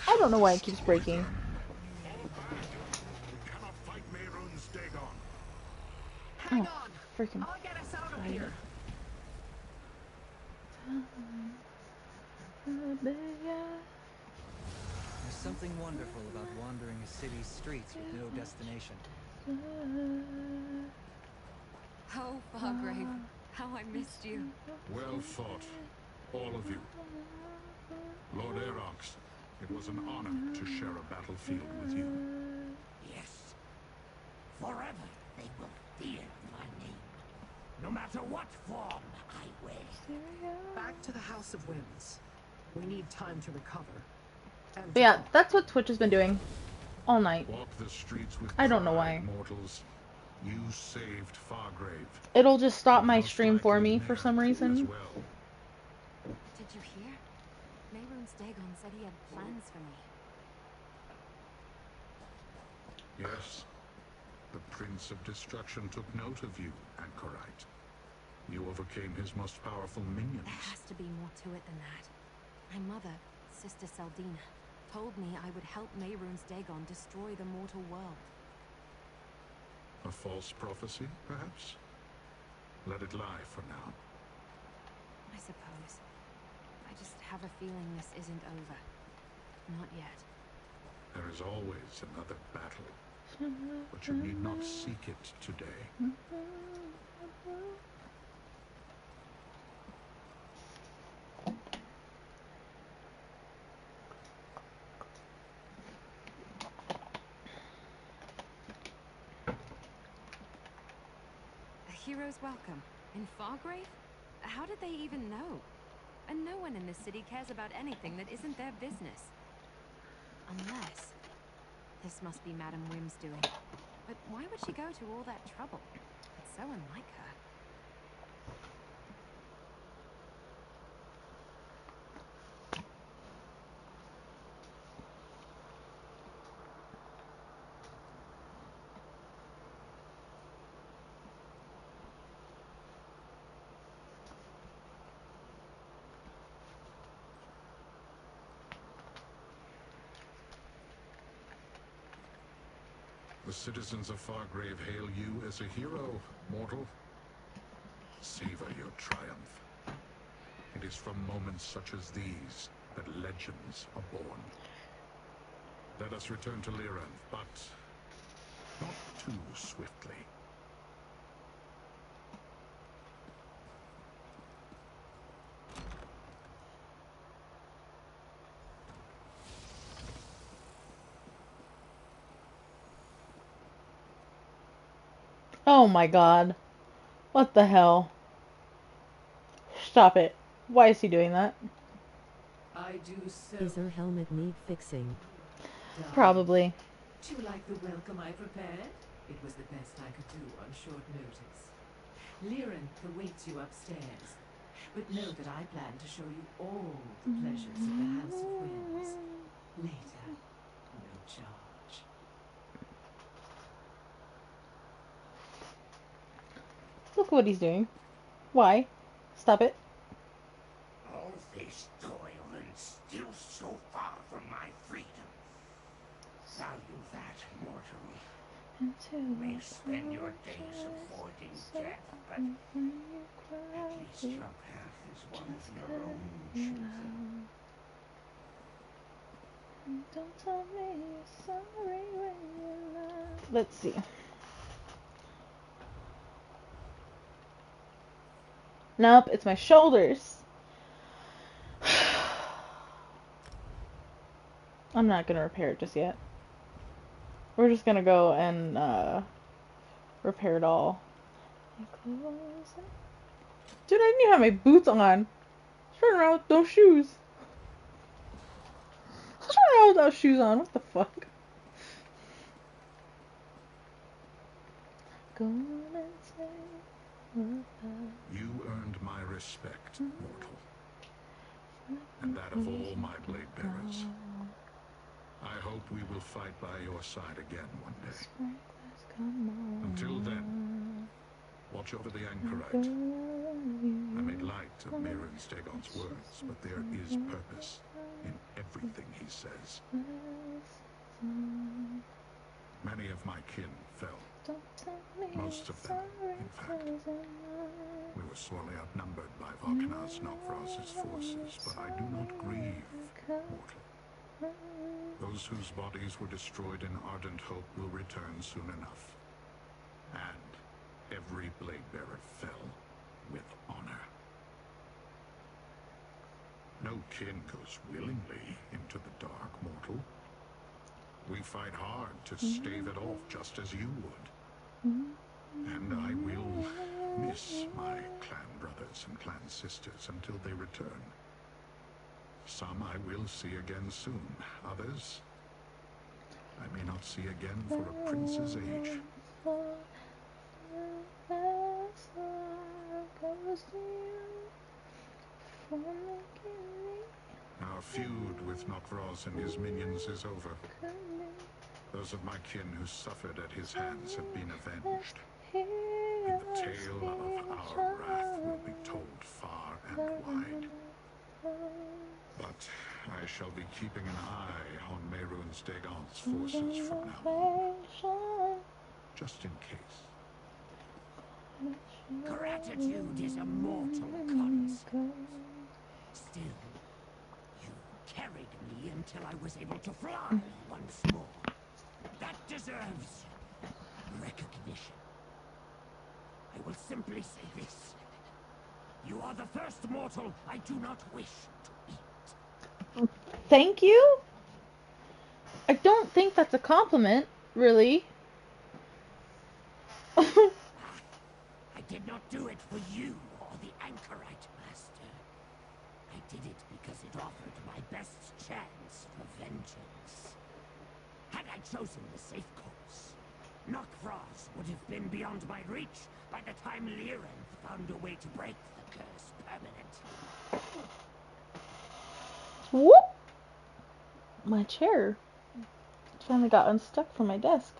I don't know why it keeps breaking. Hang Oh, on. freaking I'll get us out of fire. here. There's something wonderful about wandering a city's streets with no destination. Oh, Fargrave, how I missed you. Well fought, all of you. Lord Aerox, it was an honor to share a battlefield with you. Yes. Forever they will fear my name. No matter what form I wear. Back to the House of Winds. We need time to recover. And But yeah, that's what Twitch has been doing all night. Walk the streets with I don't know pride, why. mortals. You saved Fargrave. It'll just stop my Most stream for likely me for some Nairn reason. as well. Did you hear? Mehrunes Dagon said he had plans for me. Yes. The Prince of Destruction took note of you, Anchorite. You overcame his most powerful minions. There has to be more to it than that. My mother, Sister Saldina, told me I would help Mehrunes Dagon destroy the mortal world. A false prophecy, perhaps? Let it lie for now. I suppose. I just have a feeling this isn't over. Not yet. There is always another battle. But you need not seek it today. A hero's welcome. In Fargrave? How did they even know? And no one in this city cares about anything that isn't their business. Unless... This must be Madame Wim's doing. But why would she go to all that trouble? It's so unlike her. The citizens of Fargrave hail you as a hero, mortal. Savor your triumph. It is from moments such as these that legends are born. Let us return to Lyranth, but not too swiftly. Oh my god. What the hell? Stop it. Why is he doing that? I do so. Does her helmet need fixing? Probably. Do you like the welcome I prepared? It was the best I could do on short notice. Lyranth awaits you upstairs. But know that I plan to show you all the pleasures of the House of Winds. Later. No charge. Look what he's doing. Why? Stop it. All this toil and still so far from my freedom. Value that, mortal. You may spend your days avoiding death, but at least your path is one of your own choosing. Don't tell me you're sorry when you lie. Let's see. Nope, it's my shoulders. I'm not gonna repair it just yet. We're just gonna go and repair it all. Dude, I didn't even have my boots on. Turn around with those shoes. Turn around with those shoes on. What the fuck? You earned my respect, mortal. And that of all my blade bearers. I hope we will fight by your side again one day. Until then, watch over the Anchorite. I made light of Mehrunes Dagon's words, but there is purpose. in everything he says. Many of my kin fell. Most of them, in fact. We were sorely outnumbered by Valkanas Nokvraz's forces, but I do not grieve, mortal. Those whose bodies were destroyed in ardent hope will return soon enough. And every blade bearer fell with honor. No kin goes willingly into the dark, mortal. We fight hard to stave it off just as you would. And I will miss my clan brothers and clan sisters until they return. Some I will see again soon. Others I may not see again for a prince's age. Our feud with Nokvraz and his minions is over. Those of my kin who suffered at his hands have been avenged. And the tale of our wrath will be told far and wide. But I shall be keeping an eye on Mehrunes Dagon's forces from now on. Just in case. Gratitude is a mortal concept. Still, you carried me until I was able to fly once more. That deserves recognition. I will simply say this. You are the first mortal I do not wish to eat. Thank you? I don't think that's a compliment, really. I did not do it for you or the Anchorite Master. I did it because it offered my best chance for vengeance. Had I chosen the safe course, Nokvraz would have been beyond my reach by the time Lirenth found a way to break the curse permanently. Whoop! My chair finally got unstuck from my desk.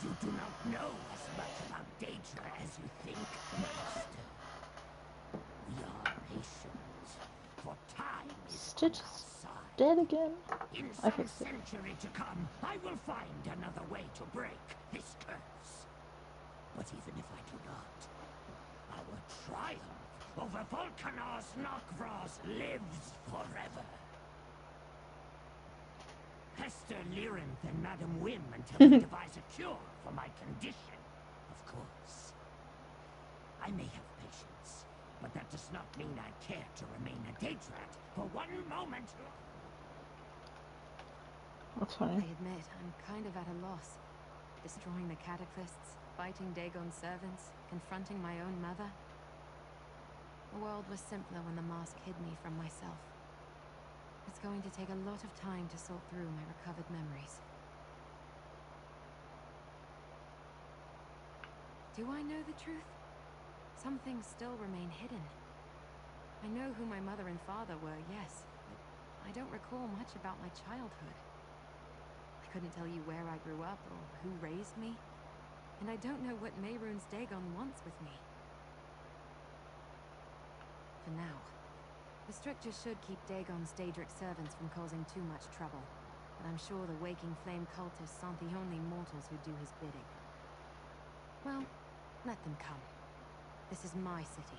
You do not know as much about Daedra as you think, Master. We are patient, for time is Stitch on our side. dead again. In I some fixed it. century to come, I will find another way to break this curse. But even if I do not, our triumph over Volkanar's Nokvraz lives forever. Hester Lirenth and Madam Wim until they devise a cure for my condition, of course. I may have patience, but that does not mean I care to remain a Daedrat for one moment. That's funny. I admit, I'm kind of at a loss. Destroying the Cataclysts, fighting Dagon's servants, confronting my own mother. The world was simpler when the mask hid me from myself. It's going to take a lot of time to sort through my recovered memories. Do I know the truth? Some things still remain hidden. I know who my mother and father were, yes, but I don't recall much about my childhood. I couldn't tell you where I grew up or who raised me, and I don't know what Mehrunes Dagon wants with me. For now. The strictures should keep Dagon's Daedric servants from causing too much trouble, but I'm sure the Waking Flame cultists aren't the only mortals who do his bidding. Well, let them come. This is my city,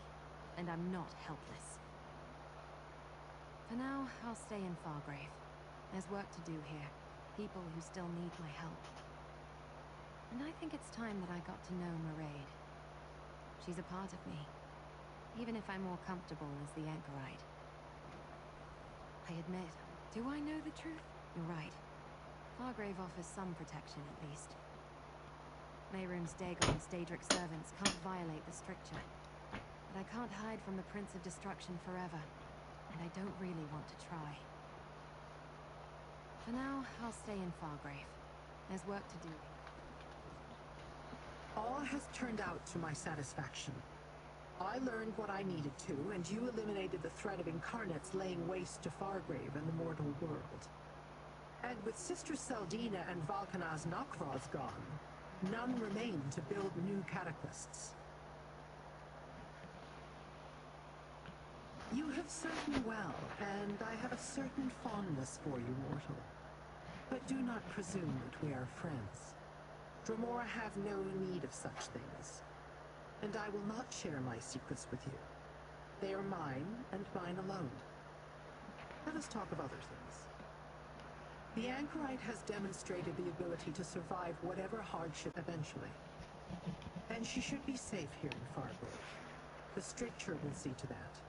and I'm not helpless. For now, I'll stay in Fargrave. There's work to do here, people who still need my help. And I think it's time that I got to know Mairead. She's a part of me, even if I'm more comfortable as the Anchorite. I admit, do I know the truth? You're right. Fargrave offers some protection, at least. Mehrunes Dagon's Daedric servants can't violate the stricture. But I can't hide from the Prince of Destruction forever, and I don't really want to try. For now, I'll stay in Fargrave. There's work to do. All has turned out to my satisfaction. I learned what I needed to, and you eliminated the threat of incarnates laying waste to Fargrave and the mortal world. And with Sister Seldina and Valkanaz Nokvraz gone, none remain to build new cataclysts. You have served me well, and I have a certain fondness for you, mortal. But do not presume that we are friends. Dromora have no need of such things, and I will not share my secrets with you. They are mine, and mine alone. Let us talk of other things. The Anchorite has demonstrated the ability to survive whatever hardship eventually. And she should be safe here in Fargrove. The Stricture will see to that.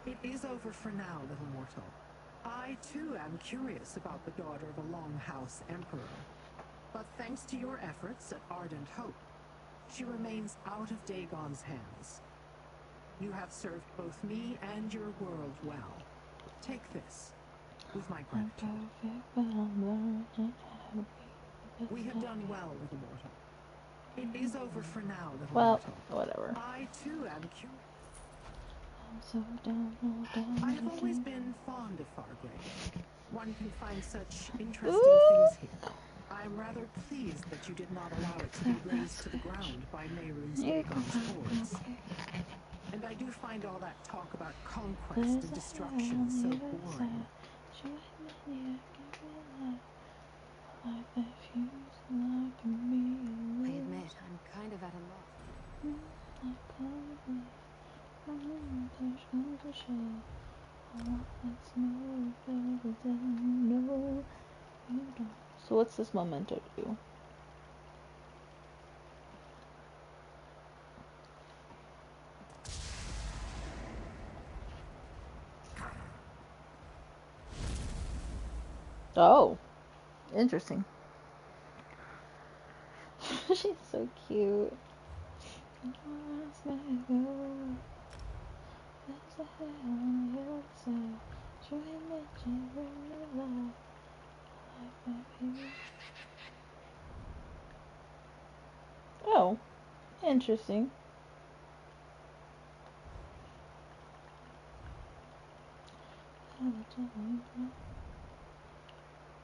It is over for now, little mortal. I, too, am curious about the daughter of a Longhouse Emperor. But thanks to your efforts at Ardent Hope, she remains out of Dagon's hands. You have served both me and your world well. Take this, with my gratitude. We have done well, little mortal. It is over for now, little mortal. Whatever. I, too, am curious. I'm so down. I have always been fond of Fargrave. One can find such interesting things here. I'm rather pleased that you did not allow it to be razed to the ground by Mehrunes Dagon's hordes. And I do find all that talk about conquest and destruction so boring. I admit, I'm kind of at a loss. So what's this memento do? Oh, interesting. She's so cute. Oh, interesting.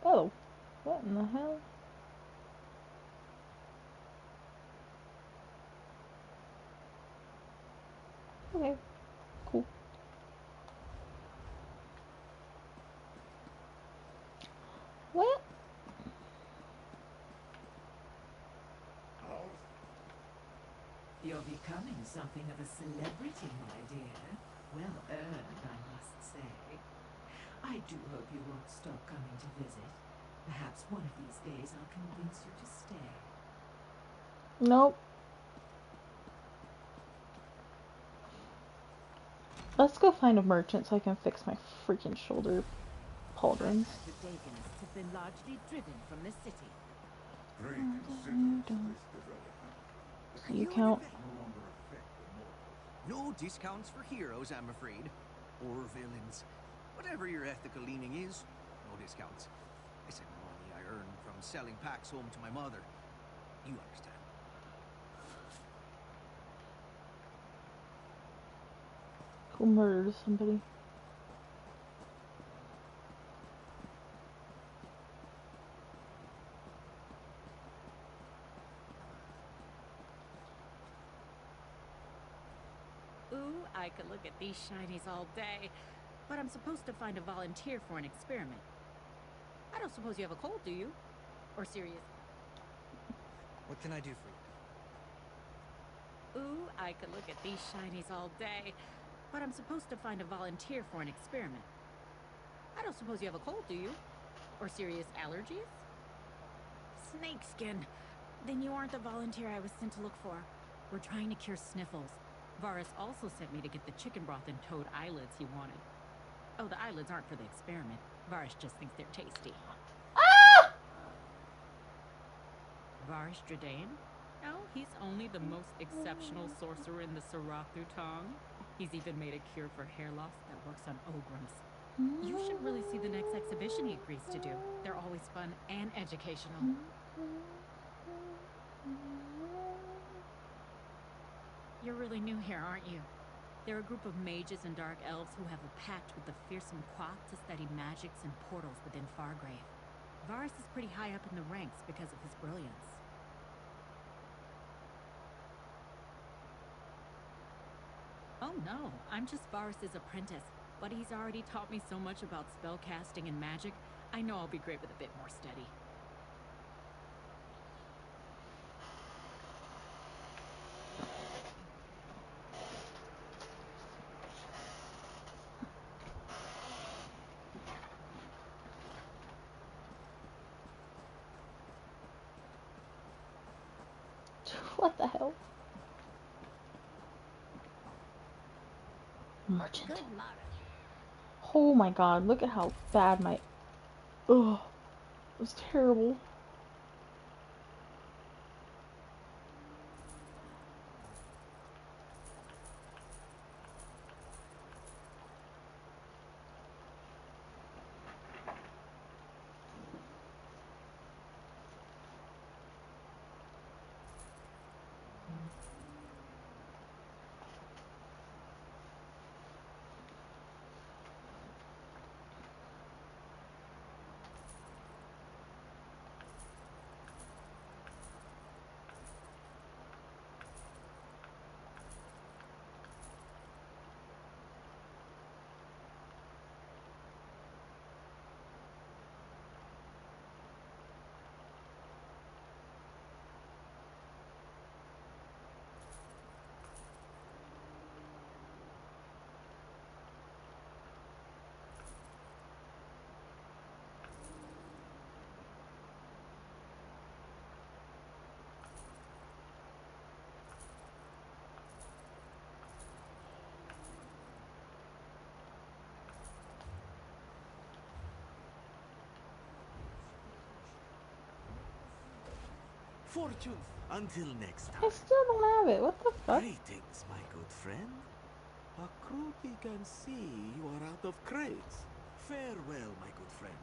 Oh, what in the hell? Okay, cool. What? You're becoming something of a celebrity, my dear. Well earned, I must say. I do hope you won't stop coming to visit. Perhaps one of these days I'll convince you to stay. Nope. Let's go find a merchant so I can fix my freaking shoulder pauldrons. The Dagonists have been largely driven from the city. Very considerate this development. So you count. No longer affect the mortals. No discounts for heroes, I'm afraid. Or villains. Whatever your ethical leaning is, no discounts. I send the money I earn from selling packs home to my mother. You understand. Who murdered somebody? Ooh, I could look at these shinies all day, but I'm supposed to find a volunteer for an experiment. I don't suppose you have a cold, do you? Or serious? What can I do for you? Ooh, I could look at these shinies all day, but I'm supposed to find a volunteer for an experiment. I don't suppose you have a cold, do you? Or serious allergies? Snakeskin! Then you aren't the volunteer I was sent to look for. We're trying to cure sniffles. Varus also sent me to get the chicken broth and toad eyelids he wanted. Oh, the eyelids aren't for the experiment. Varus just thinks they're tasty. Ah! Varus Dredane? Oh, he's only the most exceptional sorcerer in the Sarathu tongue. He's even made a cure for hair loss that works on Ograms. You should really see the next exhibition he agrees to do. They're always fun and educational. You're really new here, aren't you? They're a group of mages and dark elves who have a pact with the fearsome Quath to study magics and portals within Fargrave. Varus is pretty high up in the ranks because of his brilliance. Oh no, I'm just Varus's apprentice, but he's already taught me so much about spellcasting and magic. I know I'll be great with a bit more study. What the hell? Merchant. Oh my god, look at how bad my... Ugh. It was terrible. Fortune, until next time. I still don't have it. What the fuck? Greetings, my good friend. Akruti can see you are out of crates. Farewell, my good friend.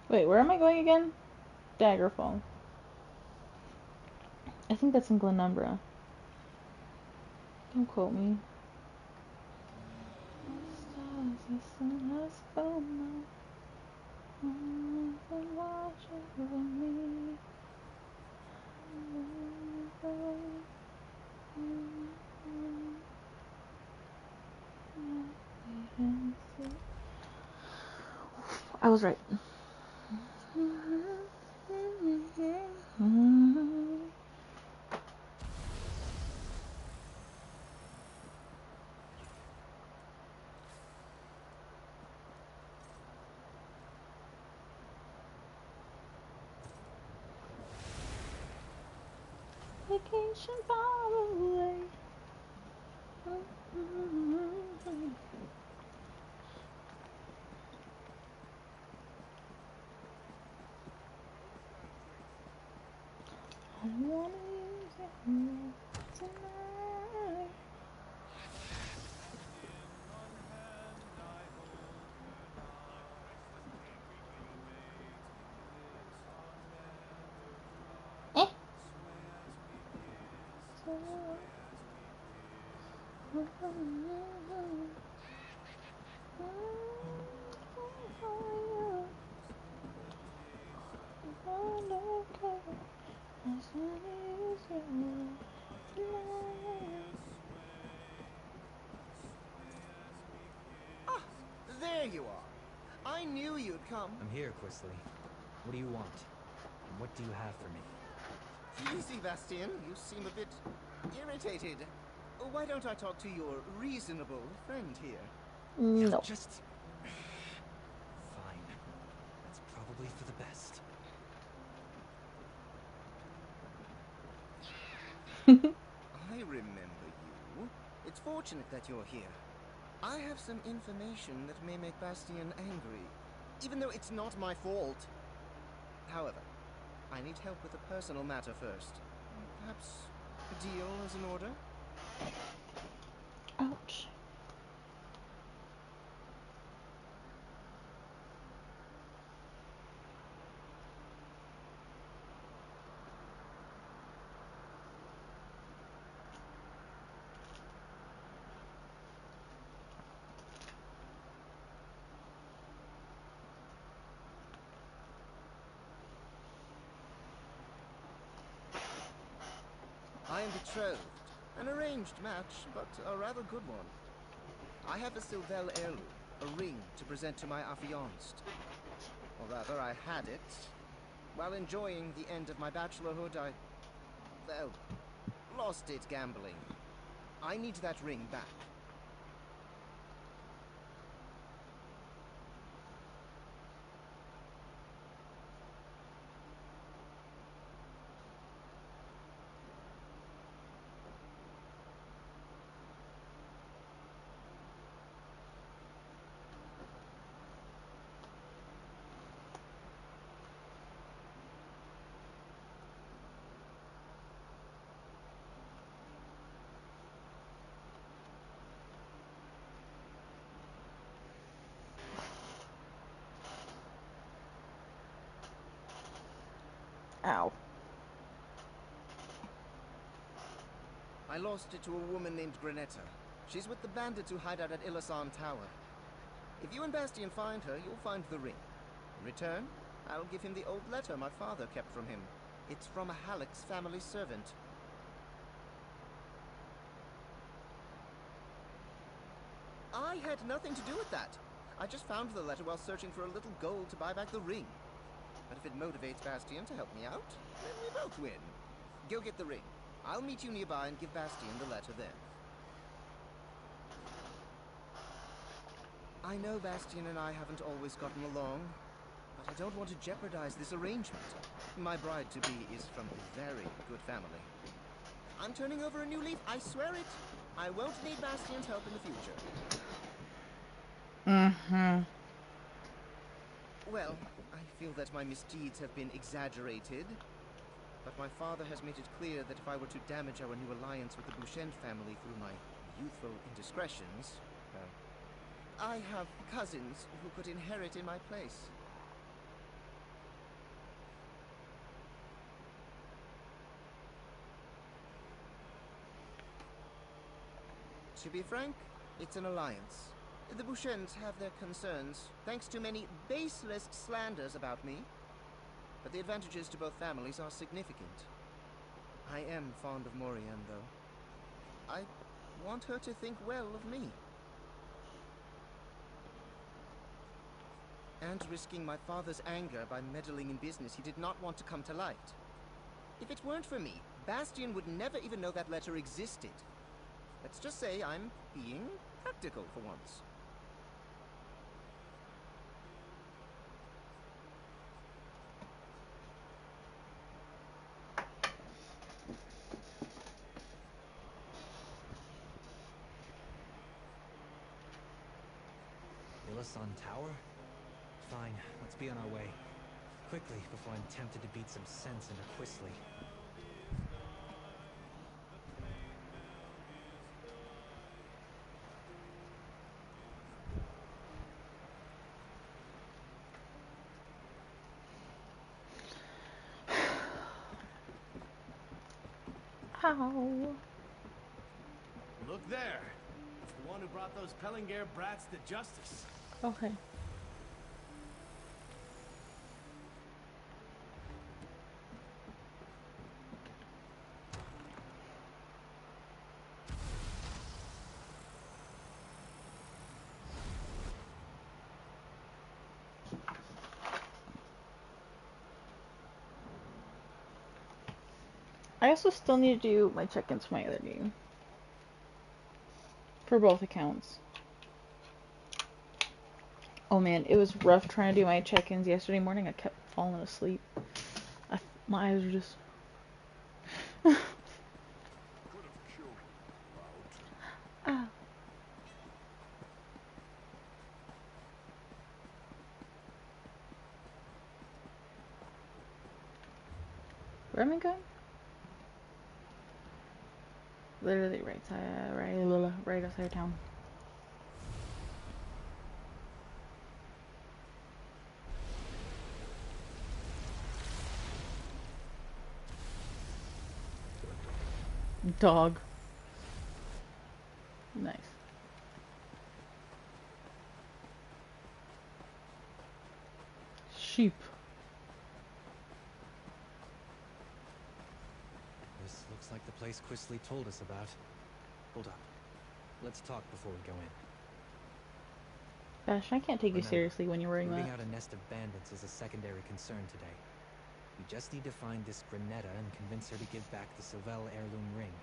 Wait, where am I going again? Daggerfall. I think that's in Glenumbra. Don't quote me. I was right. Vacation far away. I wanna use it tonight. Ah, there you are. I knew you'd come. I'm here, Quisly. What do you want? And what do you have for me? Easy, Bastian. You seem a bit irritated. Why don't I talk to your reasonable friend here? No. Just... Fine. That's probably for the best. I remember you. It's fortunate that you're here. I have some information that may make Bastian angry, even though it's not my fault. However, I need help with a personal matter first. Perhaps a deal is in order? Ouch. I am betrothed. An arranged match, but a rather good one. I have a Sylvel heirloom, a ring to present to my affianced. Or rather, I had it. While enjoying the end of my bachelorhood, well, lost it gambling. I need that ring back. Ow. I lost it to a woman named Granetta. She's with the bandits who hide out at Ilasan Tower. If you and Bastian find her, you'll find the ring. In return, I'll give him the old letter my father kept from him. It's from a Halleck's family servant. I had nothing to do with that. I just found the letter while searching for a little gold to buy back the ring. But if it motivates Bastian to help me out, then we both win. Go get the ring. I'll meet you nearby and give Bastian the letter then. I know Bastian and I haven't always gotten along, but I don't want to jeopardize this arrangement. My bride-to-be is from a very good family. I'm turning over a new leaf, I swear it. I won't need Bastian's help in the future. Well, I feel that my misdeeds have been exaggerated, but my father has made it clear that if I were to damage our new alliance with the Bouchent family through my youthful indiscretions, I have cousins who could inherit in my place. To be frank, it's an alliance. The Bouchents have their concerns, thanks to many baseless slanders about me. But the advantages to both families are significant. I am fond of Morian, though. I want her to think well of me. and risking my father's anger by meddling in business he did not want to come to light. If it weren't for me, Bastian would never even know that letter existed. Let's just say I'm being practical for once. Illisan Tower? Fine, let's be on our way. Quickly, before I'm tempted to beat some sense into Quisly. Ow. Look there. It's the one who brought those Pellinger brats to justice. Okay. I also still need to do my check-ins for my other game. For both accounts. Oh man, it was rough trying to do my check-ins yesterday morning. I kept falling asleep. My eyes were just... Ah. Where am I going? Literally right outside of town. Dog. Nice. Sheep. This looks like the place Quisly told us about. Hold up. Let's talk before we go in. Gosh, I can't take you seriously when you're wearing that. Rooting out a nest of bandits is a secondary concern today. We just need to find this Granetta and convince her to give back the Sylvel heirloom ring,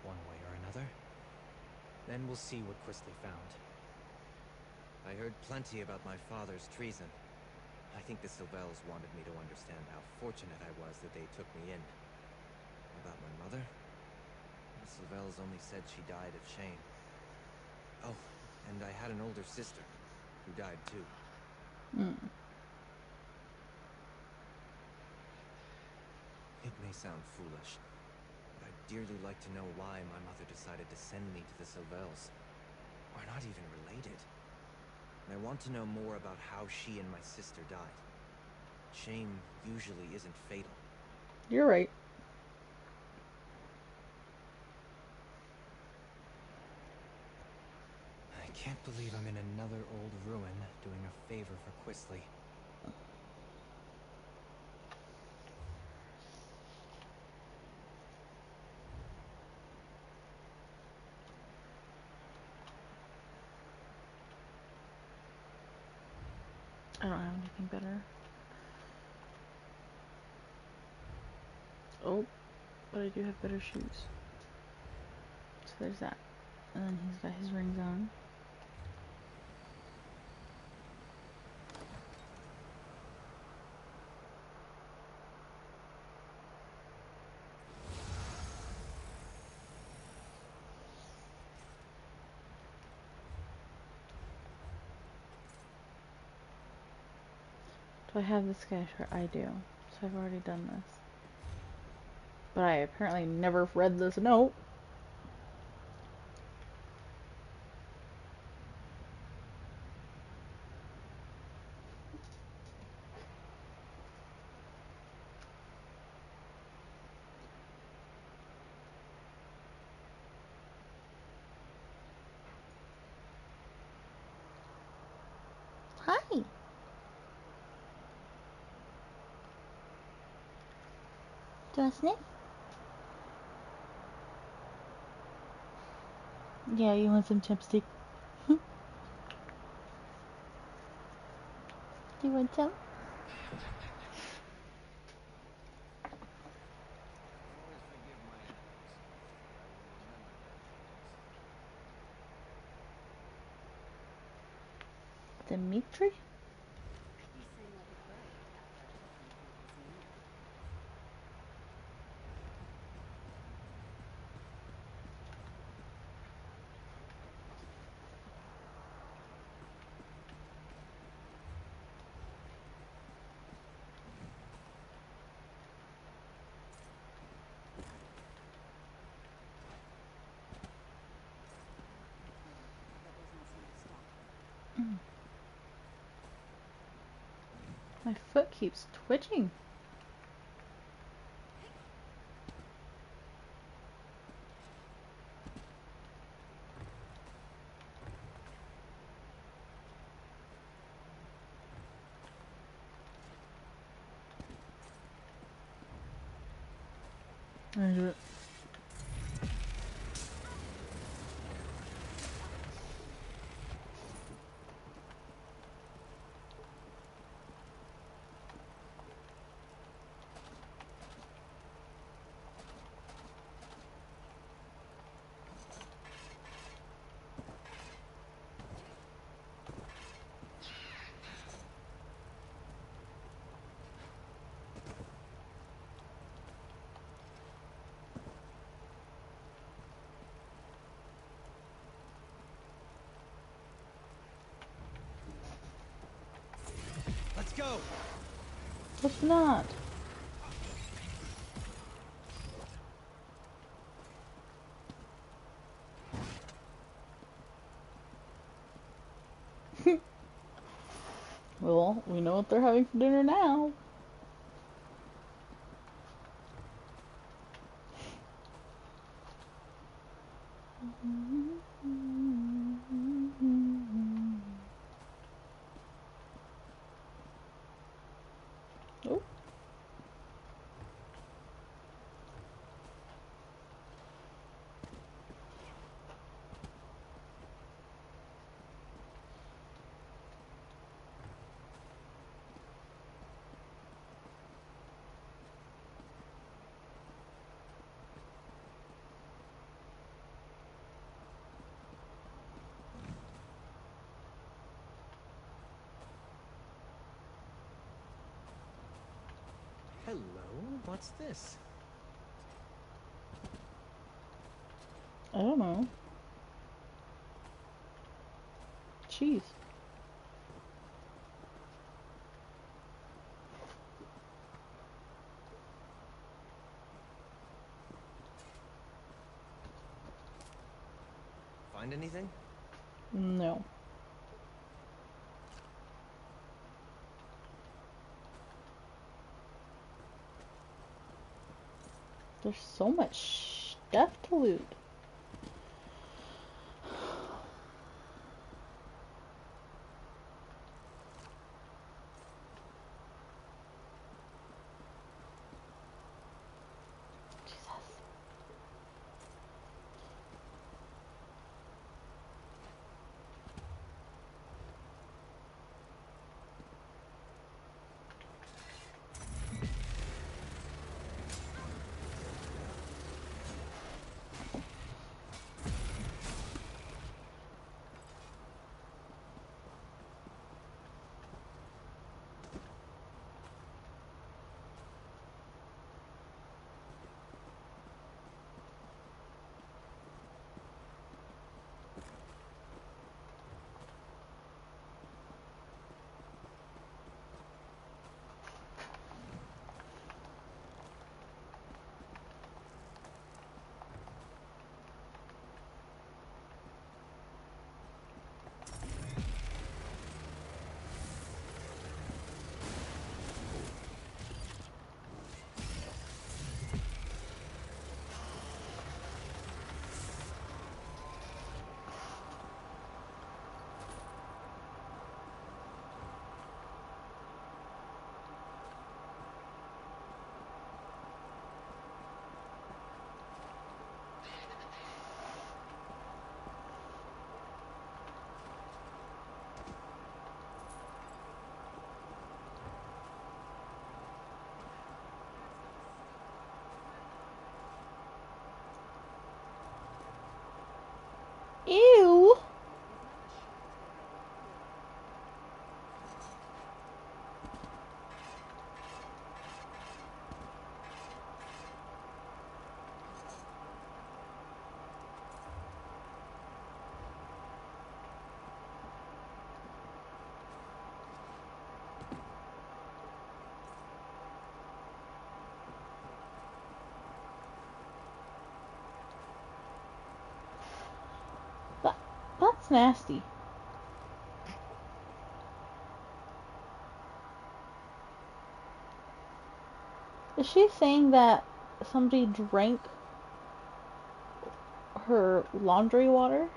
one way or another. Then we'll see what Quisly found. I heard plenty about my father's treason. I think the Sylvels wanted me to understand how fortunate I was that they took me in. About my mother? The Sylvels only said she died of shame. Oh, and I had an older sister, who died too. It may sound foolish, but I'd dearly like to know why my mother decided to send me to the Sylvels. We're not even related. And I want to know more about how she and my sister died. Shame usually isn't fatal. You're right. I can't believe I'm in another old ruin doing a favor for Quisly. I don't have anything better. Oh, but I do have better shoes. So there's that. And then he's got his rings on. Do I have this guy? Sure, I do. So I've already done this. But I apparently never read this note. Hi. Do you want a sniff? Yeah, you want some chapstick? Do you want some? Dimitri? My foot keeps twitching. I do it. Let's go. Let's not. Well, we know what they're having for dinner now. Oh. Hello, what's this? I don't know. Cheese. Find anything? No. There's so much stuff to loot. It's nasty. Is she saying that somebody drank her laundry water?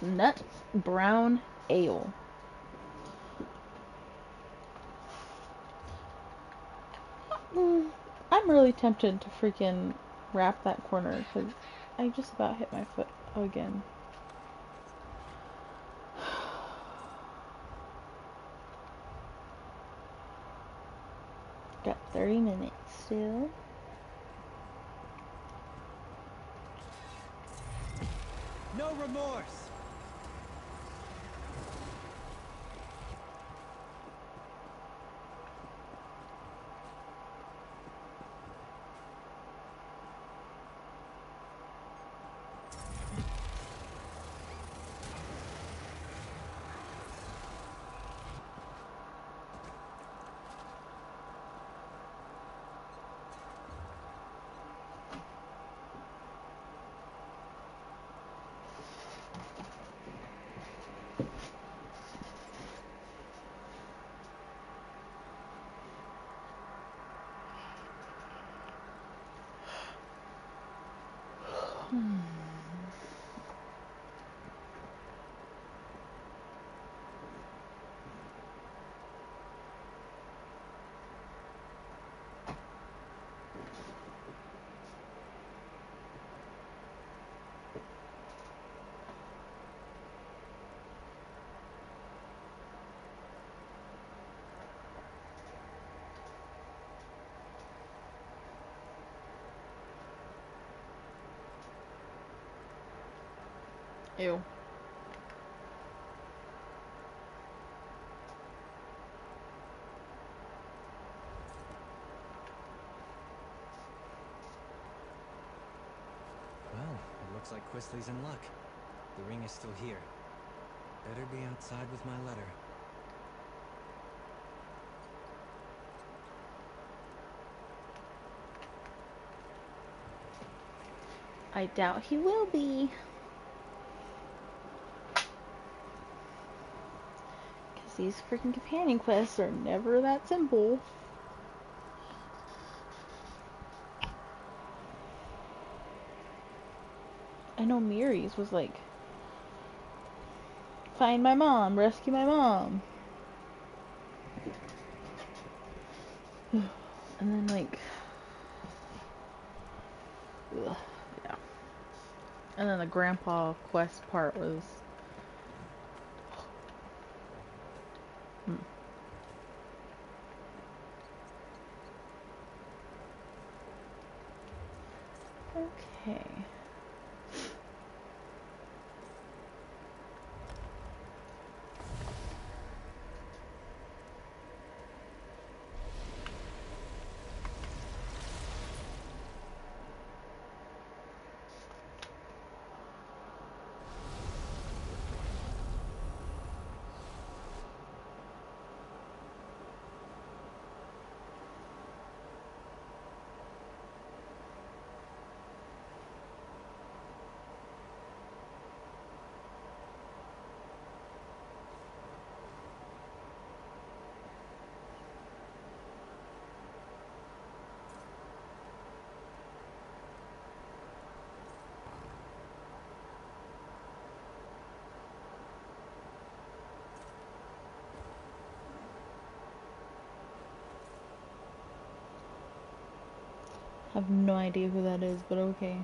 Nut brown ale. I'm really tempted to freaking wrap that corner because I just about hit my foot again. Got 30 minutes still. No remorse! Ew. Well, it looks like Quistley's in luck. The ring is still here. Better be outside with my letter. I doubt he will be. Because these freaking companion quests are never that simple. I know Miri's was like, find my mom, rescue my mom. And then like, ugh, yeah. And then the grandpa quest part was, okay. Have no idea who that is, but okay.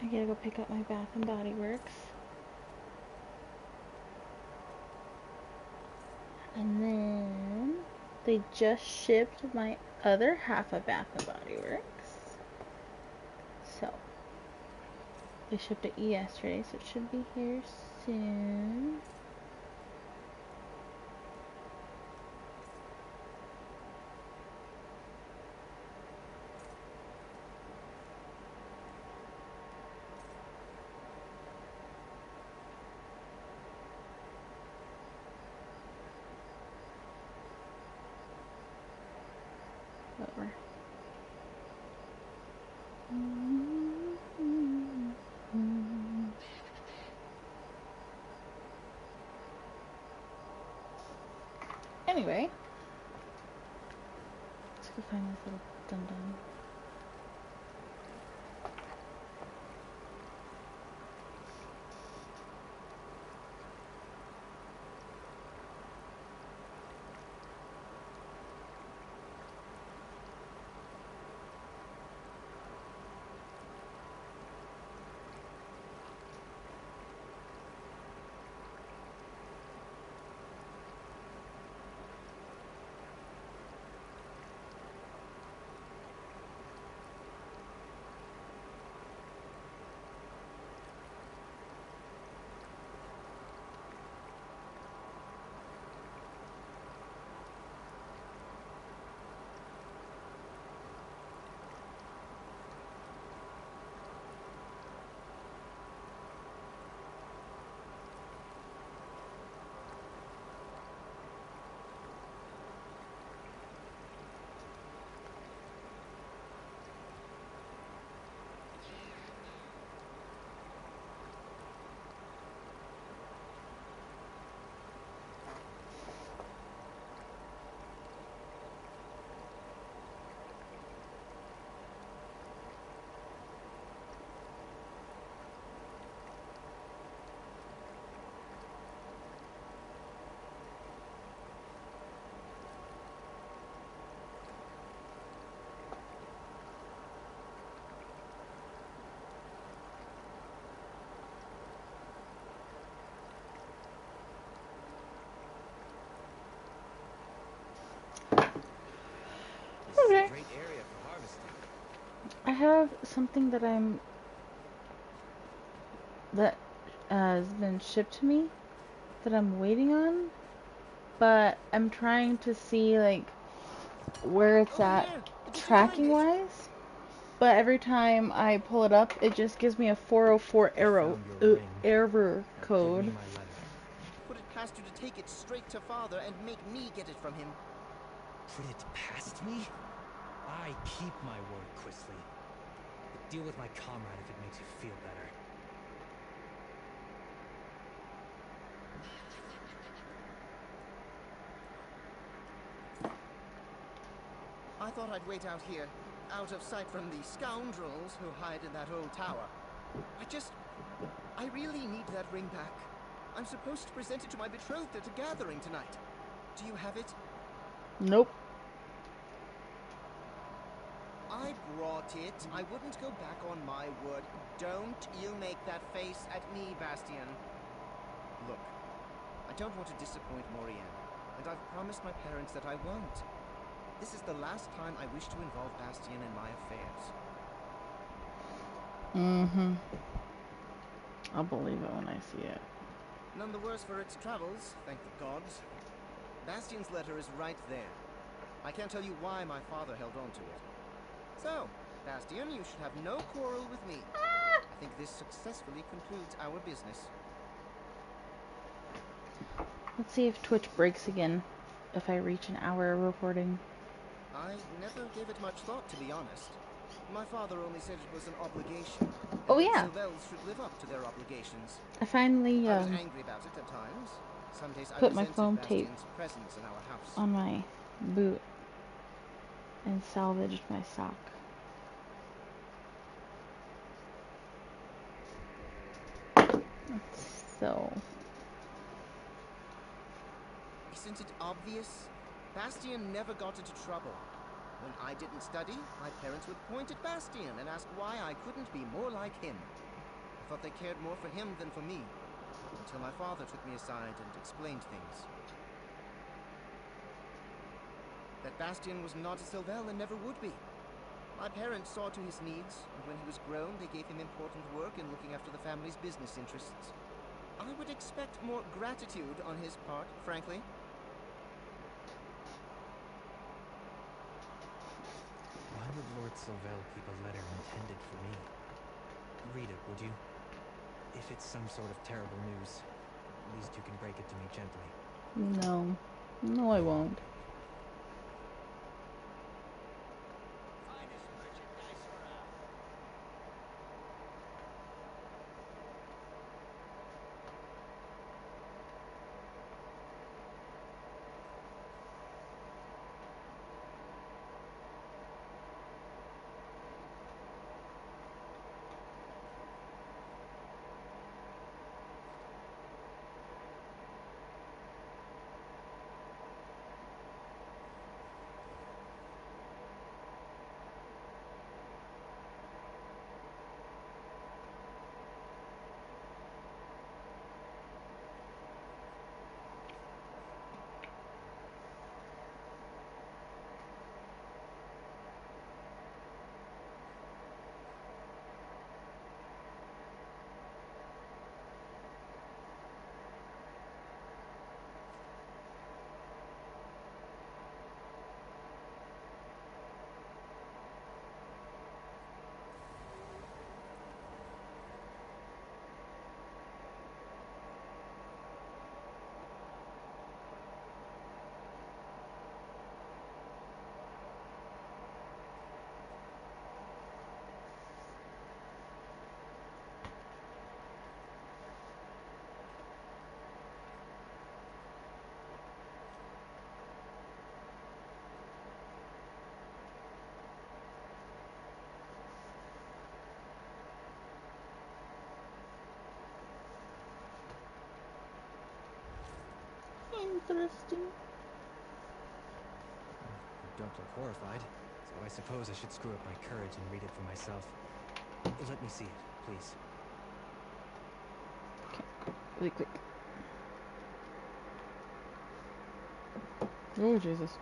I gotta go pick up my Bath and Body Works. And then they just shipped my other half of Bath and Body Works. So they shipped it yesterday, so it should be here soon. Whatever. Anyway, let's go find this little dum-dum. Okay. Great area for harvesting. I have something that has been shipped to me that I'm waiting on, but I'm trying to see like where it's at tracking wise. But every time I pull it up, it just gives me a 404 error code. Put it past you to take it straight to Father and make me get it from him. Put it past me? I keep my word, Quisly. But deal with my comrade if it makes you feel better. I thought I'd wait out here, out of sight from the scoundrels who hide in that old tower. I really need that ring back. I'm supposed to present it to my betrothed at a gathering tonight. Do you have it? Nope. I brought it. I wouldn't go back on my word. Don't you make that face at me, Bastian. Look, I don't want to disappoint Morianne, and I've promised my parents that I won't. This is the last time I wish to involve Bastian in my affairs. Mm-hmm. I'll believe it when I see it. None the worse for its travels, thank the gods. Bastian's letter is right there. I can't tell you why my father held on to it. So, Bastion, you should have no quarrel with me. I think this successfully concludes our business. Let's see if Twitch breaks again if I reach an hour of recording. I never gave it much thought, to be honest. My father only said it was an obligation. Oh, and that yeah. Sylvels should live up to their obligations. I finally I was angry about it at times. Some days I put my resented foam tape Bastion's presence in our house. on my boot and salvaged my sock. So... Isn't it obvious? Bastion never got into trouble. When I didn't study, my parents would point at Bastion and ask why I couldn't be more like him. I thought they cared more for him than for me, until my father took me aside and explained things. That Bastion was not a Sylvel and never would be. My parents saw to his needs, and when he was grown, they gave him important work in looking after the family's business interests. I would expect more gratitude on his part, frankly. Why would Lord Sylvel keep a letter intended for me? Read it, would you? If it's some sort of terrible news, at least you can break it to me gently. No. No, I won't. Interesting. You don't look horrified, so I suppose I should screw up my courage and read it for myself. Let me see it, please. Okay, really quick. Oh, Jesus.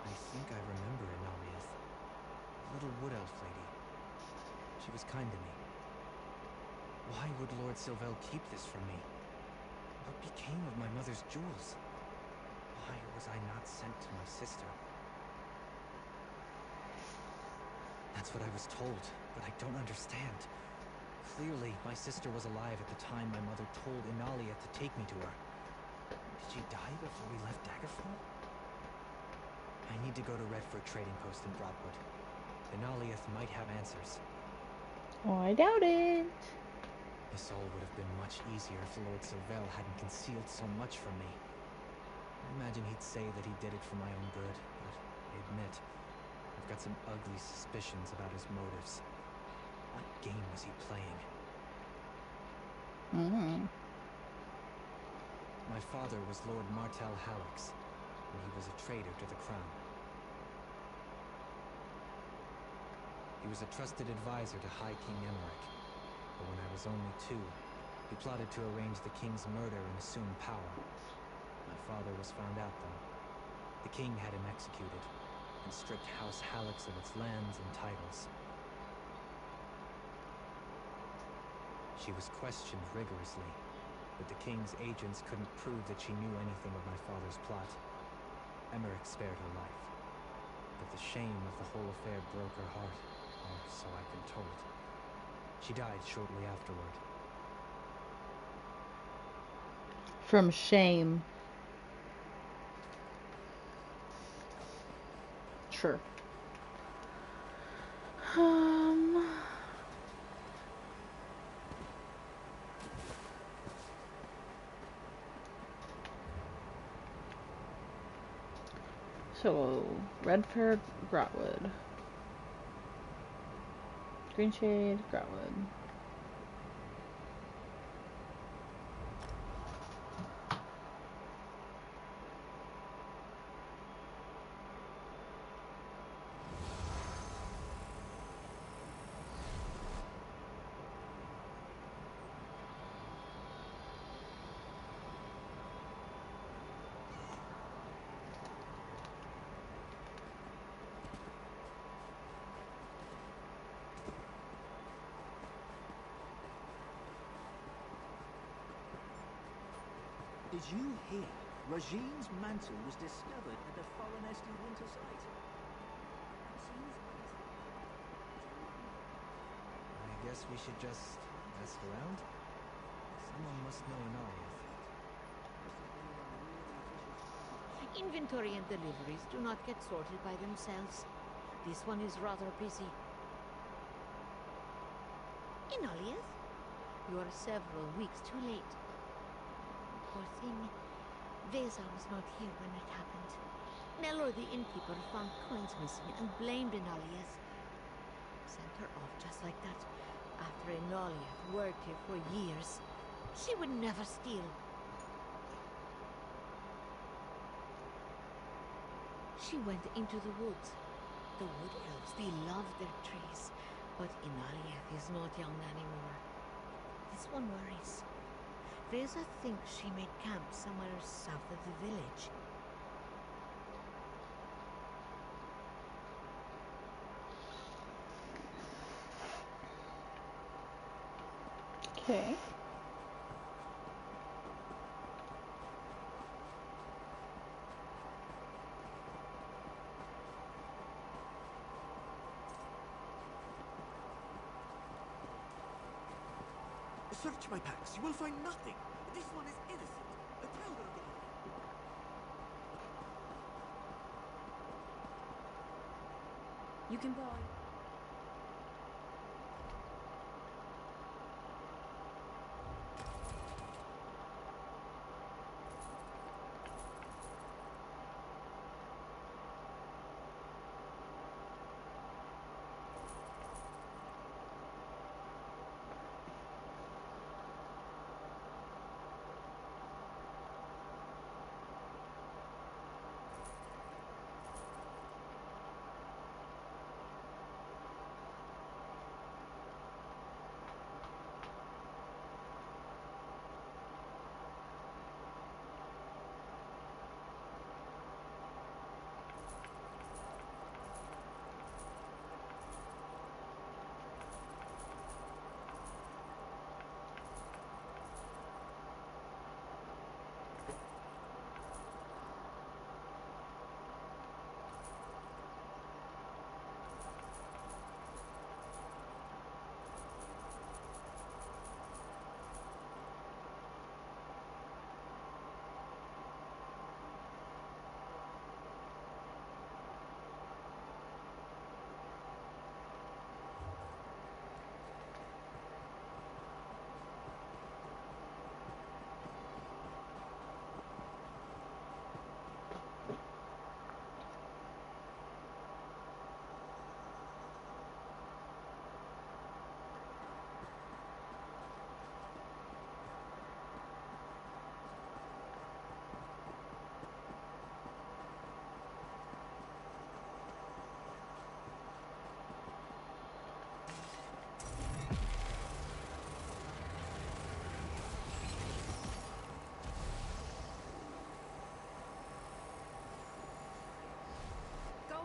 I think I remember Inaliath. A little wood elf lady. She was kind to me. Why would Lord Sylvel keep this from me? What became of my mother's jewels? Why was I not sent to my sister? That's what I was told, but I don't understand. Clearly, my sister was alive at the time my mother told Inaliath to take me to her. Did she die before we left Daggerfall? I need to go to Redford Trading Post in Broadwood. Inaliath might have answers. Oh, I doubt it. This all would have been much easier if Lord Sylvel hadn't concealed so much from me. I imagine he'd say that he did it for my own good, but I admit, I've got some ugly suspicions about his motives. What game was he playing? My father was Lord Martel Hallex, and he was a traitor to the crown. He was a trusted advisor to High King Emmerich, but when I was only 2, he plotted to arrange the king's murder and assume power. My father was found out, though. The king had him executed, and stripped House Hallex of its lands and titles. She was questioned rigorously, but the king's agents couldn't prove that she knew anything of my father's plot. Emmerich spared her life, but the shame of the whole affair broke her heart, or so I've been told. She died shortly afterward. From shame. Sure. So, Redford, Grotwood. Greenshade, Grotwood. Did you hear? Regine's mantle was discovered at the Forenesty winter site. I guess we should just ask around? Someone must know Analia. Inventory and deliveries do not get sorted by themselves. This one is rather busy. Inaliath, you are several weeks too late. Poor thing. Vesa was not here when it happened. Nello the innkeeper found coins missing and blamed Inaliath. Sent her off just like that, after Inaliath worked here for years. She would never steal. She went into the woods. The wood elves, they love their trees. But Inaliath is not young anymore. This one worries. Vesa thinks she made camp somewhere south of the village. Okay. Search my packs. You will find nothing. This one is innocent. Tell her again. You can buy.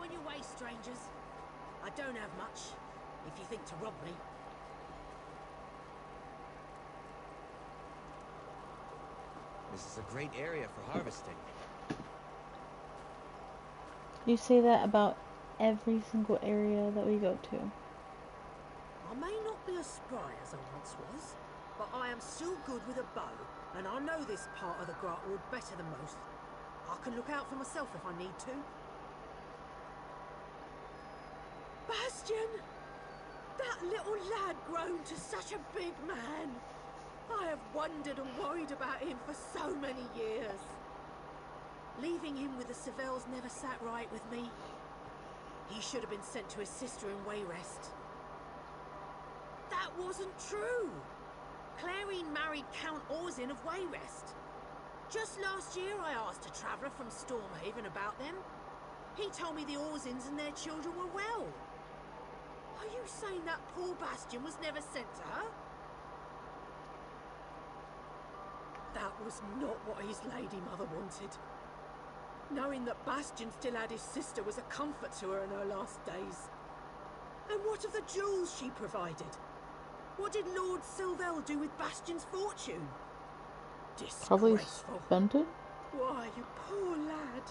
On your way, strangers. I don't have much, if you think to rob me. This is a great area for harvesting. You say that about every single area that we go to. as spry as I once was, but I am still good with a bow, and I know this part of the Grotwood better than most. I can look out for myself if I need to. Bastian! That little lad grown to such a big man. I have wondered and worried about him for so many years. Leaving him with the Savelles never sat right with me. He should have been sent to his sister in Wayrest. That wasn't true. Clarine married Count Orzin of Wayrest. Just last year I asked a traveller from Stormhaven about them. He told me the Orzins and their children were well. Are you saying that poor Bastian was never sent to her? That was not what his lady mother wanted. Knowing that Bastian still had his sister was a comfort to her in her last days. And what of the jewels she provided? What did Lord Sylvel do with Bastian's fortune? Probably Disgraceful. spent it? Why, you poor lad.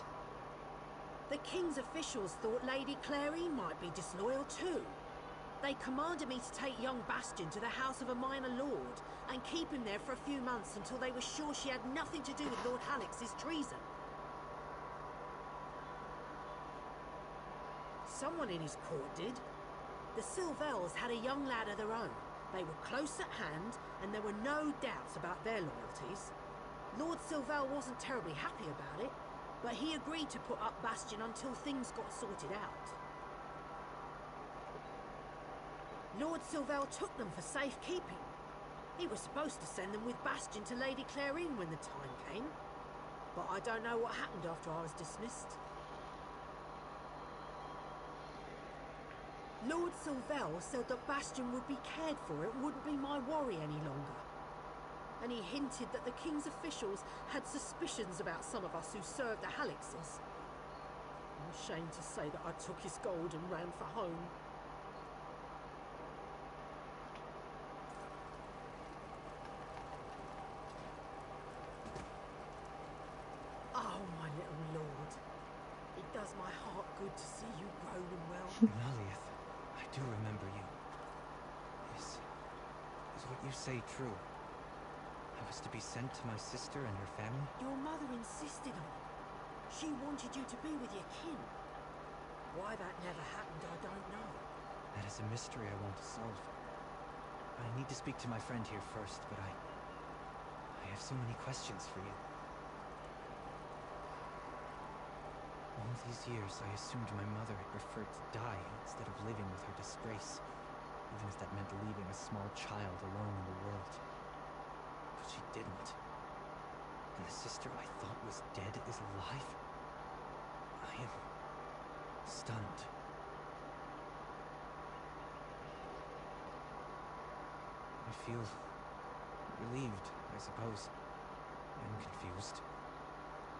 The king's officials thought Lady Clarine might be disloyal too. They commanded me to take young Bastian to the house of a minor lord and keep him there for a few months until they were sure she had nothing to do with Lord Halix's treason. Someone in his court did. The Sylvels had a young lad of their own. They were close at hand, and there were no doubts about their loyalties. Lord Sylvel wasn't terribly happy about it, but he agreed to put up Bastian until things got sorted out. Lord Sylvel took them for safekeeping. He was supposed to send them with Bastian to Lady Clarine when the time came, but I don't know what happened after I was dismissed. Lord Sylvel said that Bastian would be cared for, it wouldn't be my worry any longer. And he hinted that the king's officials had suspicions about some of us who served the Halixes. I'm ashamed to say that I took his gold and ran for home. Oh, my little lord. It does my heart good to see you grown and well. Nalieth, I do remember you. Is what you say true? I was to be sent to my sister and her family? Your mother insisted on it. She wanted you to be with your kin. Why that never happened, I don't know. That is a mystery I want to solve. I need to speak to my friend here first, but I have so many questions for you. All these years, I assumed my mother had preferred to die instead of living with her disgrace, even if that meant leaving a small child alone in the world. But she didn't. And the sister I thought was dead is alive? I am stunned. I feel relieved, I suppose, and confused.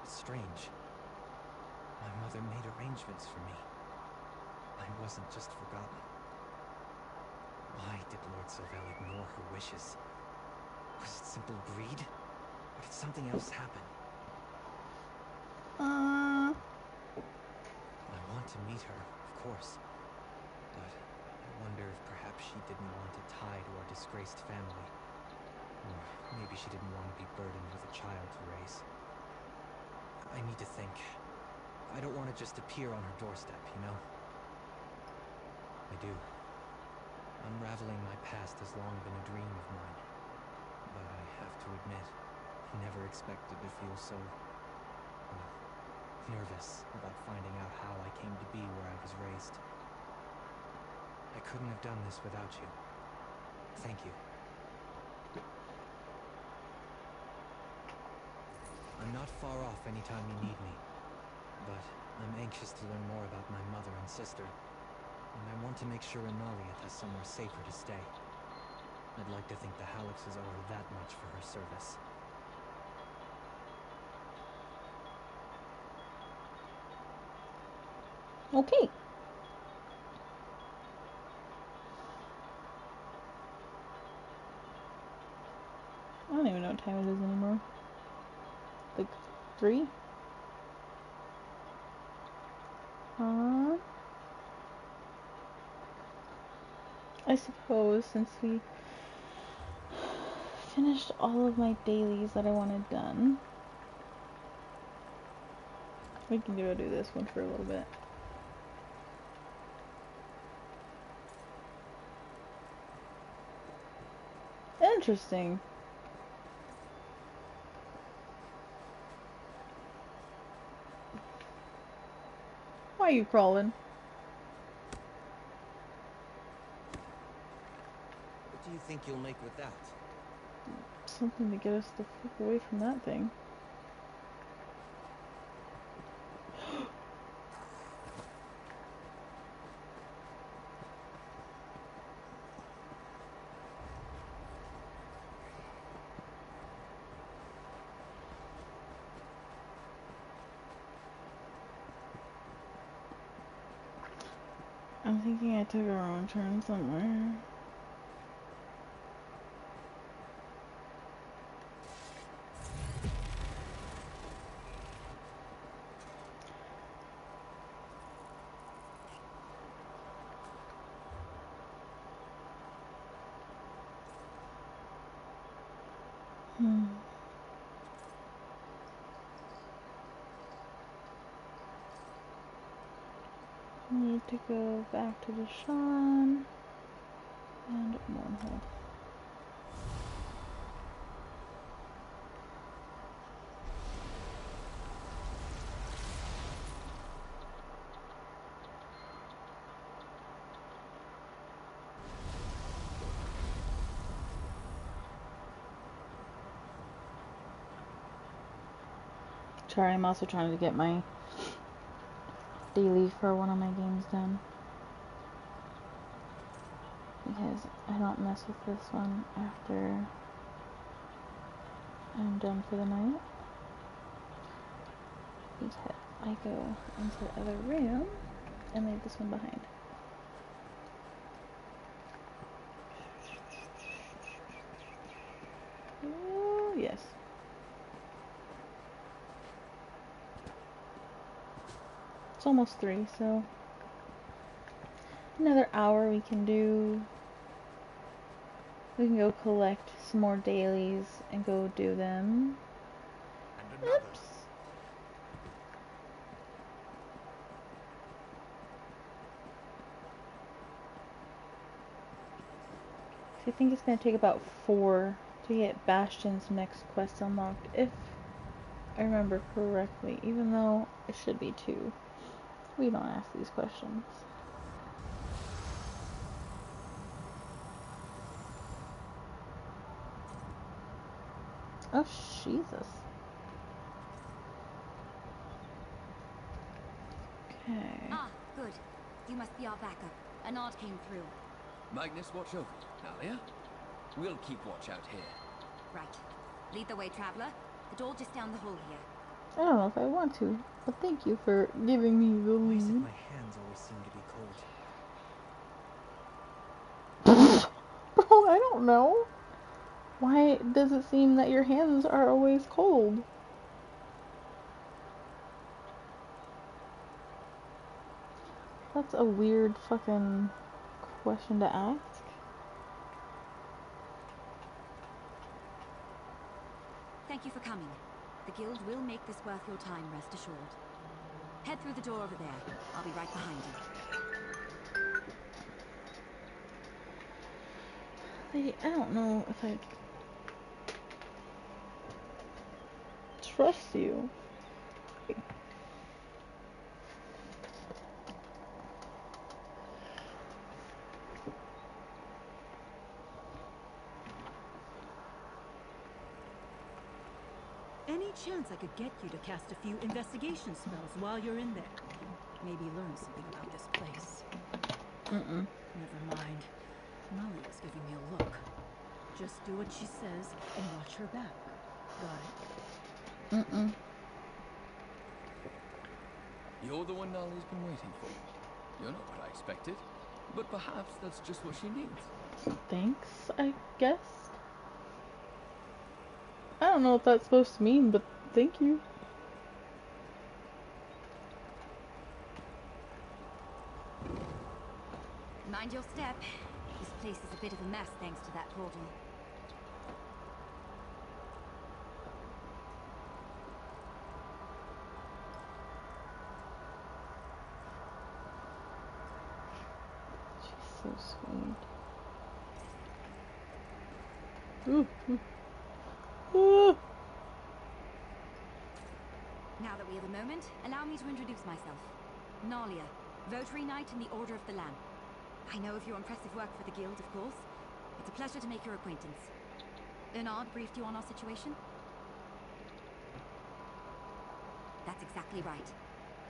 It's strange. My mother made arrangements for me. I wasn't just forgotten. Why did Lord Sylvel ignore her wishes? Was it simple greed? Or did something else happen? I want to meet her, of course. But I wonder if perhaps she didn't want to tie to our disgraced family. Or maybe she didn't want to be burdened with a child to raise. I need to think. I don't want to just appear on her doorstep, you know? I do. Unraveling my past has long been a dream of mine. But I have to admit, I never expected to feel so, nervous about finding out how I came to be where I was raised. I couldn't have done this without you. Thank you. I'm not far off anytime you need me. But I'm anxious to learn more about my mother and sister, and I want to make sure Analieth has somewhere safer to stay. I'd like to think the Halixes owe her that much for her service. Okay. I don't even know what time it is anymore. Like 3? I suppose since we finished all of my dailies that I wanted done, we can go do this one for a little bit. Interesting. Why are you crawling? What do you think you'll make with that? Something to get us the fuck away from that thing. I'm thinking I took a wrong turn somewhere. Need to go back to Deshawn and Mournhold. Sorry, I'm also trying to get my daily for one of my games done, because I don't mess with this one after I'm done for the night, because I go into the other room and leave this one behind. Oh yes. It's almost 3, so another hour we can go collect some more dailies and go do them. Oops. I think it's going to take about 4 to get Bastion's next quest unlocked, if I remember correctly, even though it should be 2. We don't ask these questions. Oh, Jesus. Okay. Ah, good. You must be our backup. A nod came through. Magnus, watch over it. Nalia? We'll keep watch out here. Right. Lead the way, traveler. The door just down the hall here. I don't know if I want to, but thank you for giving me the Why is it lead. my hands always seem to be cold? Bro, I don't know. Why does it seem that your hands are always cold? That's a weird fucking question to ask. Thank you for coming. The guild will make this worth your time, rest assured. Head through the door over there. I'll be right behind you. I don't know if I trust you. Any chance I could get you to cast a few investigation spells while you're in there? Maybe learn something about this place. Never mind. Nalia's giving me a look. Just do what she says and watch her back. Got it? You're the one Nalia's been waiting for. You're not what I expected, but perhaps that's just what she needs. Thanks, I guess. I don't know what that's supposed to mean, but thank you. Mind your step. This place is a bit of a mess thanks to that portal. She's so sweet. Ooh, ooh. Ooh. Now that we have a moment, allow me to introduce myself. Nalia, Votary Knight in the Order of the Lamp. I know of your impressive work for the Guild, of course. It's a pleasure to make your acquaintance. Bernard briefed you on our situation? That's exactly right.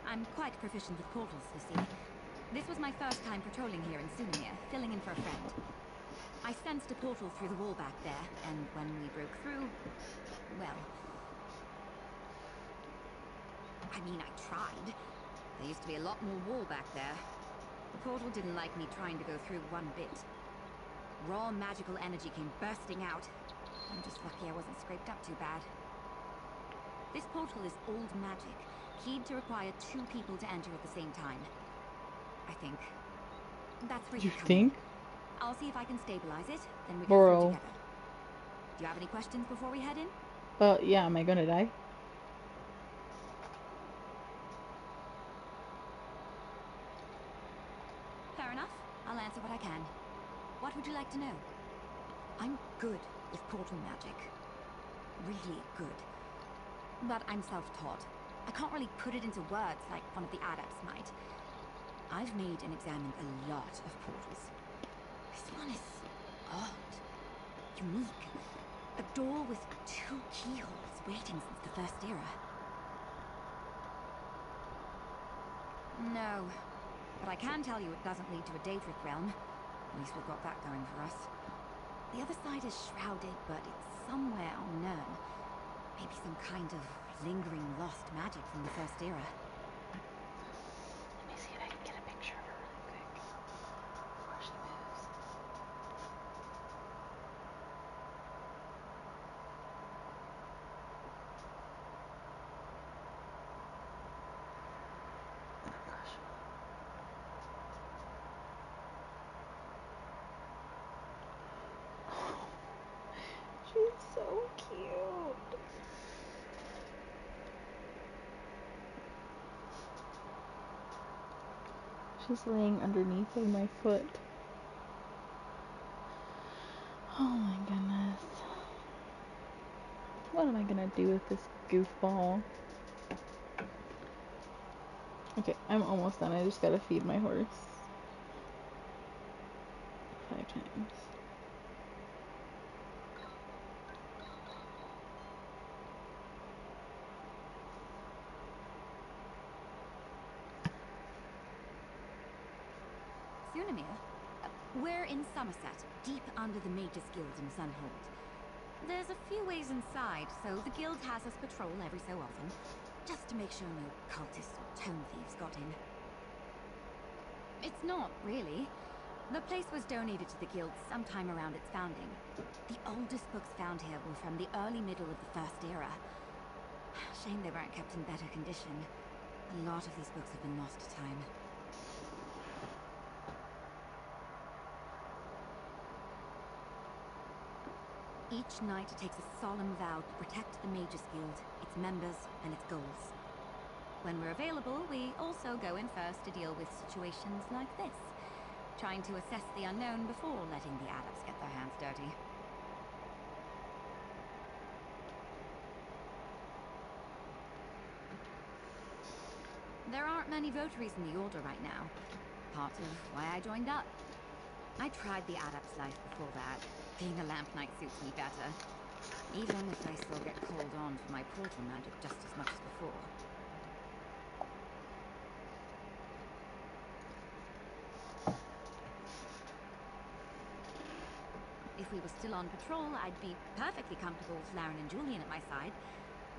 I'm quite proficient with portals, you see. This was my first time patrolling here in Sunamir, filling in for a friend. I sensed a portal through the wall back there, and when we broke through, well... I mean, I tried. There used to be a lot more wall back there. The portal didn't like me trying to go through one bit. Raw magical energy came bursting out. I'm just lucky I wasn't scraped up too bad. This portal is old magic, keyed to require 2 people to enter at the same time. I think. That's where you come in. I'll see if I can stabilize it, then we can go together. Do you have any questions before we head in? Yeah, am I gonna die? Fair enough. I'll answer what I can. What would you like to know? I'm good with portal magic. Really good. But I'm self-taught. I can't really put it into words like one of the adepts might. I've made and examined a lot of portals. This one is odd. Unique. A door with 2 keyholes waiting since the First Era. No. But I can tell you it doesn't lead to a Daedric realm. At least we've got that going for us. The other side is shrouded, but it's somewhere on Nirn. Maybe some kind of lingering lost magic from the First Era. Let me see if I can get a picture of her really quick before she moves. Oh gosh. She's so cute. She's laying underneath of my foot. Oh my goodness. What am I gonna do with this goofball? Okay, I'm almost done. I just gotta feed my horse 5 times. Sunamir? We're in Somerset, deep under the Mages Guild in Sunhold. There's a few ways inside, so the guild has us patrol every so often, just to make sure no cultists or tome thieves got in. It's not, really. The place was donated to the guild sometime around its founding. The oldest books found here were from the early middle of the First Era. Shame they weren't kept in better condition. A lot of these books have been lost to time. Each knight takes a solemn vow to protect the Mages Guild, its members, and its goals. When we're available, we also go in first to deal with situations like this, trying to assess the unknown before letting the adepts get their hands dirty. There aren't many votaries in the Order right now, part of why I joined up. I tried the adept's life before that. Being a lamp knight suits me better, even if I still get called on for my portal magic just as much as before. If we were still on patrol, I'd be perfectly comfortable with Laren and Julian at my side,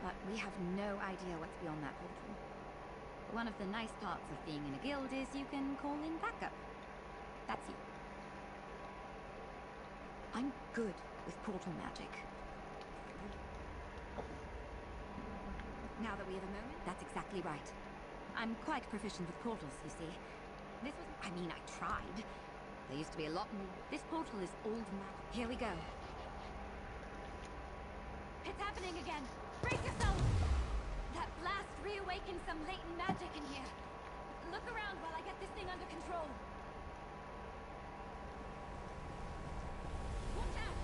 but we have no idea what's beyond that portal. One of the nice parts of being in a guild is you can call in backup. That's you. I'm good with portal magic. Now that we have a moment, that's exactly right. I'm quite proficient with portals, you see. This was... I mean, I tried. There used to be a lot more. This portal is old magic. Here we go. It's happening again. Brace yourself! That blast reawakened some latent magic in here. Look around while I get this thing under control. Watch out!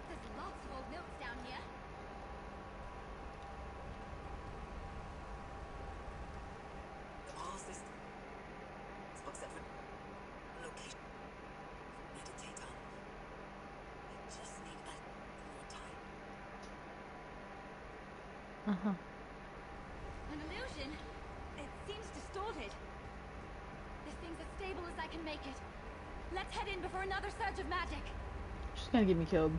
There's lots of old notes down here. The whole system. This book's at location. Meditate on. You just need a more time. Uh-huh. An illusion? It seems distorted. This thing's as stable as I can make it. Let's head in before another surge of magic. She's gonna get me killed.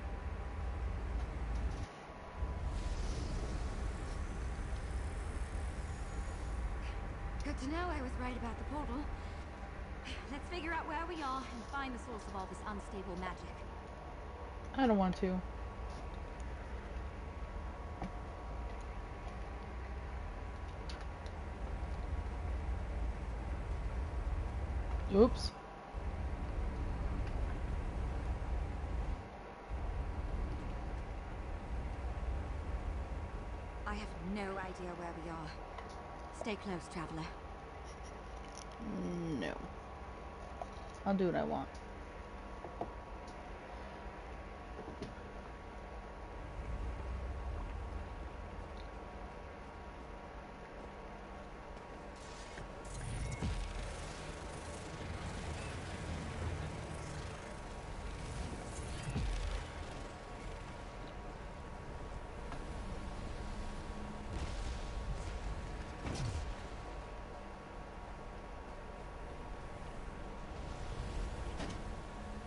Good to know I was right about the portal. Let's figure out where we are and find the source of all this unstable magic. I don't want to. Oops. I have no idea where we are. Stay close, traveler. No. I'll do what I want.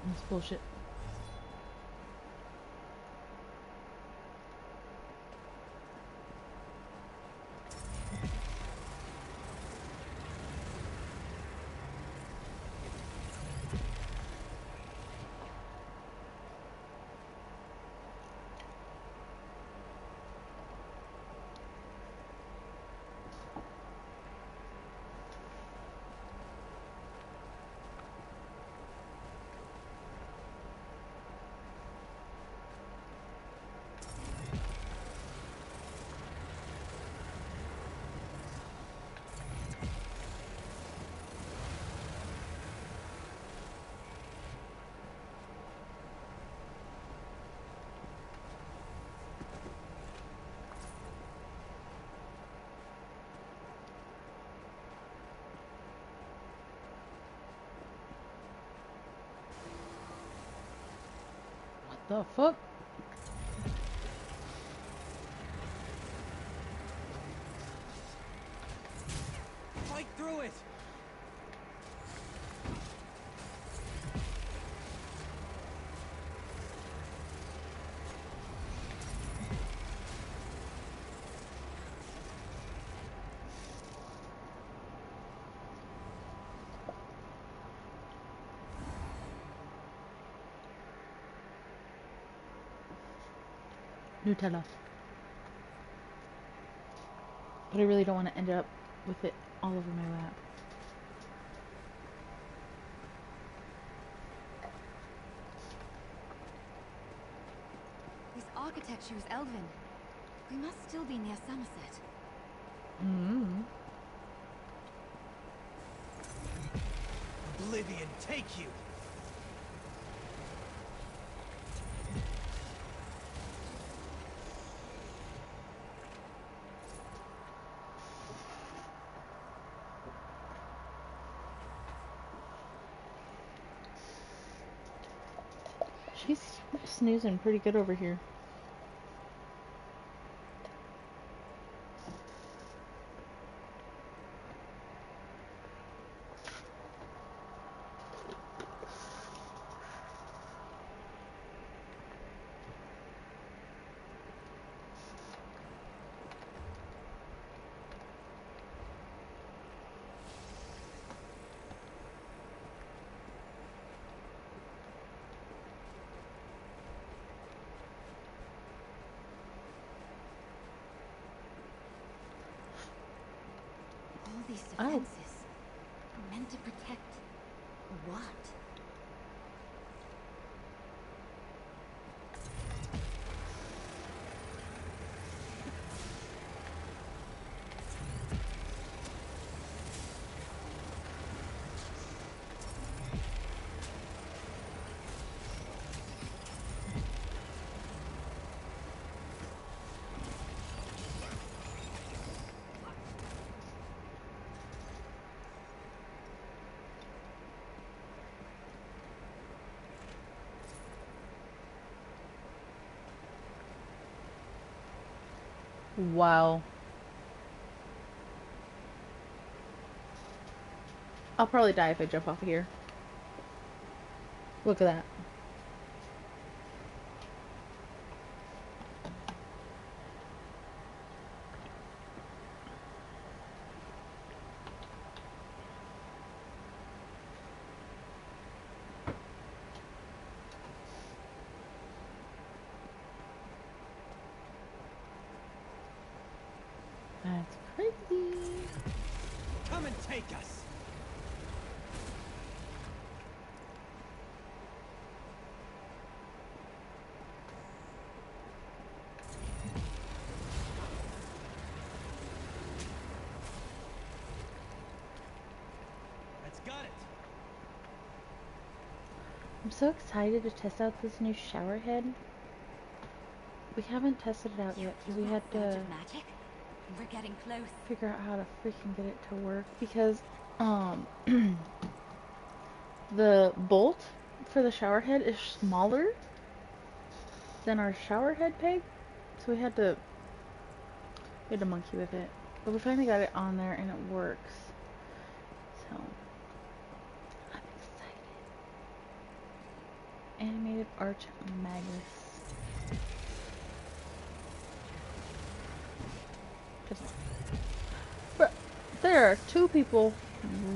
That's bullshit. The fuck? Fight through it! Nutella. But I really don't want to end up with it all over my lap. This architecture is elven. We must still be near Somerset. Mm-hmm. Oblivion, take you! She's snoozing pretty good over here. these Oh. defenses meant to protect what? Wow. I'll probably die if I jump off of here. Look at that. That's crazy. Come and take us. That's got it. I'm so excited to test out this new shower head. We haven't tested it out yet because we had to Magic? We're getting close. figure out how to freaking get it to work because the bolt for the shower head is smaller than our shower head peg, so we had to monkey with it, but we finally got it on there and it works, so I'm excited. Animated Arch Magus. But there are two people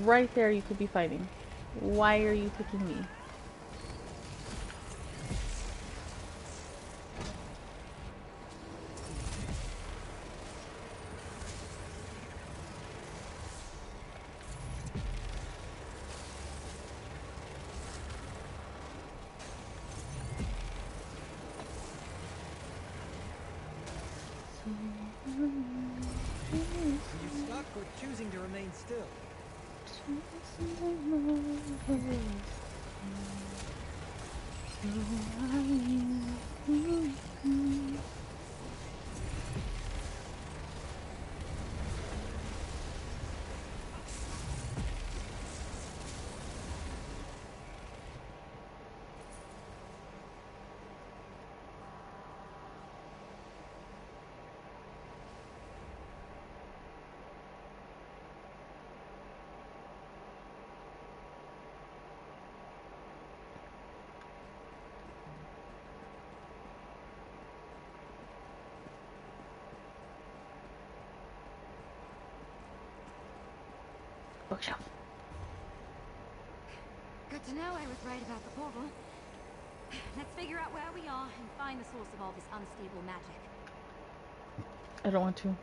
right there you could be fighting. Why are you picking me? Are you stuck or choosing to remain still? Bookshelf. Good to know I was right about the portal. Let's figure out where we are and find the source of all this unstable magic. I don't want to.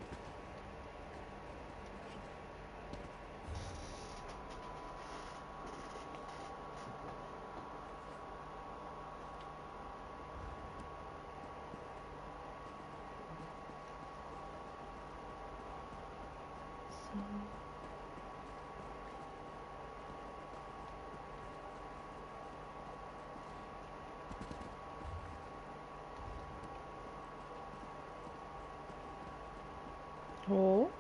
Oh.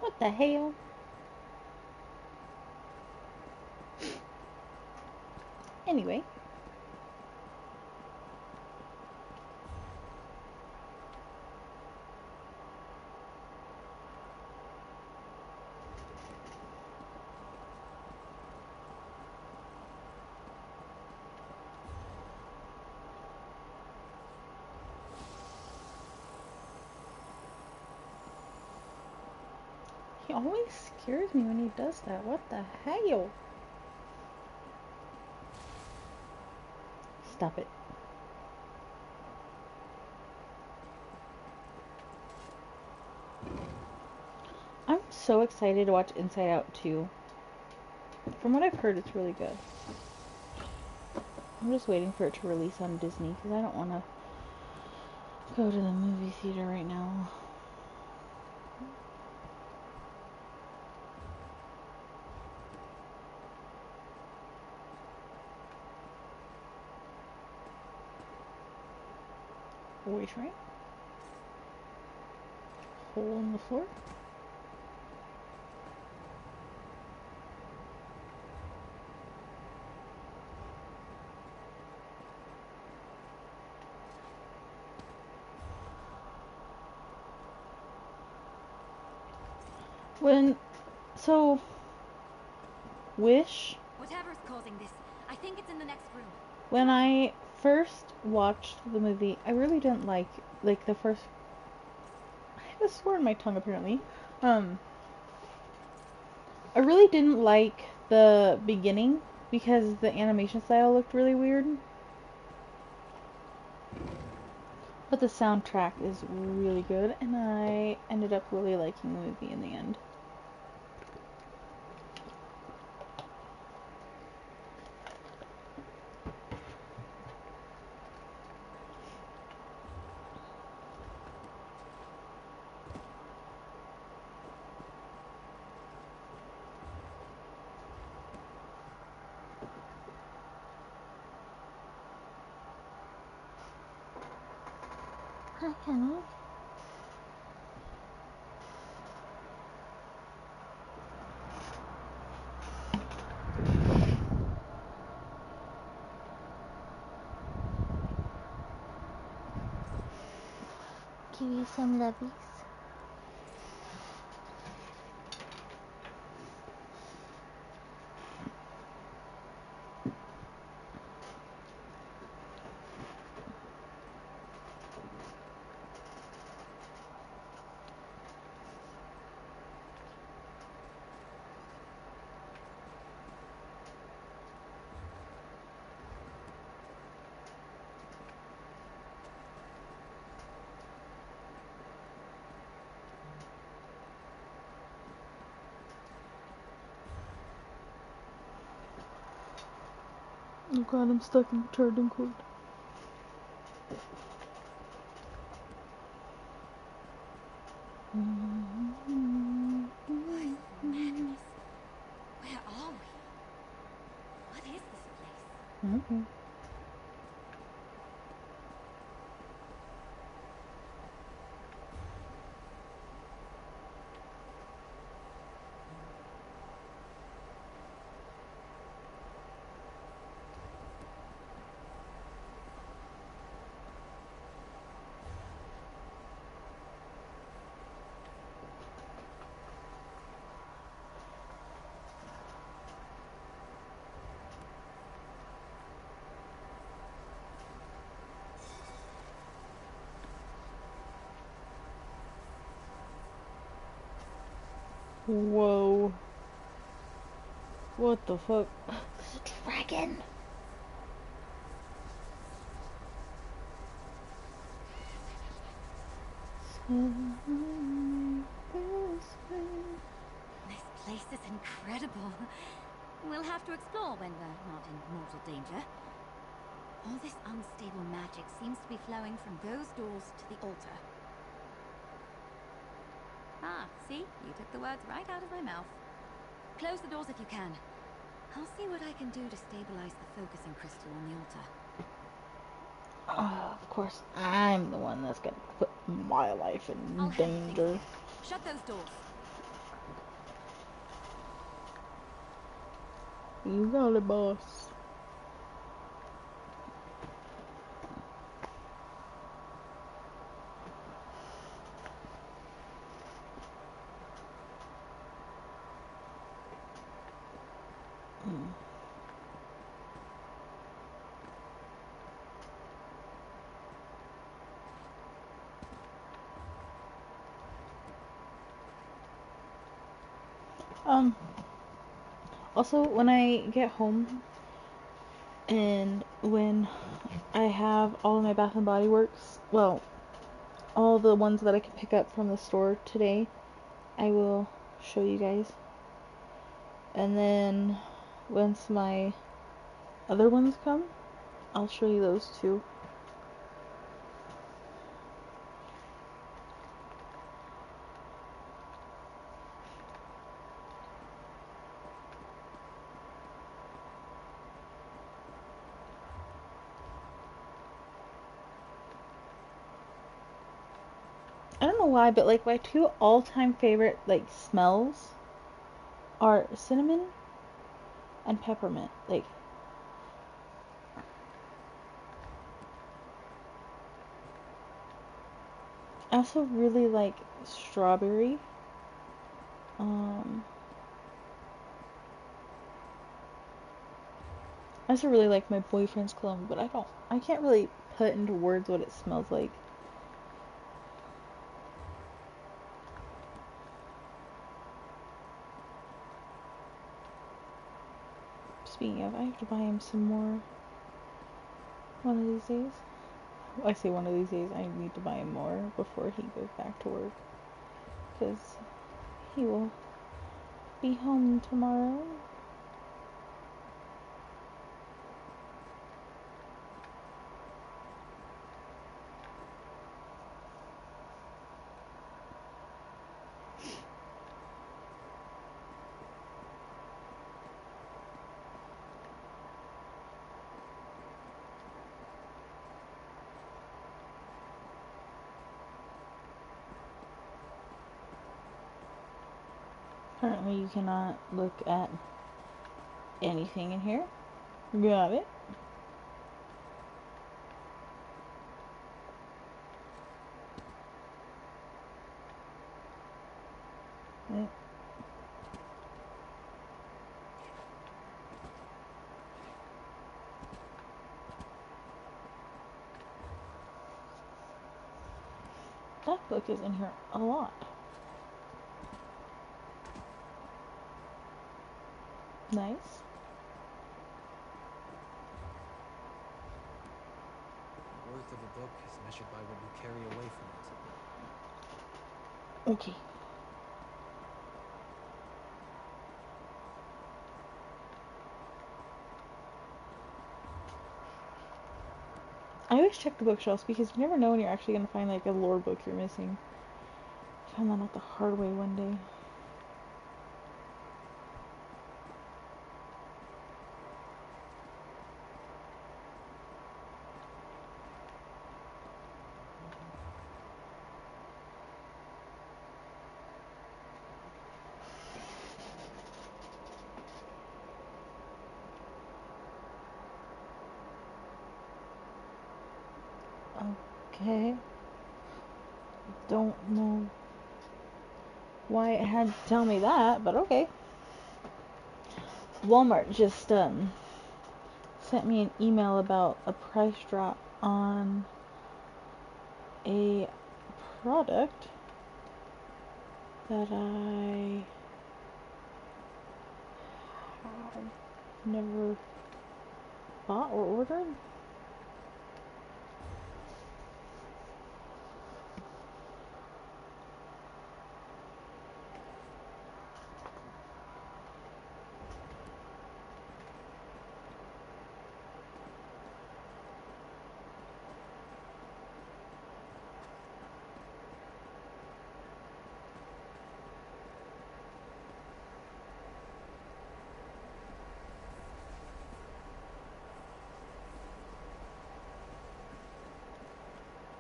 What the hell? Anyway. He always scares me when he does that. What the hell? Stop it. I'm so excited to watch Inside Out 2. From what I've heard, it's really good. I'm just waiting for it to release on Disney because I don't want to go to the movie theater right now. Wait, right? Hole in the floor? Wish. Whatever's causing this, I think it's in the next room. When I first watched the movie, I really didn't like the first. I have a sore in my tongue apparently. I really didn't like the beginning because the animation style looked really weird. But the soundtrack is really good, and I ended up really liking the movie in the end. Hi, Kenny. Give you some lovies. Oh god, I'm stuck in the charging cord. Madness. Where are we? What is this place? Okay. Whoa. What the fuck? It's a dragon! This place is incredible. We'll have to explore when we're not in mortal danger. All this unstable magic seems to be flowing from those doors to the altar. Ah, see? You took the words right out of my mouth. Close the doors if you can. I'll see what I can do to stabilize the focusing crystal on the altar. Of course, I'm the one that's gonna put my life in danger. Shut those doors. You got it, boss. Also, when I get home and when I have all of my Bath and Body Works, well, all the ones that I can pick up from the store today, I will show you guys. And then once my other ones come, I'll show you those too. I don't know why, but like my two all-time favorite like smells are cinnamon and peppermint. Like, I also really like strawberry. I also really like my boyfriend's cologne, but I can't really put into words what it smells like. Speaking of, I have to buy him some more one of these days. I say one of these days, I need to buy him more before he goes back to work, because he will be home tomorrow. Apparently you cannot look at anything in here. Got it. That book is in here a lot. Nice. The worth of a book is measured by what you carry away from it. Okay. I always check the bookshelves because you never know when you're actually going to find like a lore book you're missing. I found that out the hard way one day. Okay. Don't know why it had to tell me that, but okay. Walmart just sent me an email about a price drop on a product that I have never bought or ordered.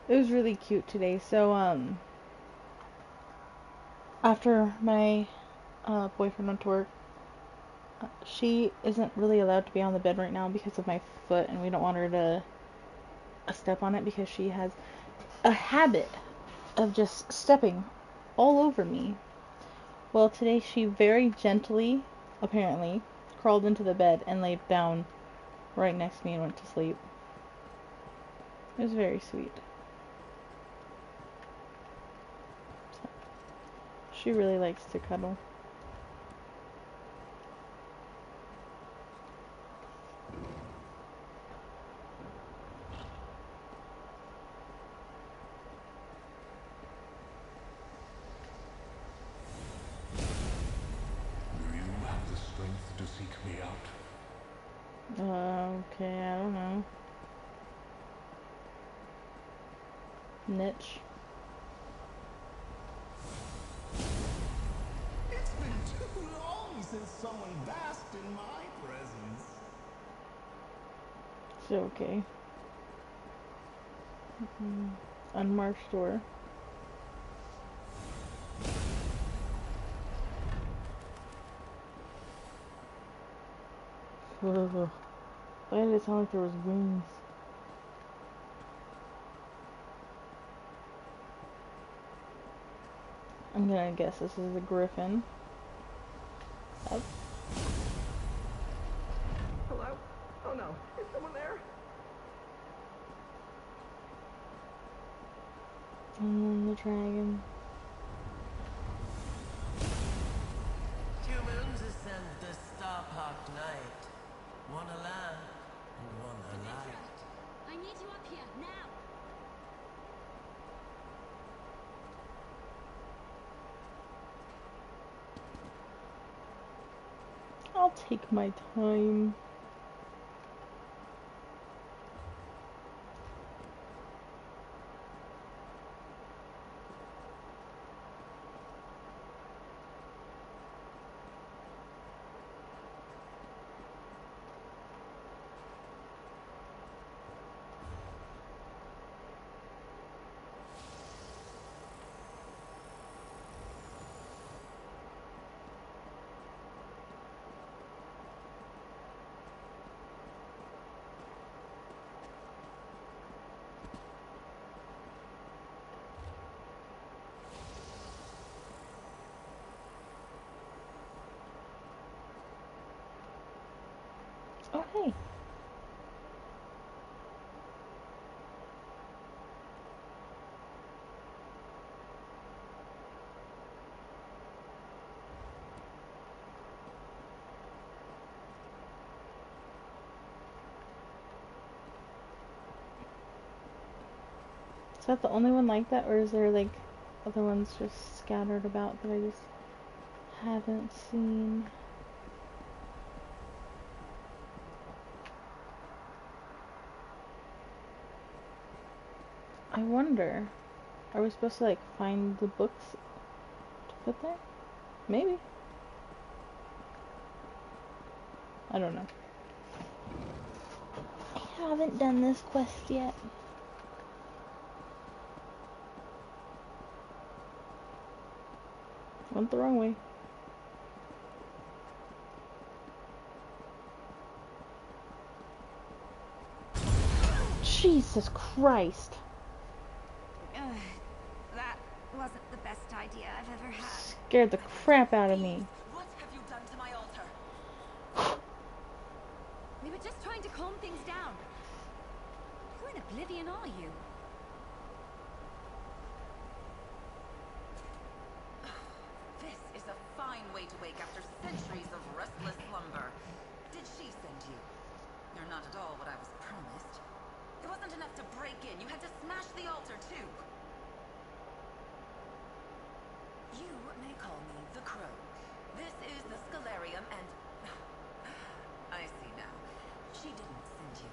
It was really cute today. So, after my boyfriend went to work, She isn't really allowed to be on the bed right now because of my foot, and we don't want her to step on it because she has a habit of just stepping all over me. Well, today she very gently, apparently, crawled into the bed and laid down right next to me and went to sleep. It was very sweet. She really likes to cuddle. Do you have the strength to seek me out? Okay, I don't know. Niche. It's been too long since someone basked in my presence. It's okay. Unmarked door. Ugh. Why did it sound like there was wings? I'm gonna guess this is a griffin. Oh. Hello? Oh no, is someone there? And then the dragon. Humans ascend the star-parked night. One alive and one alive. I need you up here, now! I'll take my time. Oh, hey. Is that the only one like that, or is there like other ones just scattered about that I just haven't seen? I wonder, are we supposed to like find the books to put there? Maybe. I don't know. I haven't done this quest yet. Went the wrong way. Jesus Christ. That wasn't the best idea I've ever had. Scared the crap out of me. What have you done to my altar? We were just trying to calm things down. Who in oblivion are you? This is a fine way to wake after centuries of restless slumber. Did she send you? You're not at all what I was promised. It wasn't enough to break in. You had to smash the altar, too. You may call me the Crow. This is the Scalarium, and... I see now. She didn't send you.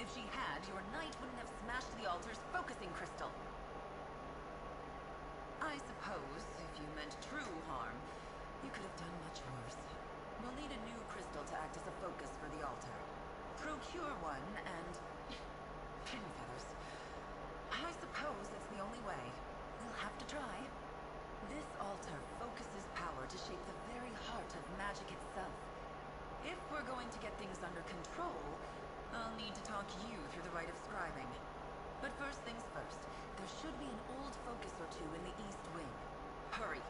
If she had, your knight wouldn't have smashed the altar's focusing crystal. I suppose, if you meant true harm, you could have done much worse. We'll need a new crystal to act as a focus for the altar. Procure one, and... pin feathers. I suppose it's the only way. We'll have to try. This altar focuses power to shape the very heart of magic itself. control, I'll need to talk you through the rite of scribing. But first things first, there should be an old focus or two in the East Wing. Hurry.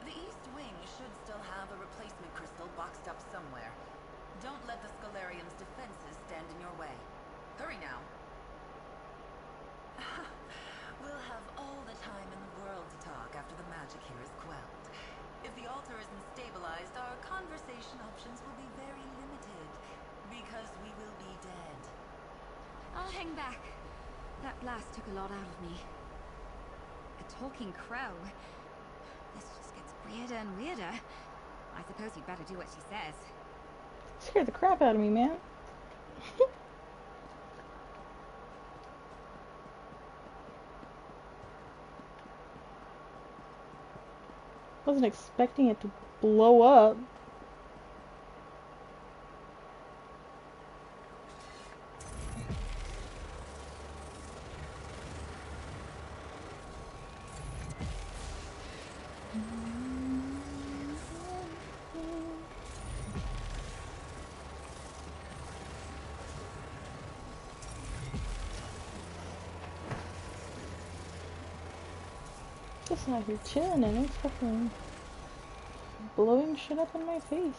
The East Wing should still have a replacement crystal boxed up somewhere. Don't let the Scholarium's defenses stand in your way. Hurry now. We'll have all the time in the world to talk after the magic here is quelled. If the altar isn't stabilized, our conversation options will be very limited, because we will be dead. I'll hang back. That blast took a lot out of me. A talking crow. This just gets weirder and weirder. I suppose you'd better do what she says. Scared the crap out of me, man. Wasn't expecting it to blow up. Just out here chilling and it's fucking blowing shit up in my face.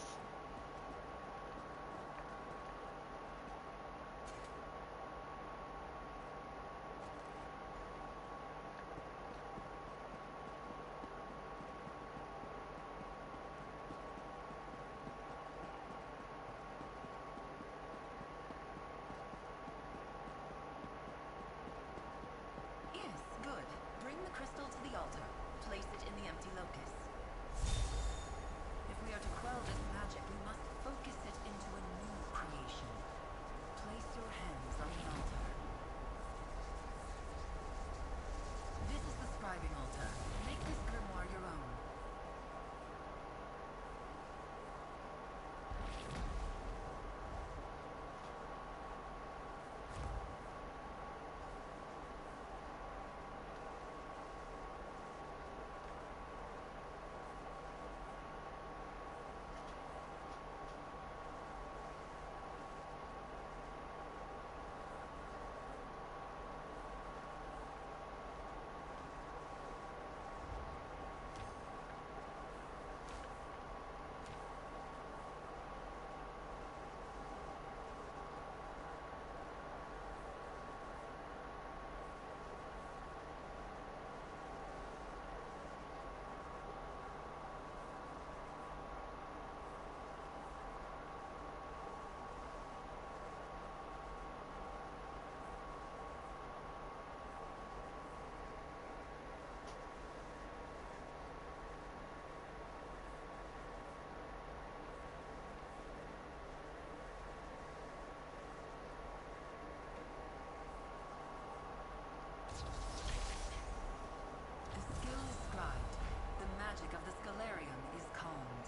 Of the Scholarium is calmed.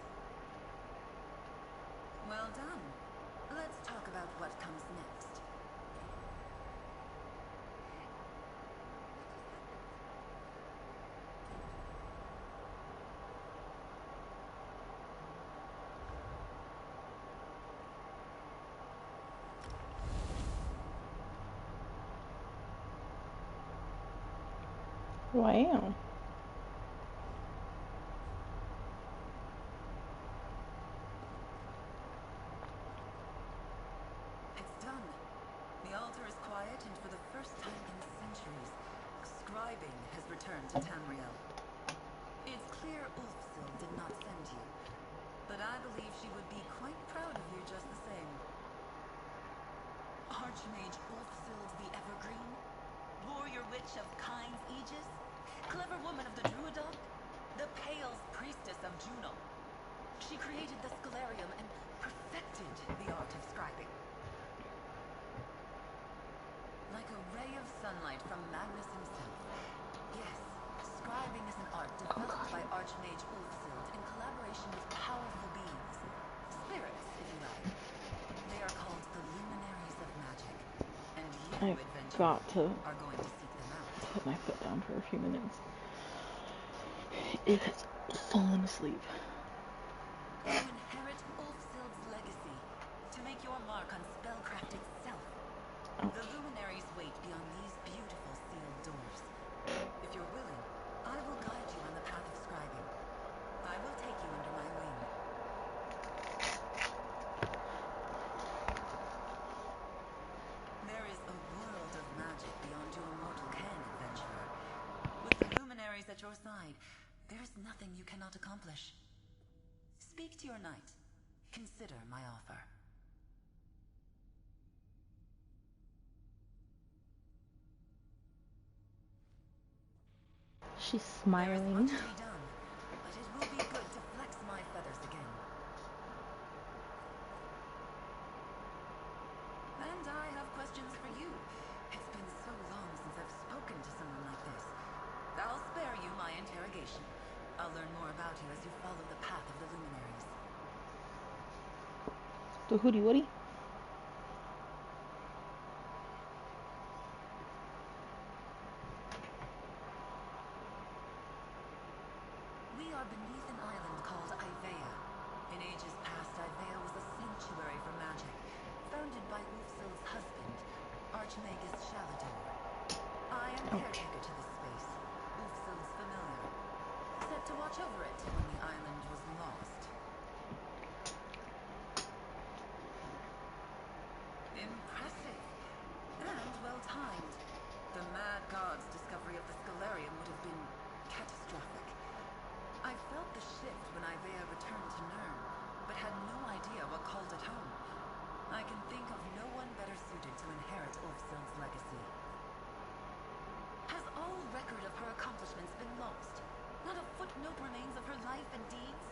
Well done. Let's talk about what comes next. Wow. Scribing has returned to Tamriel. It's clear Ulfsild did not send you, but I believe she would be quite proud of you just the same. Archmage Ulfsild the Evergreen? Warrior Witch of Kyne's Aegis? Clever woman of the Druidon? The Pale's priestess of Juno? She created the Scholarium and perfected the art of scribing. Like a ray of sunlight from Magnus himself. Yes, scribing is an art developed by Archmage Ulfsild in collaboration with powerful beings. Spirits, if you like. They are called the Luminaries of Magic. And you, adventurers, are going to seek them out. Put my foot down for a few minutes. It has fallen asleep. You inherit Ulfsild's legacy to make The luminaries wait beyond these beautiful sealed doors. If you're willing, I will guide you on the path of scribing. I will take you under my wing. There is a world of magic beyond your mortal ken, adventurer. With the luminaries at your side, there is nothing you cannot accomplish. Speak to your knight. Consider my offer. She's smiling. Much to be done, but it will be good to flex my feathers again. And I have questions for you. It's been so long since I've spoken to someone like this. I'll spare you my interrogation. I'll learn more about you as you follow the path of the luminaries. The Hootie Woody. We are beneath an island called Ivea. In ages past, Ivea was a sanctuary for magic, founded by Ulfsil's husband, Archmagus Shalador. I am caretaker to this space, Ulfsil's familiar, set to watch over it when the island was lost. Impressive, and well-timed. The Mad God's discovery of the Scalarium would have been catastrophic. I felt the shift when Ivea returned to Nirn, but had no idea what called it home. I can think of no one better suited to inherit Ulfsil's legacy. Has all record of her accomplishments been lost? Not a footnote remains of her life and deeds?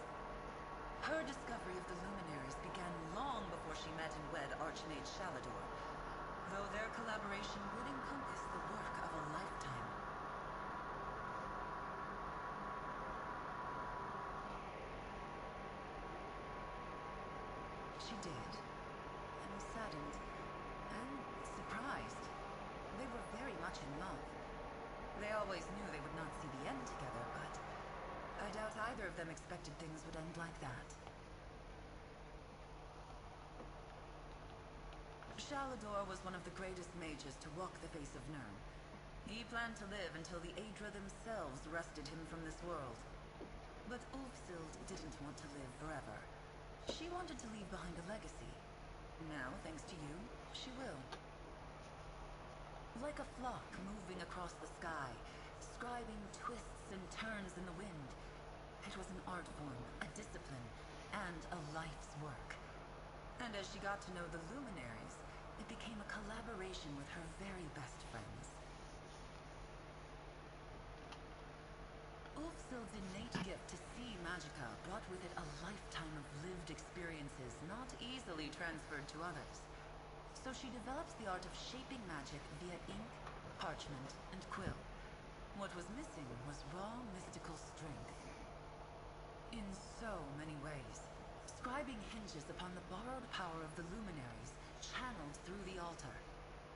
Her discovery of the luminaries began long before she met and wed Archmage Shalador, though their collaboration would encompass the work of a lifetime. She did. I was saddened. And surprised. They were very much in love. They always knew they would not see the end together, but I doubt either of them expected things would end like that. Shalador was one of the greatest mages to walk the face of Nirn. He planned to live until the Aedra themselves wrested him from this world. But Ulfsild didn't want to live forever. She wanted to leave behind a legacy. Now, thanks to you, she will. Like a flock moving across the sky, scribing twists and turns in the wind, it was an art form, a discipline, and a life's work. And as she got to know the luminaries, it became a collaboration with her very best friends. Ulfsild's innate gift to see magicka brought with it a lifetime of lived experiences not easily transferred to others. So she developed the art of shaping magic via ink, parchment, and quill. What was missing was raw mystical strength. In so many ways, scribing hinges upon the borrowed power of the luminaries channeled through the altar.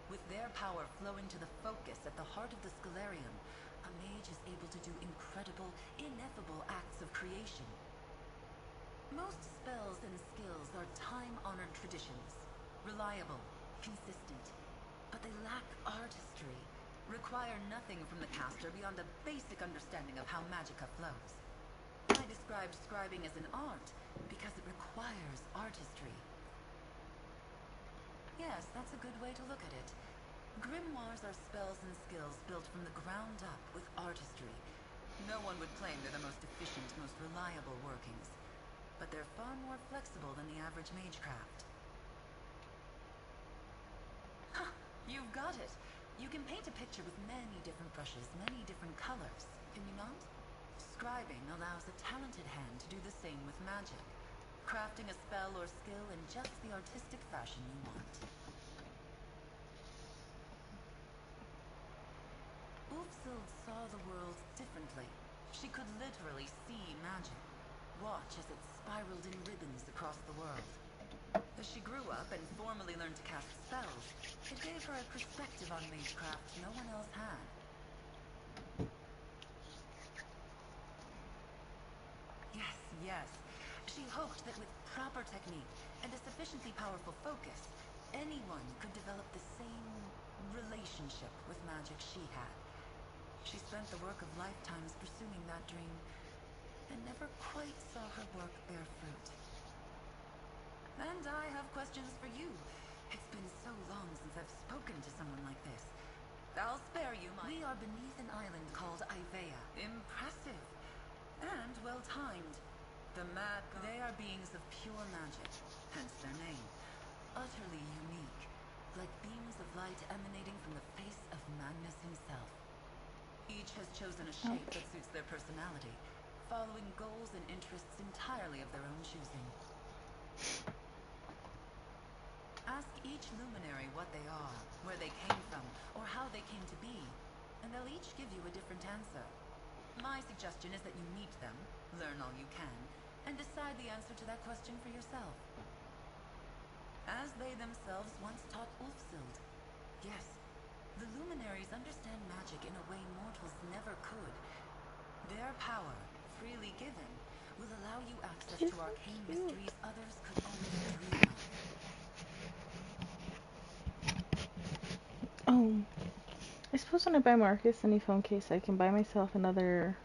With their power flowing to the focus at the heart of the Scalarium, a mage is able to do incredible, ineffable acts of creation. Most spells and skills are time-honored traditions, reliable, consistent, but they lack artistry, require nothing from the caster beyond a basic understanding of how magicka flows. I described scribing as an art because it requires artistry. Yes, that's a good way to look at it. Grimoires are spells and skills built from the ground up with artistry. No one would claim they're the most efficient, most reliable workings, but they're far more flexible than the average magecraft. Huh, you've got it. You can paint a picture with many different brushes, many different colors, can you not? Scribing allows a talented hand to do the same with magic, crafting a spell or skill in just the artistic fashion you want. Ulfsild saw the world differently. She could literally see magic, watch as it spiraled in ribbons across the world. As she grew up and formally learned to cast spells, it gave her a perspective on magecraft no one else had. Yes. She hoped that with proper technique and a sufficiently powerful focus, anyone could develop the same relationship with magic she had. She spent the work of lifetimes pursuing that dream, and never quite saw her work bear fruit. And I have questions for you. It's been so long since I've spoken to someone like this. I'll spare you my... We are beneath an island called Ivea. Impressive. And well-timed. The mad... They are beings of pure magic, hence their name. Utterly unique. Like beams of light emanating from the face of Magnus himself. Each has chosen a shape that suits their personality, following goals and interests entirely of their own choosing. Ask each luminary what they are, where they came from, or how they came to be, and they'll each give you a different answer. My suggestion is that you meet them, learn all you can, and decide the answer to that question for yourself. As they themselves once taught Ulfsild. Yes, the luminaries understand magic in a way mortals never could. Their power, freely given, will allow you access to arcane mysteries others could only dream of. Oh, I suppose when I buy Marcus a new phone case, I can buy myself another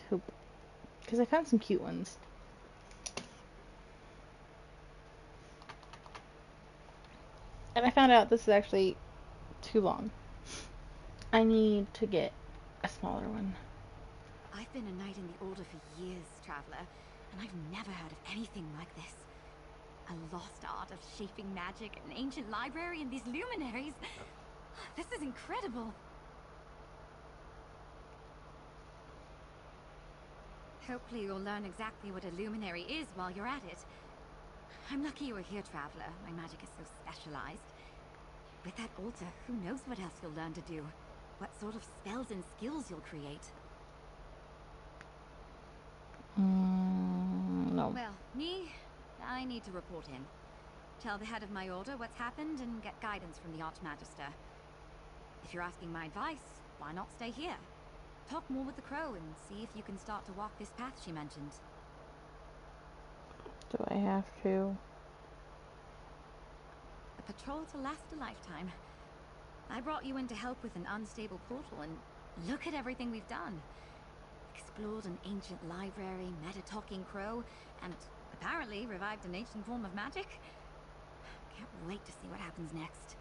hoop. Because I found some cute ones. And I found out this is actually too long. I need to get a smaller one. I've been a knight in the Order for years, Traveler, and I've never heard of anything like this. A lost art of shaping magic, an ancient library, and these luminaries. This is incredible. Hopefully you'll learn exactly what a luminary is while you're at it. I'm lucky you were here, Traveler. My magic is so specialized. With that altar, who knows what else you'll learn to do? What sort of spells and skills you'll create? No. Well, I need to report in. Tell the head of my order what's happened and get guidance from the Archmagister. If you're asking my advice, why not stay here? Talk more with the crow and see if you can start to walk this path she mentioned. Do I have to? A patrol to last a lifetime. I brought you in to help with an unstable portal, and look at everything we've done. Explored an ancient library, met a talking crow, and apparently revived an ancient form of magic. Can't wait to see what happens next.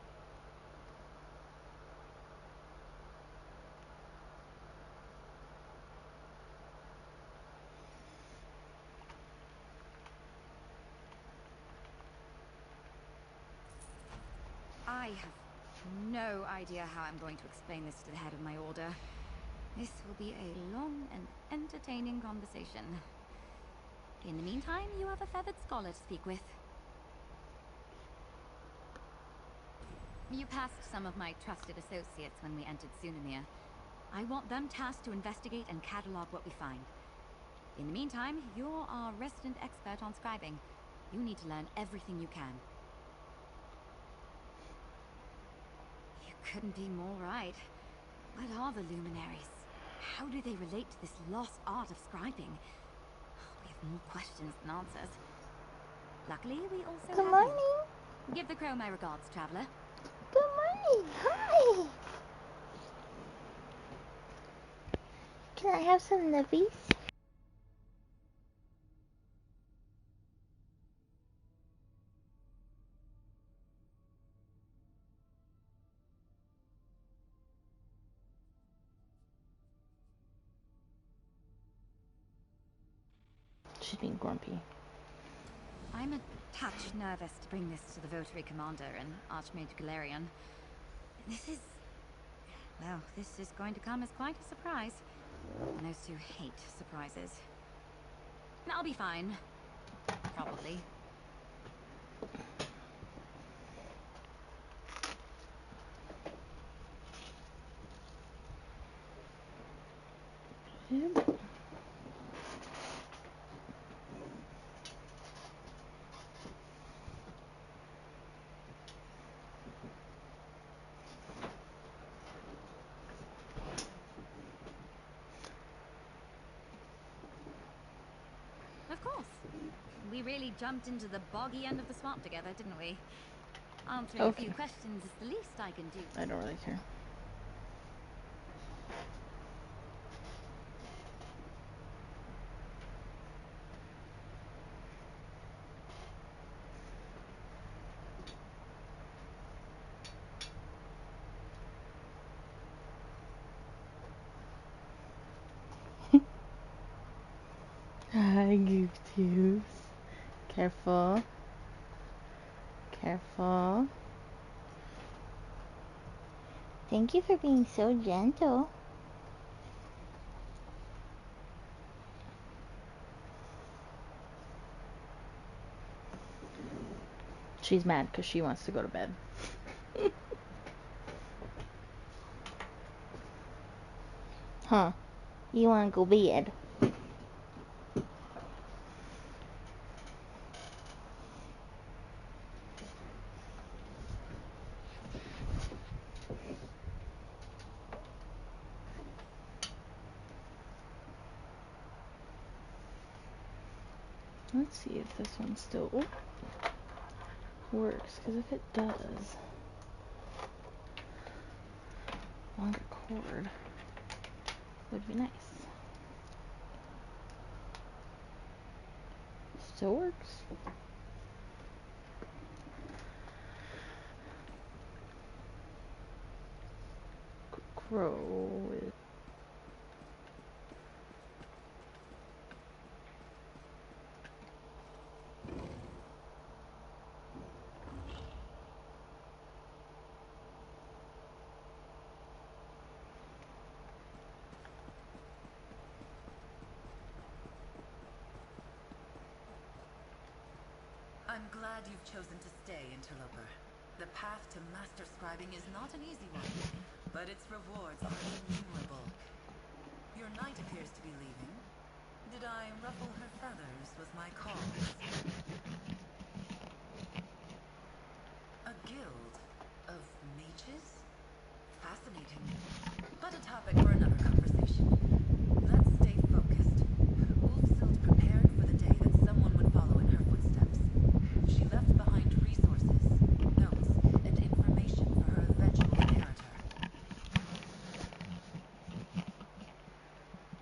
I have no idea how I'm going to explain this to the head of my order. This will be a long and entertaining conversation. In the meantime, you have a feathered scholar to speak with. You passed some of my trusted associates when we entered Sunamir. I want them tasked to investigate and catalog what we find. In the meantime, you're our resident expert on scribing. You need to learn everything you can. You couldn't be more right. What are the luminaries? How do they relate to this lost art of scribing? We have more questions than answers. Luckily, we also Good have morning. you. Give the crow my regards, Traveler. Good morning. Hi. Can I have some nubbies? She's being grumpy. I'm a touch nervous to bring this to the Votary Commander and Archmage Galerion. This is going to come as quite a surprise. And those two hate surprises. I'll be fine. Probably. Of course. We really jumped into the boggy end of the swamp together, didn't we? Answering a few Okay. questions is the least I can do. I don't really care. Hi, Goofus. Careful. Careful. Thank you for being so gentle. She's mad because she wants to go to bed. Huh. You wanna go bed? Let's see if this one still works, because if it does, longer cord would be nice. Still works. Crow is... I'm glad you've chosen to stay, Interloper. The path to master scribing is not an easy one, but its rewards are innumerable. Your knight appears to be leaving. Did I ruffle her feathers with my calls? A guild of mages? Fascinating. But a topic for another conversation. Let's stay focused. Ulfsild prepared for the day that someone would follow in her footsteps. She left behind resources, notes, and information for her eventual inheritor.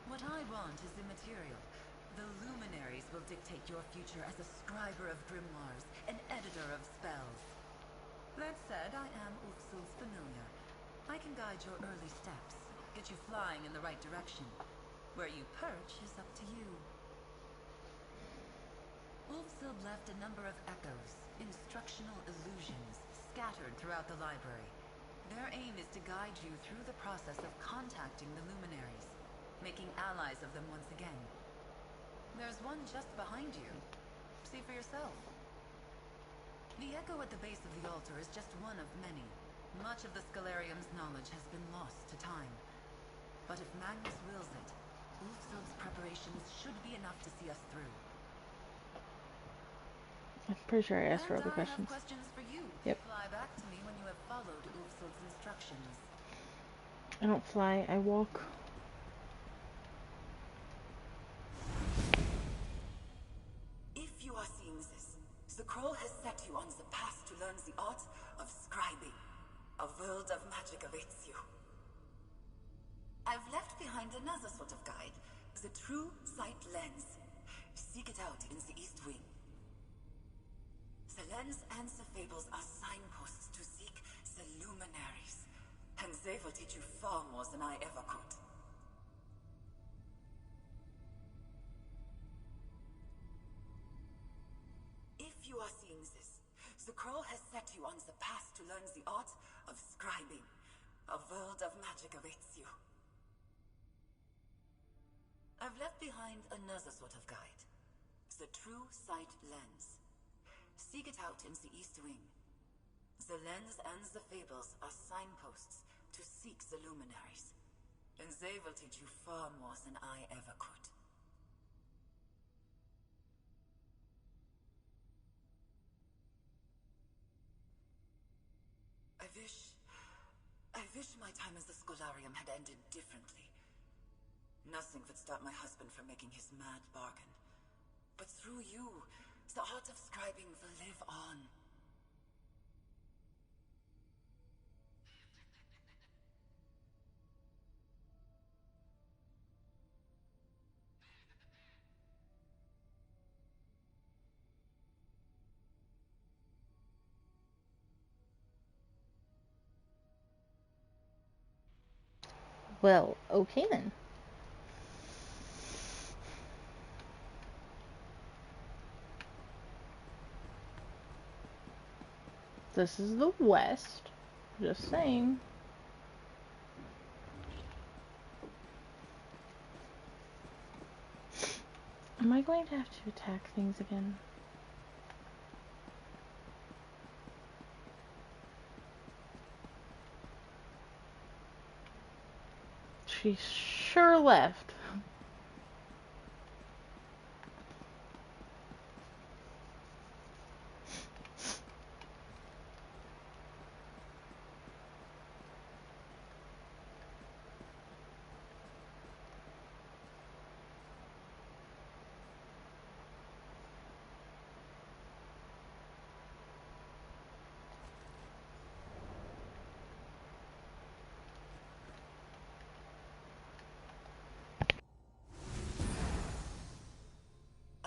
What I want is immaterial. The luminaries will dictate your future as a scriber of grimoires, an editor of spells. That said, I am Ulfsild's familiar. I can guide your early steps, get you flying in the right direction. Where you perch is up to you. Ulfsild left a number of echoes, instructional illusions, scattered throughout the library. Their aim is to guide you through the process of contacting the luminaries, making allies of them once again. There's one just behind you. See for yourself. The echo at the base of the altar is just one of many. Much of the Scholarium's knowledge has been lost to time. But if Magnus wills it, Ulfsild's preparations should be enough to see us through. I'm pretty sure I asked for other I have questions. questions for you. Yep. Fly back to me when you have followed Ulfsild's instructions. I don't fly, I walk. If you are seeing this, the Kroll has set you on the path to learn the art of scribing. A world of magic awaits you. I've left behind another sort of guide, the True Sight Lens. Seek it out in the East Wing. The lens and the fables are signposts to seek the luminaries, and they will teach you far more than I ever could. If you are seeing this, the Kroll has set you on the path to learn the art of scribing. A world of magic awaits you. I've left behind another sort of guide, the True Sight Lens. Seek it out in the East Wing. The lens and the fables are signposts to seek the luminaries, and they will teach you far more than I ever could. I wish my time as the Scholarium had ended differently. Nothing would stop my husband from making his mad bargain. But through you, the art of scribing will live on. Well, okay then. This is the west. Just saying. Am I going to have to attack things again? She sure left.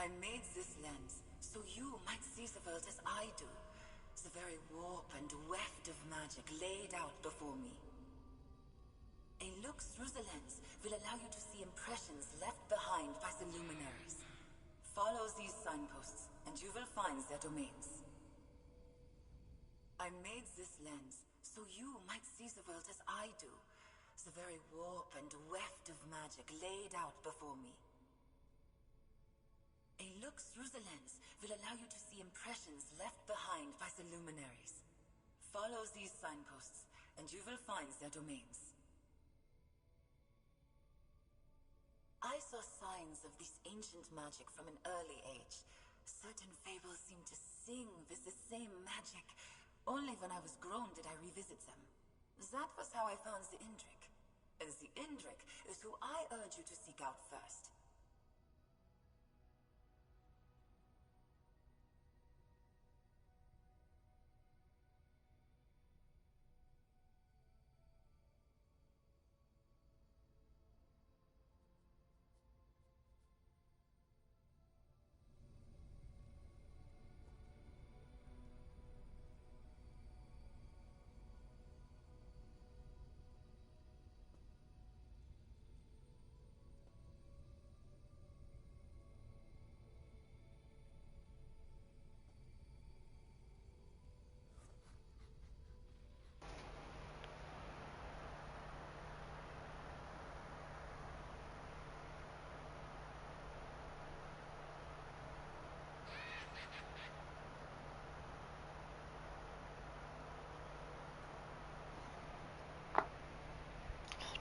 I made this lens so you might see the world as I do. The very warp and weft of magic laid out before me. A look through the lens will allow you to see impressions left behind by the luminaries. Follow these signposts, and you will find their domains. I made this lens so you might see the world as I do. The very warp and weft of magic laid out before me. A look through the lens will allow you to see impressions left behind by the luminaries. Follow these signposts, and you will find their domains. I saw signs of this ancient magic from an early age. Certain fables seem to sing with the same magic. Only when I was grown did I revisit them. That was how I found the Indrik. And the Indrik is who I urge you to seek out first.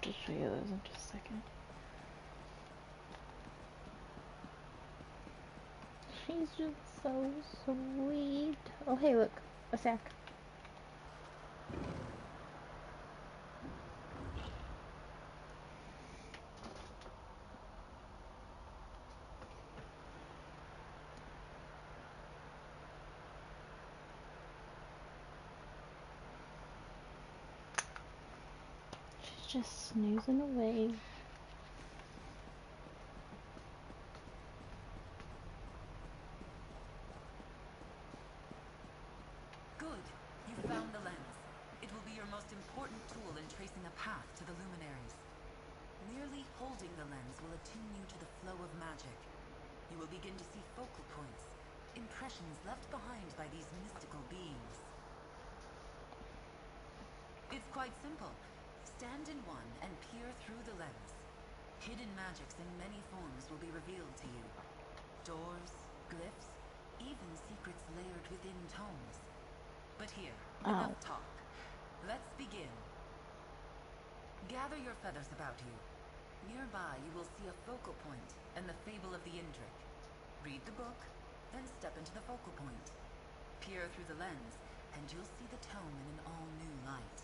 I'll just show you those in just a second. She's just so sweet. Oh, hey, look. A sack. She's just snoozing away. Good. You found the lens. It will be your most important tool in tracing a path to the luminaries. Merely holding the lens will attune you to the flow of magic. You will begin to see focal points, impressions left behind by these mystical beings. It's quite simple. Stand in one and peer through the lens. Hidden magics in many forms will be revealed to you. Doors, glyphs, even secrets layered within tomes. But here, enough talk. Let's begin. Gather your feathers about you. Nearby, you will see a focal point and the fable of the Indrik. Read the book, then step into the focal point. Peer through the lens, and you'll see the tome in an all-new light.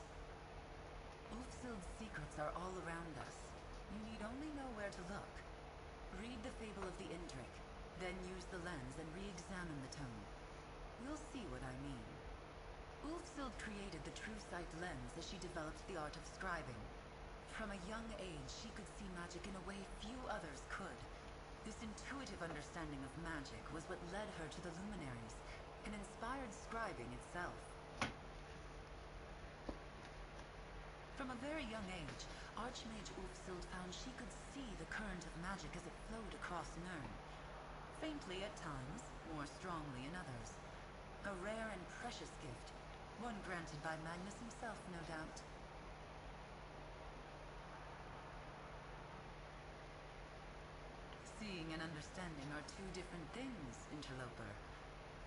Ulfsild's secrets are all around us. You need only know where to look. Read the fable of the Indrik, then use the lens and re-examine the tome. You'll see what I mean. Ulfsild created the True Sight lens as she developed the art of scribing. From a young age, she could see magic in a way few others could. This intuitive understanding of magic was what led her to the luminaries, and inspired scribing itself. From a very young age, Archmage Ulfsild found she could see the current of magic as it flowed across Nirn. Faintly at times, more strongly in others. A rare and precious gift, one granted by Magnus himself, no doubt. Seeing and understanding are two different things, interloper.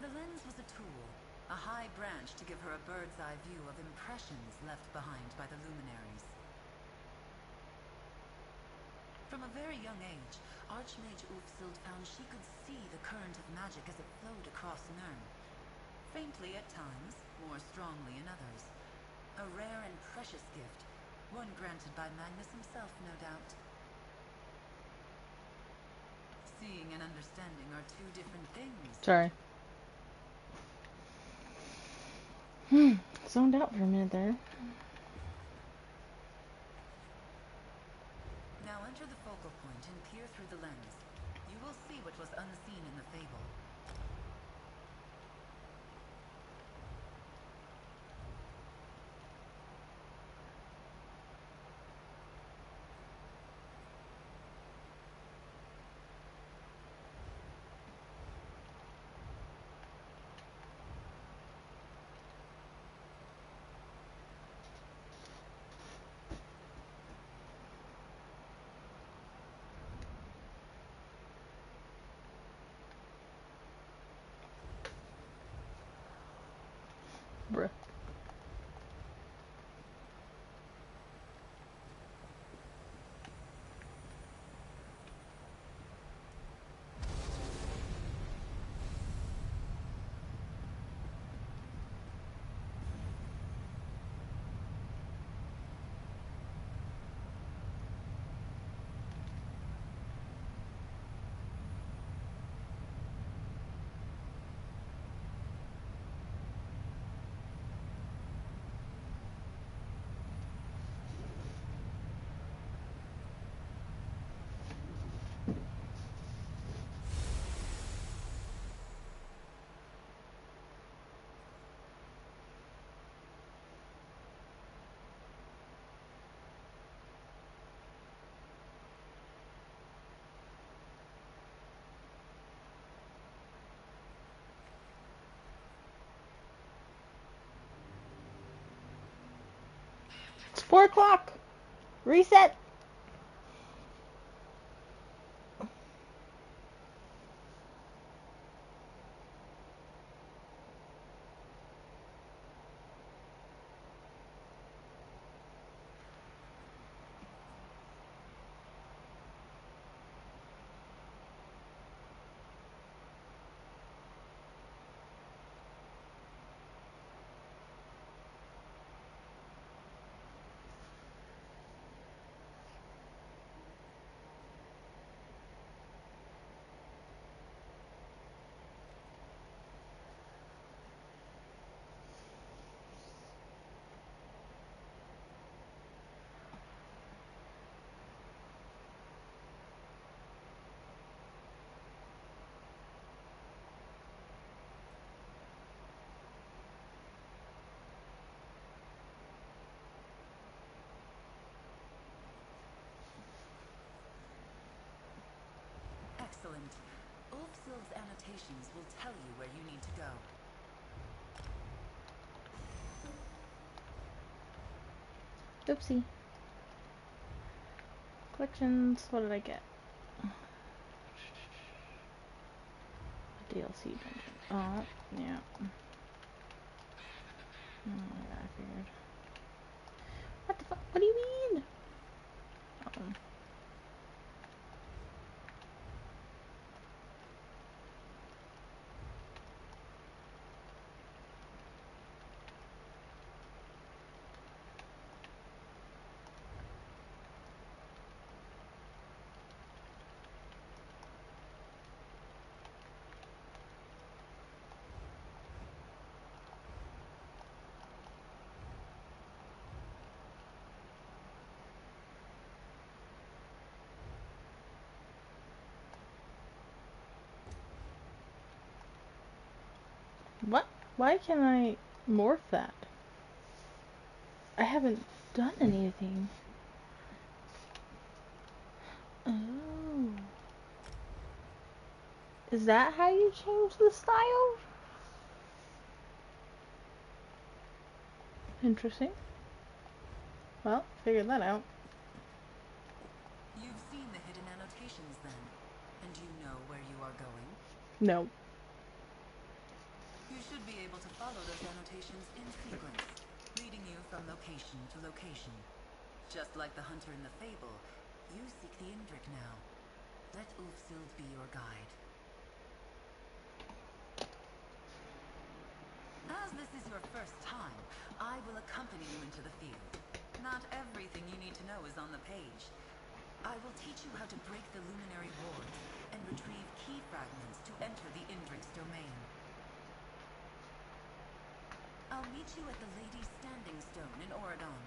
The lens was a tool, a high branch to give her a bird's-eye view of impressions left behind by the luminaries. From a very young age, Archmage Ulfsild found she could see the current of magic as it flowed across Nirn. Faintly at times, more strongly in others. A rare and precious gift, one granted by Magnus himself, no doubt. Seeing and understanding are two different things. Sorry. Zoned out for a minute there. Now enter the focal point and peer through the lens. You will see what was unseen in the fable. Bruh. It's 4 o'clock. Reset. Excellent. Ulfsild's annotations will tell you where you need to go. Oopsie. Collections. What did I get? DLC dungeon. Oh, yeah. Oh, yeah, I figured. What the fuck? What do you mean? What? Why can't I morph that? I haven't done anything. Is that how you change the style? Interesting. Well, figured that out. You've seen the hidden annotations then, and you know where you are going? No. You should be able to follow those annotations in sequence, leading you from location to location. Just like the hunter in the fable, you seek the Indrik now. Let Ulfsild be your guide. As this is your first time, I will accompany you into the field. Not everything you need to know is on the page. I will teach you how to break the luminary wards and retrieve key fragments to enter the Indrik's domain. I'll meet you at the Lady's Standing Stone in Oradon.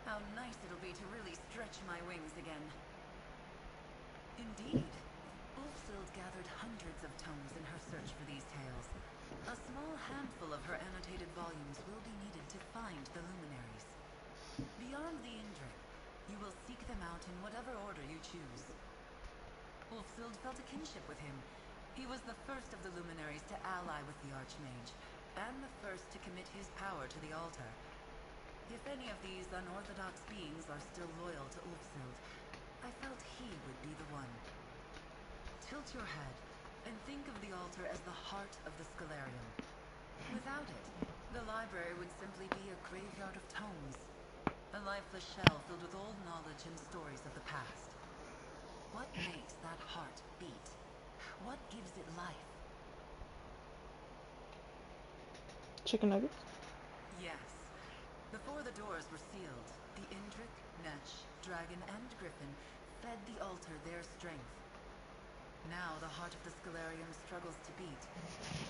How nice it'll be to really stretch my wings again. Indeed, Ulfsild gathered hundreds of tomes in her search for these tales. A small handful of her annotated volumes will be needed to find the luminaries. Beyond the Indrik, you will seek them out in whatever order you choose. Ulfsild felt a kinship with him. He was the first of the luminaries to ally with the Archmage, and the first to commit his power to the altar. If any of these unorthodox beings are still loyal to Ulfsild, I felt he would be the one. Tilt your head, and think of the altar as the heart of the Scalarium. Without it, the library would simply be a graveyard of tomes. A lifeless shell filled with old knowledge and stories of the past. What makes that heart beat? What gives it life? Chicken nuggets? Yes. Before the doors were sealed, the Indrik, Netch, Dragon, and Griffin fed the altar their strength. Now the heart of the Scalarium struggles to beat,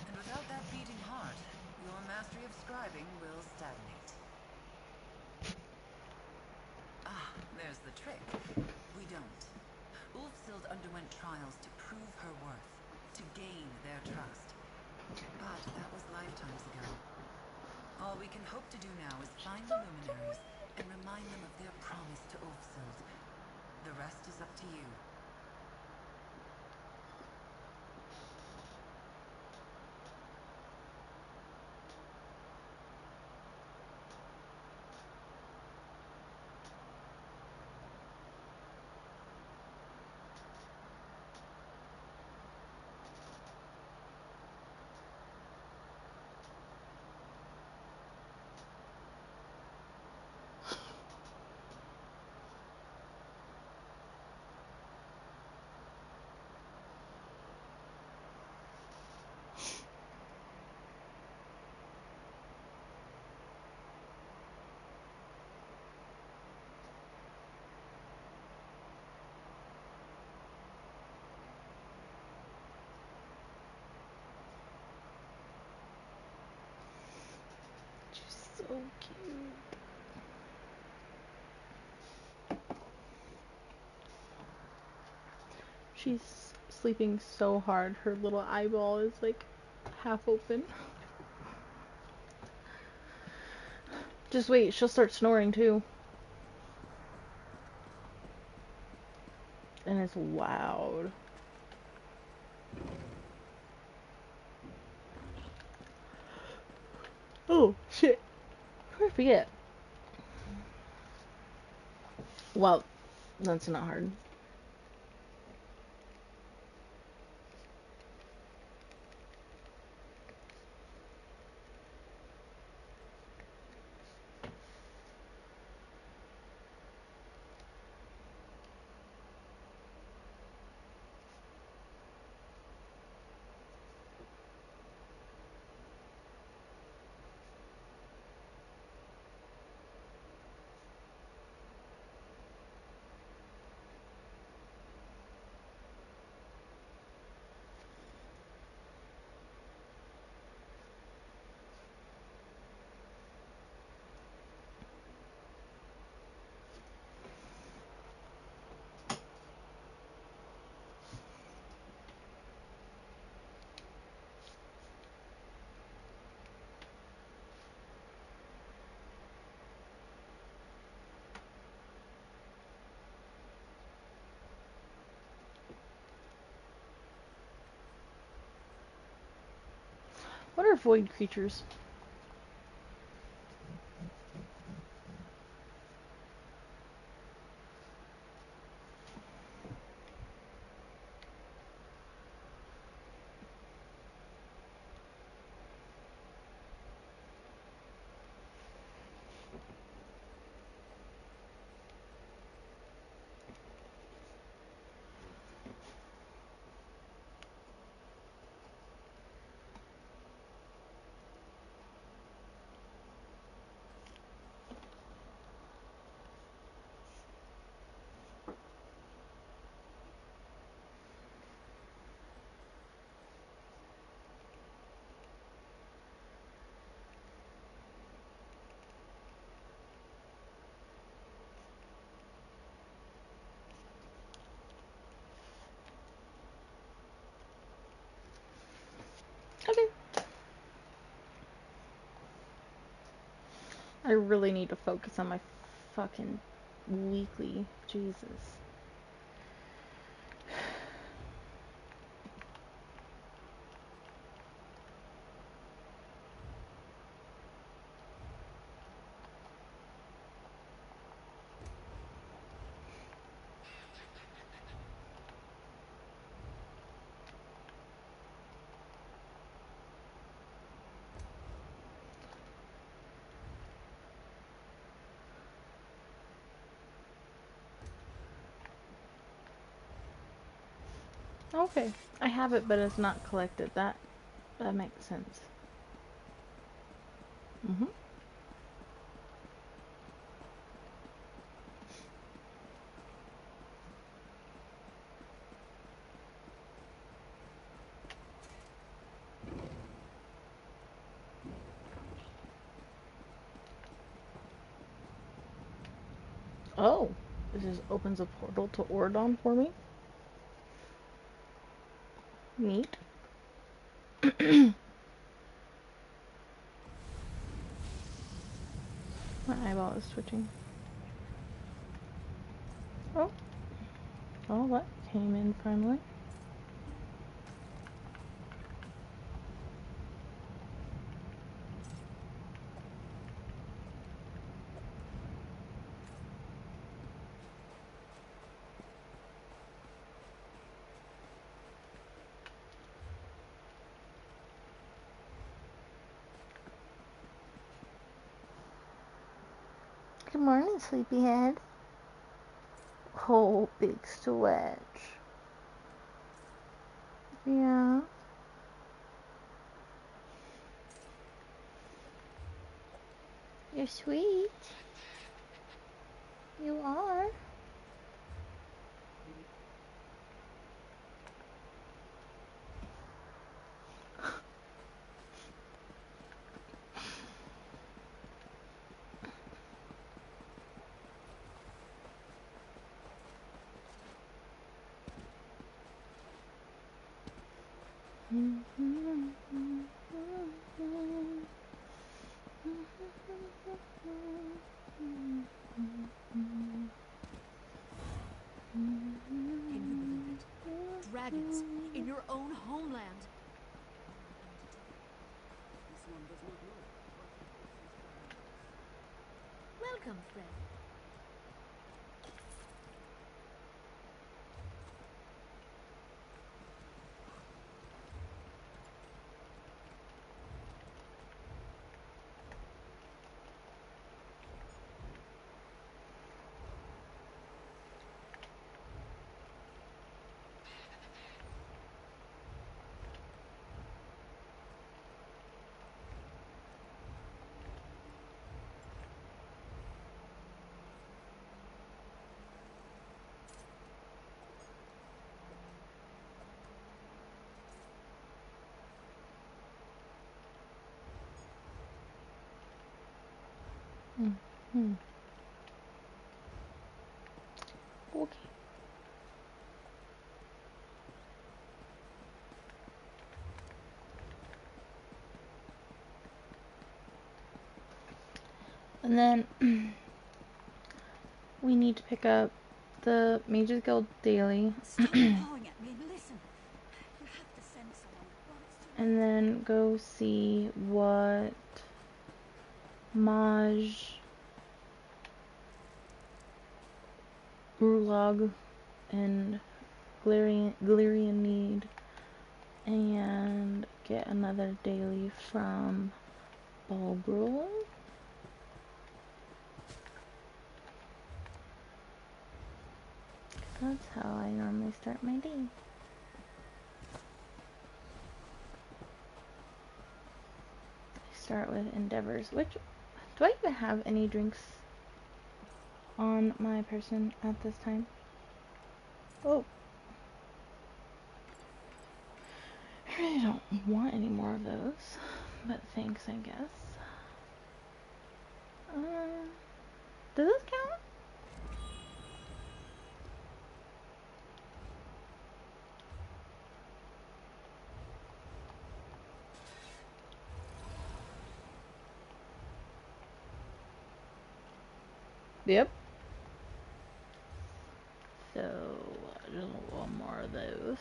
and without that beating heart, your mastery of scribing will stagnate. Ah, there's the trick. We don't. Ulfsild underwent trials to prove her worth, to gain their trust. But that was lifetimes ago. All we can hope to do now is find the luminaries and remind them of their promise to Ulfsild. The rest is up to you. So cute. She's sleeping so hard, her little eyeball is like half open. Just wait, she'll start snoring too. And it's loud. Oh, shit. I forget. Well, that's not hard. What are void creatures? Okay. I really need to focus on my fucking weekly. Jesus. Okay. I have it, but it's not collected. That makes sense. Mm-hmm. Oh, this just opens a portal to Ordon for me. Neat. My eyeball is twitching. Oh. Oh, that came in finally. Good morning, sleepyhead. Oh, big stretch. Yeah. You're sweet. You are. Can you believe it? Dragons in your own homeland. Welcome, friend. Mm-hmm. Okay. And then we need to pick up the Mages Guild Daily. Stop clawing at me and listen. You have to send someone before it's too and then go see what Maj, Urlog, and Galerian need, and get another daily from Balbrul. That's how I normally start my day. I start with endeavors, which, do I even have any drinks on my person at this time? Oh. I really don't want any more of those, but thanks, I guess. Does this count? Yep. So, just one more of those.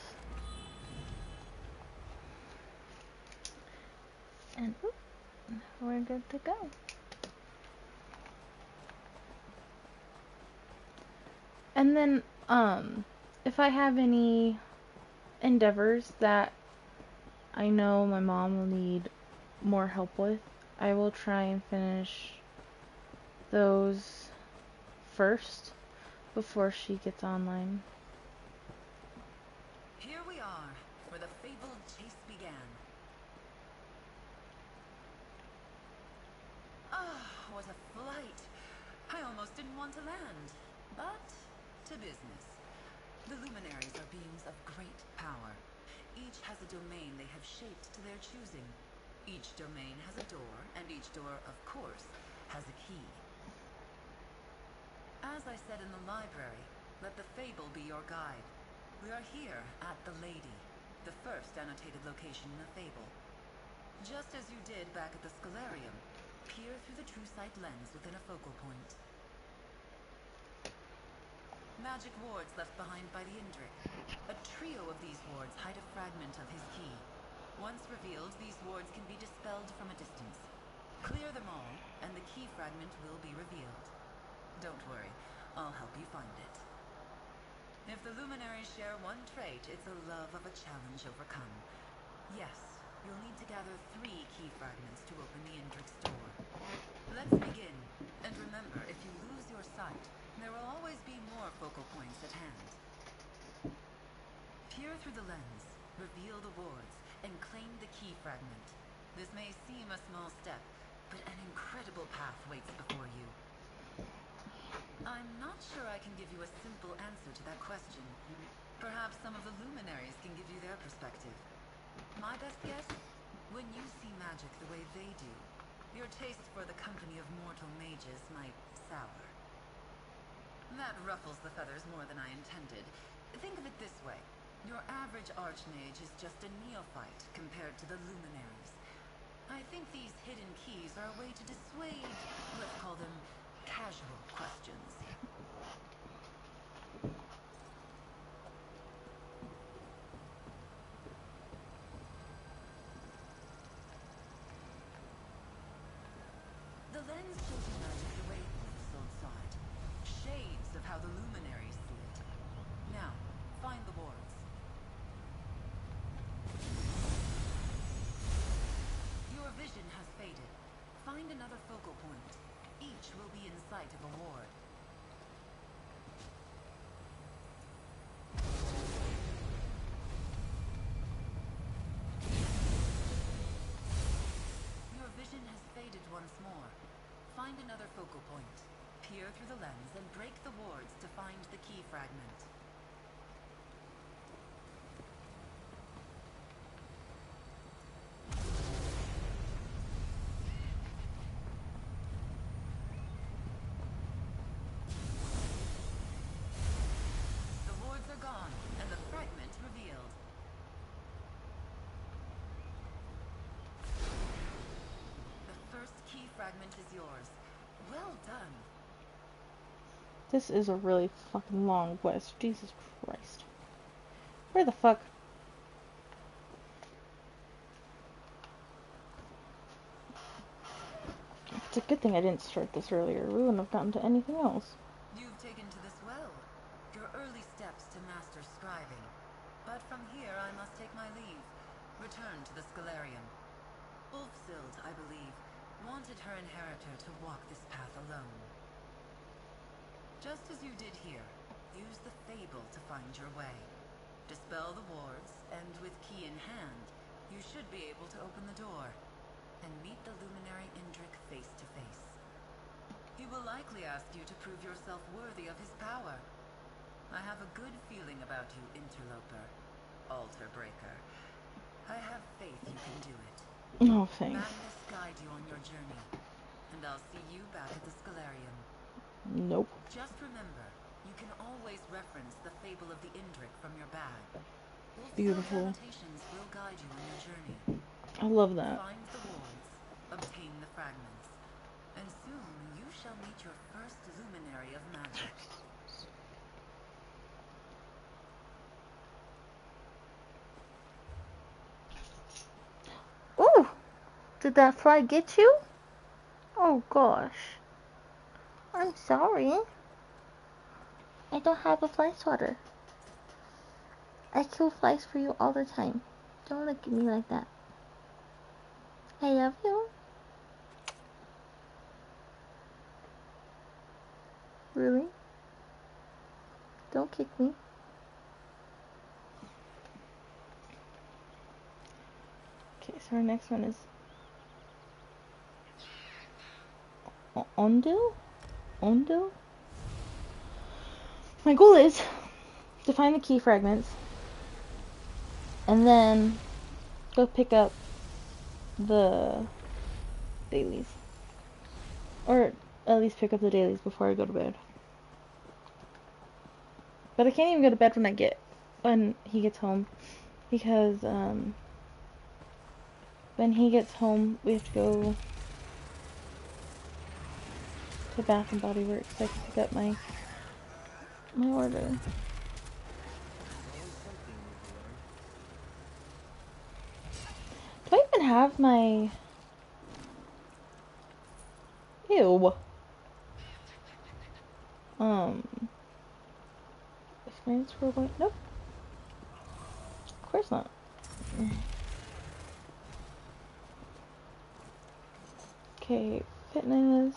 And whoop, we're good to go. And then, if I have any endeavors that I know my mom will need more help with, I will try and finish those first before she gets online. Here we are, where the fabled chase began. Ah, what a flight! I almost didn't want to land. But, to business. The luminaries are beings of great power. Each has a domain they have shaped to their choosing. Each domain has a door, and each door, of course, has a key. As I said in the library, let the fable be your guide. We are here at the Lady, the first annotated location in the fable. Just as you did back at the Scholarium, peer through the true sight lens within a focal point. Magic wards left behind by the Indrik. A trio of these wards hide a fragment of his key. Once revealed, these wards can be dispelled from a distance. Clear them all, and the key fragment will be revealed. Don't worry, I'll help you find it. If the luminaries share one trait, it's a love of a challenge overcome. Yes, you'll need to gather 3 key fragments to open the Indrik's door. Let's begin, and remember, if you lose your sight, there will always be more focal points at hand. Peer through the lens, reveal the wards, and claim the key fragment. This may seem a small step, but an incredible path waits before you. I'm not sure I can give you a simple answer to that question. Perhaps some of the luminaries can give you their perspective. My best guess? When you see magic the way they do, your taste for the company of mortal mages might sour. That ruffles the feathers more than I intended. Think of it this way. Your average archmage is just a neophyte compared to the luminaries. I think these hidden keys are a way to dissuade, let's call them, casual questions. The lens shows you magic the way Ulfasold saw it. Shades of how the luminaries see it. Now, find the wards. Your vision has faded. Find another focal point. Each will be in sight of a ward. Your vision has faded once more. Find another focal point. Peer through the lens and break the wards to find the key fragment. The wards are gone, and the fragment revealed. The first key fragment is yours. Well done. This is a really fucking long quest. Jesus Christ. Where the fuck? It's a good thing I didn't start this earlier. We wouldn't have gotten to anything else. You've taken to this well. Your early steps to master scribing. But from here I must take my leave. Return to the Scalarium. Ulfsild, I believe, wanted her inheritor to walk this path alone. Just as you did here, use the fable to find your way. Dispel the wards, and with key in hand, you should be able to open the door and meet the luminary Indrik face to face. He will likely ask you to prove yourself worthy of his power. I have a good feeling about you, interloper, altar breaker. I have faith you can do it. Oh, thanks. Magnus guide you on your journey, and I'll see you back at the Scalarium. Nope. Just remember, you can always reference the fable of the Indrik from your bag. Beautiful. Annotations will guide you on your journey. I love that. Find the wards, obtain the fragments, and soon you shall meet your first luminary of magic. Ooh! Did that fly get you? Oh gosh. I'm sorry. I don't have a fly swatter. I kill flies for you all the time. Don't look at me like that. I love you. Really? Don't kick me. Okay, so our next one is Ondo? Ondo? My goal is to find the key fragments and then go pick up the dailies. Or at least pick up the dailies before I go to bed. But I can't even go to bed when he gets home, because when he gets home we have to go to Bath and Body Works so I can pick up my order. Do I even have my... Ew. Experience for one? Nope. Of course not. Okay, fitness.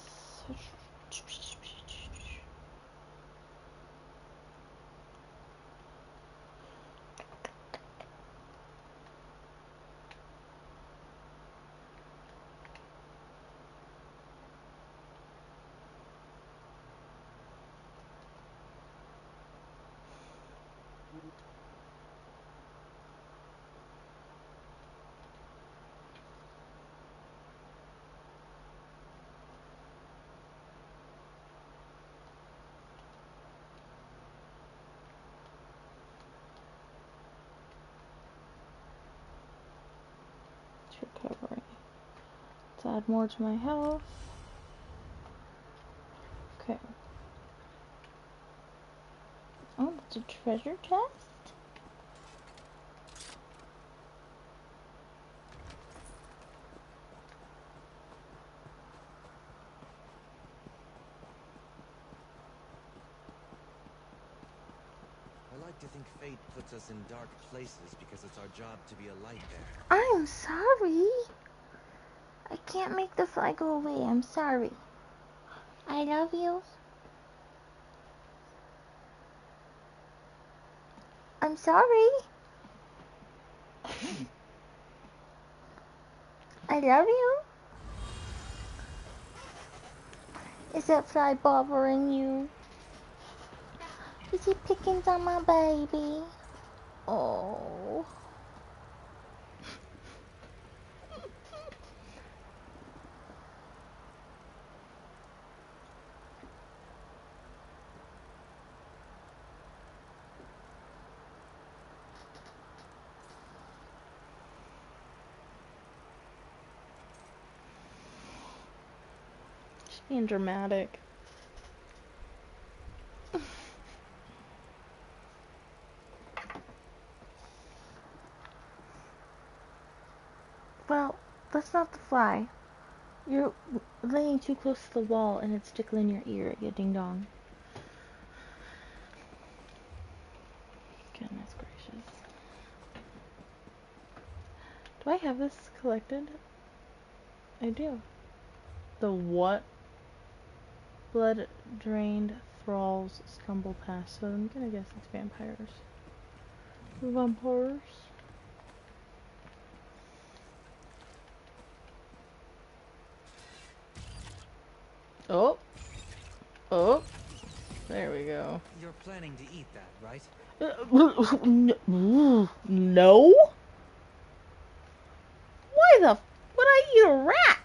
Recovery. Let's add more to my health. Okay. Oh, it's a treasure chest? I like to think fate puts us in dark places because it's our job to be a light there. I'm sorry. I can't make the fly go away. I'm sorry. I love you. I'm sorry. I love you. Is that fly bothering you? Is he picking on my baby? Oh. Just being dramatic. Well, that's not the fly. You're laying too close to the wall and it's tickling your ear, you ding dong. Goodness gracious. Do I have this collected? I do. The what? Blood drained thralls stumble past. So I'm gonna guess it's vampires. Vampires. Oh. Oh. There we go. You're planning to eat that, right? No? Why the f would I eat a rat?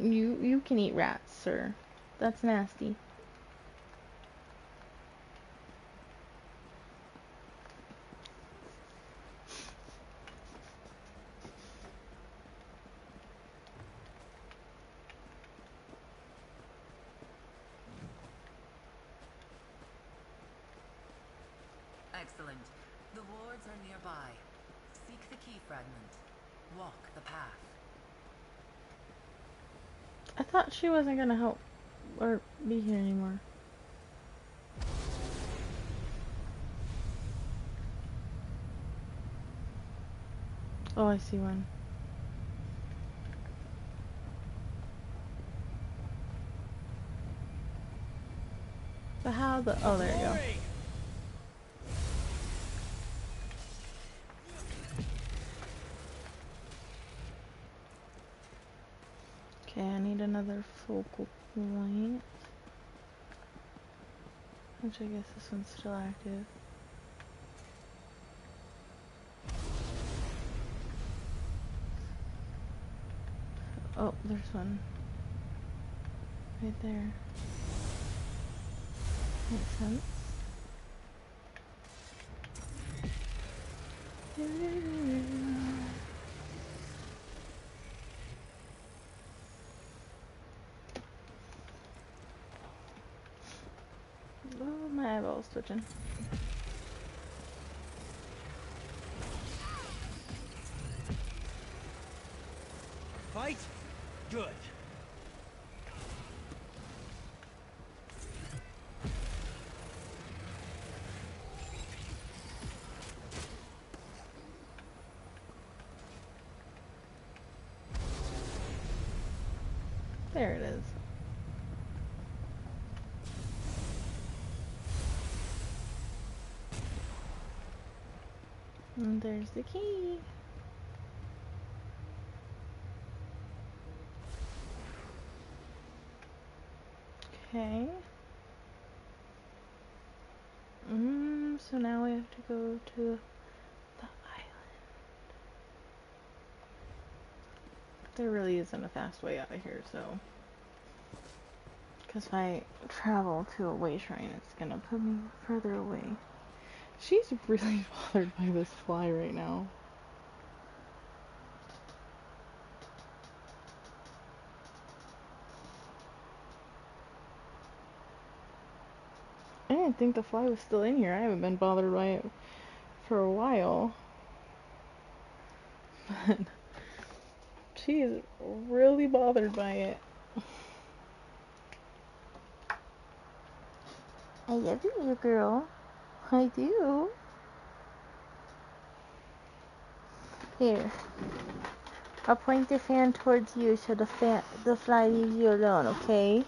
You can eat rats, sir. That's nasty. Excellent. The wards are nearby. Seek the key fragment. Walk the path. I thought she wasn't gonna help or be here anymore. Oh, I see one. But how the... Oh, there you go. Okay, I need another focal point. Which I guess this one's still active. Oh, there's one. Right there. Makes sense. Oh, my eyeball's twitching. Fight? Good. There it is. And there's the key. Okay. So now we have to go to the island. There really isn't a fast way out of here, so. Because if I travel to a way shrine, it's gonna put me further away. She's really bothered by this fly right now. I didn't think the fly was still in here. I haven't been bothered by it for a while. But she is really bothered by it. I love you, girl. I do. Here. I'll point the fan towards you so the fly leaves you alone, okay?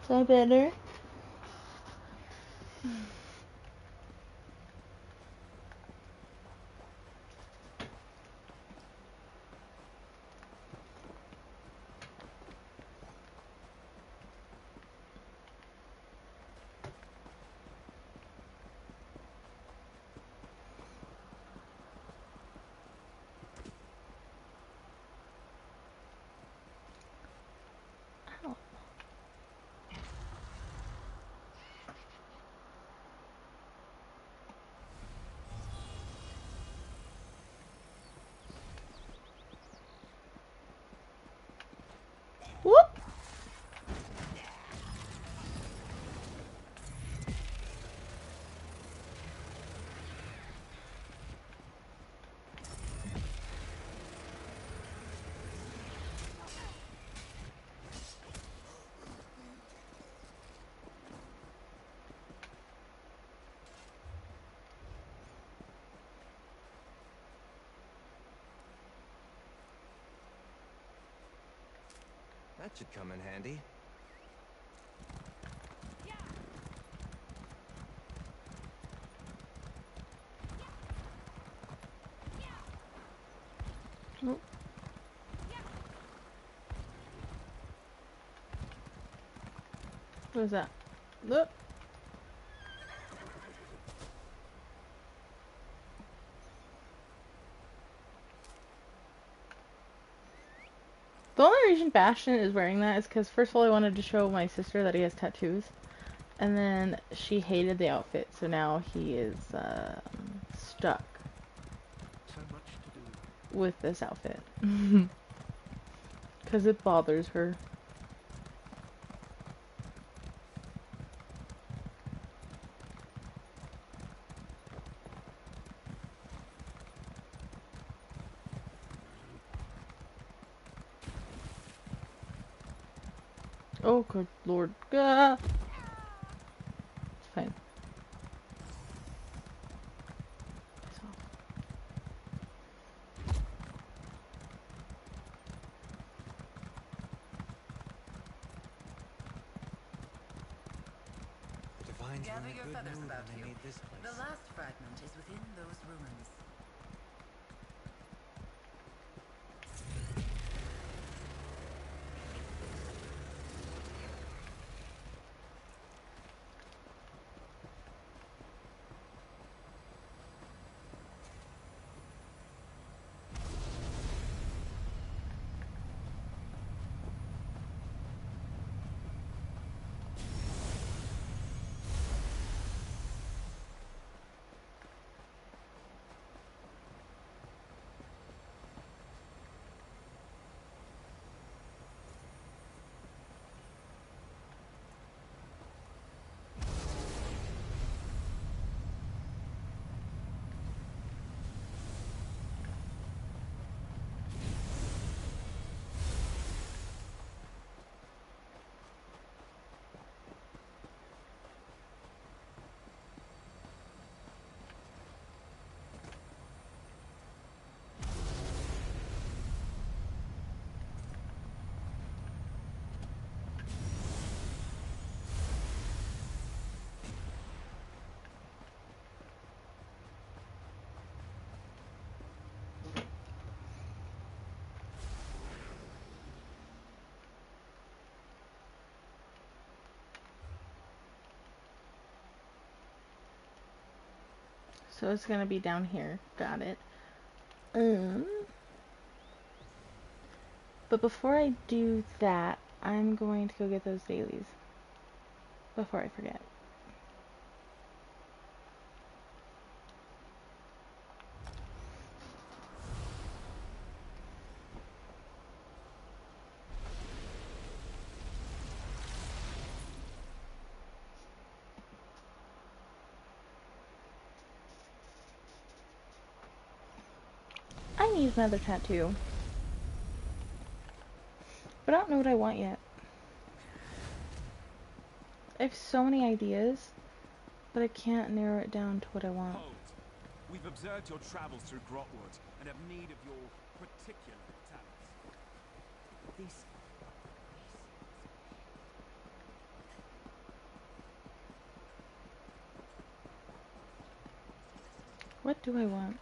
Is that better? Whoop! That should come in handy. Oh. What is that? Look. The only reason Bastion is wearing that is because, first of all, I wanted to show my sister that he has tattoos. And then she hated the outfit, so now he is stuck So much to do. with this outfit. Because it bothers her. Oh, good lord. It's fine. Piss off. The Divines were Gather in a your good feathers mood about when they you. made this place. The last fragment is within those ruins. So it's gonna be down here. Got it. But before I do that, I'm going to go get those dailies. Before I forget. I need another tattoo. But I don't know what I want yet. I have so many ideas, but I can't narrow it down to what I want. Hold. We've observed your travels through Grotwood and have need of your particular talents. These... What do I want?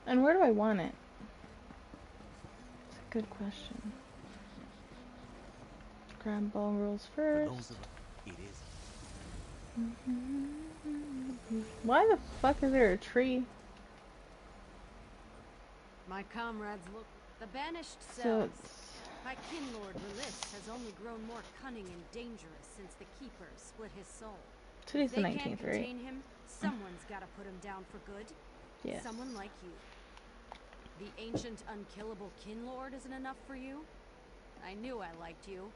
And where do I want it? It's a good question. Grab ball rolls first. It is. Why the fuck is there a tree? My comrades look. The banished So cells. it's... My kinlord Relis has only grown more cunning and dangerous since the Keeper split his soul. Today's If the they 19th, can't right? contain him, someone's gotta put him down for good. Yes. Someone like you. The ancient unkillable kinlord isn't enough for you? I knew I liked you.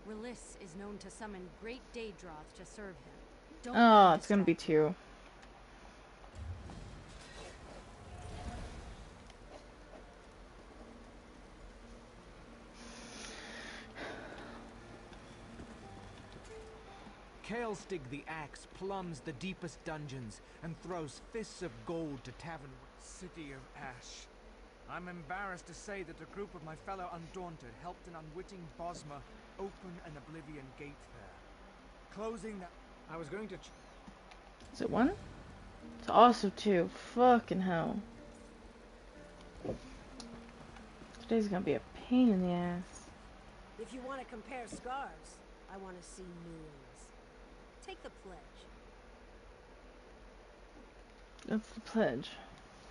Relis is known to summon great Daedroth to serve him. Don't Oh, let it's gonna be two. Kaelstig the Axe plumbs the deepest dungeons and throws fists of gold to tavern. City of Ash. I'm embarrassed to say that a group of my fellow Undaunted helped an unwitting Bosmer open an Oblivion gate there. Closing that... I was going to... Is it one? It's also two. Fucking hell. Today's gonna be a pain in the ass. If you want to compare scars, I want to see new ones. Take the pledge. That's the pledge.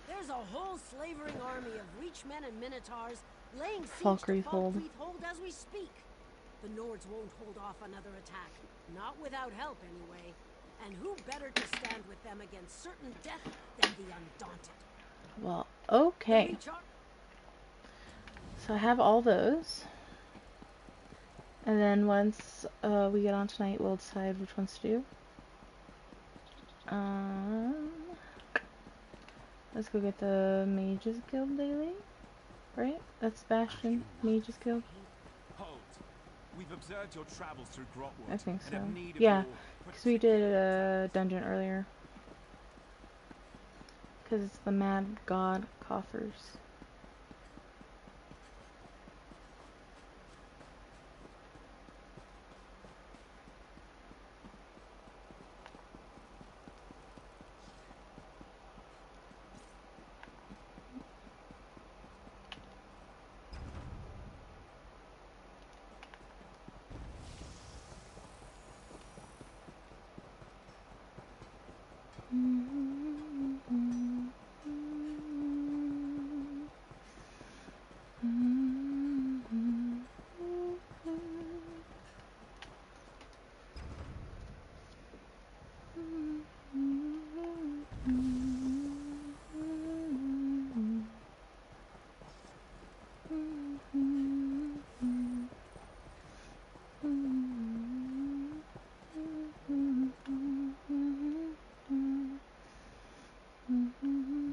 There's a whole slavering army of Reachmen and Minotaurs laying siege to Falkreath Hold. Falkreath Hold as we speak. The Nords won't hold off another attack. Not without help, anyway. And who better to stand with them against certain death than the Undaunted? Well, okay. So I have all those. And then once we get on tonight, we'll decide which ones to do. Let's go get the Mages Guild daily. Right? That's Bastion, Mages Guild. Hold. We've observed your travels through Grotwood. I think and so. have need of Yeah, your because we did a dungeon earlier. Because it's the Mad God coffers.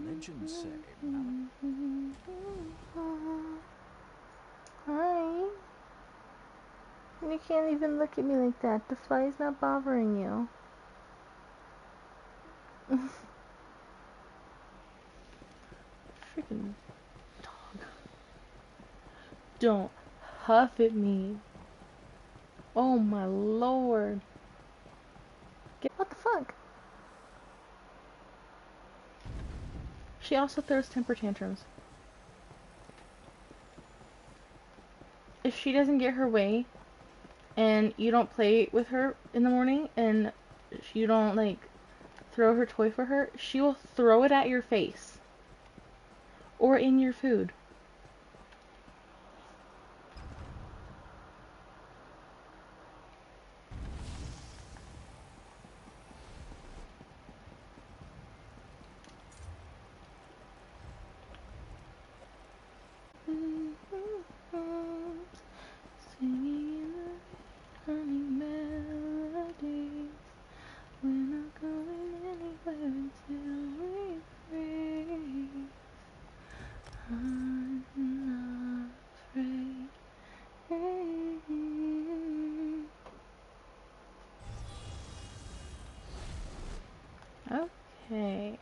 Legends say Hi. You can't even look at me like that. The fly's not bothering you. Freaking dog. Don't huff at me. Oh my lord. What the fuck? She also throws temper tantrums. If she doesn't get her way and you don't play with her in the morning and you don't like throw her toy for her, she will throw it at your face or in your food. Singing in the melodies, we're not going anywhere until we breathe. I'm not afraid. Okay.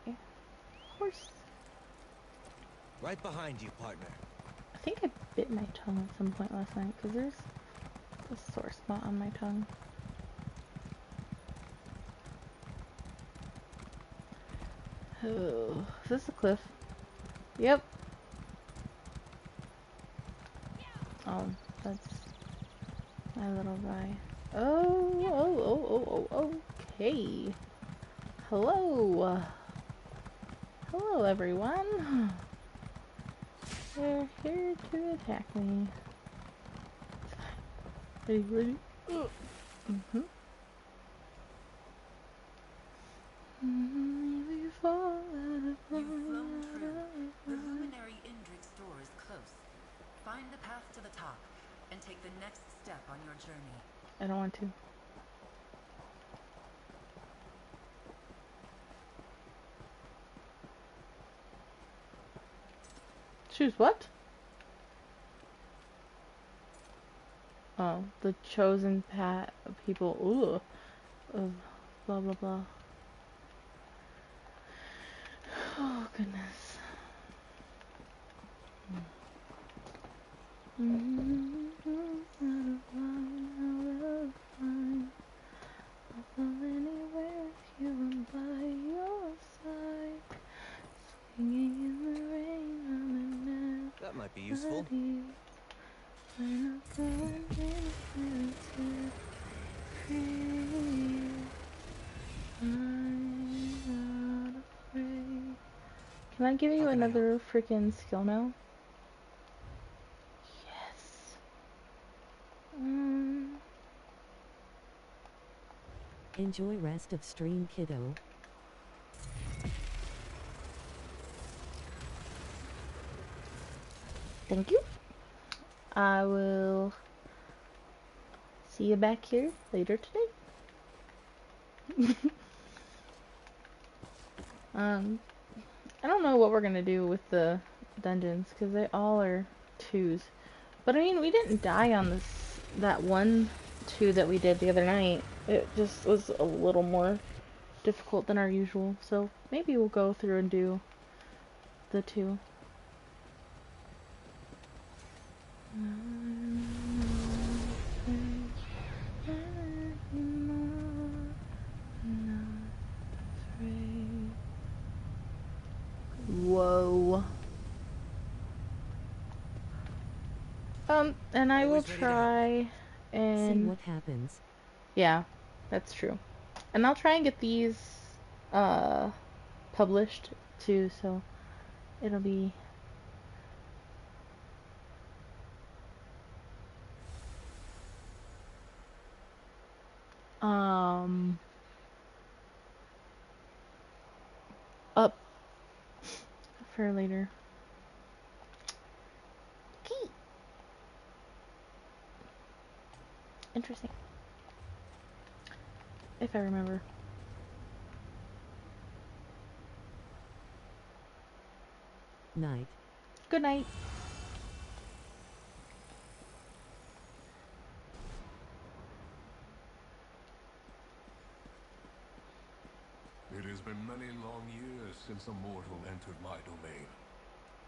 Horse. Right behind you, partner. I think I bit my tongue at some point last night because there's a sore spot on my tongue. Oh, is this a cliff? Yep. Oh, that's my little guy. Oh, okay. Hello. Hello, everyone. They're here to attack me. Ready? Mm-hmm. You've flown through. The Luminary Indric's door is close. Find the path to the top and take the next step on your journey. I don't want to. Choose what? Oh, the chosen people. Ooh, of blah blah blah. Oh goodness. Anywhere if you were by your side, singing in the rain, I'm a That might be useful. When I'm going in to free, I'm not afraid. Can I give you another freaking skill now? Yes. Enjoy rest of stream, kiddo. Thank you. I will see you back here later today. I don't know what we're gonna do with the dungeons because they all are 2s. But I mean, we didn't die on that one 2 that we did the other night. It just was a little more difficult than our usual. So maybe we'll go through and do the 2. Whoa. And I will try and see what happens. Yeah, that's true. And I'll try and get these published too, so it'll be up for later. Okay. Interesting. If I remember. Night. Good night. It has been many long years since a mortal entered my domain.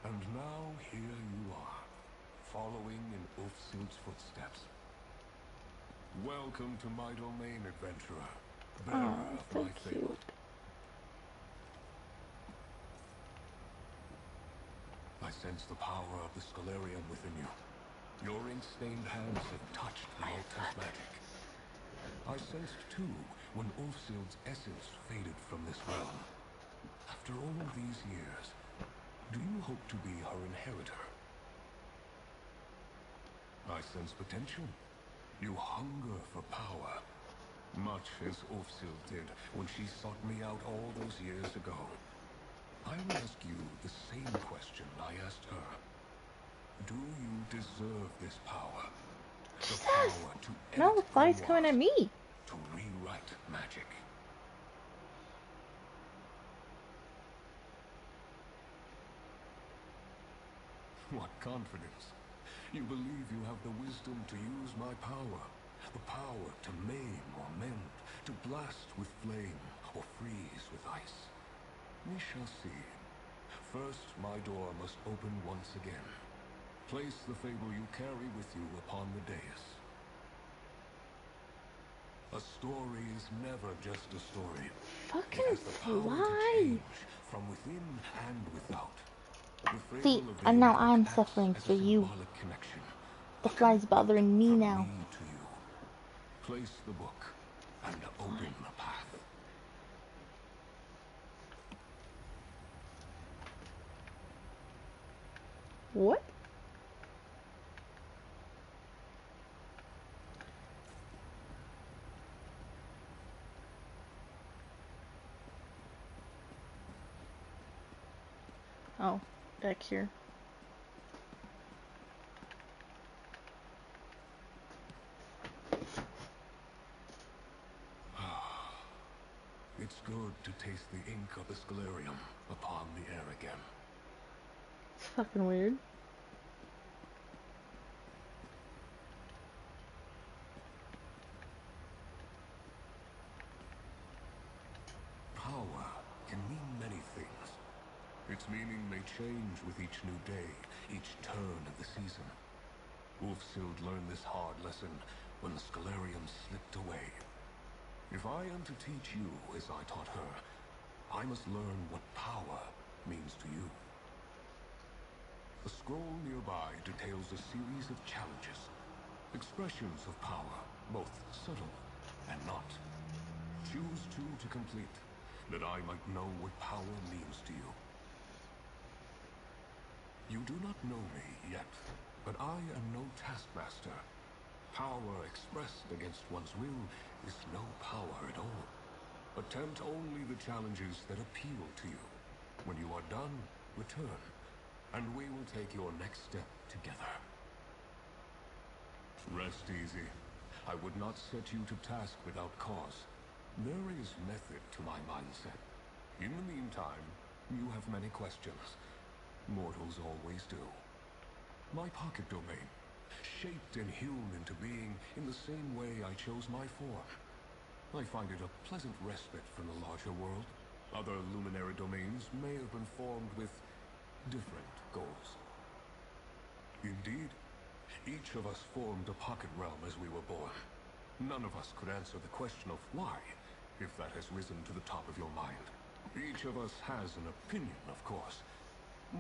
And now here you are, following in Ulfsild's footsteps. Welcome to my domain, adventurer. Bearer of my fate. I sense the power of the Scalarium within you. Your ink-stained hands have touched the altar's magic. I sensed, too, when Ulfsild's essence faded from this realm. After all of these years, do you hope to be her inheritor? I sense potential. You hunger for power, much as Ulfsild did when she sought me out all those years ago. I will ask you the same question I asked her. Do you deserve this power? The power to no, the fly's coming at me. To rewrite magic. What confidence. You believe you have the wisdom to use my power. The power to maim or mend, to blast with flame or freeze with ice. We shall see. First, my door must open once again. Place the fable you carry with you upon the dais. A story is never just a story. Fucking fly! From within and without. See, and now I'm suffering for you. The fly's bothering me now. Place the book and open the path. What? Oh, back here. It's good to taste the ink of the Scalarium upon the air again. It's fucking weird. Power can mean many things. Its meaning may change with each new day, each turn of the season. Ulfsild learned this hard lesson when the Scalarium slipped away. If I am to teach you as I taught her, I must learn what power means to you. The scroll nearby details a series of challenges, expressions of power, both subtle and not. Choose two to complete, that I might know what power means to you. You do not know me yet, but I am no taskmaster. Power expressed against one's will is no power at all. Attempt only the challenges that appeal to you. When you are done, return, and we will take your next step together. Rest easy. I would not set you to task without cause. There is method to my mindset. In the meantime, you have many questions. Mortals always do. My pocket domain, shaped and hewn into being in the same way I chose my form. I find it a pleasant respite from the larger world. Other luminary domains may have been formed with different goals. Indeed, each of us formed a pocket realm as we were born. None of us could answer the question of why, if that has risen to the top of your mind. Each of us has an opinion, of course,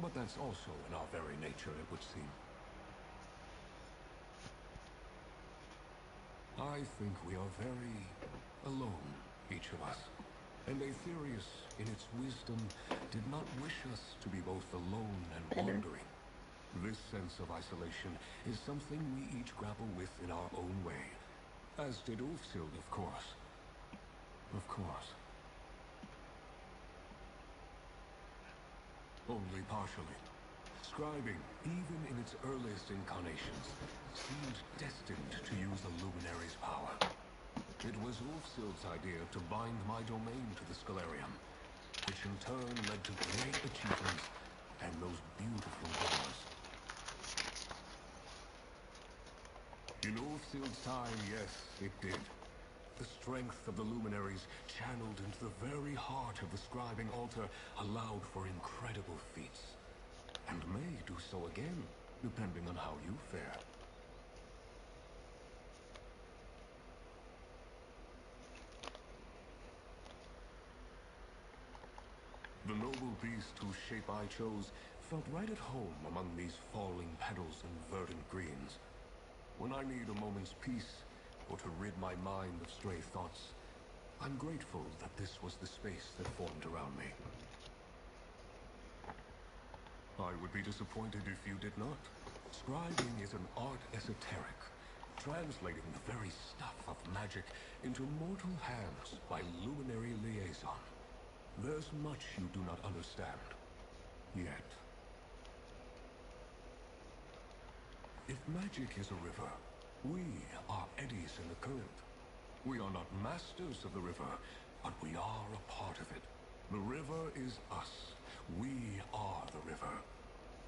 but that's also in our very nature, it would seem. I think we are very alone, each of us. And Aetherius, in its wisdom, did not wish us to be both alone and wandering. This sense of isolation is something we each grapple with in our own way. As did Ulfsild, of course. Of course. Only partially. Scribing, even in its earliest incarnations, seemed destined to use the Luminary's power. It was Ulfsild's idea to bind my domain to the Scalarium, which in turn led to great achievements and those beautiful doors. In Ulfsild's time, yes, it did. The strength of the Luminaries, channeled into the very heart of the scribing altar, allowed for incredible feats. And may do so again, depending on how you fare. The noble beast whose shape I chose felt right at home among these falling petals and verdant greens. When I need a moment's peace, or to rid my mind of stray thoughts, I'm grateful that this was the space that formed around me. I would be disappointed if you did not. Scribing is an art esoteric, translating the very stuff of magic into mortal hands by luminary liaison. There's much you do not understand. Yet. If magic is a river, we are eddies in the current. We are not masters of the river, but we are a part of it. The river is us. We are the river.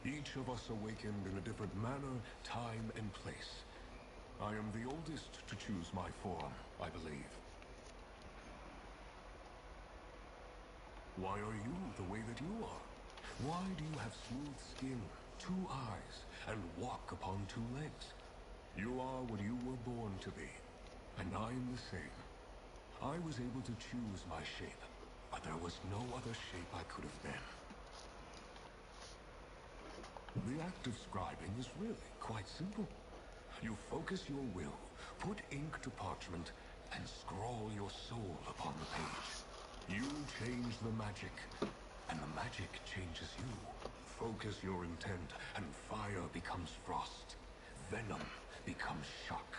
Each of us awakened in a different manner, time, and place. I am the oldest to choose my form, I believe. Why are you the way that you are? Why do you have smooth skin, 2 eyes, and walk upon 2 legs? You are what you were born to be, and I'm the same. I was able to choose my shape, but there was no other shape I could have been. The act of scribing is really quite simple. You focus your will, put ink to parchment, and scrawl your soul upon the page. You change the magic, and the magic changes you. Focus your intent, and fire becomes frost. Venom becomes shock.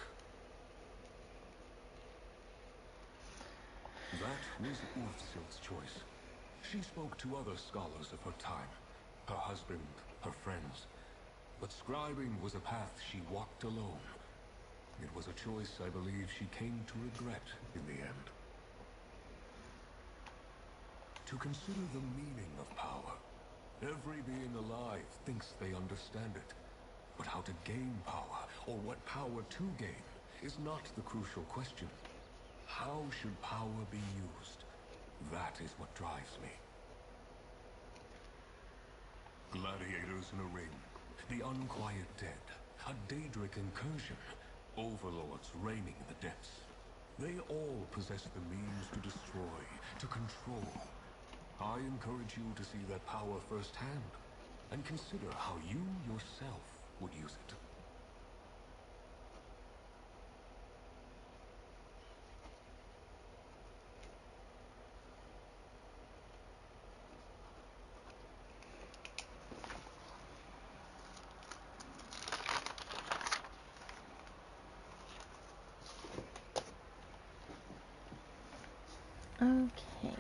That was Ulfsild's choice. She spoke to other scholars of her time, her husband, her friends. But scribing was a path she walked alone. It was a choice I believe she came to regret in the end. To consider the meaning of power. Every being alive thinks they understand it. But how to gain power, or what power to gain, is not the crucial question. How should power be used? That is what drives me. Gladiators in a ring, the unquiet dead, a daydream barbaric incursion, overlords reigning in the depths. They all possess the means to destroy, to control. I encourage you to see that power firsthand, and consider how you yourself would use it. Okay.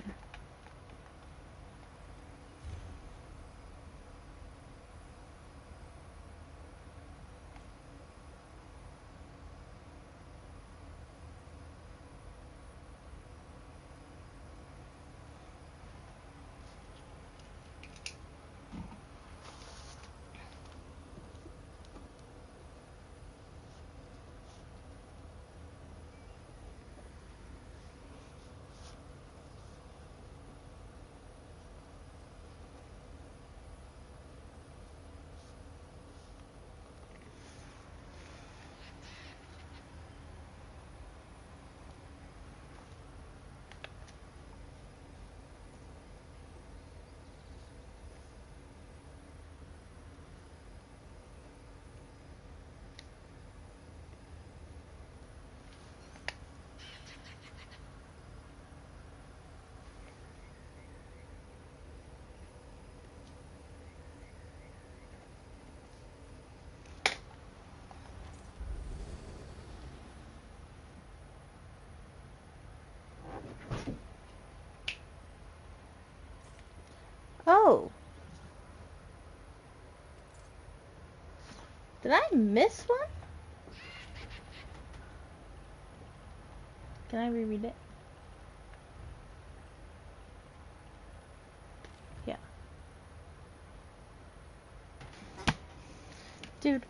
Oh. Did I miss one? Can I reread it? Yeah. Dude.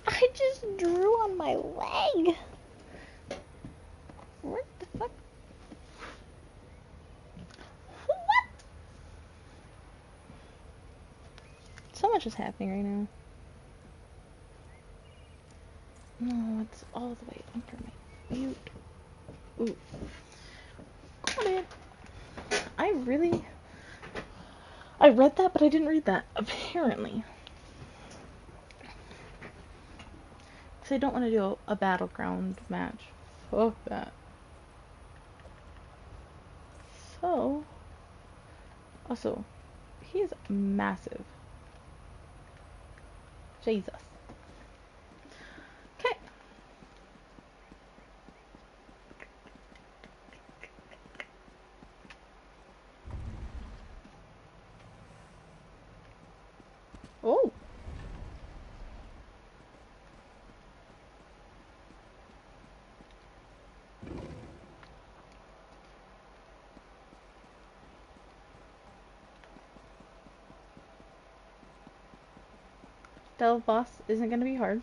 I just drew on my leg. What the fuck? What? So much is happening right now. No, it's all the way under my mute. Ooh. Got it. I read that, but I didn't read that, apparently. Because I don't want to do a battleground match. Fuck that. So, also, he's massive. Jesus. Okay. Oh. Delve boss isn't going to be hard.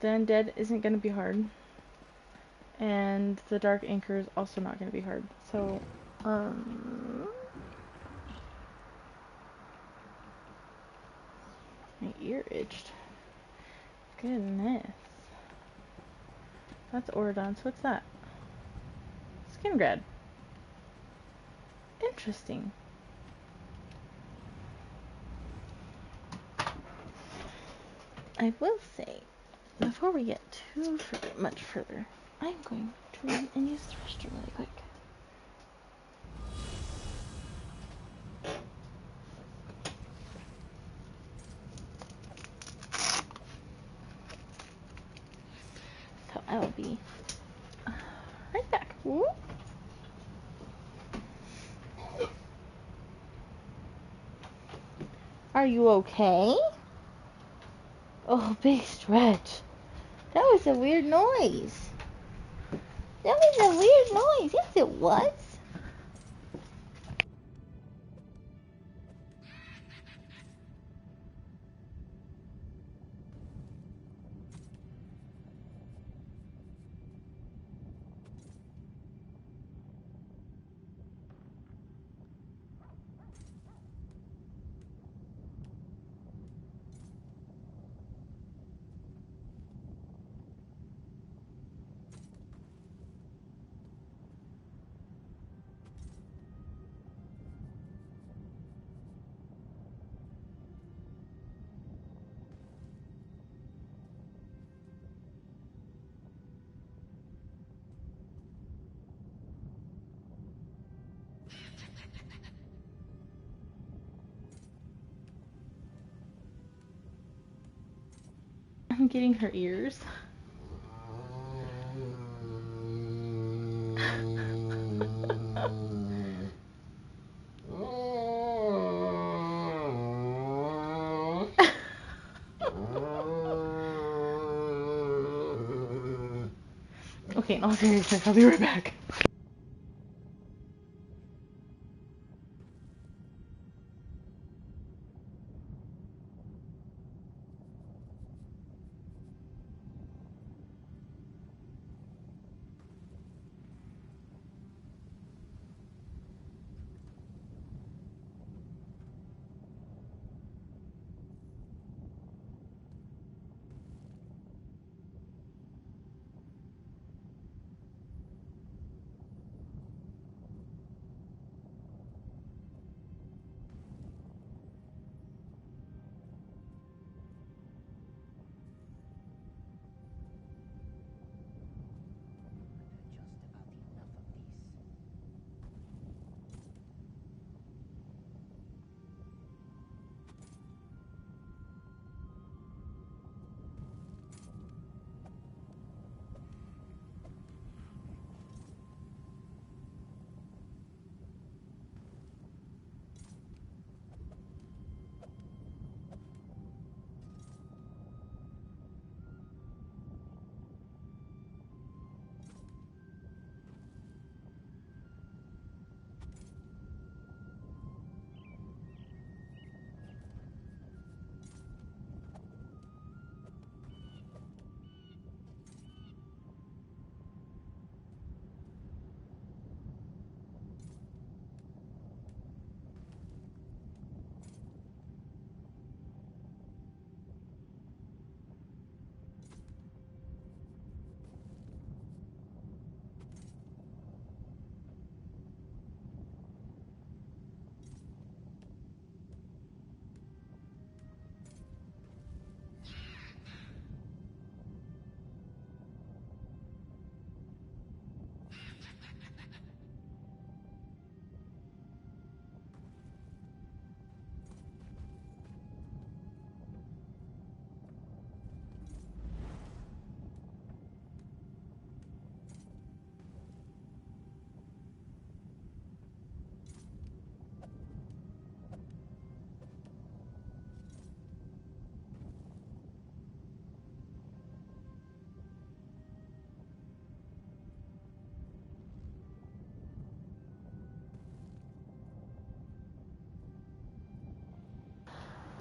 The undead isn't going to be hard. And the dark anchor is also not going to be hard. So, my ear itched. Goodness. That's Oridon. So what's that? Skingrad. Interesting. I will say, before we get too much further, I'm going to run and use the restroom really quick. So I will be right back. Whoop. Are you okay? Oh, big stretch. That was a weird noise. That was a weird noise. Yes, it was. getting her ears. Okay, in all seriousness, I'll be right back.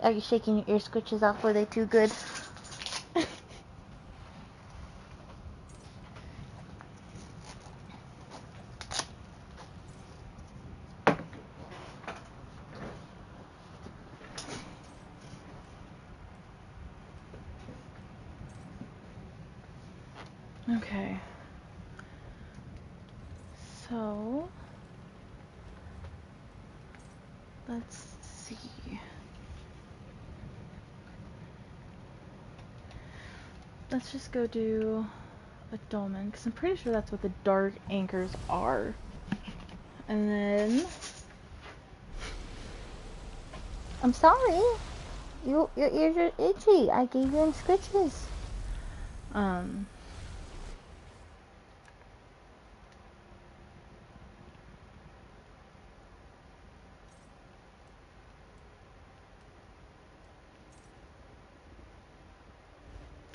Are you shaking your ear scritches off? Were they too good? Okay. So let's see. Let's just go do a dolmen, because I'm pretty sure that's what the dark anchors are. And then I'm sorry. Your ears are itchy. I gave you scritches.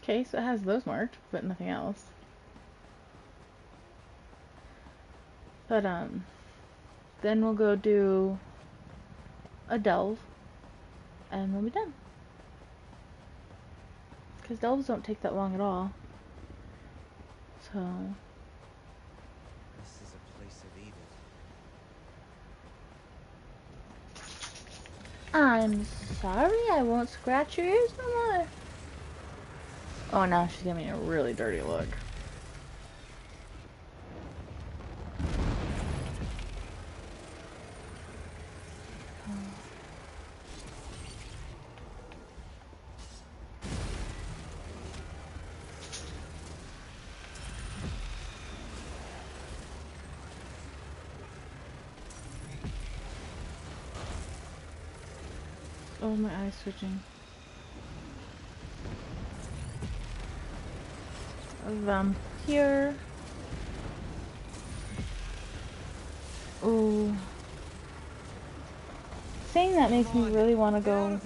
Okay, so it has those marked, but nothing else. But then we'll go do a delve, and we'll be done. Because delves don't take that long at all. So this is a place of evil. I'm sorry. I won't scratch your ears no more. oh, now she's giving me a really dirty look. Oh, my eye's switching. Vampire. Ooh. Saying that makes me really want to go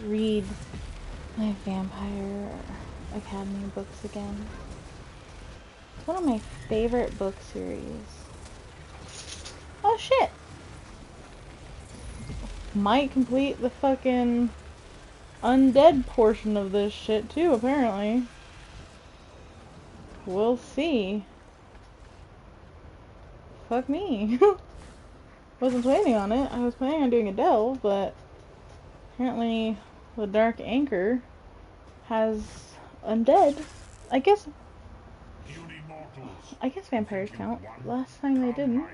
read my Vampire Academy books again. It's one of my favorite book series. Oh shit! Might complete the fucking undead portion of this shit too, apparently. We'll see. Fuck me. Wasn't planning on it. I was planning on doing a delve, but apparently the Dark Anchor has undead. I guess vampires count. Last time they didn't.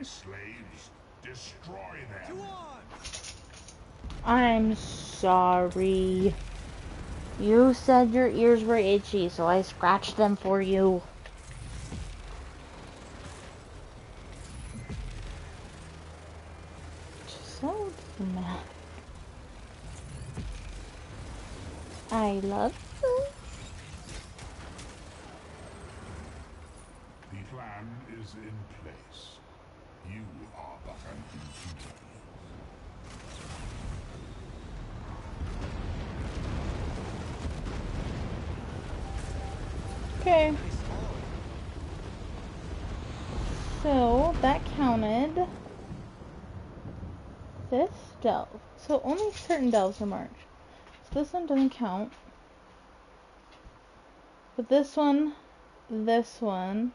I'm sorry. You said your ears were itchy, so I scratched them for you. So mad. I love you. The plan is in place. You are but an infantry. Okay. So that counted this delve. So only certain delves are marked. So this one doesn't count. But this one, this one,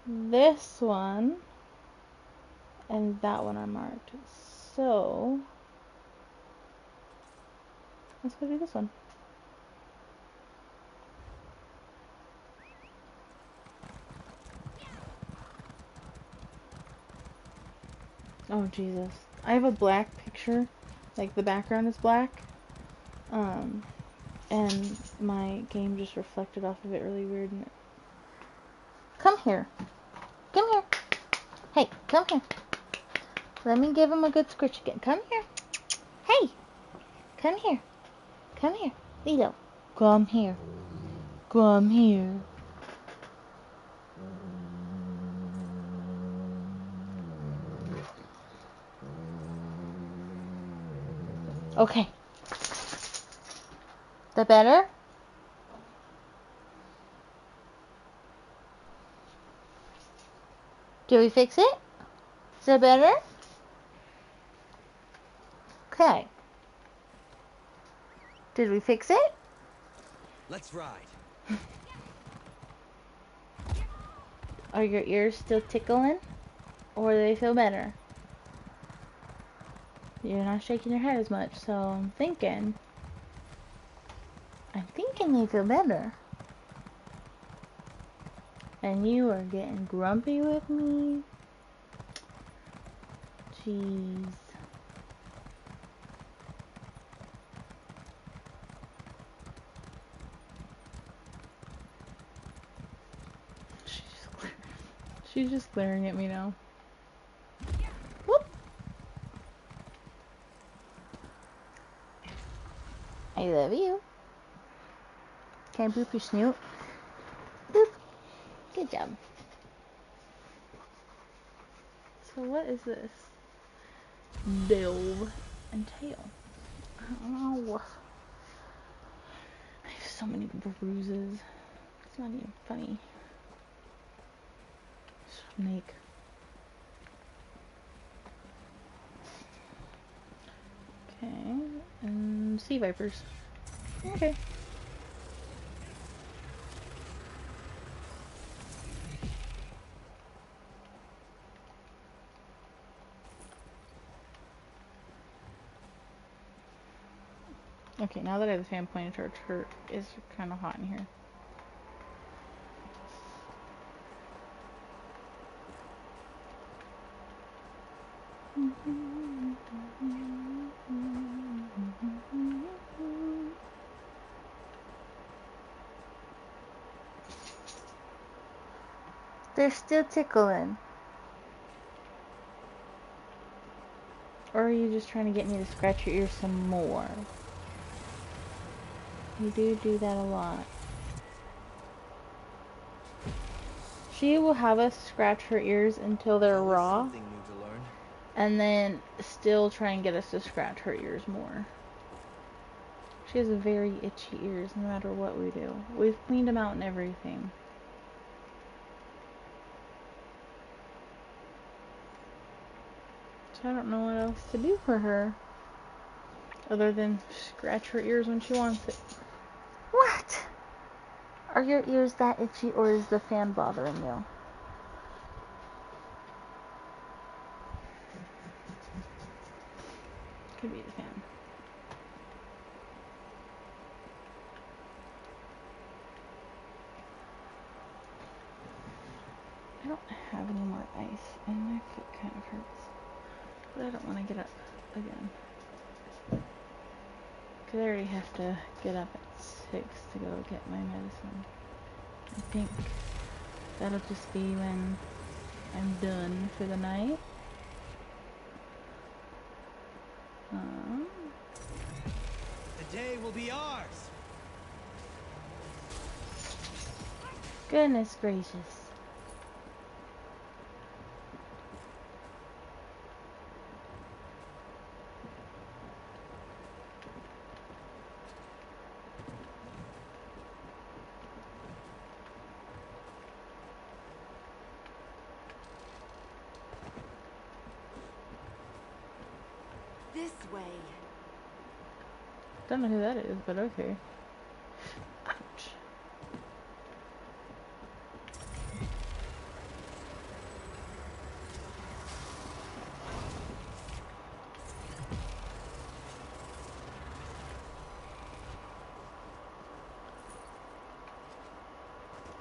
this one, and that one are marked. So let's go do this one. Oh Jesus. I have a black picture, like the background is black, and my game just reflected off of it really weird. And come here. Come here. Hey, come here. Let me give him a good scritch again. Come here. Hey. Come here. Come here. Lilo. Come here. Come here. Okay. That better? Did we fix it? Is that better? Okay. Did we fix it? Let's ride. Are your ears still tickling? Or do they feel better? You're not shaking your head as much, so I'm thinking they feel better. And you are getting grumpy with me? Jeez. She's just glaring at me now. Whoop. I love you. Can I boop your snoot? Boop. Good job. So what is this? Delve and tail. Oh. I have so many bruises. It's not even funny. Snake. Okay, and sea vipers. Okay. Okay, now that I have the fan pointed towards her, it's kind of hot in here. They're still tickling. Or are you just trying to get me to scratch your ear some more? You do that a lot. She will have us scratch her ears until they're raw, Something new to learn. and then still try and get us to scratch her ears more. She has very itchy ears no matter what we do. We've cleaned them out and everything. So I don't know what else to do for her other than scratch her ears when she wants it. What? Are your ears that itchy, or is the fan bothering you? Could be the fan. I don't have any more ice, and my foot kind of hurts. But I don't want to get up again. Because I already have to get up at 6 to go get my medicine. I think that'll just be when I'm done for the night. The day will be ours. Goodness gracious. This way. Don't know who that is, but okay. Ouch.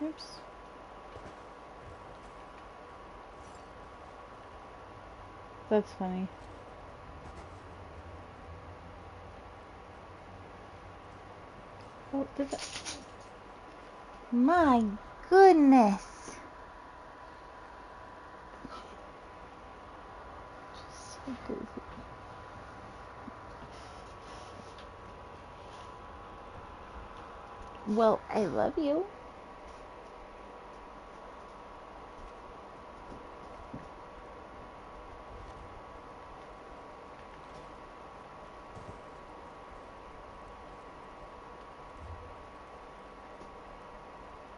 Oops. That's funny. Oh, did that? My goodness. Just so goofy. Well, I love you.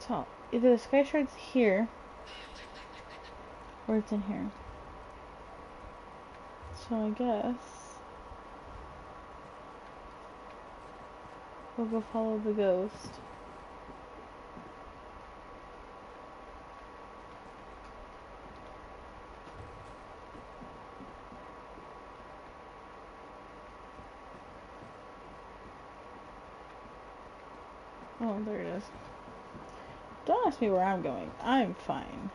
So, either the Sky Shard's here, or it's in here. So I guess we'll go follow the ghost. Oh, there it is. Don't ask me where I'm going. I'm fine.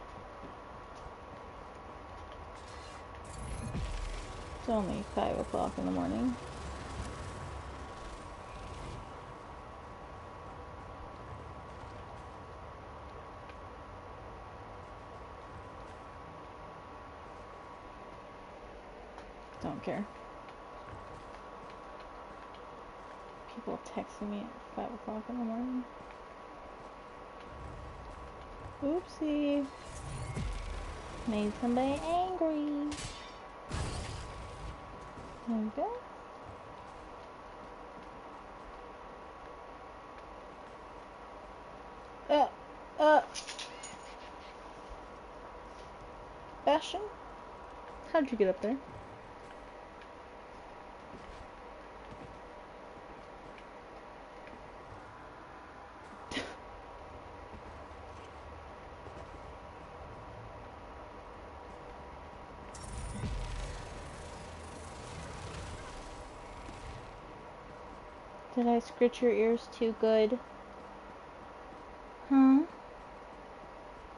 It's only 5 o'clock in the morning. Don't care. People texting me at 5 o'clock in the morning. Oopsie. Made somebody angry. There we go. Bastion? How'd you get up there? Did I scratch your ears too good? Huh?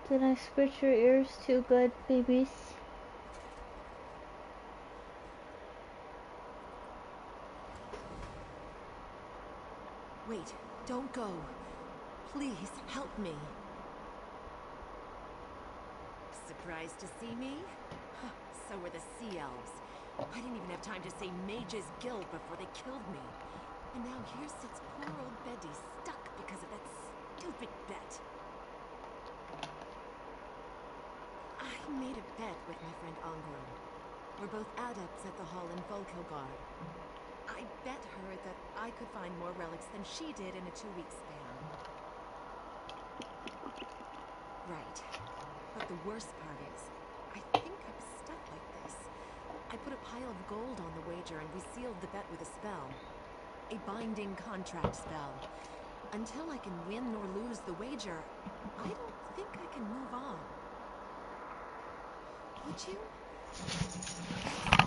Did I scratch your ears too good, babies? Wait, don't go. Please, help me. Surprised to see me? Huh, so were the Sea Elves. I didn't even have time to say Mage's Guild before they killed me. And now here sits poor old Betty stuck because of that stupid bet. I made a bet with my friend Angro. We're both adepts at the hall in Volkilgard. I bet her that I could find more relics than she did in a 2-week span. Right. But the worst part is, I think I'm stuck like this. I put a pile of gold on the wager and we sealed the bet with a spell. A binding contract spell. Until I can win or lose the wager, I don't think I can move on. Would you? That's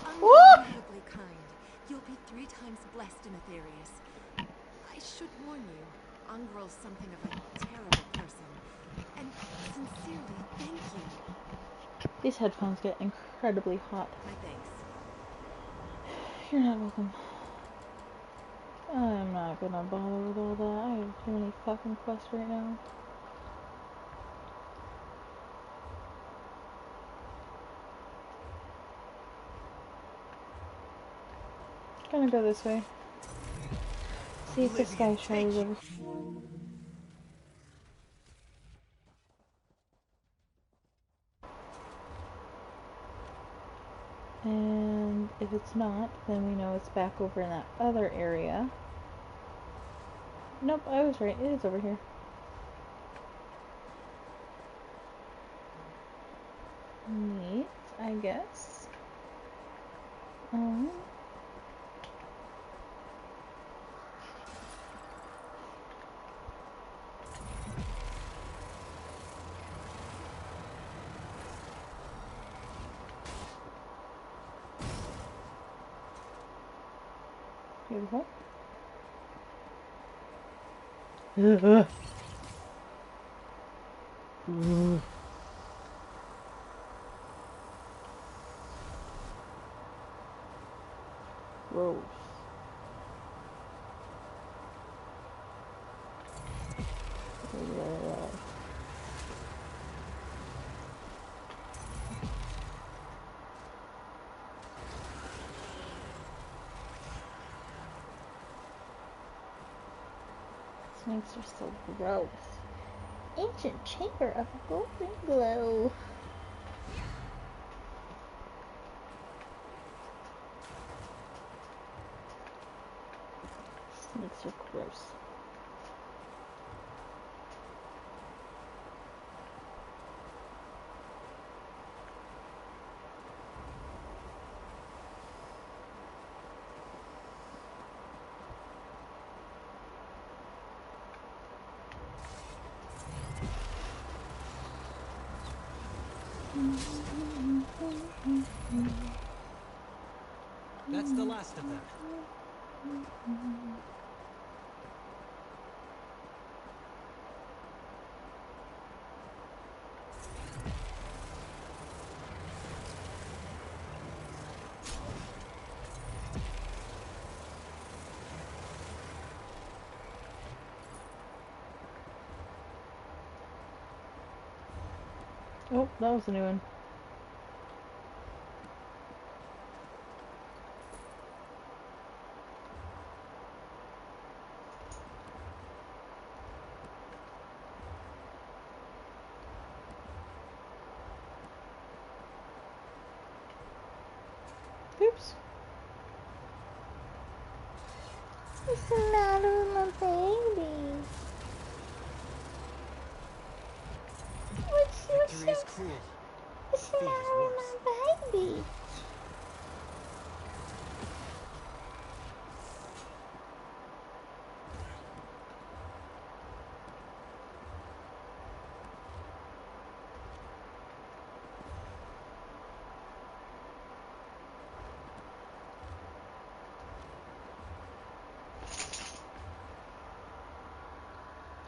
unbelievably kind. You'll be 3 times blessed in Aetherius. I should warn you, Ungrel's something of a terrible person. And sincerely, thank you. These headphones get incredibly hot. My thanks. You're not welcome. I'm not gonna bother with all that. I have too many fucking quests right now. Gonna go this way. See if this guy shows over. And if it's not, then we know it's back over in that other area. Nope, I was right. It is over here. Neat, I guess. Beautiful. Gross. Snakes are so gross. Ancient chamber of golden glow. Snakes are gross. That's the last of them. Oh, that was a new one. Oops. What's the matter with my baby? Victory is cruel. What's the matter with my baby?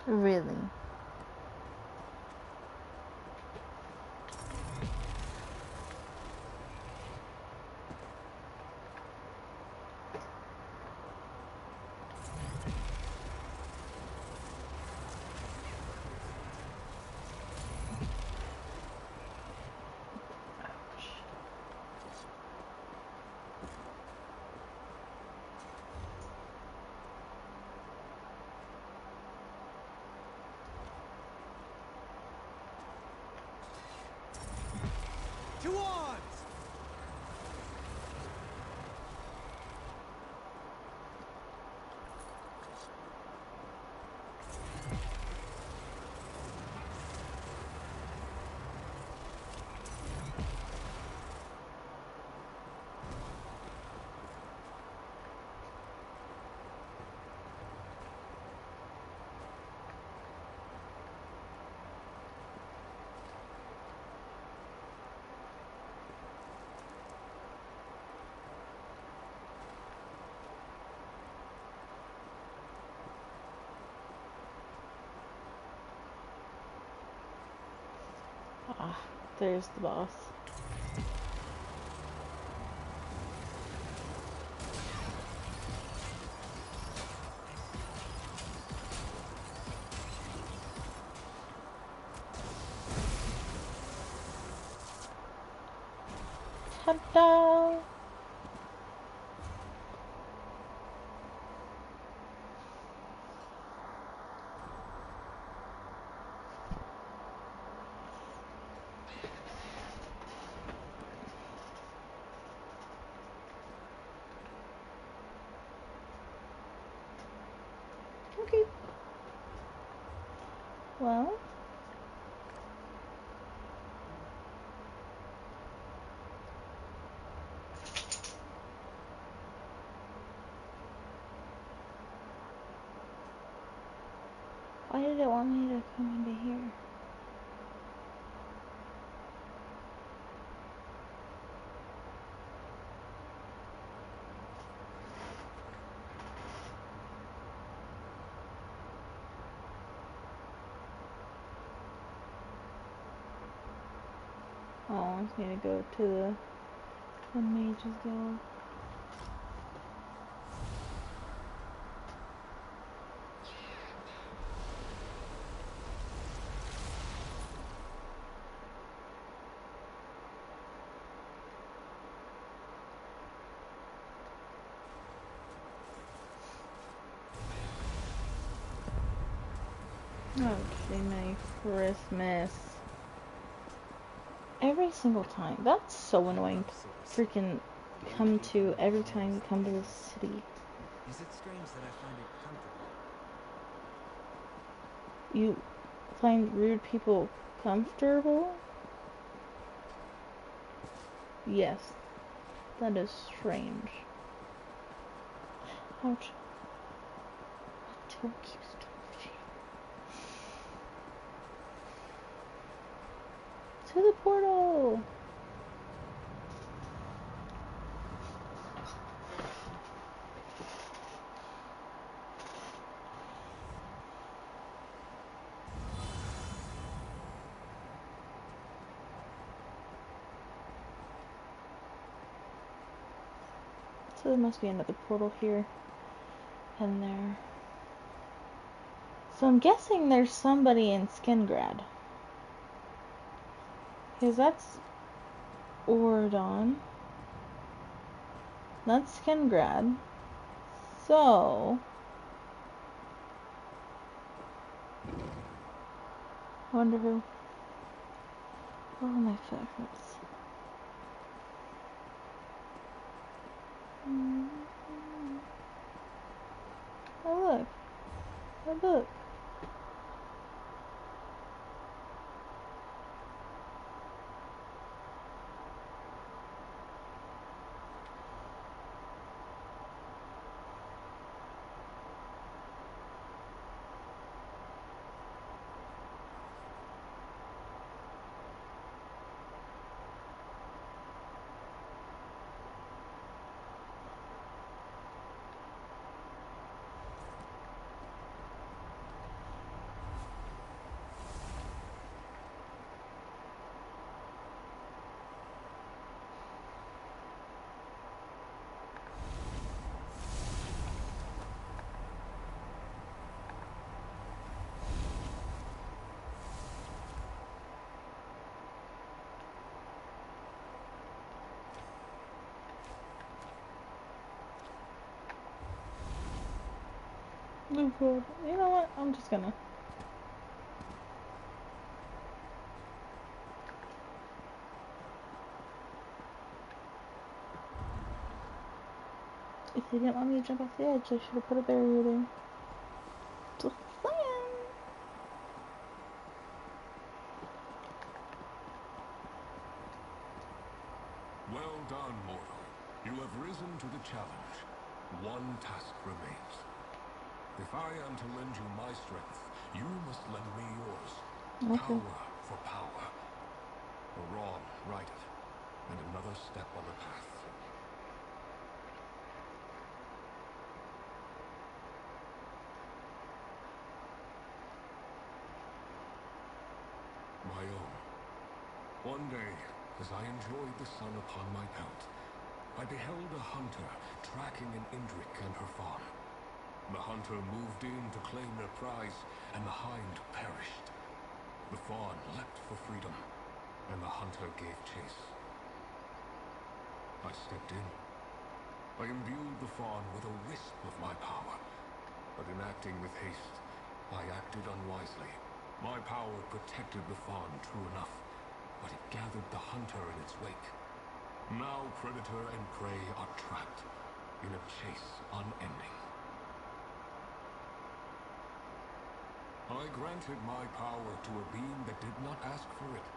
Really? Towards! Ah, there's the boss. Ta-da! Okay. Well. Why did it want me to come into here? Oh, it wants me to go to the Mage's Guild. Okay, Merry Christmas. Every single time. That's so annoying to freaking come to every time you come to the city. Is it strange that I find it comfortable? You find rude people comfortable? Yes. That is strange. Ouch. My toe keeps twitching. To the portal! So there must be another portal here and there. So I'm guessing there's somebody in Skingrad. Because that's Ordon. That's Skingrad. So I wonder who. Oh, my foot hurts. Oh look. Oh look. Blue code. You know what? I'm just gonna. If they didn't want me to jump off the edge, I should have put a barrier there. So, plan. Well done, mortal. You have risen to the challenge. One task remains. If I am to lend you my strength, you must lend me yours. Okay. Power for power. A wrong righted, and another step on the path. My own. One day, as I enjoyed the sun upon my pelt, I beheld a hunter tracking an Indrik and her fawn. The hunter moved in to claim their prize, and the hind perished. The fawn leapt for freedom, and the hunter gave chase. I stepped in. I imbued the fawn with a wisp of my power, but in acting with haste, I acted unwisely. My power protected the fawn, true enough, but it gathered the hunter in its wake. Now predator and prey are trapped in a chase unending. I granted my power to a being that did not ask for it,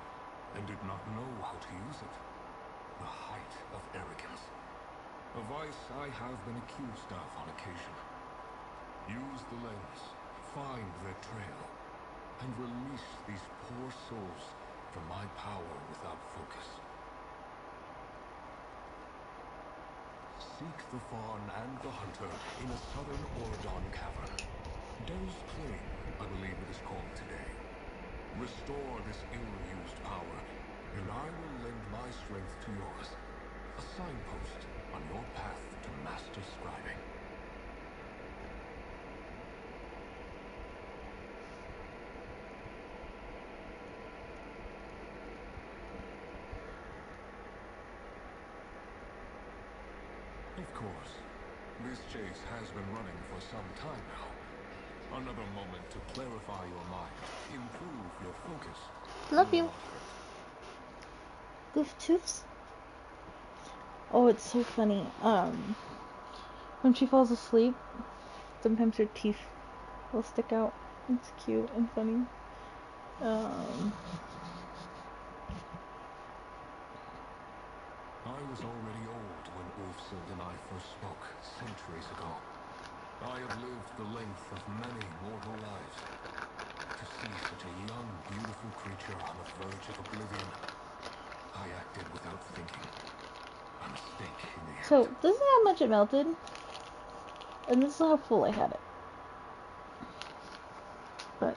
and did not know how to use it. The height of arrogance. A vice I have been accused of on occasion. Use the lens, find their trail, and release these poor souls from my power without focus. Seek the fawn and the hunter in a southern Oradon cavern. Del's Plain, I believe it is called today. Restore this ill-used power, and I will lend my strength to yours. A signpost on your path to master scribing. Of course, this chase has been running for some time now. Another moment to clarify your mind, improve your focus. Love you. Goof Tooths. Oh, it's so funny. When she falls asleep, sometimes her teeth will stick out. It's cute and funny. I was already old when Ulfsild and I first spoke, centuries ago. I have lived the length of many mortal lives. To see such a young, beautiful creature on the verge of oblivion, I acted without thinking. A mistake in the act. So, this is how much it melted. And this is how full I had it. But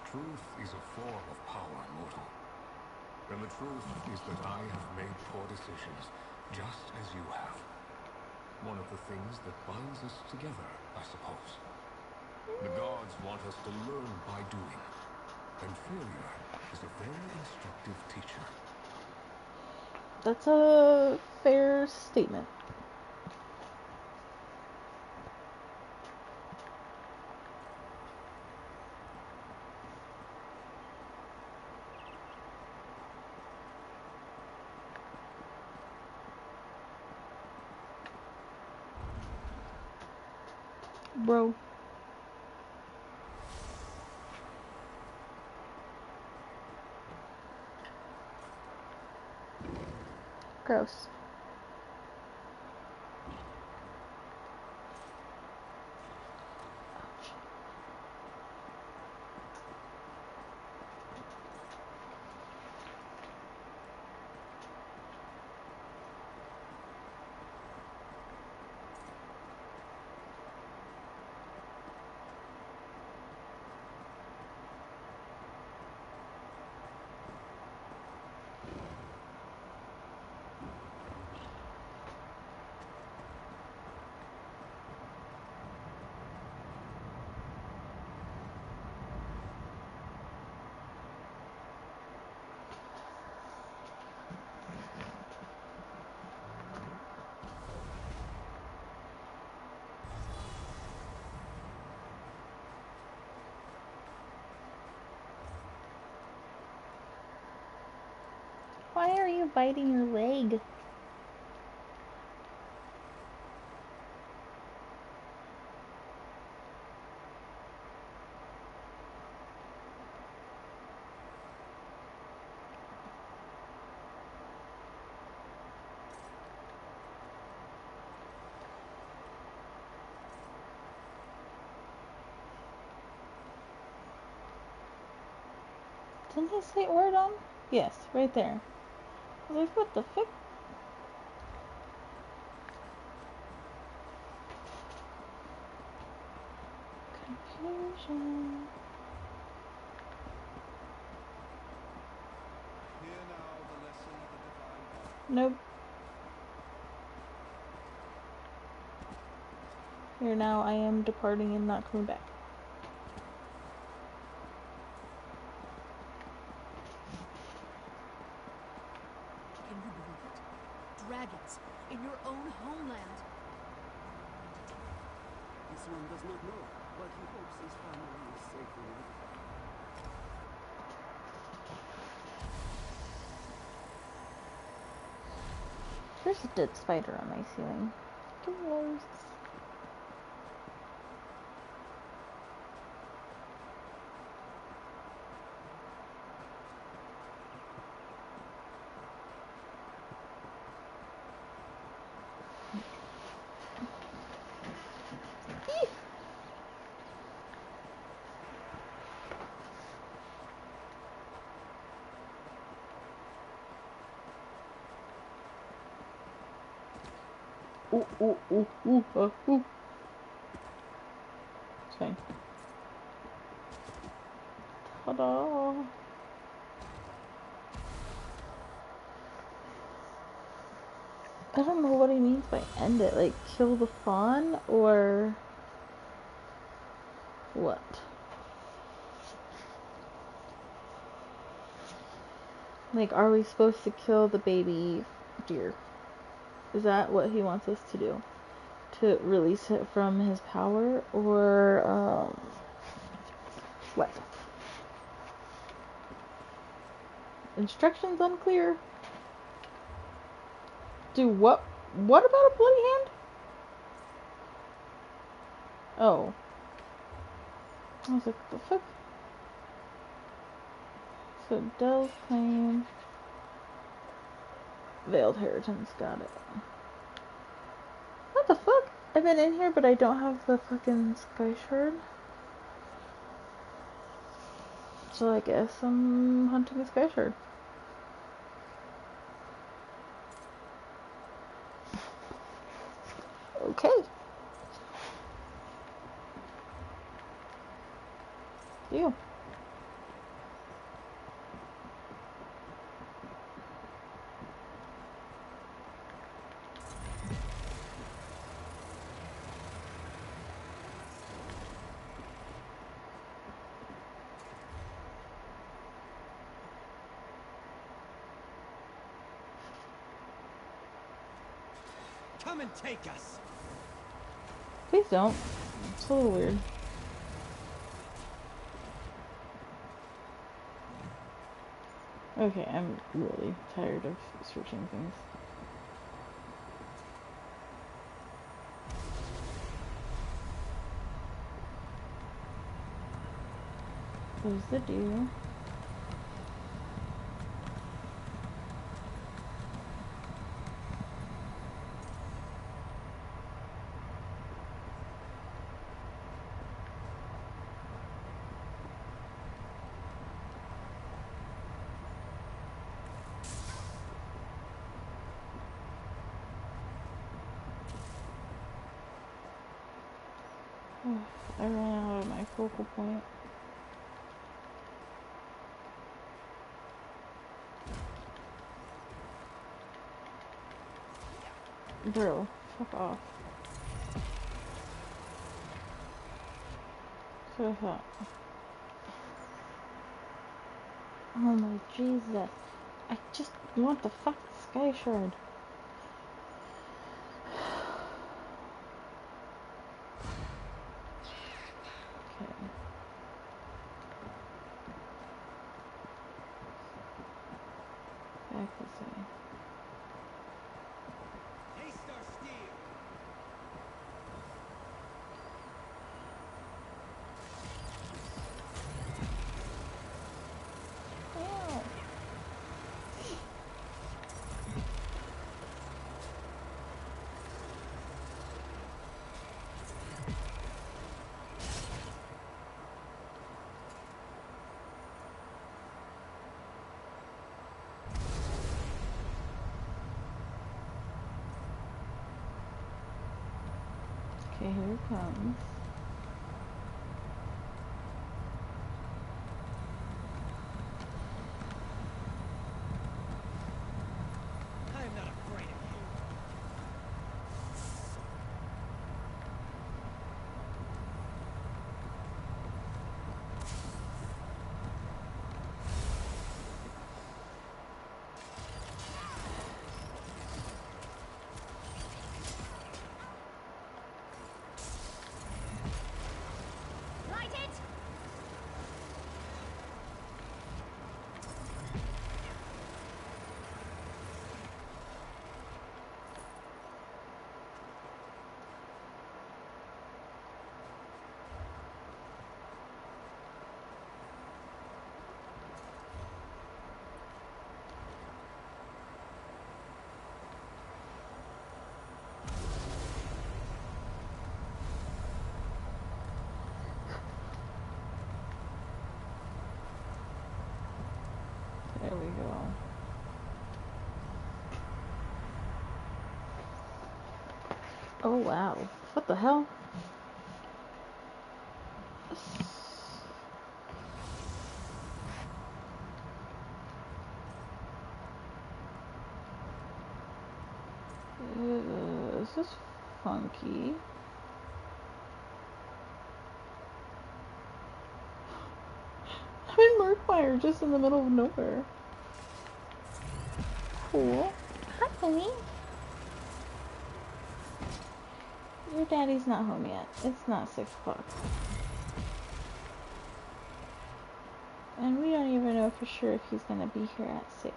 truth is a form of power, mortal. And the truth is that I have made poor decisions, just as you have. One of the things that binds us together, I suppose. The gods want us to learn by doing. And failure is a very instructive teacher. that's a fair statement. Bro. Gross. Why are you biting your leg? Didn't he say Ordon? Yes, right there. I was like, what the fuck? Confusion. Hear now the lesson of the divine bond. Nope. Here now, I am departing and not coming back. Can you believe it? Dragons in your own homeland. This one does not know, but he hopes his family is safe in it. There's a dead spider on my ceiling. Gross. Ooh. It's fine. Ta-da! I don't know what he means by end it. Like, kill the fawn, or what? Like, are we supposed to kill the baby deer? Is that what he wants us to do? To release it from his power, or, what? Instructions unclear. Do what? What about a bloody hand? Oh. I was like, the fuck? So, Dell's claim. Veiled Inheritance, got it. What the fuck? I've been in here, but I don't have the fucking Sky Shard. So I guess I'm hunting a Sky Shard. Okay. Deal. Come and take us. Please don't. It's a little weird. Okay, I'm really tired of switching things. Close the deal. I ran out of my focal point. Bro, fuck off. That's what I thought. Oh my Jesus. I just want the fucking Sky Shard. Okay. Back this way. Taste our steel. Ow. Okay, here it comes. I'm not afraid of you. Light it! There we go. Oh wow. What the hell? This is funky. I'm in Murkmire, just in the middle of nowhere. Cool. Hi, honey. Your daddy's not home yet. It's not 6 o'clock. And we don't even know for sure if he's gonna be here at 6.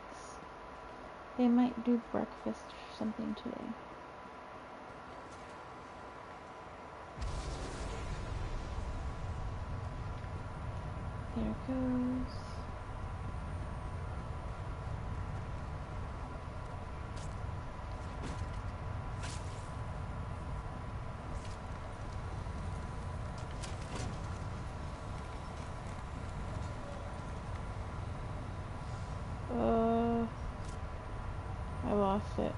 They might do breakfast or something today. There it goes. I lost it.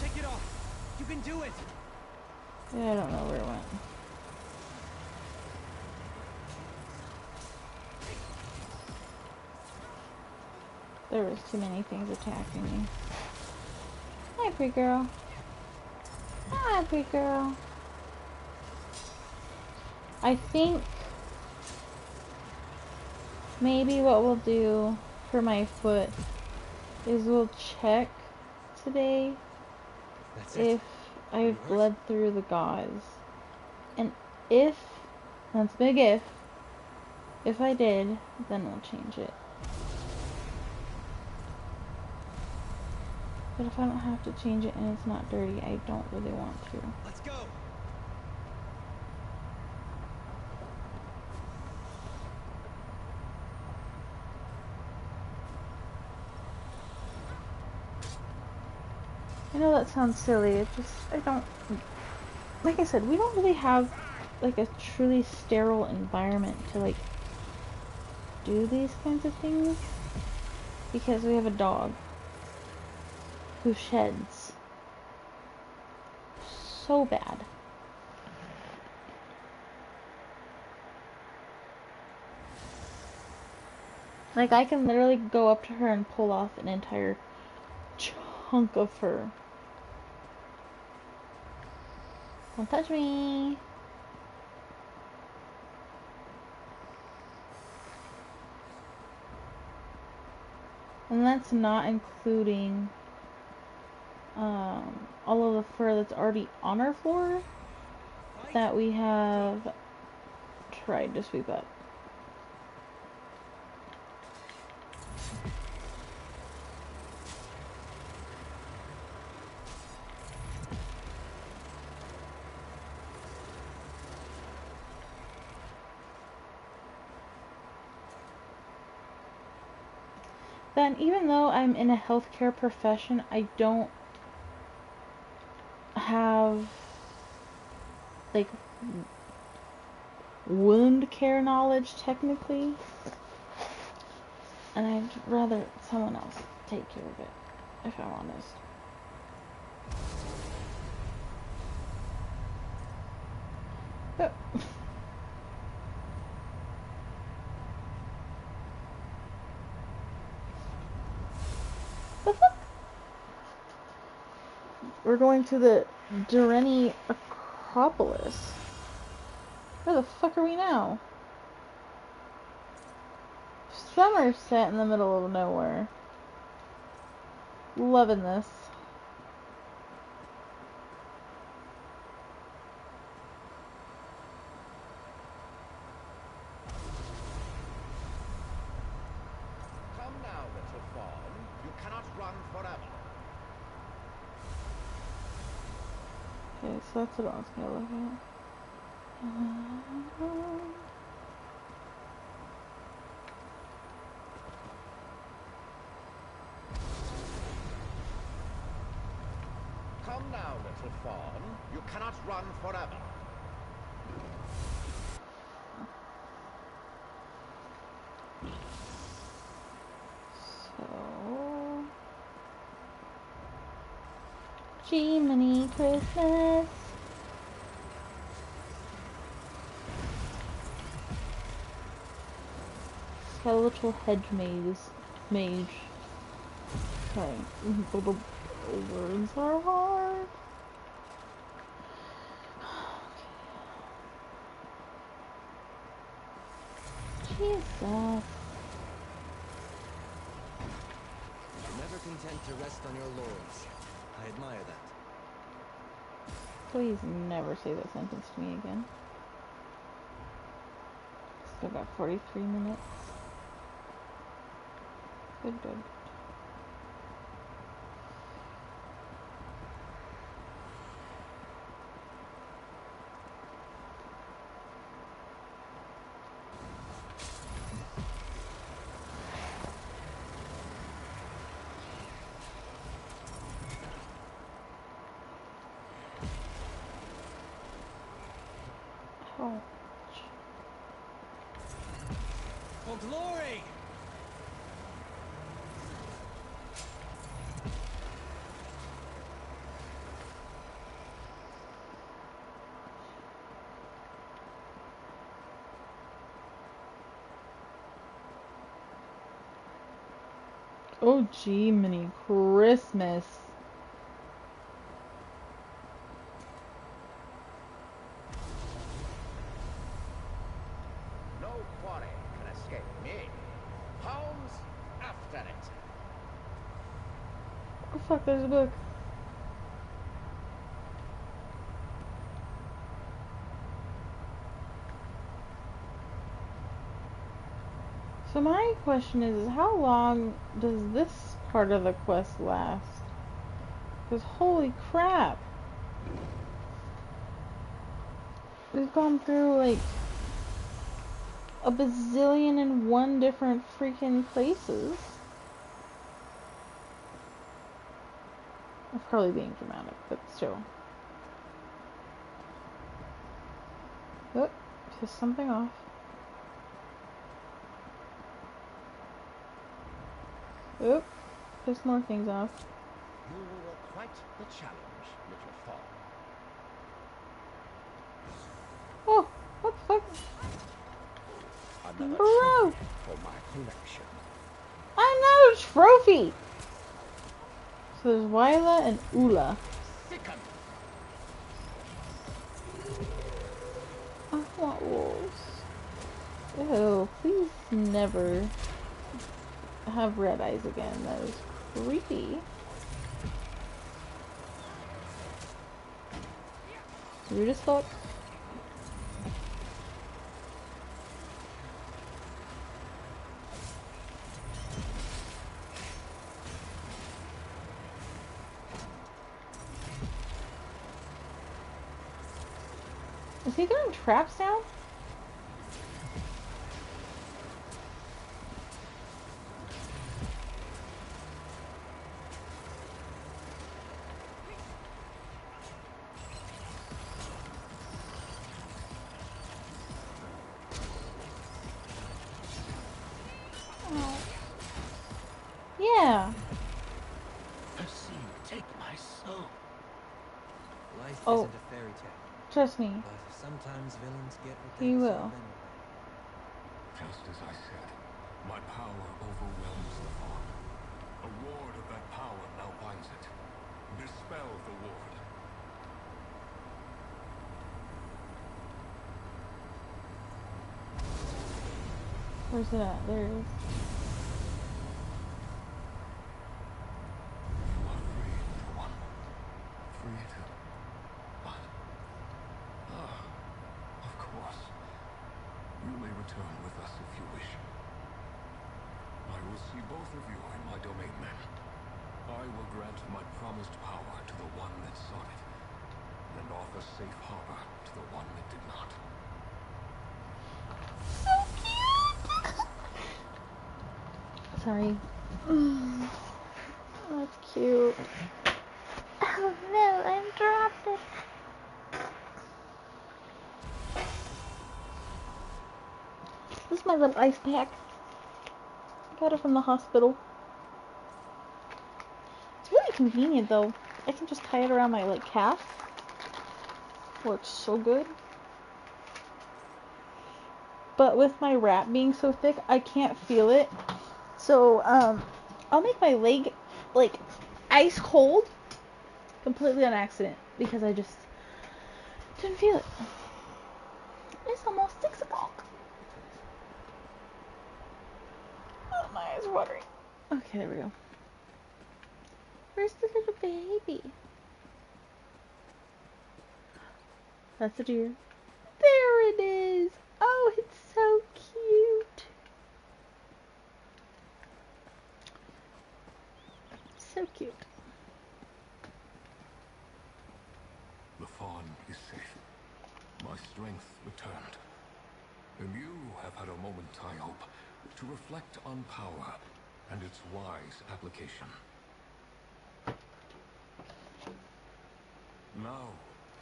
Shake it off. You can do it. Yeah, I don't know where it went. There was too many things attacking me. Hi, pretty girl. Hi, pretty girl. I think maybe what we'll do for my foot is we'll check today if I've bled through the gauze. And if, that's a big if I did, then we'll change it. But if I don't have to change it and it's not dirty, I don't really want to. Let's go. I know that sounds silly, it just, I don't, like I said, we don't really have, like, a truly sterile environment to, like, do these kinds of things, because we have a dog who sheds so bad. Like, I can literally go up to her and pull off an entire chunk of fur. Don't touch me. And that's not including all of the fur that's already on our floor that we have tried to sweep up. Then even though I'm in a healthcare profession, I don't have like wound care knowledge technically, and I'd rather someone else take care of it, if I'm honest. The fuck? We're going to the Dureni Acropolis. Where the fuck are we now? Somerset in the middle of nowhere. Loving this. Come now, little fawn. You cannot run forever. Okay, so that's what I was gonna look at. Come now, little fawn. You cannot run forever. So... Jiminy Christmas! Skeletal hedge mage. Okay, the words are hard. Jesus. Never content to rest on your laurels. I admire that. Please never say that sentence to me again. Still got 43 minutes. Good, good. Oh. For glory! Oh, gee, mini Christmas. No quarry can escape me. Hounds after it. Oh fuck, there's a book. So my question is how long does this part of the quest last? Because holy crap. We've gone through like a bazillion and one different freaking places. I'm probably being dramatic, but still. Oh, pissed something off. Oh, pissed more things off. You were quite the challenge, little fawn. Oh, what the fuck? Another Bro! trophy for my collection. I'm not a trophy! So there's Wyla and Ula. Sicken. I want wolves. Ew, please never have red eyes again. That is creepy. Rude as fuck. Is he throwing traps down? Oh. Yeah. Percy, take my soul. Life Oh. isn't a fairy tale. Trust me. But sometimes villains get what they He deserve will. anyway. Just as I said, my power overwhelms the fog. A ward of that power Where's it at? There it is. Of course. You may return with us if you wish. I will see both of you in my domain then. I will grant my promised power to the one that sought it, and offer safe harbor to the one that did not. Sorry. That's cute. Oh no, I dropped it. This is my little ice pack. I got it from the hospital. It's really convenient though. I can just tie it around my like calf. Works so good. But with my wrap being so thick, I can't feel it. So, I'll make my leg like ice cold completely on accident because I just didn't feel it. It's almost 6 o'clock. Oh, my eyes are watering. Okay, there we go. Where's the little baby? That's a deer. There it is. Oh, it's so cute. So cute. The fawn is safe. My strength returned. And you have had a moment, I hope, to reflect on power and its wise application. Now,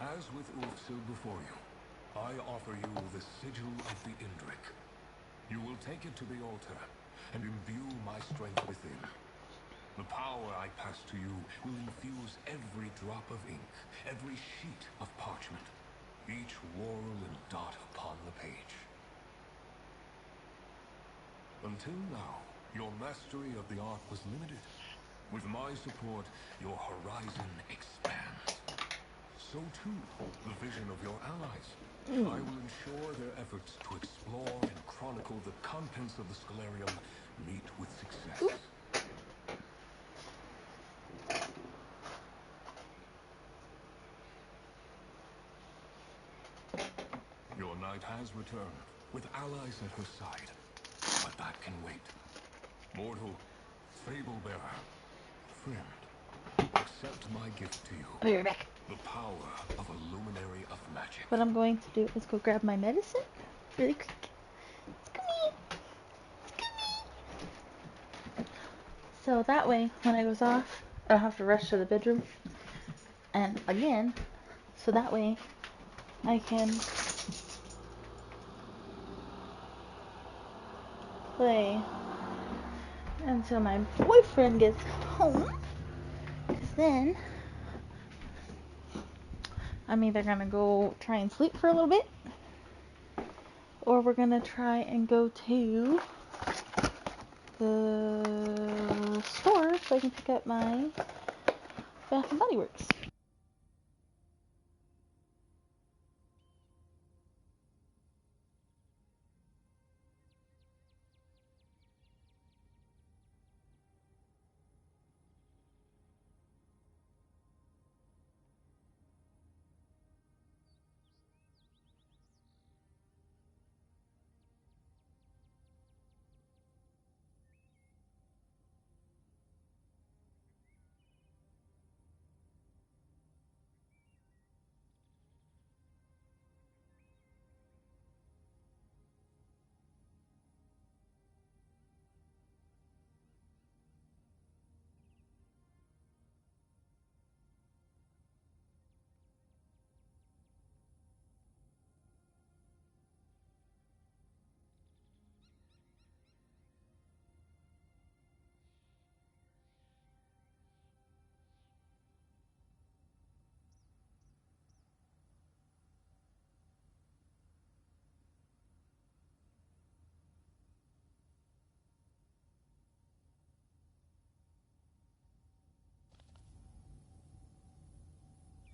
as with Ulfsil before you, I offer you the sigil of the Indrik. You will take it to the altar and imbue my strength within. The power I pass to you will infuse every drop of ink, every sheet of parchment, each whorl and dot upon the page. Until now, your mastery of the art was limited. With my support, your horizon expands. So too, the vision of your allies. I will ensure their efforts to explore and chronicle the contents of the Scholarium meet with success. Your knight has returned, with allies at her side. But that can wait. Mortal, fable bearer, friend, accept my gift to you. I'll be right back. The power of a luminary of magic. What I'm going to do is go grab my medicine really quick. So that way, when I goes off, I don't have to rush to the bedroom. And again, so that way I can play until my boyfriend gets home. Because then I'm either going to go try and sleep for a little bit, or we're going to try and go to the store so I can pick up my Bath and Body Works.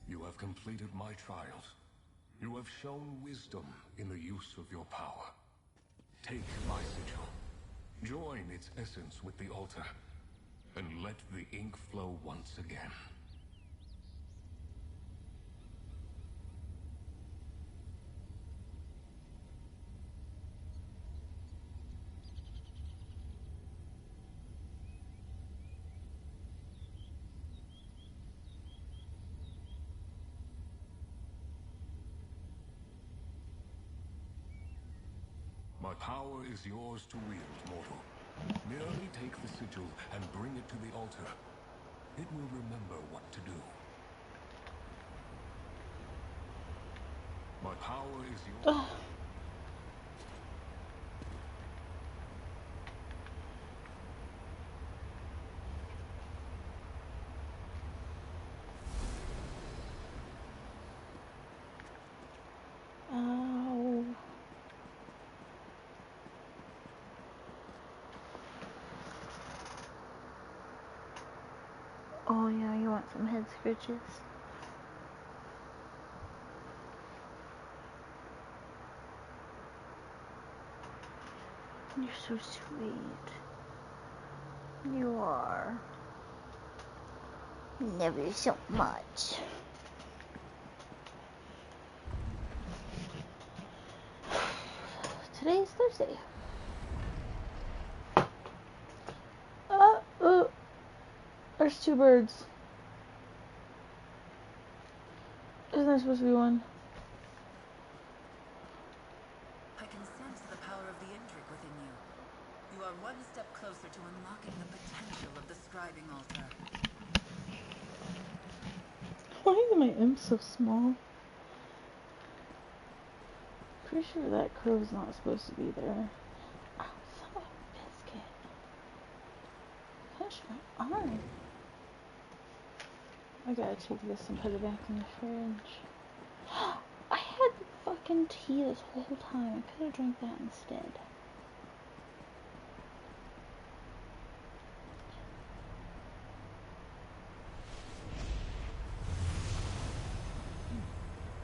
You have completed my trials. You have shown wisdom in the use of your power. Take my sigil. Join its essence with the altar, and let the ink flow once again. My power is yours to wield, mortal. Merely take the sigil and bring it to the altar. It will remember what to do. My power is yours. Ow. Oh yeah, you want some head scratches? You're so sweet. You are. Love you so much. Today's Thursday. There's two birds. Isn't there supposed to be one? I can sense the power of the Indrik within you. You are one step closer to unlocking the potential of the scribing altar. Why is my imp so small? Pretty sure that crow's not supposed to be there. Oh, son of a biscuit. Gosh, my arm. I gotta take this and put it back in the fridge. I had fucking tea this whole time. I could have drank that instead.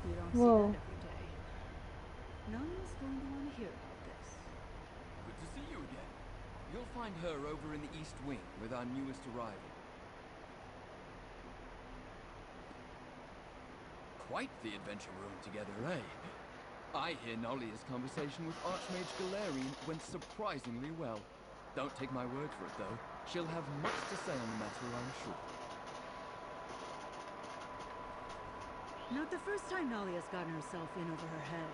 You don't Whoa. see that every day. Nami's going to want to hear about this. Good to see you again. You'll find her over in the East Wing with our newest arrival. Quite the adventure room together, eh? I hear Nolia's conversation with Archmage Galarian went surprisingly well. Don't take my word for it, though. She'll have much to say on the matter, I'm sure. Not the first time Nalia's gotten herself in over her head.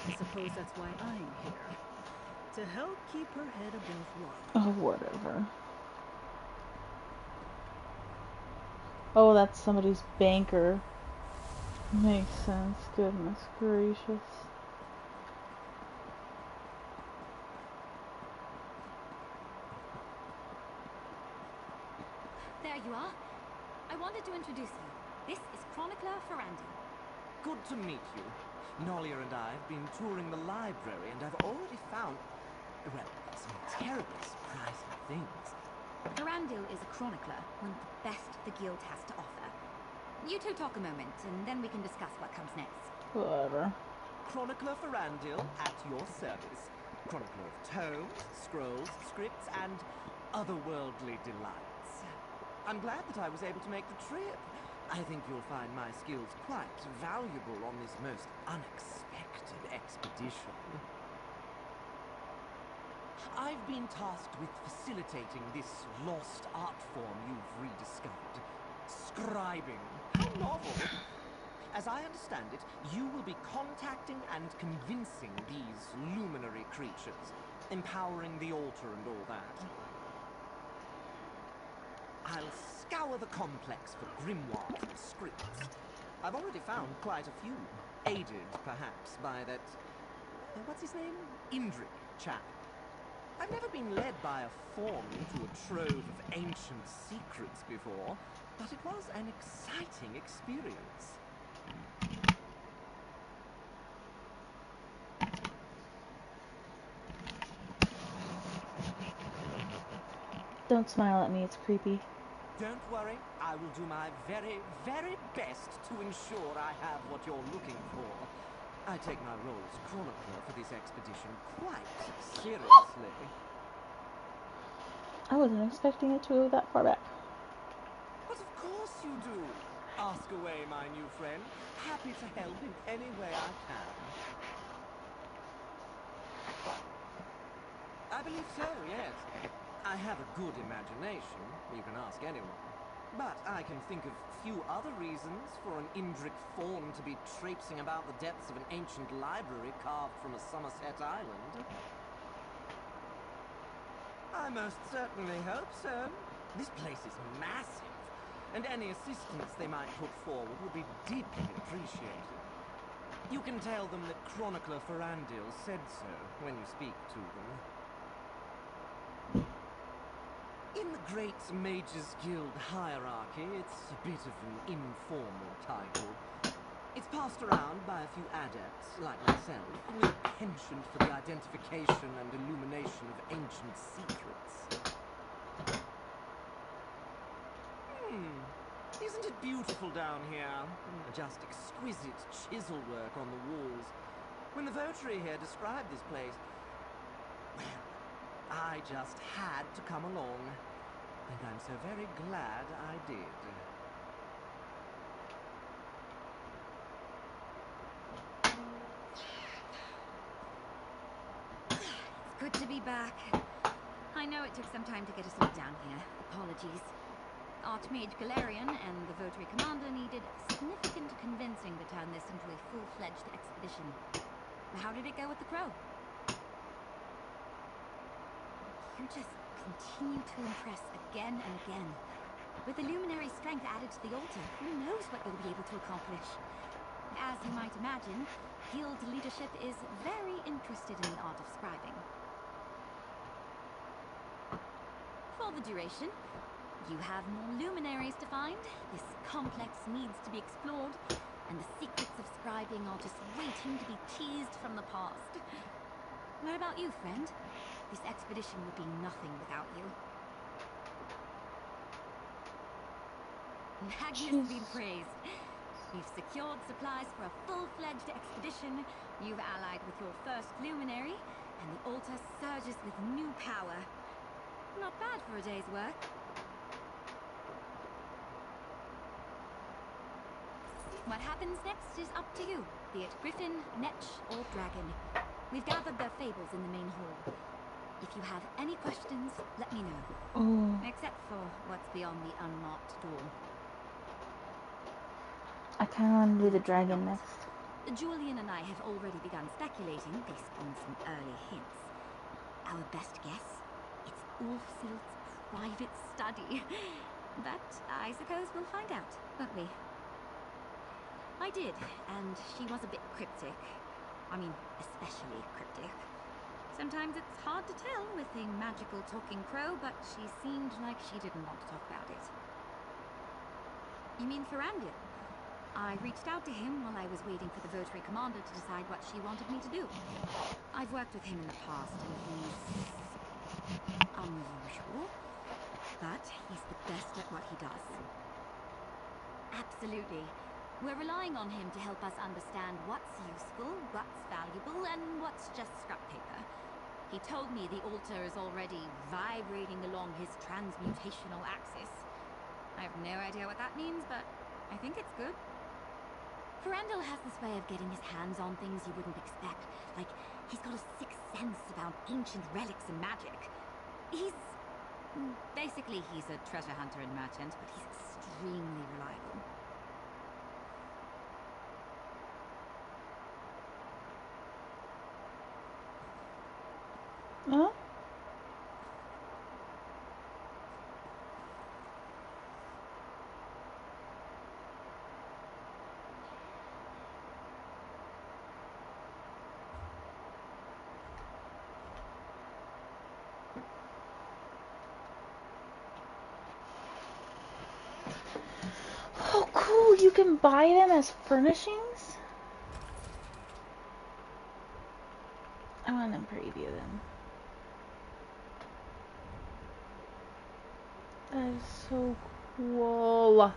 I suppose that's why I'm here. To help keep her head above water. Oh, whatever. Oh, that's somebody's banker. Makes sense. Goodness gracious. There you are. I wanted to introduce you. This is Chronicler Ferrandi. Good to meet you. Nolia and I have been touring the library and I've already found, well, some terribly surprising things. Ferrandil is a chronicler, one of the best the guild has to offer. You two talk a moment, and then we can discuss what comes next. Whatever. Chronicler Ferrandil at your service. Chronicler of tomes, scrolls, scripts, and otherworldly delights. I'm glad that I was able to make the trip. I think you'll find my skills quite valuable on this most unexpected expedition. I've been tasked with facilitating this lost art form you've rediscovered. Scribing. How novel! As I understand it, you will be contacting and convincing these luminary creatures, empowering the altar and all that. I'll scour the complex for grimoires and scripts. I've already found quite a few, aided, perhaps, by that... what's his name? Indrik chap. I've never been led by a form into a trove of ancient secrets before, but it was an exciting experience. Don't smile at me, it's creepy. Don't worry, I will do my very, very best to ensure I have what you're looking for. I take my role as chronicler for this expedition quite seriously. I wasn't expecting it to go that far back. But of course you do. Ask away, my new friend. Happy to help in any way I can. I believe so, yes. I have a good imagination. You can ask anyone. But I can think of few other reasons for an Indrik fawn to be traipsing about the depths of an ancient library carved from a Somerset island. I most certainly hope so. This place is massive, and any assistance they might put forward would be deeply appreciated. You can tell them that Chronicler Ferandil said so when you speak to them. In the Great Mages Guild hierarchy, it's a bit of an informal title. It's passed around by a few adepts, like myself, with a penchant for the identification and illumination of ancient secrets. Isn't it beautiful down here? Just exquisite chisel work on the walls. When the votary here described this place, well, I just had to come along. And I'm so very glad I did. It's good to be back. I know it took some time to get us all down here. Apologies. Archmage Galarian and the Votary Commander needed significant convincing to turn this into a full-fledged expedition. How did it go with the Crow? You just continue to impress again and again. With the Luminary strength added to the altar, who knows what you'll be able to accomplish? As you might imagine, Guild leadership is very interested in the art of scribing. For the duration, you have more luminaries to find, this complex needs to be explored, and the secrets of scribing are just waiting to be teased from the past. What about you, friend? This expedition would be nothing without you. Magnus be praised. You've secured supplies for a full-fledged expedition, you've allied with your first luminary, and the altar surges with new power. Not bad for a day's work. What happens next is up to you, be it Griffin, Netch, or Dragon. We've gathered their fables in the main hall. If you have any questions, let me know. Oh. Except for what's beyond the unmarked door. I kind of want to do the dragon next. Julian and I have already begun speculating based on some early hints. Our best guess? It's Ulfsild's private study. But I suppose we'll find out, won't we? I did, and she was a bit cryptic. I mean, especially cryptic. Sometimes it's hard to tell with a magical talking crow, but she seemed like she didn't want to talk about it. You mean Ferandil? I reached out to him while I was waiting for the Votary Commander to decide what she wanted me to do. I've worked with him in the past, and he's unusual, but he's the best at what he does. Absolutely. We're relying on him to help us understand what's useful, what's valuable, and what's just scrap paper. He told me the altar is already vibrating along his transmutational axis. I have no idea what that means, but I think it's good. Ferandil has this way of getting his hands on things you wouldn't expect. Like, he's got a sixth sense about ancient relics and magic. Basically, he's a treasure hunter and merchant, but he's extremely reliable. Huh? Oh, cool! You can buy them as furnishings? I want to preview them. That is so cool.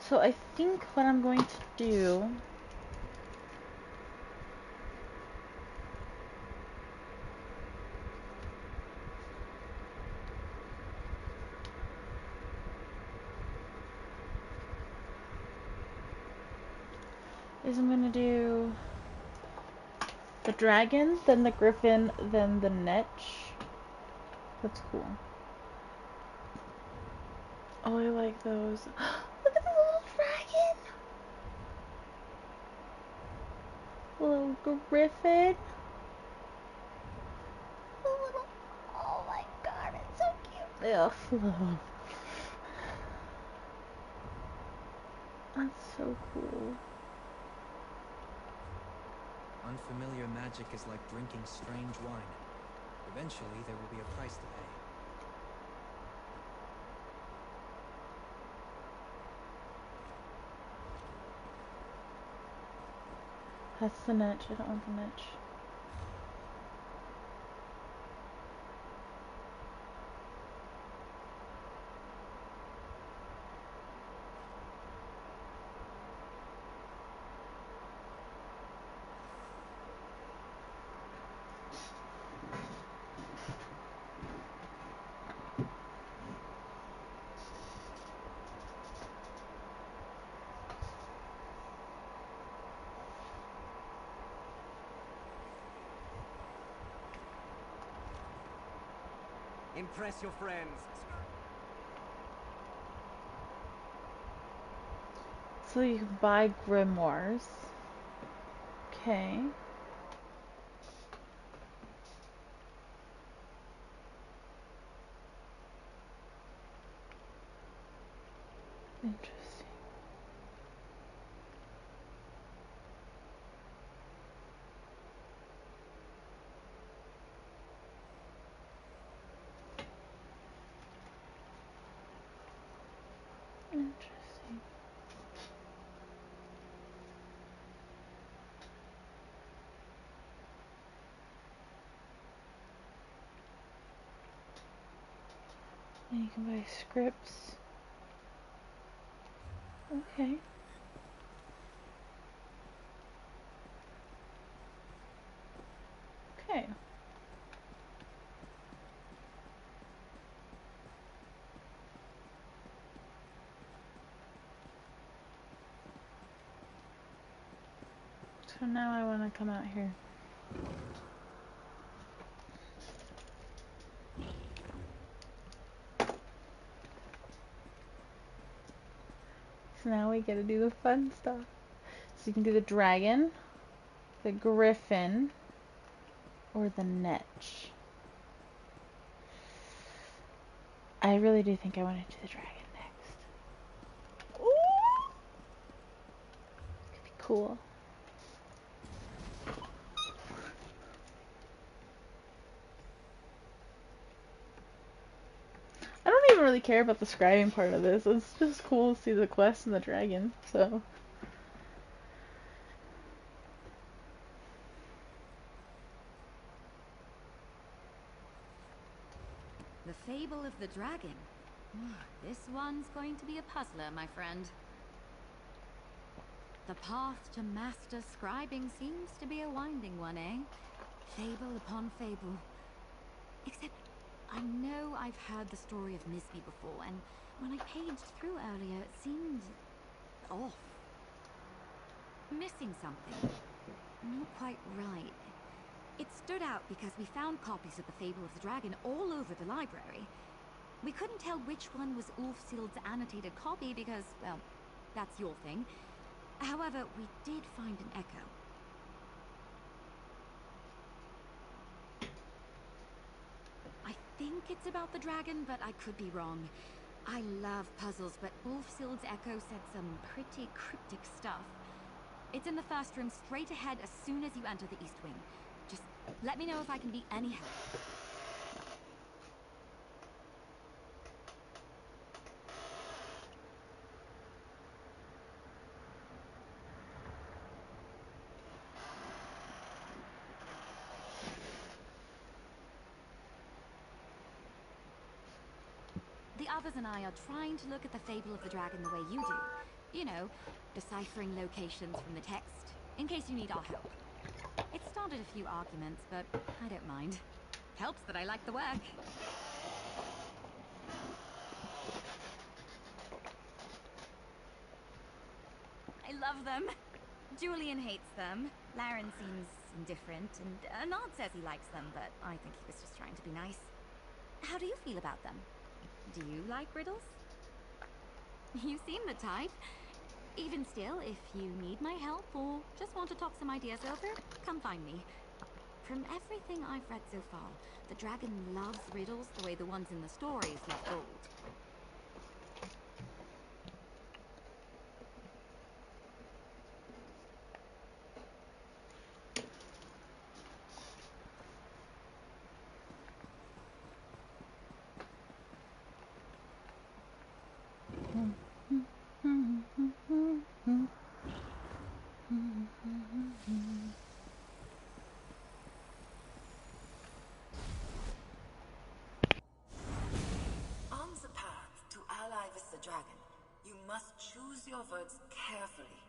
So I think what I'm going to do is I'm gonna do the dragon, then the griffin, then the netch. That's cool. Oh, I like those. Look at the little dragon! Little griffin. Oh my god, it's so cute. Ugh. That's so cool. Unfamiliar magic is like drinking strange wine. Eventually, there will be a price to pay. That's the netch. I don't want the netch. Impress your friends. So you can buy grimoires. Okay. Interesting. Interesting. And you can buy scripts. Okay. Okay. So now I want to come out here. So now we get to do the fun stuff. So you can do the dragon, the griffin, or the netch. I really do think I want to do the dragon next. Ooh! Could be cool. I don't even really care about the scribing part of this. It's just cool to see the quest and the dragon, so. The Fable of the Dragon. This one's going to be a puzzler, my friend. The path to master scribing seems to be a winding one, eh? Fable upon fable. Except, I know I've heard the story of Misby before, and when I paged through earlier, it seemed off. Missing something. Not quite right. It stood out because we found copies of the Fable of the Dragon all over the library. We couldn't tell which one was Ulfsild's annotated copy because, well, that's your thing. However, we did find an echo. I think it's about the dragon, but I could be wrong. I love puzzles, but Ulfsild's echo said some pretty cryptic stuff. It's in the first room straight ahead as soon as you enter the East Wing. Just let me know if I can be any help. The others and I are trying to look at the Fable of the Dragon the way you do. You know, deciphering locations from the text, in case you need our help. It started a few arguments, but I don't mind. Helps that I like the work. I love them. Julian hates them. Laren seems indifferent, and Nard says he likes them, but I think he was just trying to be nice. How do you feel about them? Do you like riddles? You seem the type. Even still, if you need my help or just want to talk some ideas over, come find me. From everything I've read so far, the dragon loves riddles the way the ones in the stories love gold. On the path to ally with the dragon, you must choose your words carefully.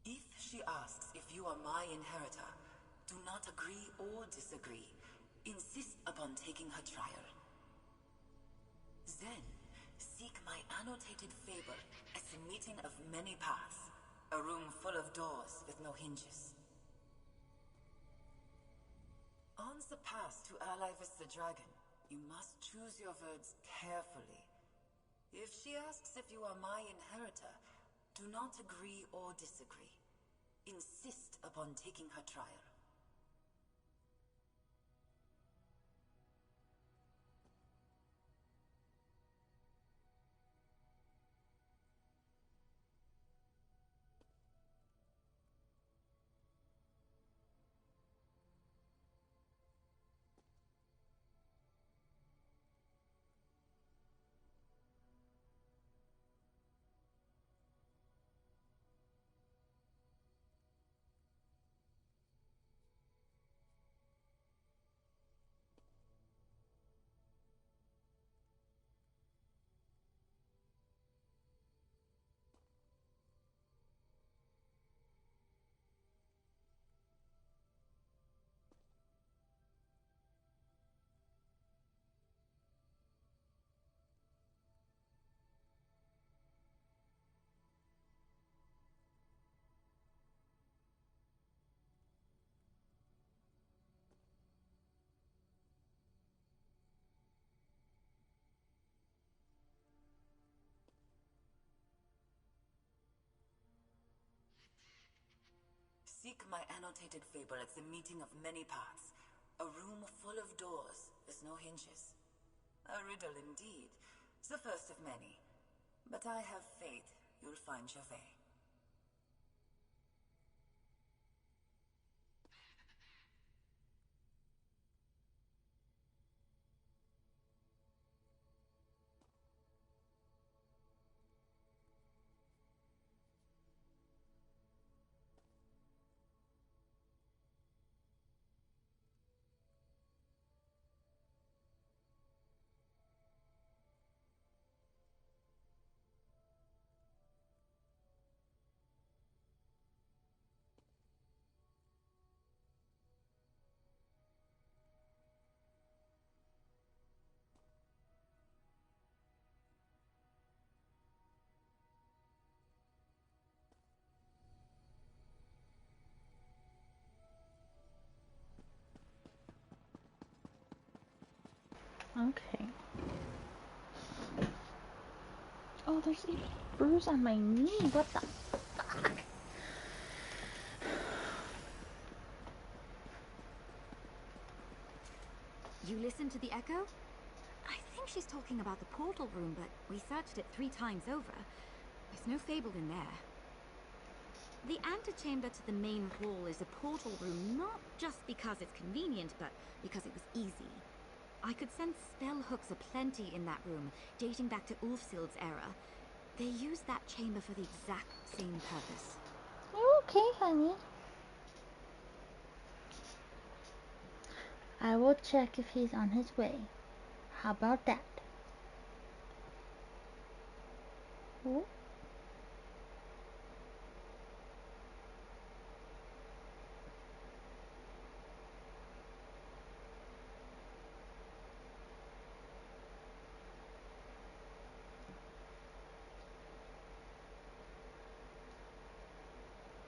If she asks if you are my inheritor, do not agree or disagree. Insist upon taking her trial. Then, seek my annotated fable as the meeting of many paths, a room full of doors with no hinges. On the path to ally with the dragon, you must choose your words carefully. If she asks if you are my inheritor, do not agree or disagree. Insist upon taking her trial. Seek my annotated fable at the meeting of many paths, a room full of doors with no hinges. A riddle indeed, the first of many, but I have faith you'll find your way. Okay. Oh, there's a bruise on my knee. What the fuck? You listened to the echo? I think she's talking about the portal room, but we searched it 3 times over. There's no fable in there. The antechamber to the main hall is a portal room, not just because it's convenient, but because it was easy. I could sense spell hooks aplenty in that room, dating back to Ulfsild's era. They used that chamber for the exact same purpose. Okay, honey. I will check if he's on his way. How about that? Ooh.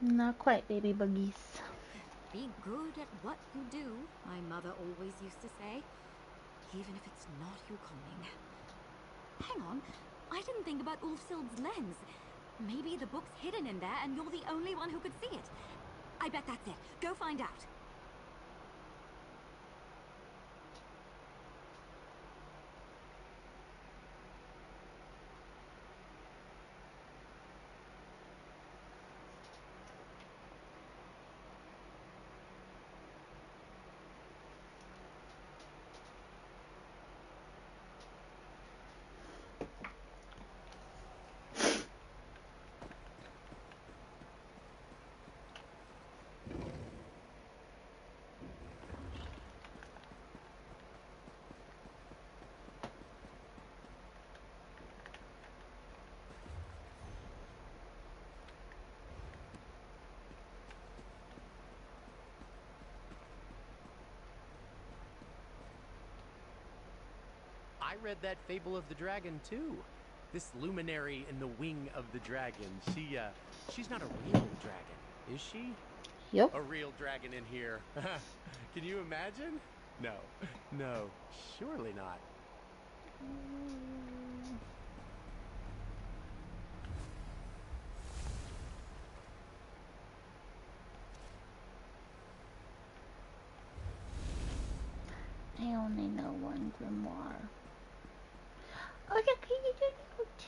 Not quite, baby buggies. Be good at what you do, my mother always used to say. Even if it's not your calling. Hang on, I didn't think about Ulfsild's lens. Maybe the book's hidden in there and you're the only one who could see it. I bet that's it. Go find out. I read that Fable of the Dragon too. This luminary in the wing of the dragon, she's not a real dragon, is she? Yep. A real dragon in here. Can you imagine? No, no, surely not. I only know one grimoire. Oh, look, can you do it?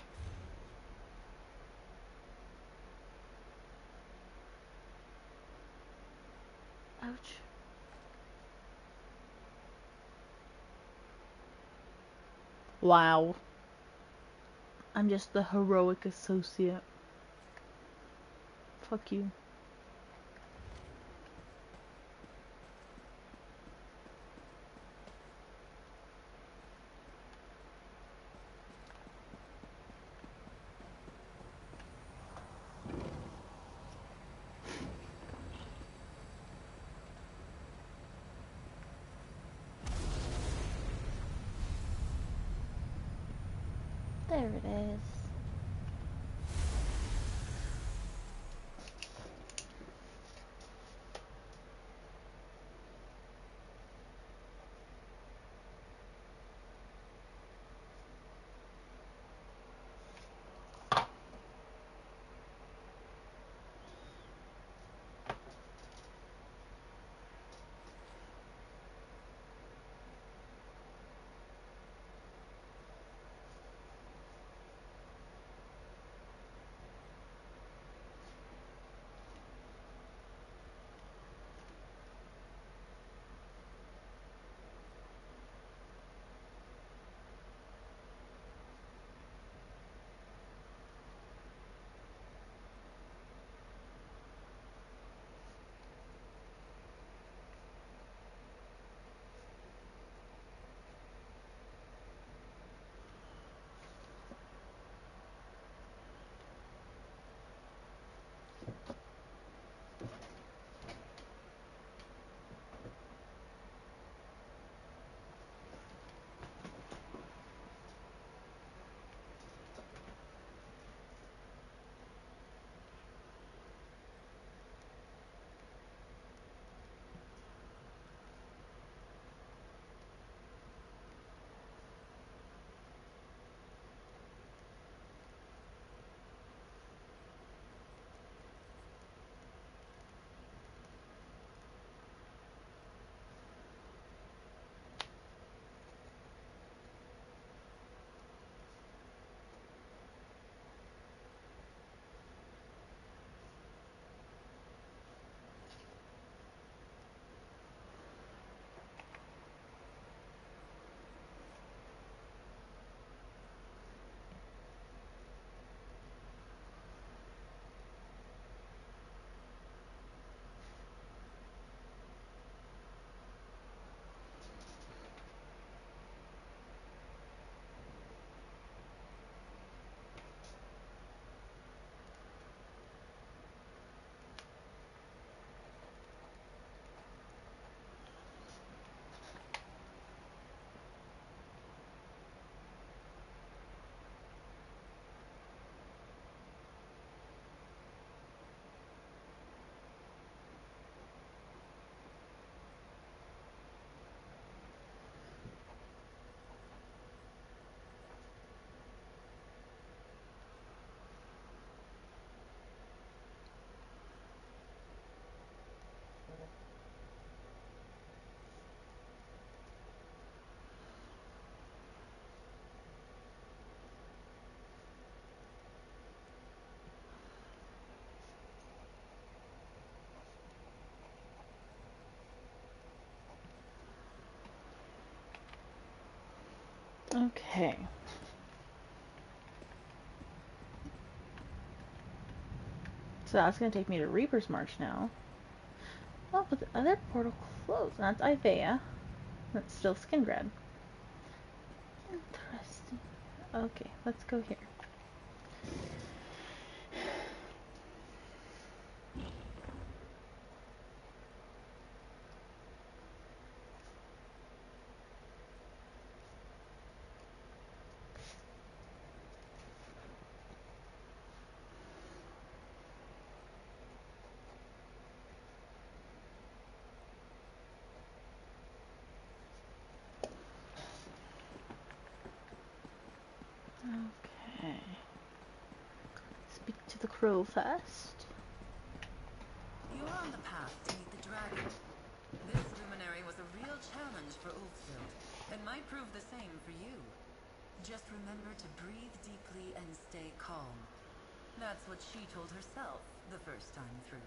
Ouch. Wow. I'm just the heroic associate. Fuck you. There it is. Okay. So that's gonna take me to Reaper's March now. Oh, but the other portal closed. That's Ivea. That's still Skingrad. Interesting. Okay, let's go here. Okay. Speak to the crow first. You're on the path to meet the dragon. This luminary was a real challenge for Ulfsild, and might prove the same for you. Just remember to breathe deeply and stay calm. That's what she told herself the first time through.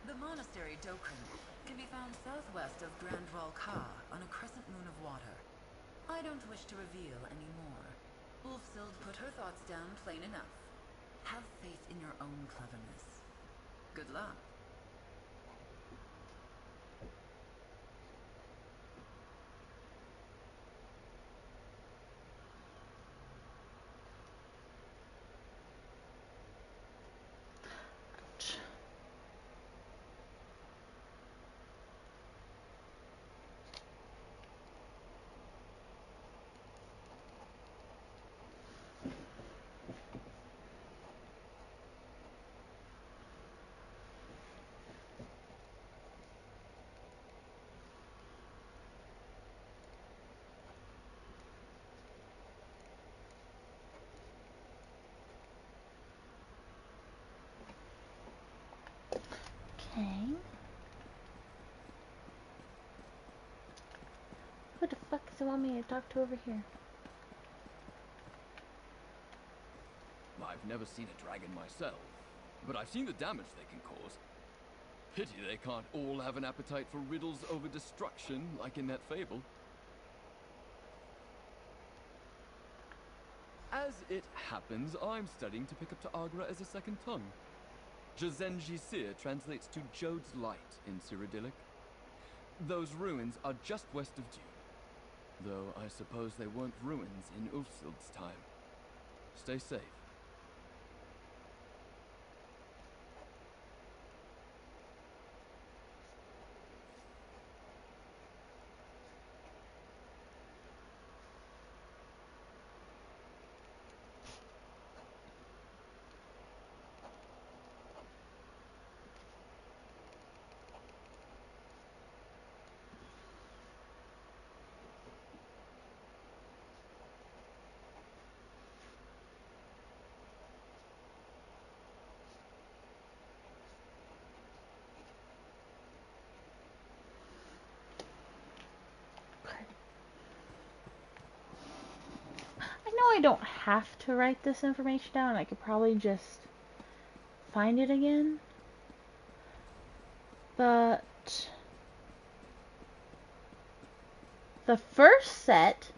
The monastery Dokrin can be found southwest of Grand Valka on a crescent moon of water. I don't wish to reveal any more. Ulfsild put her thoughts down plain enough. Have faith in your own cleverness. Good luck. Okay. Who the fuck does it want me to talk to over here? I've never seen a dragon myself, but I've seen the damage they can cause. Pity they can't all have an appetite for riddles over destruction, like in that fable. As it happens, I'm studying to pick up Ta'agra as a second tongue. Jazenji Sir translates to Jode's Light in Cyrodiilic. Those ruins are just west of Dune, though I suppose they weren't ruins in Ulfsild's time. Stay safe. I don't have to write this information down. I could probably just find it again. But the first set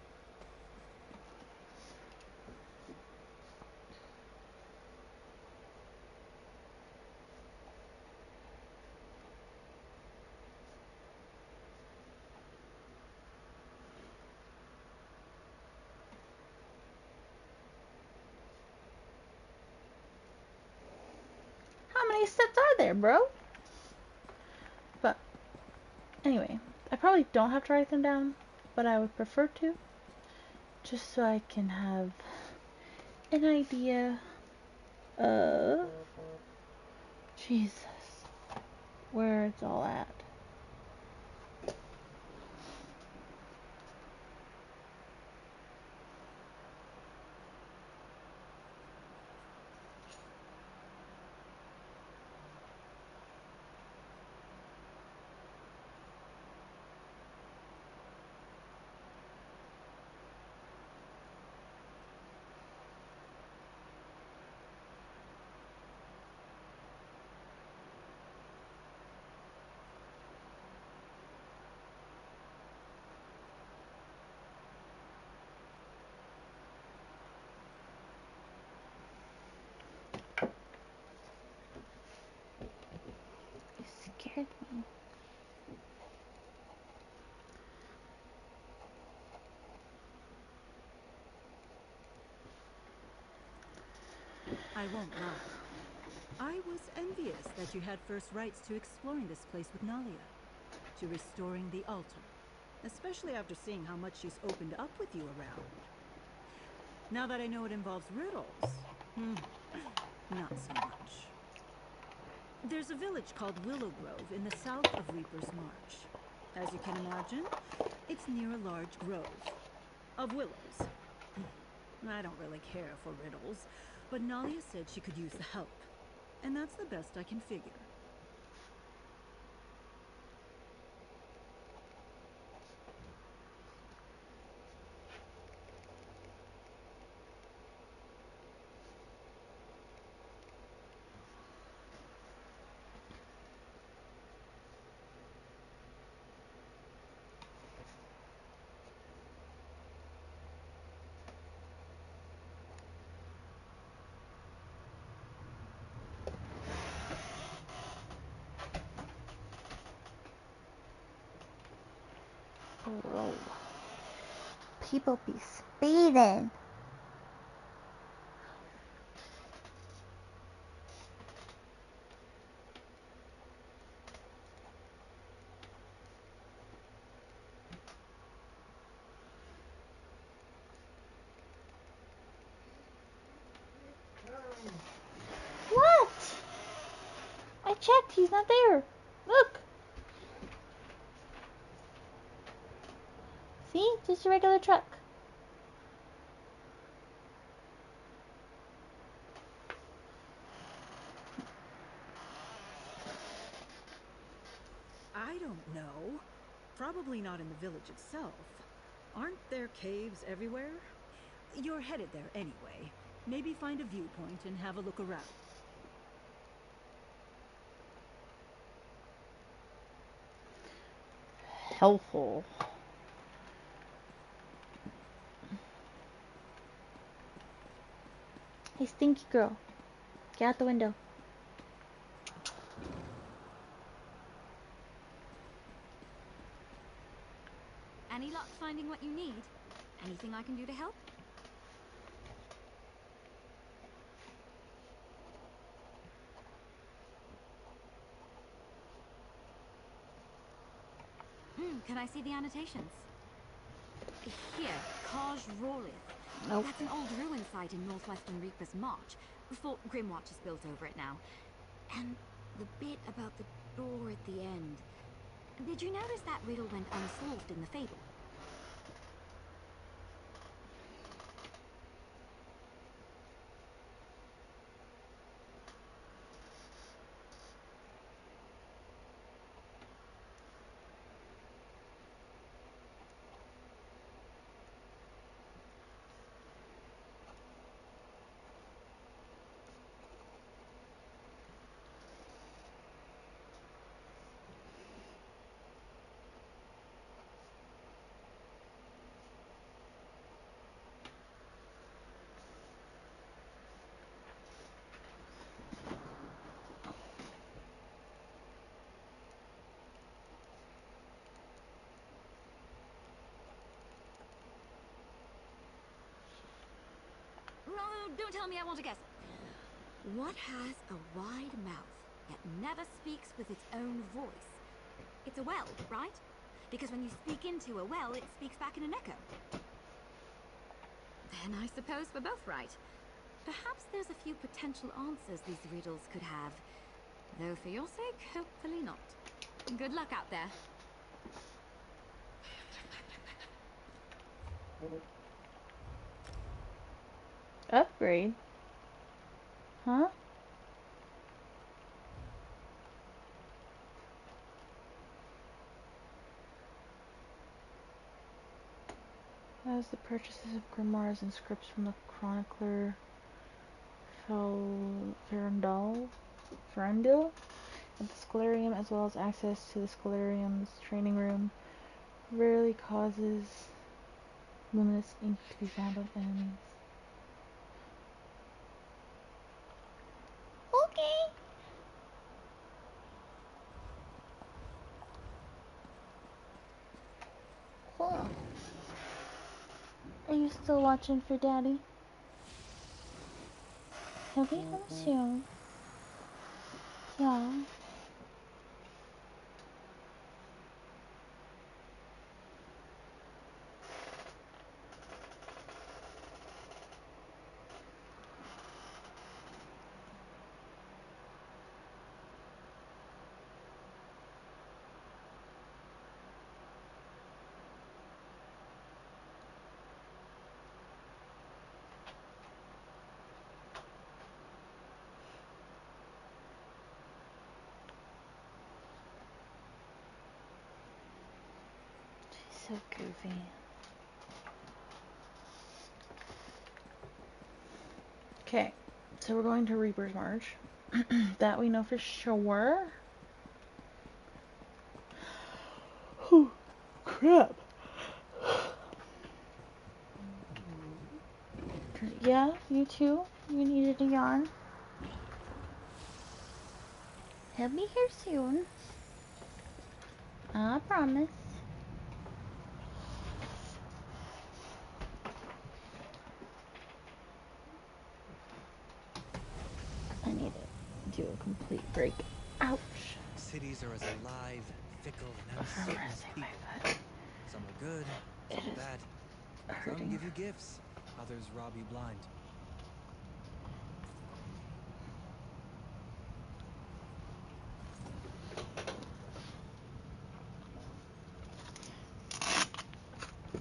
how many sets are there, bro? But anyway, I probably don't have to write them down, but I would prefer to, just so I can have an idea of Jesus, where it's all at. I won't lie. I was envious that you had first rights to exploring this place with Nalia, to restoring the altar, especially after seeing how much she's opened up with you around. Now that I know it involves riddles, not so much. There's a village called Willow Grove in the south of Reaper's March. As you can imagine, it's near a large grove of willows. I don't really care for riddles, but Nalia said she could use the help. And that's the best I can figure. Whoa. People be speeding. What? I checked, he's not there. Look. See? Just a regular truck. I don't know. Probably not in the village itself. Aren't there caves everywhere? You're headed there anyway. Maybe find a viewpoint and have a look around. Helpful. Hey, stinky girl. Get out the window. Any luck finding what you need? Anything I can do to help? Can I see the annotations? Here, Kaj Rorith. Nope. That's an old ruin site in northwestern Reaper's March. Fort Grimwatch is built over it now. And the bit about the door at the end. Did you notice that riddle went unsolved in the fable? No, don't tell me I want to guess. What has a wide mouth, yet never speaks with its own voice? It's a well, right? Because when you speak into a well, it speaks back in an echo. Then I suppose we're both right. Perhaps there's a few potential answers these riddles could have. Though for your sake, hopefully not. Good luck out there. Upgrade? Huh? As the purchases of grimoires and scripts from the chronicler Ferendil at the Scholarium, as well as access to the Scholarium's training room, rarely causes luminous ink to be found on enemies. Okay. Cool. Are you still watching for Daddy? He'll be home soon. Yeah. So goofy. Okay, so we're going to Reaper's March. That we know for sure. Oh, crap. Yeah, you too? You needed a yarn? He'll be here soon. I promise. I need to do a complete break. Ouch. Cities are as alive, fickle, and uncertain as people. Some are good, some are bad. Some give you gifts, others rob you blind.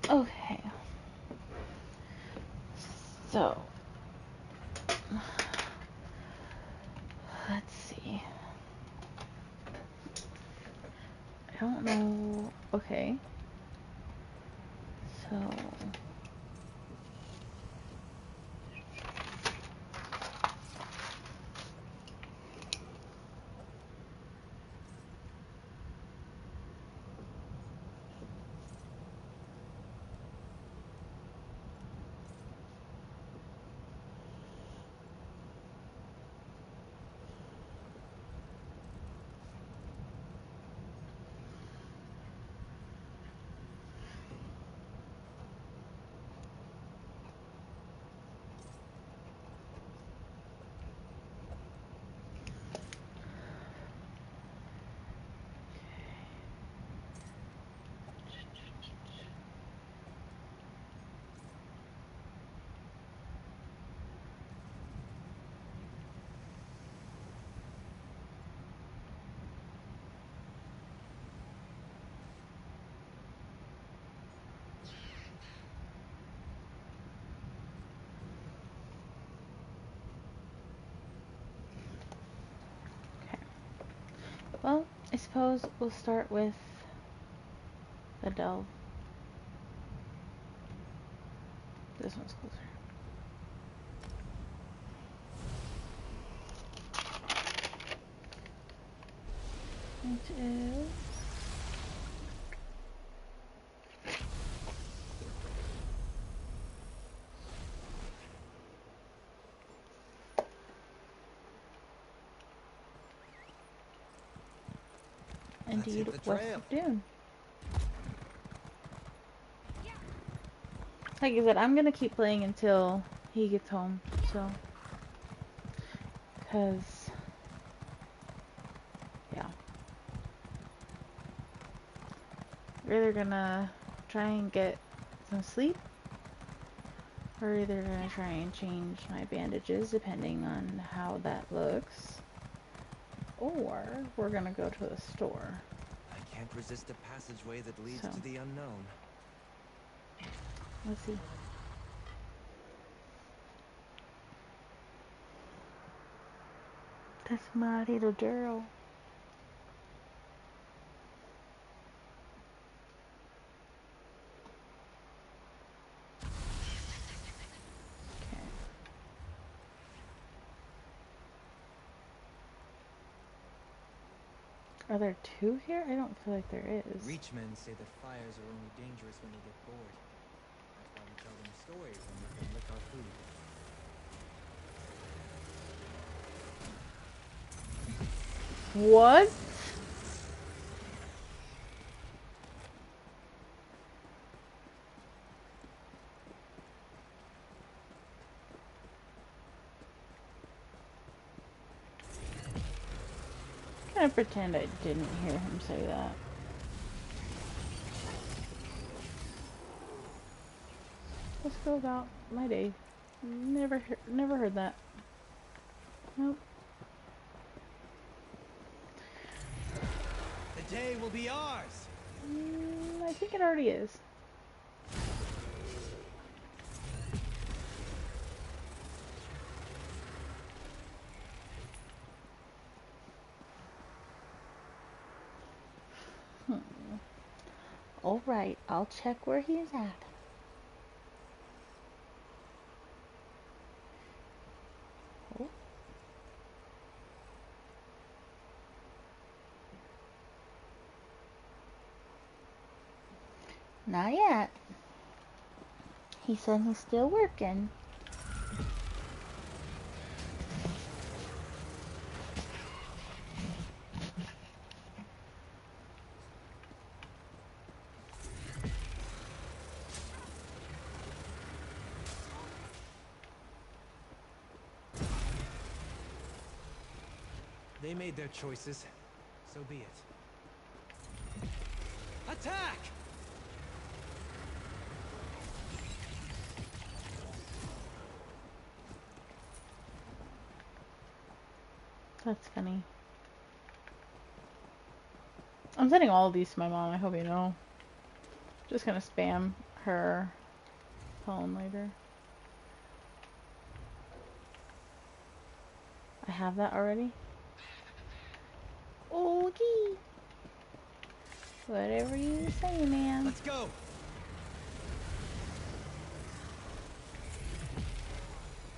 Okay. So, let's see. I don't know. Okay. So, well, I suppose we'll start with the delve. This one's closer. It is... Indeed, west of Dune. Like I said, I'm gonna keep playing until he gets home, so... Because... Yeah. We're either gonna try and get some sleep, or either gonna try and change my bandages, depending on how that looks. Or we're gonna go to the store. I can't resist a passageway that leads to the unknown. Let's see. That's my little girl. Are there two here? I don't feel like there is. Reachmen say that fires are only dangerous when they get bored. That's why we tell them stories and let them lick our food. What? gonna pretend I didn't hear him say that. Let's go about my day. Never heard that. Nope. The day will be ours. I think it already is. Alright, I'll check where he's at. Oh. Not yet. He said he's still working. They made their choices. So be it. Attack! That's funny. I'm sending all of these to my mom, I hope you know. Just gonna spam her phone later. I have that already? Okay. Whatever you say, man. Let's go.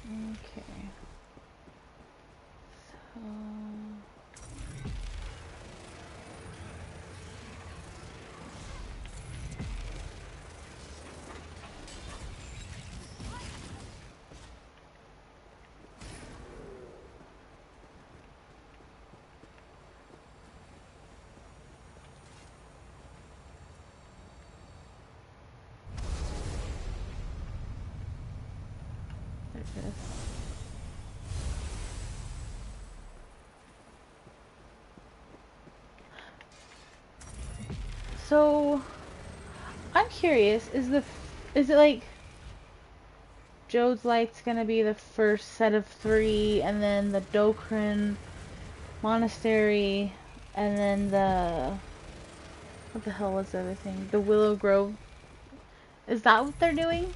Okay. So... There it is. So, I'm curious, is it like Jode's Light's gonna be the first set of 3, and then the Dokrin Monastery, and then what the hell was the other thing? The Willow Grove. Is that what they're doing?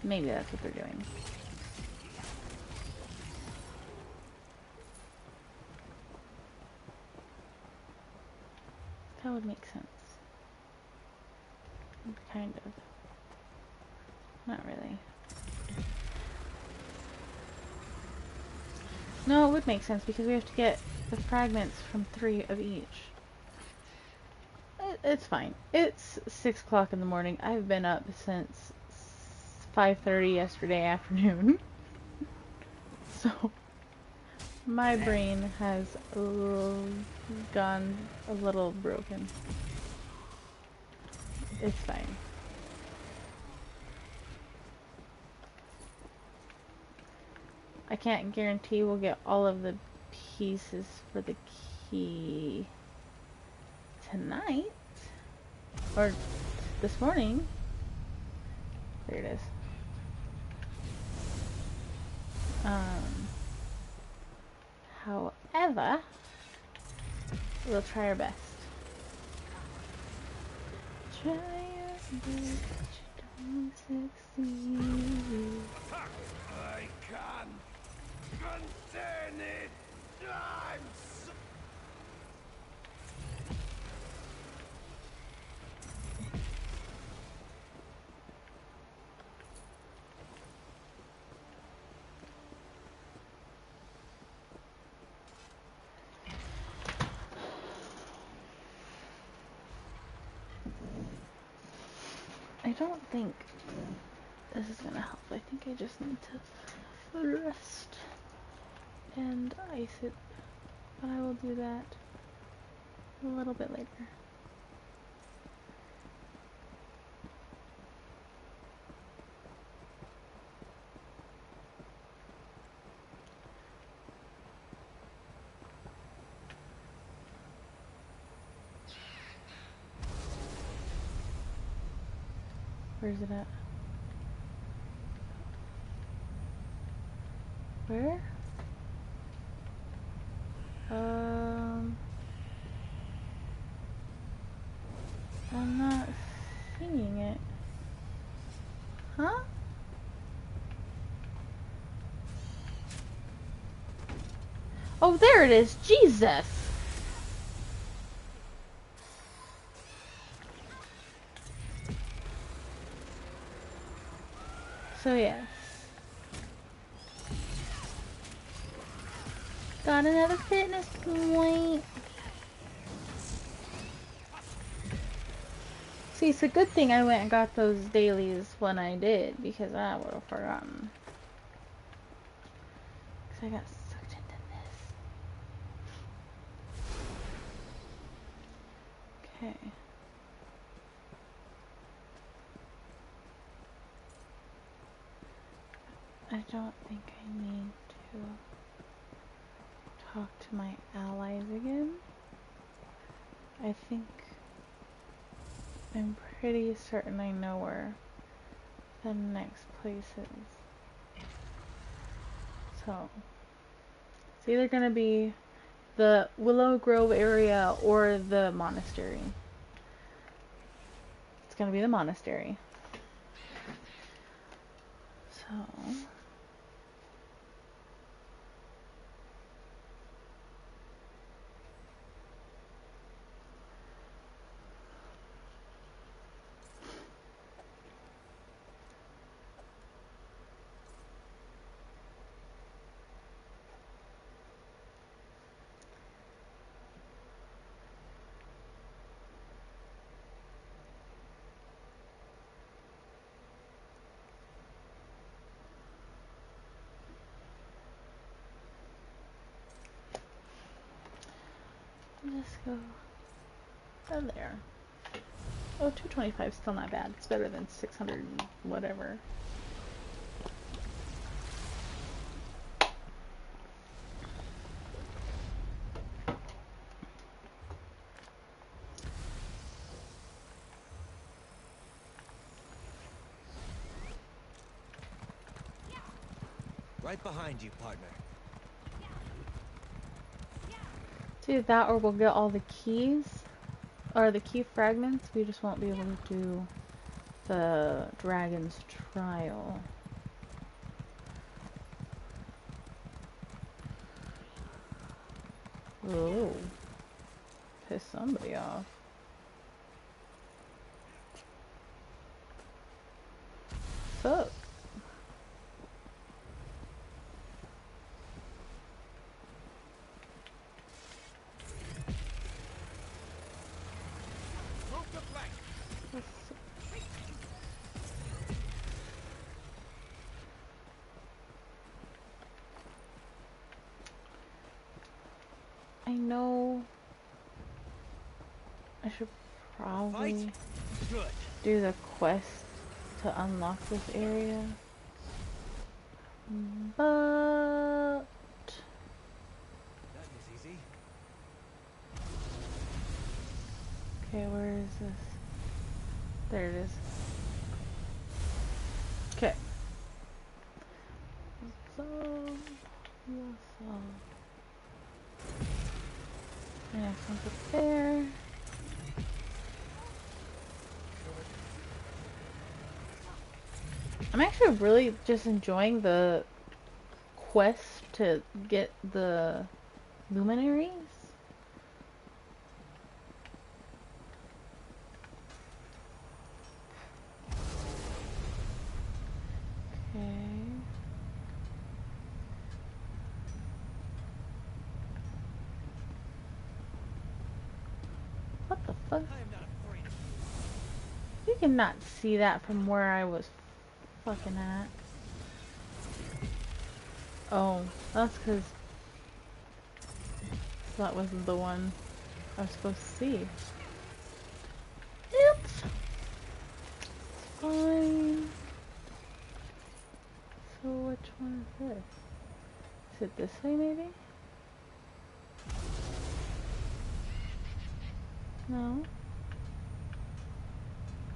Maybe that's what they're doing. That would make sense. Kind of. Not really. No, it would make sense because we have to get the fragments from 3 of each. It's fine. It's 6 o'clock in the morning. I've been up since 5:30 yesterday afternoon. So, my brain has gone a little broken. It's fine. I can't guarantee we'll get all of the pieces for the key tonight. Or this morning. There it is. However, we'll try our best. Try your best, but you don't succeed. I can't contain it. I'm so... I don't think this is gonna help. I think I just need to rest and ice it, but I will do that a little bit later. Where's it at? Where? I'm not seeing it. Huh? Oh, there it is. Jesus. So yes. Got another fitness point. See, it's a good thing I went and got those dailies when I did, because I would have forgotten. Because I got sucked into this. Okay. I don't think I need to talk to my allies again. I think I'm pretty certain I know where the next place is. So, it's either gonna be the Willow Grove area or the monastery. It's gonna be the monastery. So... Let's go there. Oh, 225 is still not bad. It's better than 600 and whatever. Right behind you, partner. Do that, or we'll get all the keys, or the key fragments. We just won't be able to do the dragon's trial. Oh, piss somebody off. What's up? I know I should probably do the quest to unlock this area, but That was easy. okay, where is this? There it is. Okay. So, next one's up there. I'm actually really just enjoying the quest to get the luminaries. Okay. What the fuck? You cannot see that from where I was fucking at. Oh, that's because that wasn't the one I was supposed to see. Oops. It's fine. So which one is this? Is it this way maybe? No?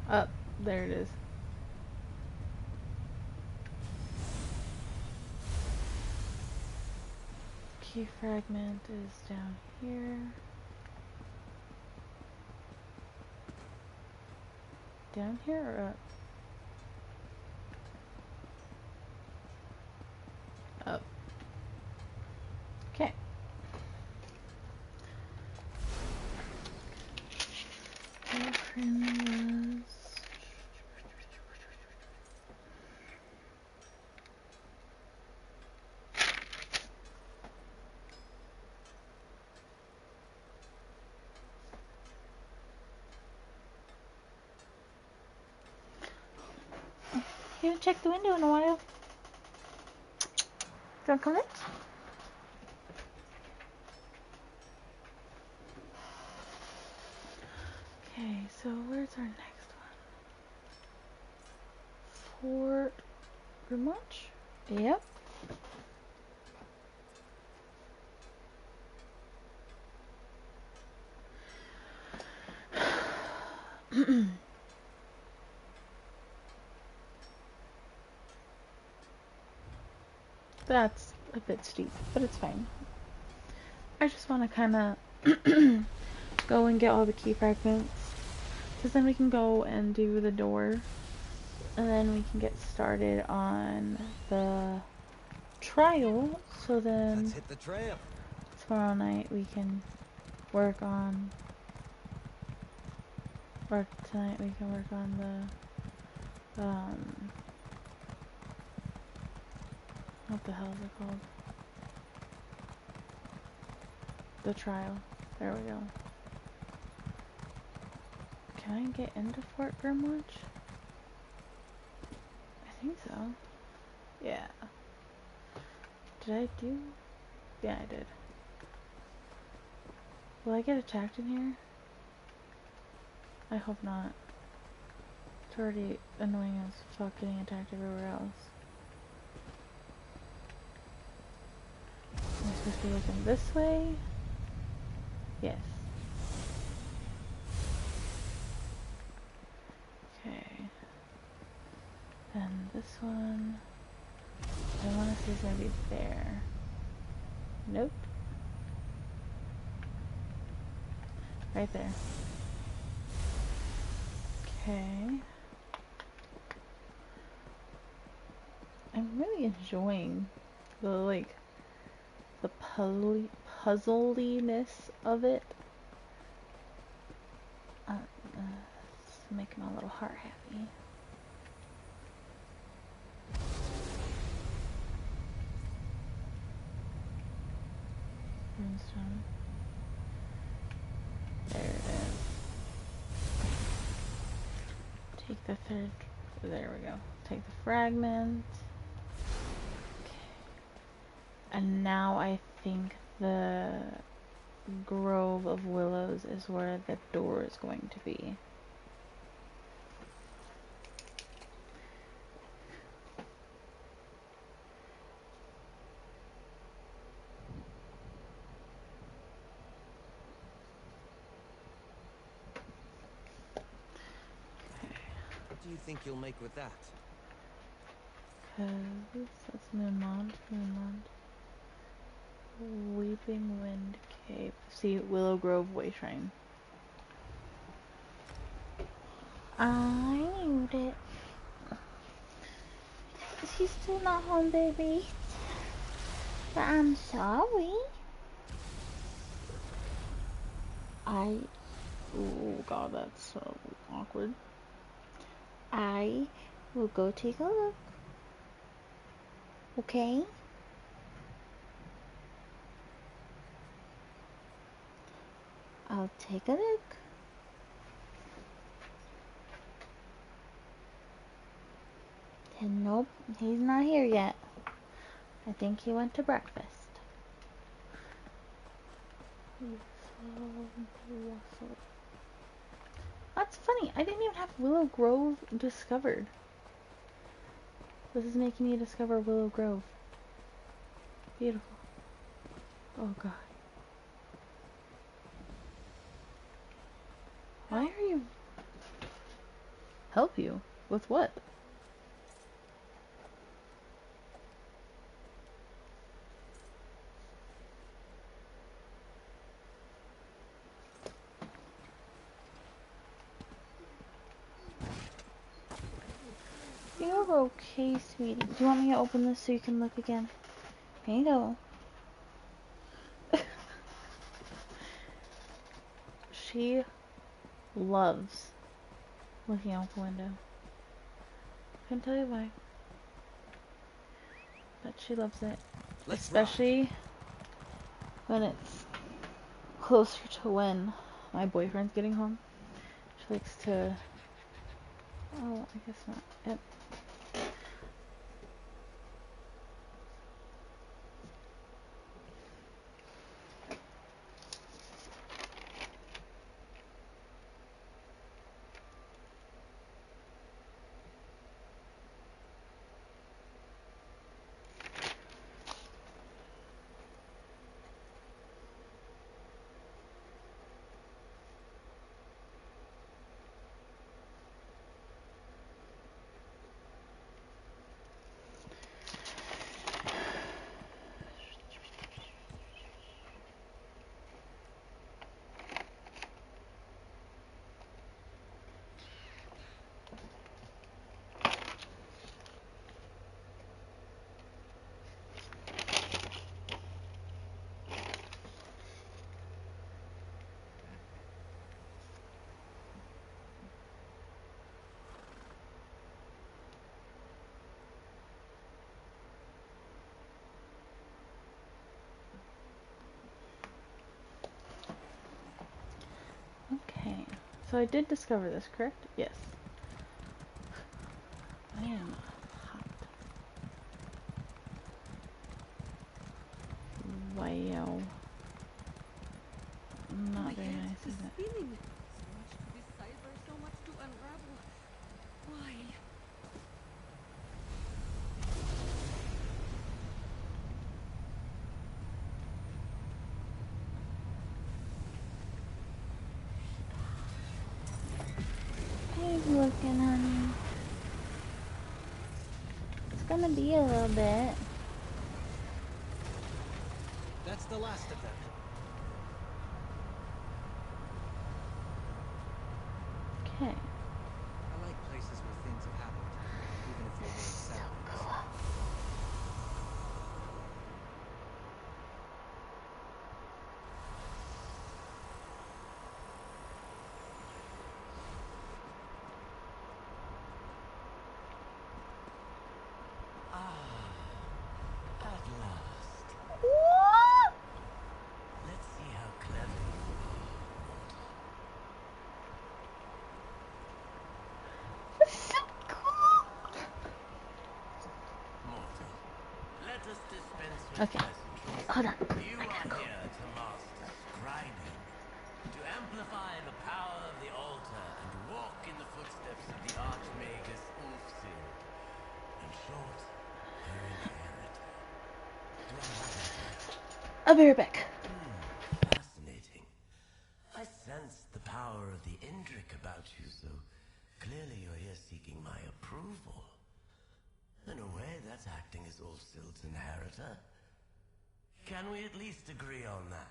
Up, there it is. key fragment is down here. Down here or up? Up. Okay. You haven't checked the window in a while. Do you want to come in? Okay, so where's our next one? Fort Grimwatch? Yep. That's a bit steep, but it's fine. I just want to kind of go and get all the key fragments, because then we can go and do the door, and then we can get started on the trial, so then Let's hit the trail. Tomorrow night we can work on, or tonight we can work on the, what the hell is it called? The trial. There we go. Can I get into Fort Grimwatch? I think so. Yeah. Did I do? Yeah, I did. Will I get attacked in here? I hope not. It's already annoying as fuck getting attacked everywhere else. Am I supposed to be looking this way? Yes. Okay. And this one, I want to see it's gonna be there. Nope. Right there. Okay. I'm really enjoying the the puzzliness of it. It's making my little heart happy. Runestone. There it is. Take the third. There we go. Take the fragment. Okay. And now I think the Grove of Willows is where the door is going to be. What do you think you'll make with that? That's Moonmont. Weeping Wind Cave. See, Willow Grove Way Shrine. I knew it. She's still not home, baby. But I'm sorry. Oh god, that's so awkward. I will go take a look. Okay? I'll take a look. And nope, he's not here yet. I think he went to breakfast. That's funny, I didn't even have Willow Grove discovered. This is making me discover Willow Grove. Beautiful. Oh god. Why are you... Help you? With what? You're okay, sweetie. Do you want me to open this so you can look again? Here you go. She loves looking out the window. Couldn't tell you why. But she loves it. Especially when it's closer to when my boyfriend's getting home. She likes to... Oh, I guess not. Yep. Okay, so I did discover this, correct? Yes. I am hot. Wow. Not very nice, is it? Spinning. So much to decipher, so much to unravel. Why? Hey, looking, honey. It's gonna be a little bit. That's the last of them. Okay. I like places where things have happened, even if they're very sad things. At last. What? Let's see how clever you are, mortal. That's so cool. Mortal, let us dispense with Okay. pleasantries. Hold on. You are here to master scribing, to amplify the power of the altar and walk in the footsteps of the Archmagus Ulfsild. In short, her inheritor. Do I have that? I'll be right back. Fascinating. I sensed the power of the Indrik about you, so clearly you're here seeking my approval. In a way, that's acting as Ulfsild's inheritor. Can we at least agree on that?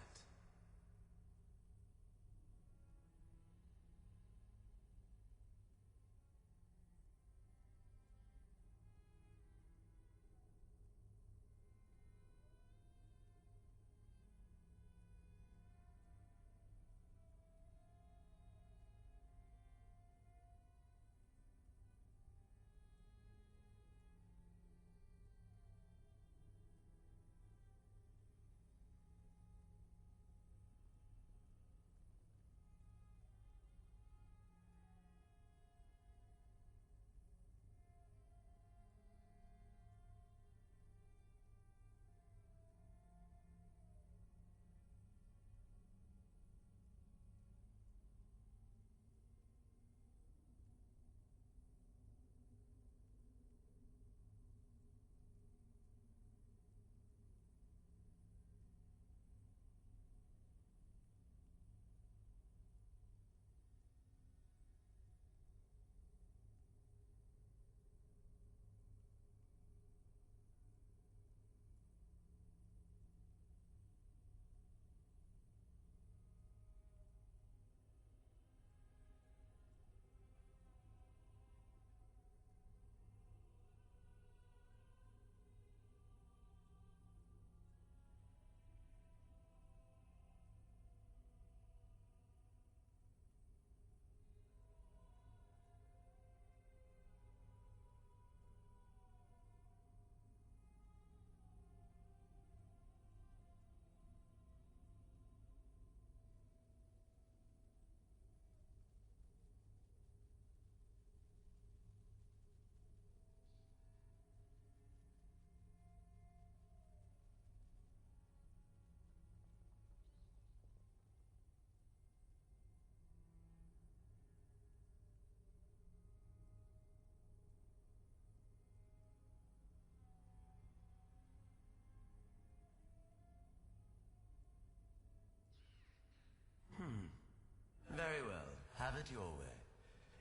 it your way.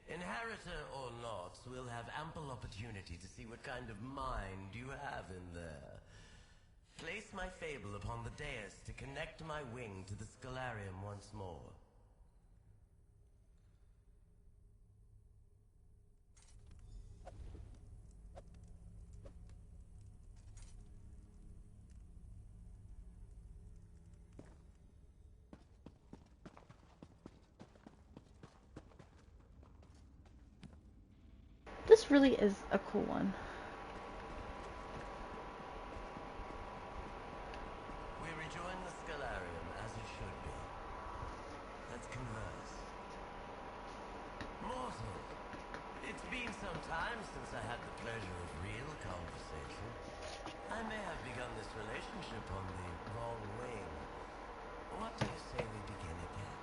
Inheritor or not, we'll have ample opportunity to see what kind of mind you have in there. Place my fable upon the dais to connect my wing to the Scholarium once more. This really is a cool one. We rejoin the Scholarium as it should be. Let's converse. Mortal, it's been some time since I had the pleasure of real conversation. I may have begun this relationship on the wrong wing. What do you say we begin again?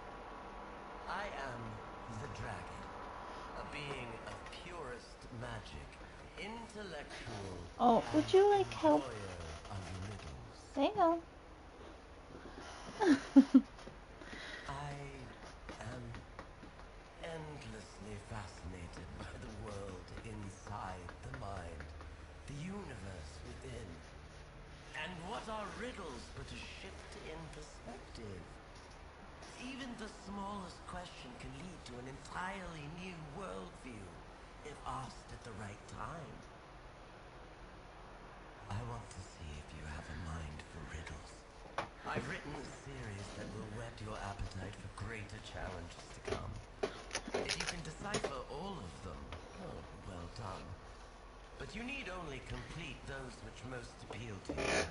I am the dragon, a being of purest magic, intellectual. Oh, would you like help? There you go. I am endlessly fascinated by the world inside the mind, the universe within. And what are riddles but a shift in perspective? Even the smallest question can lead to an entirely new worldview, if asked at the right time. I want to see if you have a mind for riddles. I've written a series that will whet your appetite for greater challenges to come. If you can decipher all of them, oh, well done. But you need only complete those which most appeal to you.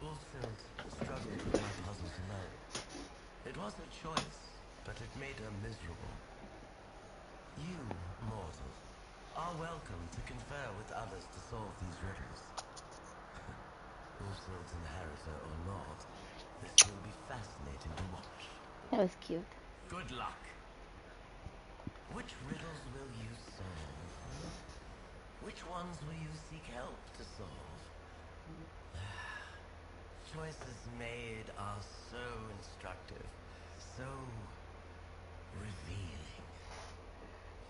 Ulfhild struggled with my puzzles alone. It was her choice, but it made her miserable. You, mortal, are welcome to confer with others to solve these riddles. Ulfhild's inheritor or not, this will be fascinating to watch. That was cute. Good luck. Which riddles will you solve? Which ones will you seek help to solve? Choices made are so instructive, so revealing.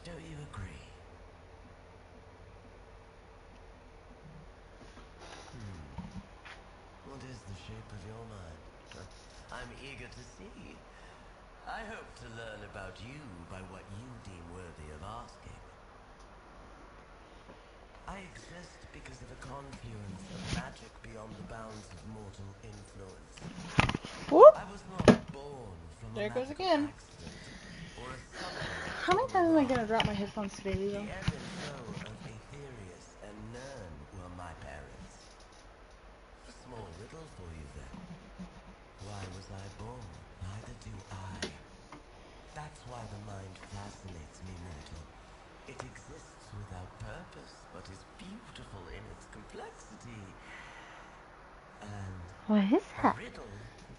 Don't you agree? What is the shape of your mind? I'm eager to see. I hope to learn about you by what you deem worthy of asking. I exist because of a confluence of magic beyond the bounds of mortal influence. Whoop. I was not born from There a it goes magical again. accident or a summoner. How many times am I gonna drop my headphones today, Leo? The ebb and flow of Aetherius and Nern were my parents. A small riddle for you then. Why was I born? Neither do I. That's why the mind fascinates me, mortal. It exists without purpose, but is beautiful in its complexity. And What is that? a riddle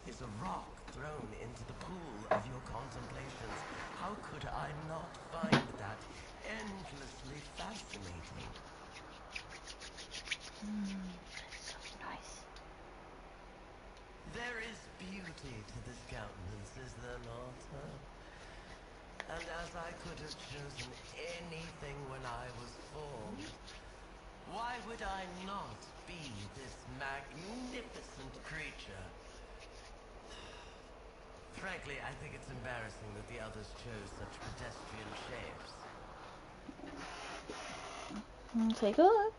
is a rock thrown into the pool of your contemplations. How could I not find that endlessly fascinating? So nice. There is beauty to this countenance, is there not? Huh? And as I could have chosen anything when I was formed, why would I not be this magnificent creature? Frankly, I think it's embarrassing that the others chose such pedestrian shapes. Take a look.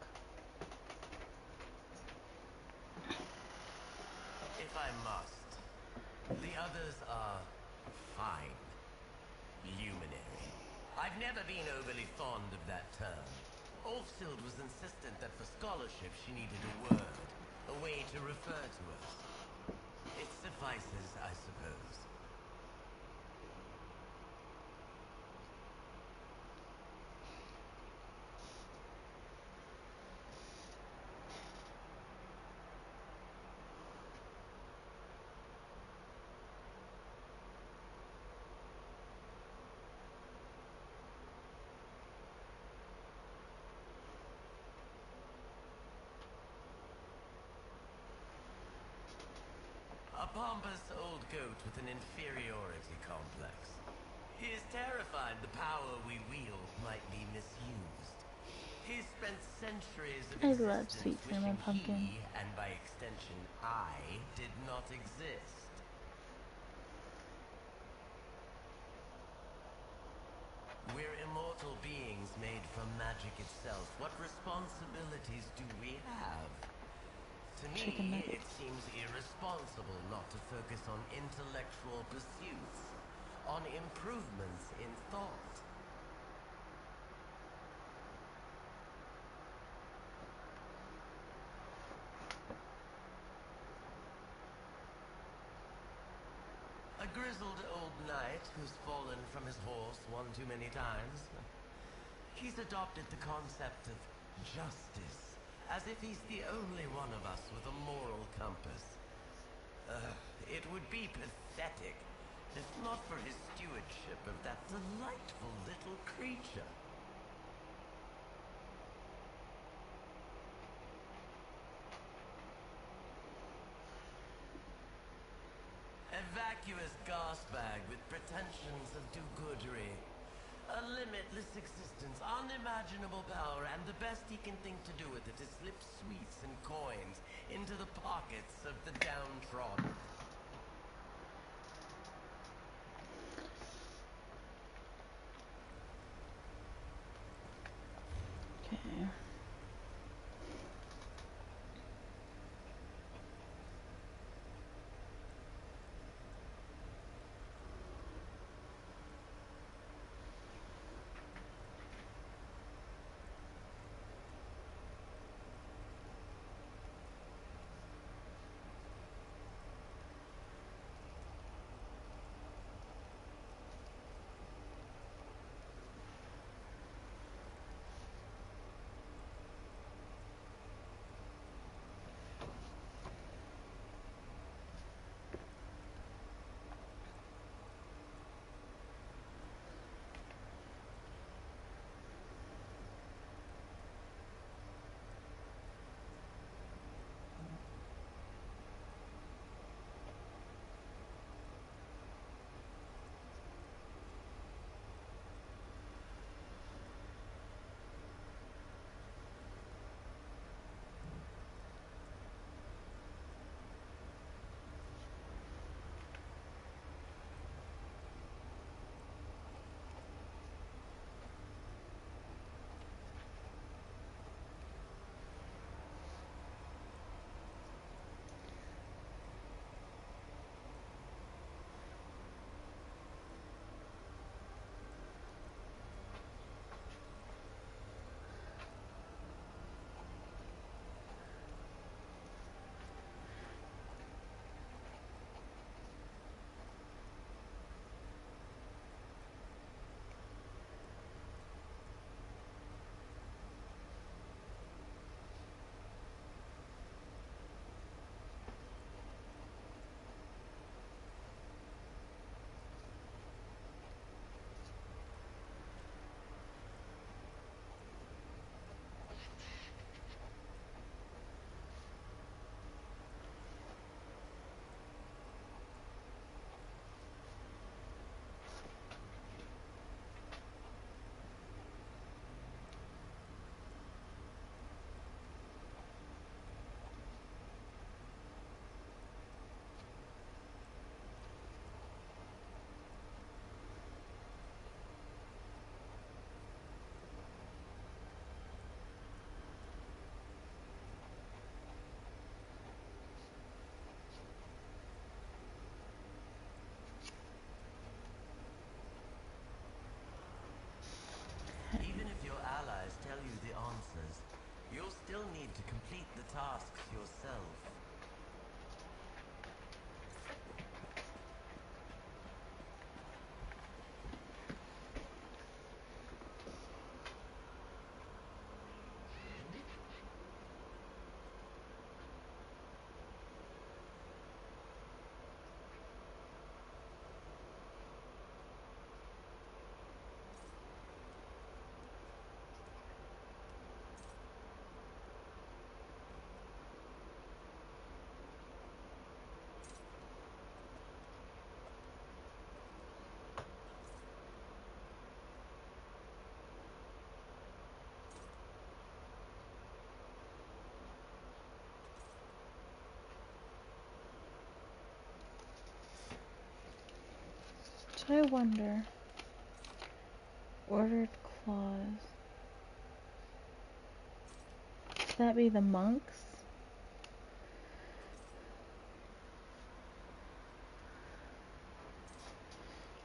If I must, the others are fine. Luminary. I've never been overly fond of that term. Ulfhild was insistent that for scholarship she needed a word, a way to refer to us. It suffices, I suppose. pompous old goat with an inferiority complex. He is terrified the power we wield might be misused. He spent centuries of I love existence sweet caramel wishing pumpkin. he, and by extension I, did not exist. We're immortal beings made from magic itself. What responsibilities do we have? To me, it seems irresponsible not to focus on intellectual pursuits, on improvements in thought. A grizzled old knight who's fallen from his horse one too many times. He's adopted the concept of justice, as if he's the only one of us with a moral compass. It would be pathetic if not for his stewardship of that delightful little creature. A vacuous gasbag with pretensions of do-goodery. A limitless existence, unimaginable power, and the best he can think to do with it is slip sweets and coins into the pockets of the downtrodden. Okay. Even if your allies tell you the answers, you'll still need to complete the tasks yourself. So I wonder. Ordered claws. Could that be the monks?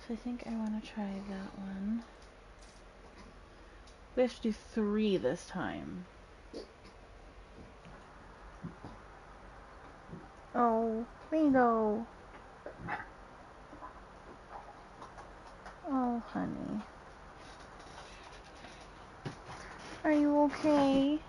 So I think I want to try that one. We have to do 3 this time. Oh, Bingo. Oh, honey. Are you okay?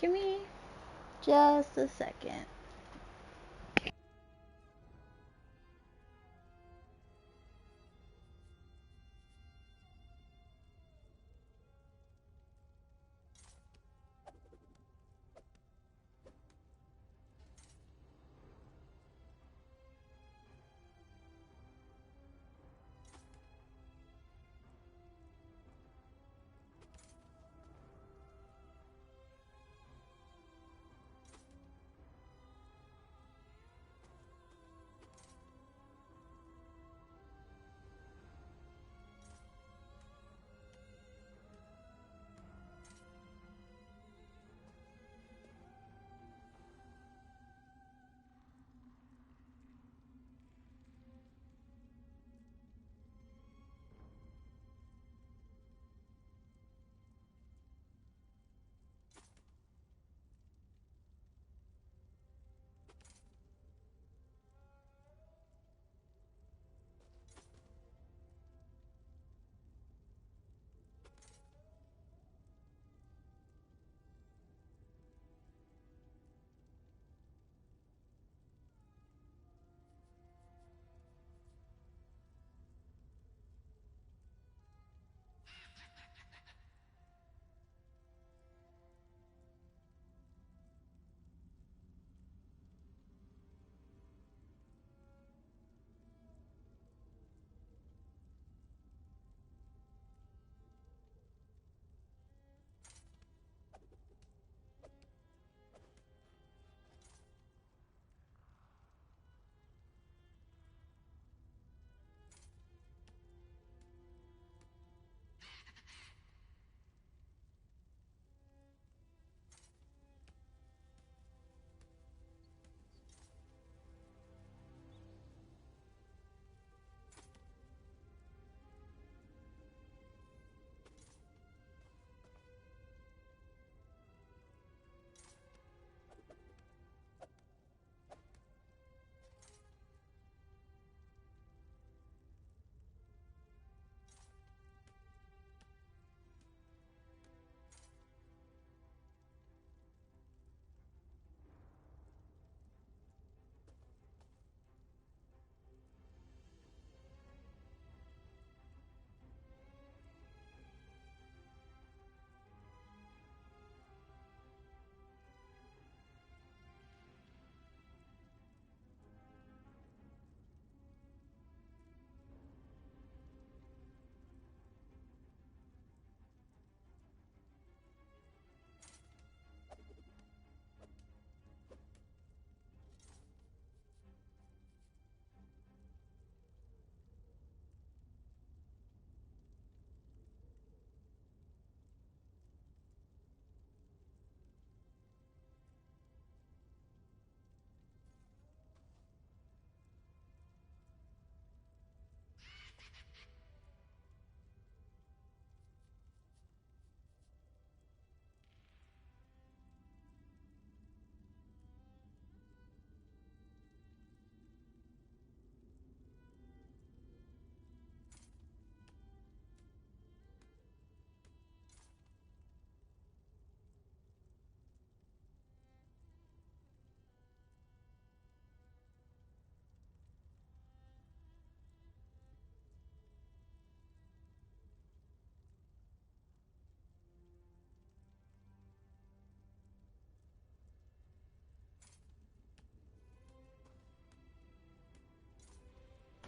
Give me just a second.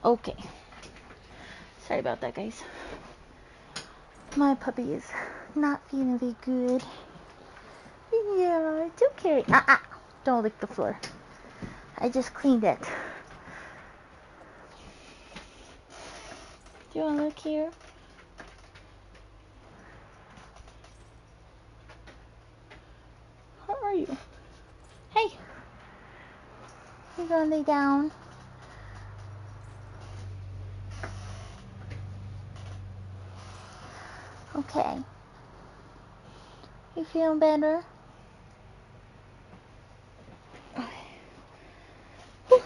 Okay. Sorry about that, guys. My puppy is not feeling very good. Yeah, it's okay. Don't lick the floor. I just cleaned it. Do you want to look here? How are you? Hey! You gonna lay down? Okay. You feeling better? Whew.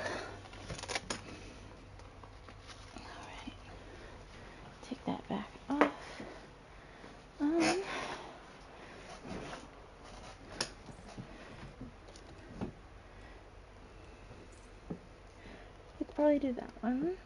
Alright. Take that back off. We could probably do that one.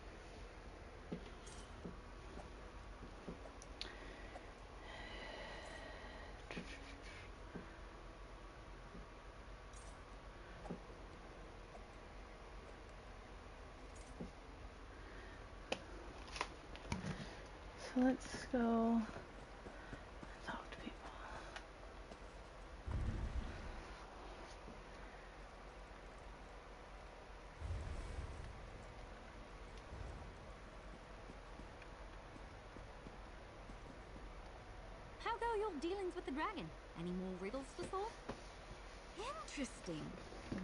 So let's go talk to people. How go your dealings with the dragon? Any more riddles to solve? Interesting.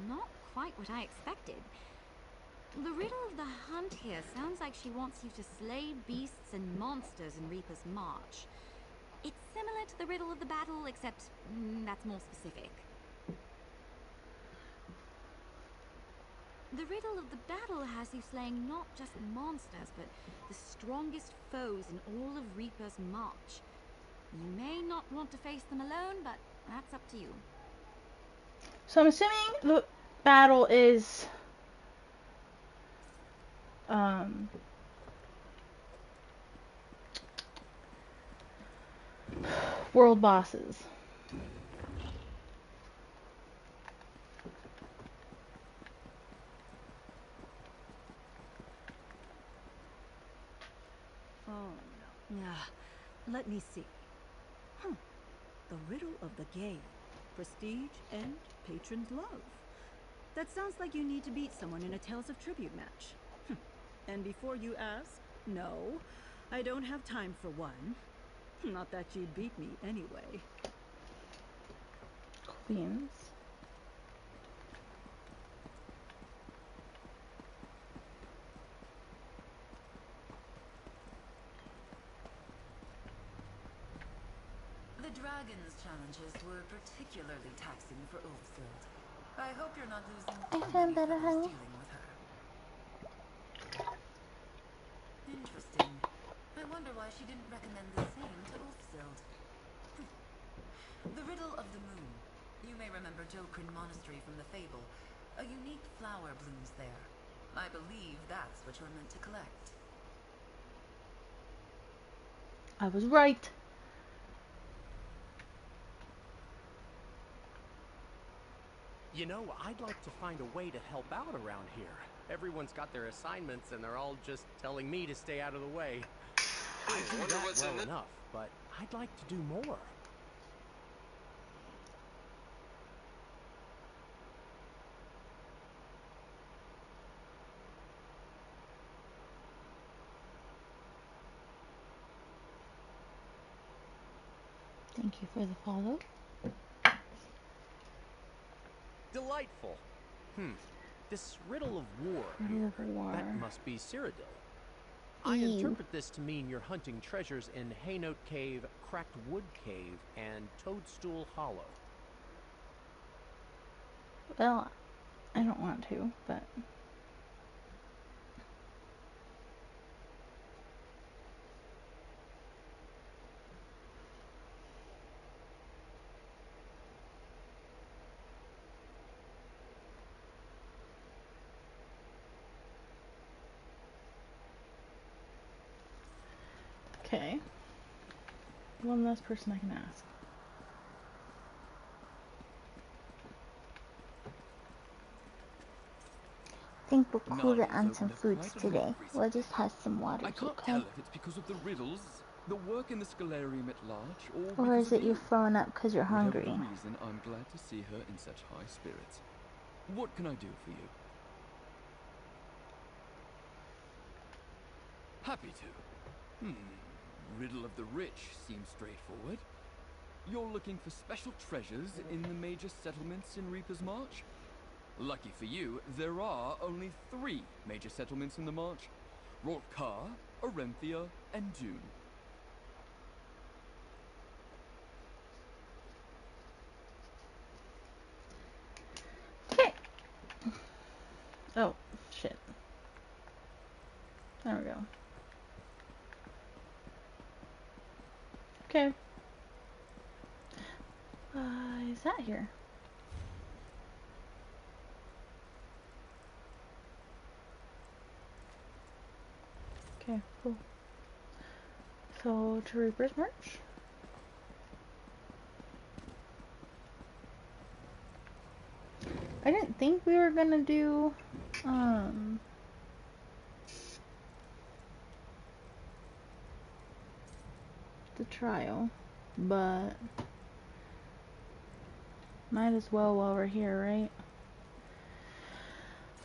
Not quite what I expected. The riddle of the hunt here sounds like she wants you to slay beasts and monsters in Reaper's March. It's similar to the riddle of the battle, except that's more specific. The riddle of the battle has you slaying not just monsters, but the strongest foes in all of Reaper's March. You may not want to face them alone, but that's up to you. So I'm assuming the battle is world bosses. Oh, no. Let me see. The riddle of the game. Prestige and patron's love. That sounds like you need to beat someone in a Tales of Tribute match. And before you ask, no, I don't have time for one. Not that you'd beat me anyway. Queens. The dragon's challenges were particularly taxing for Ulfsild. I hope you're not losing I feel better, honey. dealing with her. Interesting. I wonder why she didn't recommend the same to Ulfsild. The Riddle of the Moon. You may remember Jokrin Monastery from the fable. A unique flower blooms there. I believe that's what you're meant to collect. I was right. You know, I'd like to find a way to help out around here. Everyone's got their assignments and they're all just telling me to stay out of the way. I do that well enough, but I'd like to do more. Thank you for the follow. Delightful. This riddle of war. Riddle of war. That must be Cyrodiil. I interpret this to mean you're hunting treasures in Haynote Cave, Cracked Wood Cave, and Toadstool Hollow. Well, I don't want to, but... Okay. One less person I can ask. think we'll cool Nali it has on some opened up foods quite a today. lot We'll recently. just have some waters, I can't okay? tell if it's because of the riddles, the work in the Scalarium at large, or Or because is of it you're you. throwing up because you're Whatever hungry? the reason, I'm glad to see her in such high spirits. What can I do for you? Happy to. Riddle of the Rich seems straightforward. You're looking for special treasures in the major settlements in Reaper's March? Lucky for you, there are only 3 major settlements in the March. Rorkar, Arenthia, and Dune. Okay. Oh, shit. There we go. Okay. Is that here? Okay, cool. So, to Reaper's March. I didn't think we were gonna do, the trial, but might as well while we're here, right?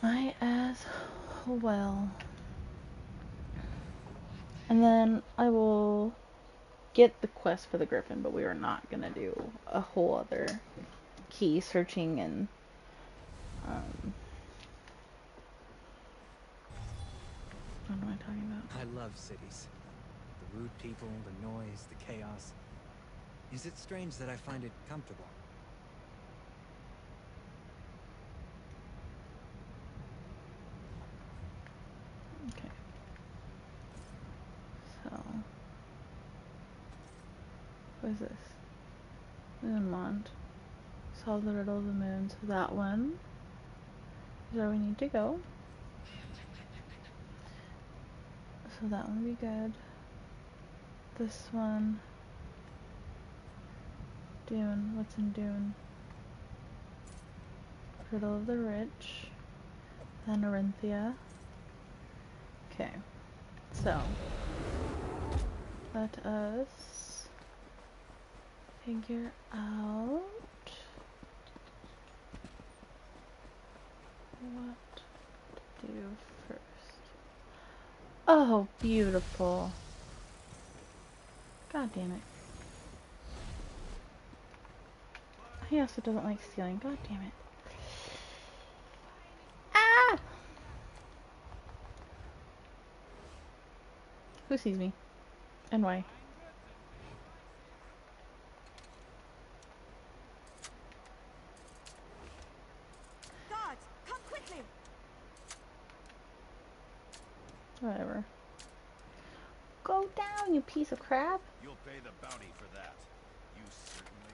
Might as well. And then I will get the quest for the Griffin, but we are not gonna do a whole other key searching and what am I talking about? I love cities. The rude people, the noise, the chaos. Is it strange that I find it comfortable? Okay. So, what is this? Moonmont. Solve the riddle of the moon. So that one is where we need to go. So that one would be good. This one. Dune. What's in Dune? Riddle of the Rich. Then Arenthia. Okay. So, let us figure out what to do first. Oh, beautiful. God damn it. He also doesn't like stealing. God damn it. Ah! Who sees me? And why? Guards, come quickly! Whatever. Go down, you piece of crap. You'll pay the bounty for that. You certainly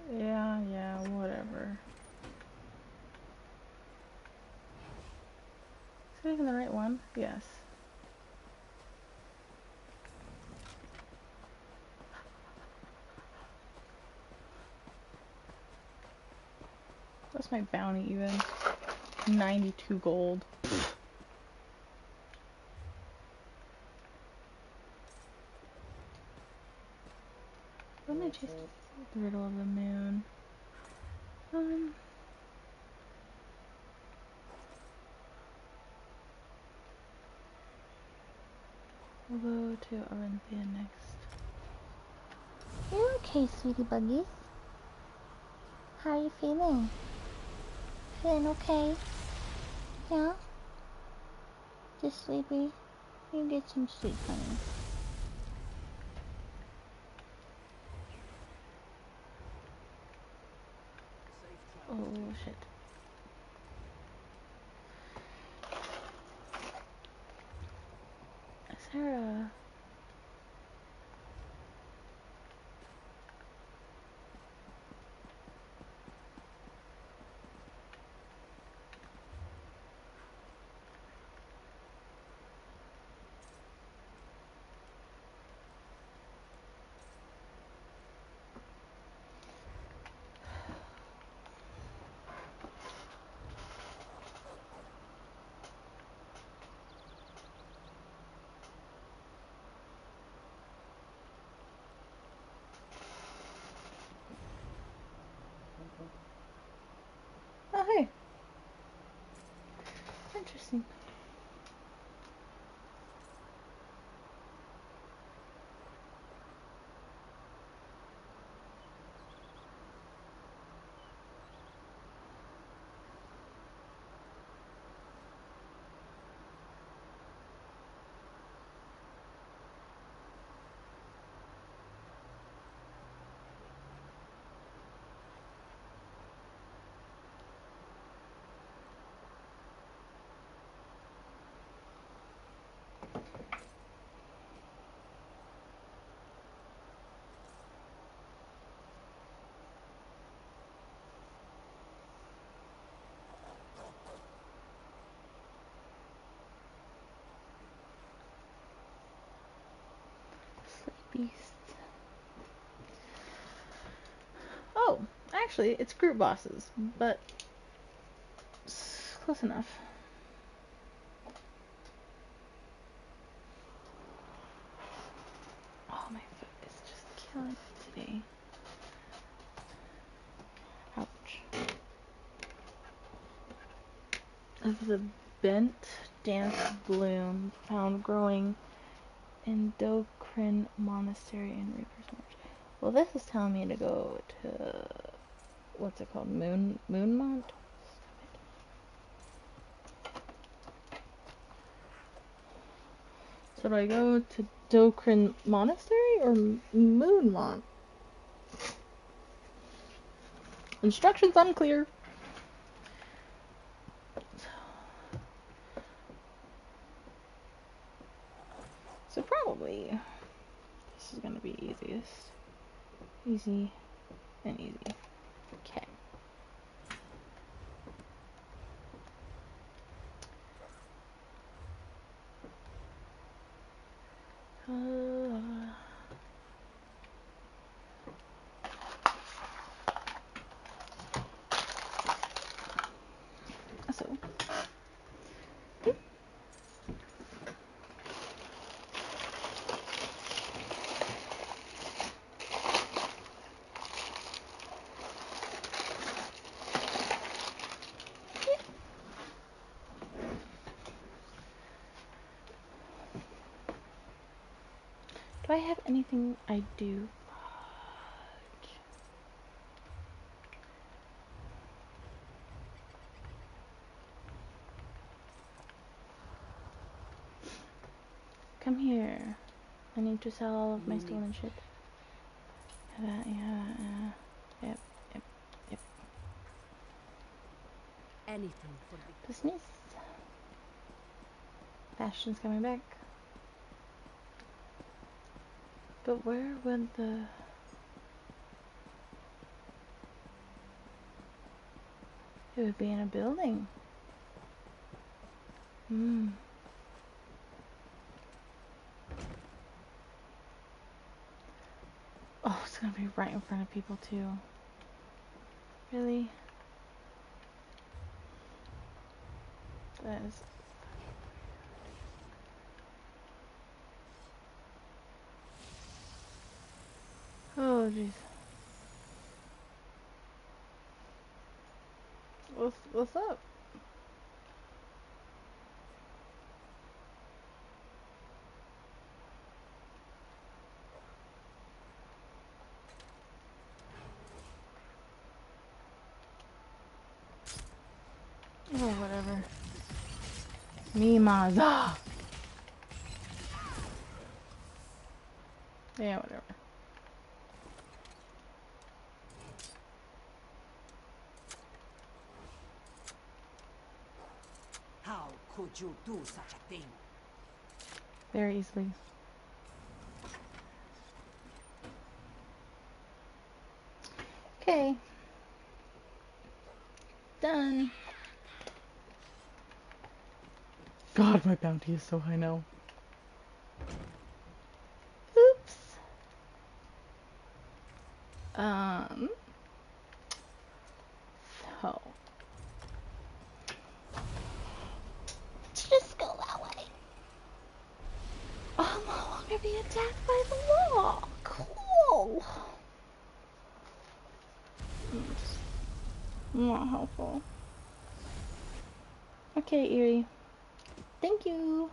will. Yeah, whatever. Is it even the right one? Yes. What's my bounty even? 92 gold. What am I chasing? The riddle of the moon. We'll go to Arenthia next. You okay, sweetie buggies? How are you feeling? Feeling okay? Yeah? Just sleepy? You get some sleep, honey. Oh shit. Is there a... Interesting. Beast. Oh, actually, it's group bosses, but it's close enough. Oh, my foot is just killing me today. Ouch. Of the bent dance bloom found growing in Dokrin Monastery in Reaper's March. Well, this is telling me to go to, what's it called? Moonmont? So do I go to Dokrin Monastery or Moonmont? Instructions unclear. So probably this is gonna be easiest. Easy and easy. Okay. So do I have anything I do? Come here. I need to sell all of my stolen shit. Yeah. Yep. Anything for the Business. Fashion's coming back. But where would the... It would be in a building. Oh, it's gonna be right in front of people too. Really? That is... Oh, jeez. What's up? Oh, whatever. Mimaza! Yeah, whatever. How could you do such a thing? Very easily. Okay. Done. God, my bounty is so high now. Oops. So. Just go that way. I'm no longer be attacked by the law. Cool. Not helpful. Okay, Eerie. Thank you.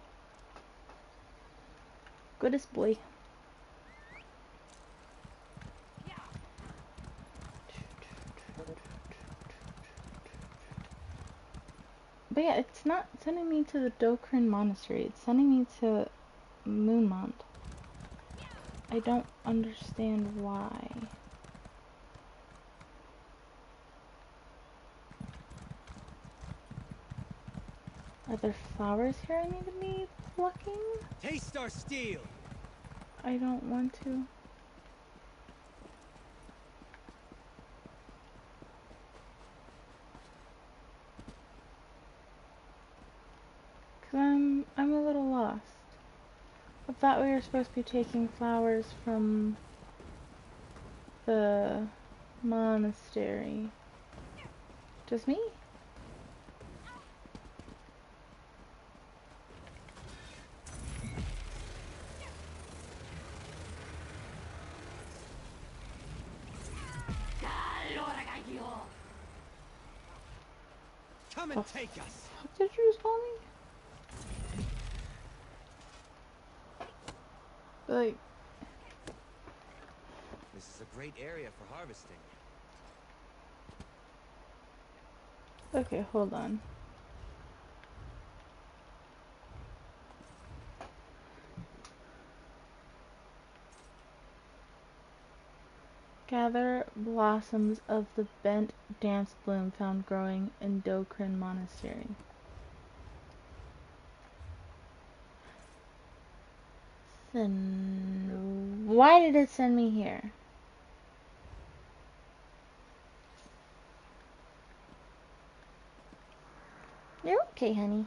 Goodest boy. But yeah, it's not sending me to the Dokrin Monastery. It's sending me to Moonmont. I don't understand why. Are there flowers here I need to be plucking? Taste our steel. I don't want to. Cause I'm a little lost. I thought we were supposed to be taking flowers from the monastery. Just me? Come and take us. Did you just call me? Like, This is a great area for harvesting. okay, hold on. Gather blossoms of the bent dance bloom found growing in Dokrin Monastery. Then why did it send me here? You're okay, honey.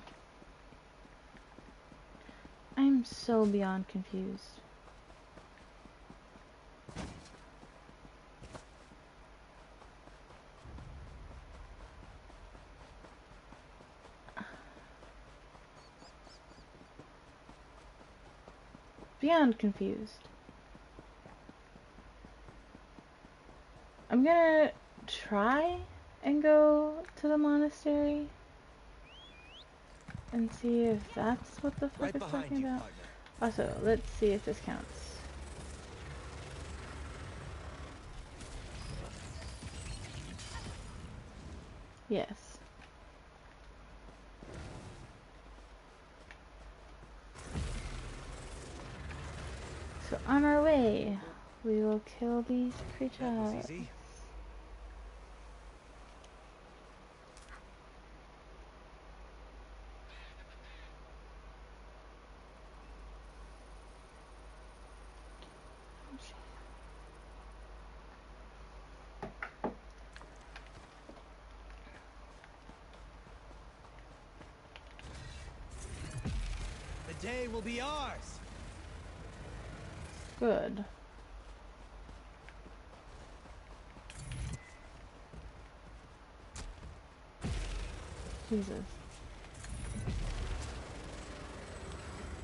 I'm so beyond confused. Beyond confused. I'm gonna try and go to the monastery and see if that's what the fuck it's talking about. Also, let's see if this counts. Yes. So on our way, we will kill these creatures. The day will be ours. Good. Jesus.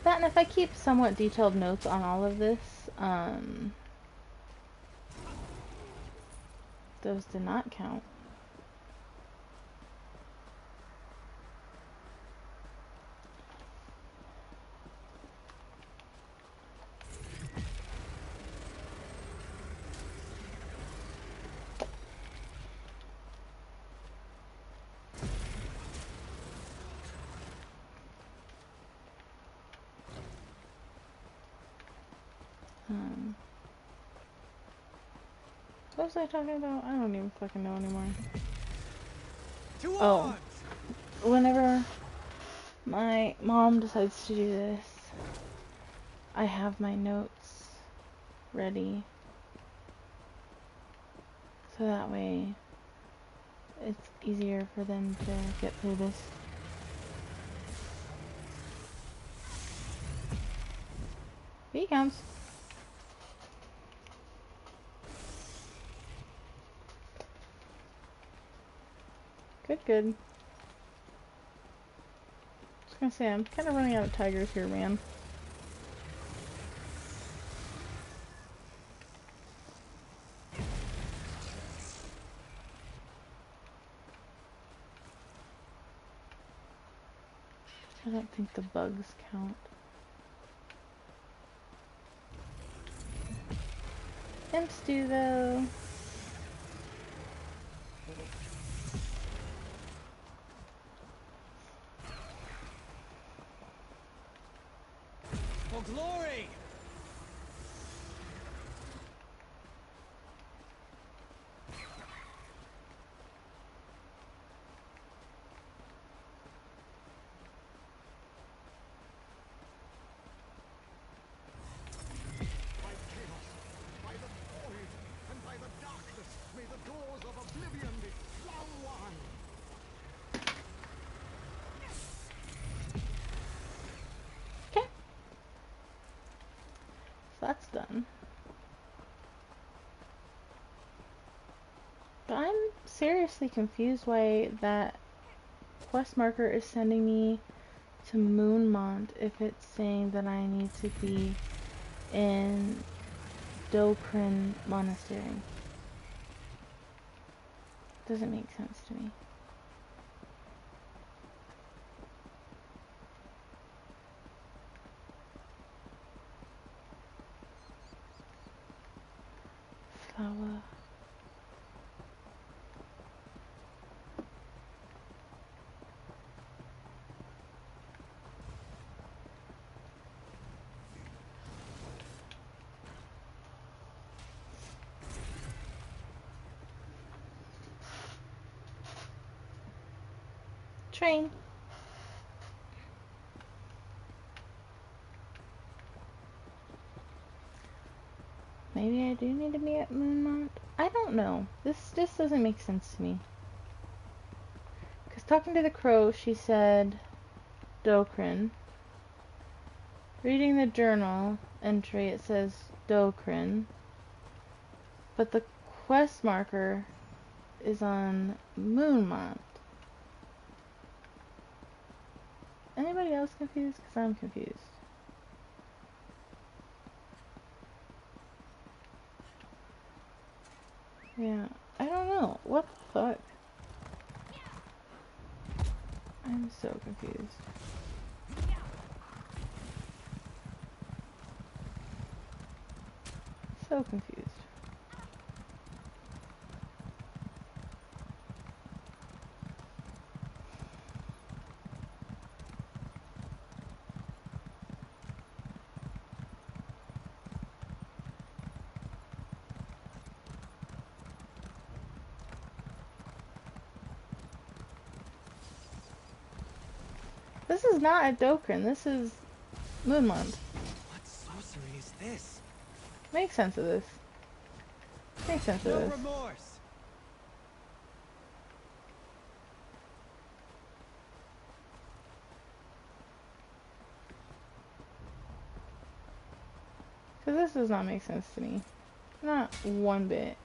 That, and if I keep somewhat detailed notes on all of this, those did not count. What was I talking about? I don't even fucking know anymore. Oh. Whenever my mom decides to do this, I have my notes ready. So that way it's easier for them to get through this. Here he comes. Good, good. Just gonna say, I'm kind of running out of tigers here, man. I don't think the bugs count. Imps do though. For glory! That's done. But I'm seriously confused why that quest marker is sending me to Moonmont if it's saying that I need to be in Dokrin Monastery. Doesn't make sense to me. Flower. Train. Maybe I do need to be at Moonmont. I don't know. This just doesn't make sense to me. Because talking to the crow, she said Dokrin. Reading the journal entry, it says Dokrin. But the quest marker is on Moonmont. Anybody else confused? Because I'm confused. Yeah, I don't know. What the fuck? I'm so confused. So confused. This is not at Dokrin, this is Moonmont. What sorcery is this? Make sense of this. Make sense of this. No remorse. Because this does not make sense to me. Not one bit.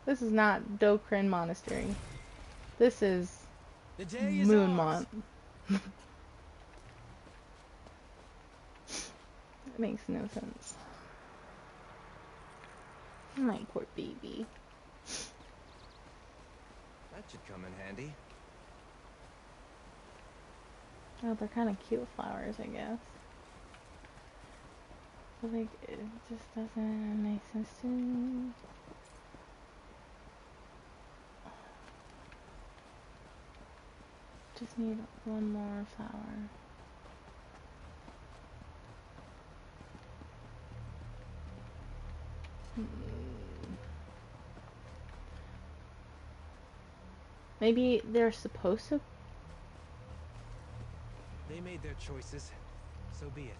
This is not Dokrin Monastery. This is Moonmont. It makes no sense. My poor baby. That should come in handy. Oh, they're kind of cute flowers, I guess. But like, it just doesn't make sense to me. Just need one more flower. Maybe they're supposed to. They made their choices, so be it.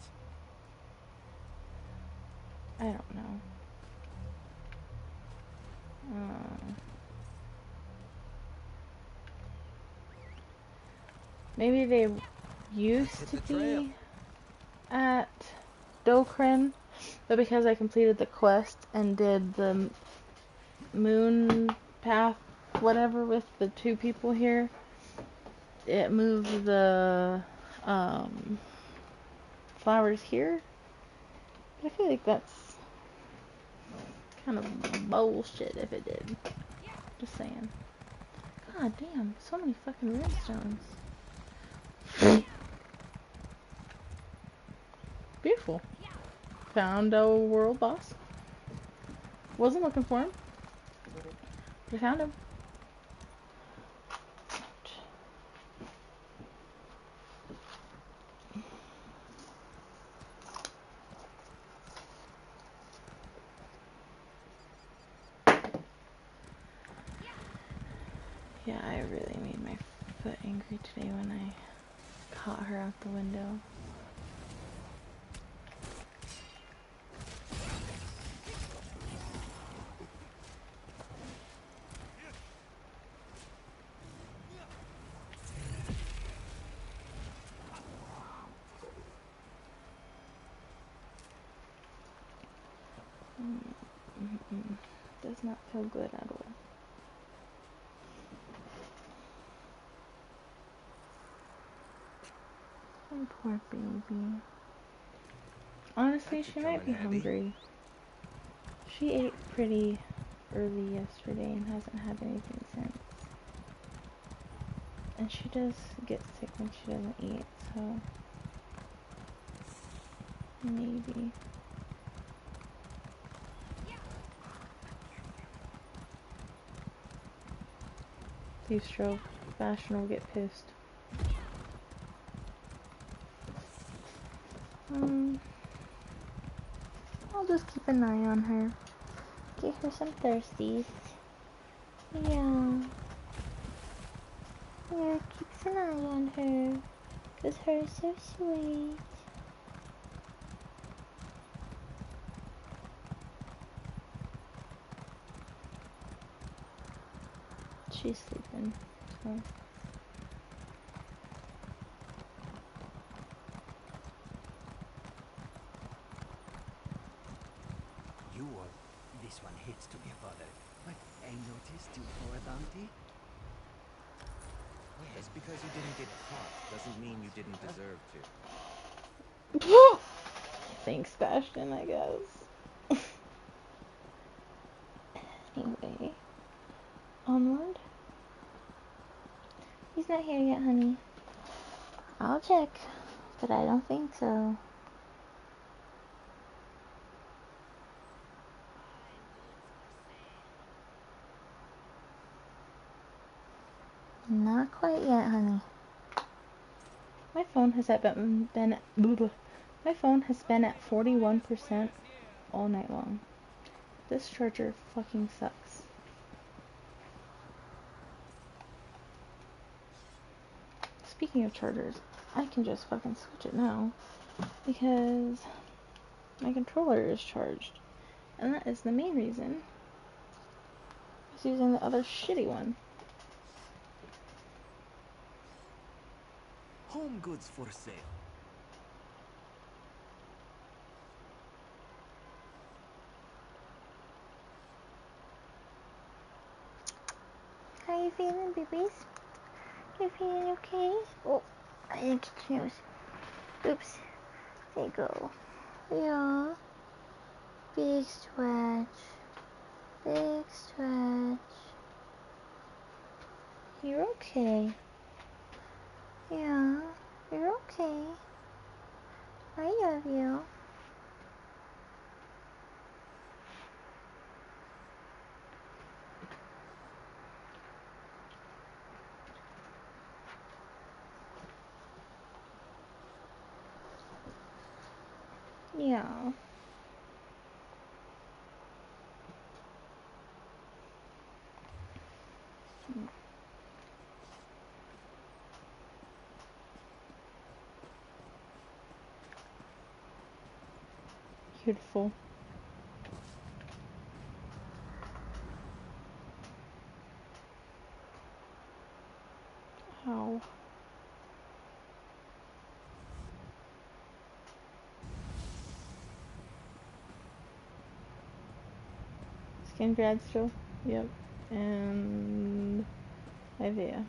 I don't know. Maybe they used to be at Dokrin, but because I completed the quest and did the moon path, whatever, with the two people here, it moved the flowers here. But I feel like that's kind of bullshit if it did. Just saying. God damn, so many fucking runestones. Beautiful. Found a world boss. Wasn't looking for him. We found him. Yeah, I really made my foot angry today when I caught her out the window. Does not feel good at all. Oh, poor baby. Honestly, she might be hungry. She ate pretty early yesterday and hasn't had anything since. And she does get sick when she doesn't eat, so maybe. These stroke, Bastion will get pissed. I'll just keep an eye on her. Give her some thirsties. Yeah. Yeah, keeps an eye on her. 'Cause her is so sweet. She's sleeping, so. This one hits to me, father. But I noticed you for a bounty. Just because you didn't get caught doesn't mean you didn't deserve to. Thanks, Bastion, I guess. Anyway. Onward. He's not here yet, honey. I'll check, but I don't think so. Not quite yet, honey. My phone has been at 41% all night long. This charger fucking sucks. Speaking of chargers, I can just fucking switch it now because my controller is charged, and that is the main reason I was using the other shitty one. Home goods for sale. How you feeling, babies? You feeling okay? Oh, I didn't get your nose. Oops. There you go. Yeah. Big stretch. Big stretch. You're okay. Yeah, you're okay. I love you. Yeah. Beautiful. Ow. Skin grad still? Yep. And Ivea.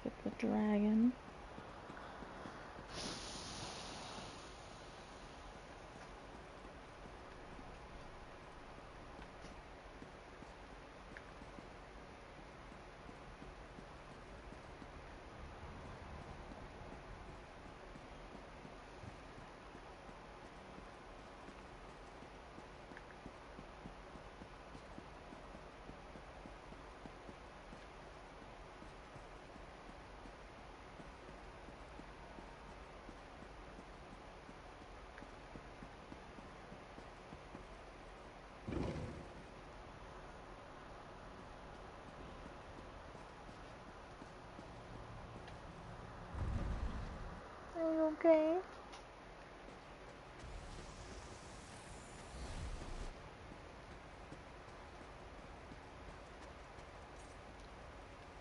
Get the dragon. Are you okay?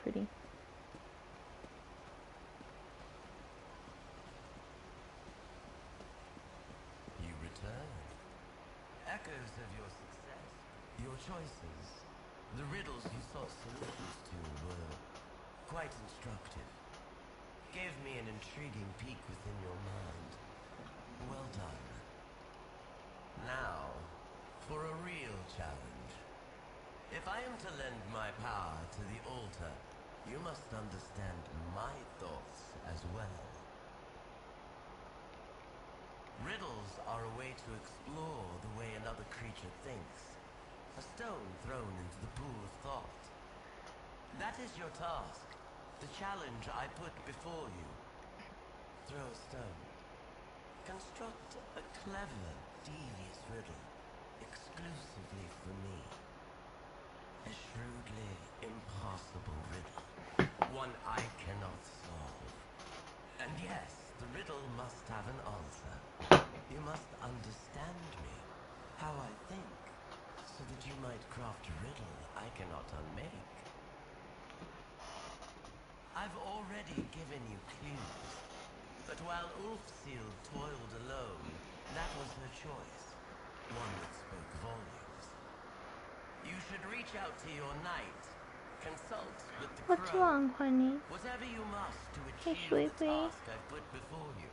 Pretty. You return. Echoes of your success, your choices, the riddles you sought solutions to were quite instructive. Gave me an intriguing peek within your mind. Well done. Now, for a real challenge. If I am to lend my power to the altar, you must understand my thoughts as well. Riddles are a way to explore the way another creature thinks. A stone thrown into the pool of thought. That is your task. The challenge I put before you. Throw a stone. Construct a clever, devious riddle, exclusively for me. A shrewdly impossible riddle. One I cannot solve. And yes, the riddle must have an answer. You must understand me, how I think, so that you might craft a riddle I cannot unmake. I've already given you clues, but while Ulfsild toiled alone, that was her choice, one that spoke volumes. You should reach out to your knight, consult with the What's crow. wrong, honey? Whatever you must to Hey, achieve the sweetie. task I've put before you.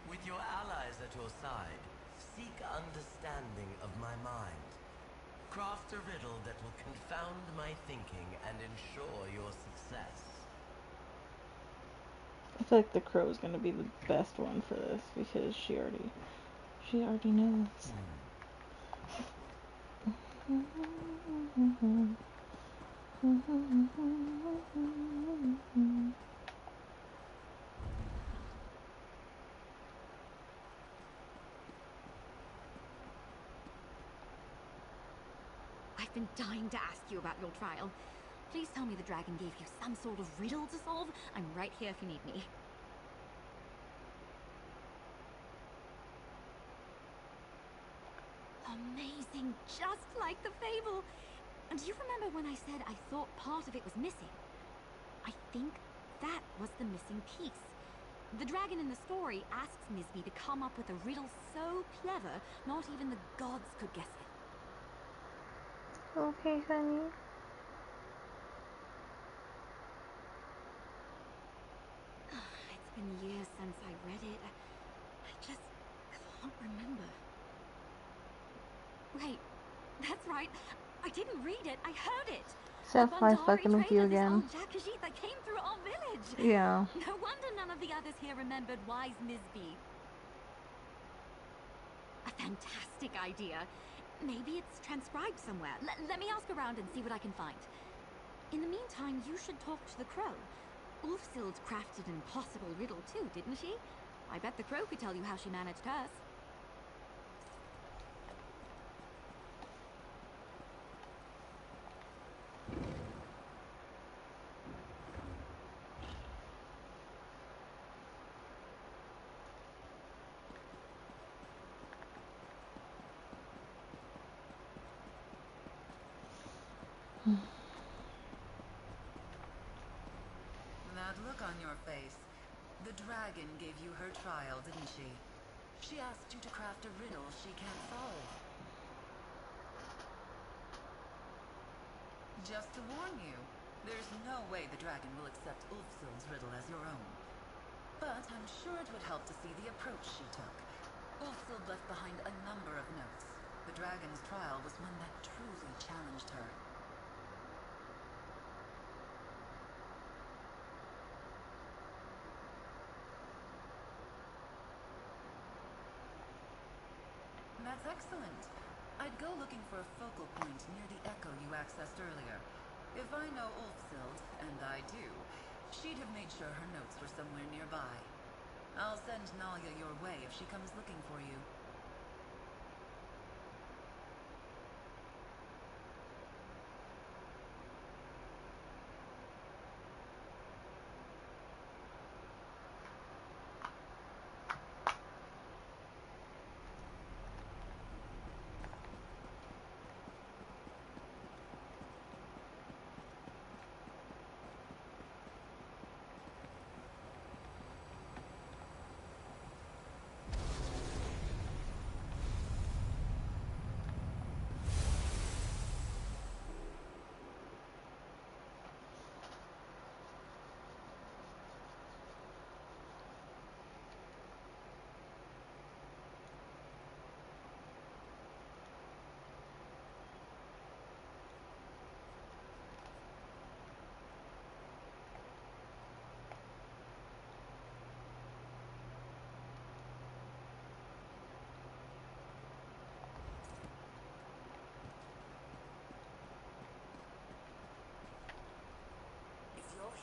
With your allies at your side, seek understanding of my mind. Craft a riddle that will confound my thinking and ensure your success. I feel like the crow is gonna be the best one for this because she already knows. I've been dying to ask you about your trial. Please tell me the dragon gave you some sort of riddle to solve. I'm right here if you need me. Amazing, just like the fable. And do you remember when I said I thought part of it was missing? I think that was the missing piece. The dragon in the story asks Misby to come up with a riddle so clever, not even the gods could guess it. Okay, honey. It's been years since I read it. I just can't remember. Wait, that's right. I didn't read it. I heard it. Seth, I fucking with you again. That came through our village. Yeah. No wonder none of the others here remembered wise Misby. A fantastic idea. Maybe it's transcribed somewhere. Let me ask around and see what I can find. In the meantime, you should talk to the crow. Ulfsild crafted an impossible riddle too, didn't she? I bet the crow could tell you how she managed hers. That look on your face. The dragon gave you her trial, didn't she? She asked you to craft a riddle she can't solve. Just to warn you, there's no way the dragon will accept Ulfsild's riddle as your own. But I'm sure it would help to see the approach she took. Ulfsild left behind a number of notes. The dragon's trial was one that truly challenged her. That's excellent. I'd go looking for a focal point near the echo you accessed earlier. If I know Ulfsild, and I do, she'd have made sure her notes were somewhere nearby. I'll send Nalia your way if she comes looking for you.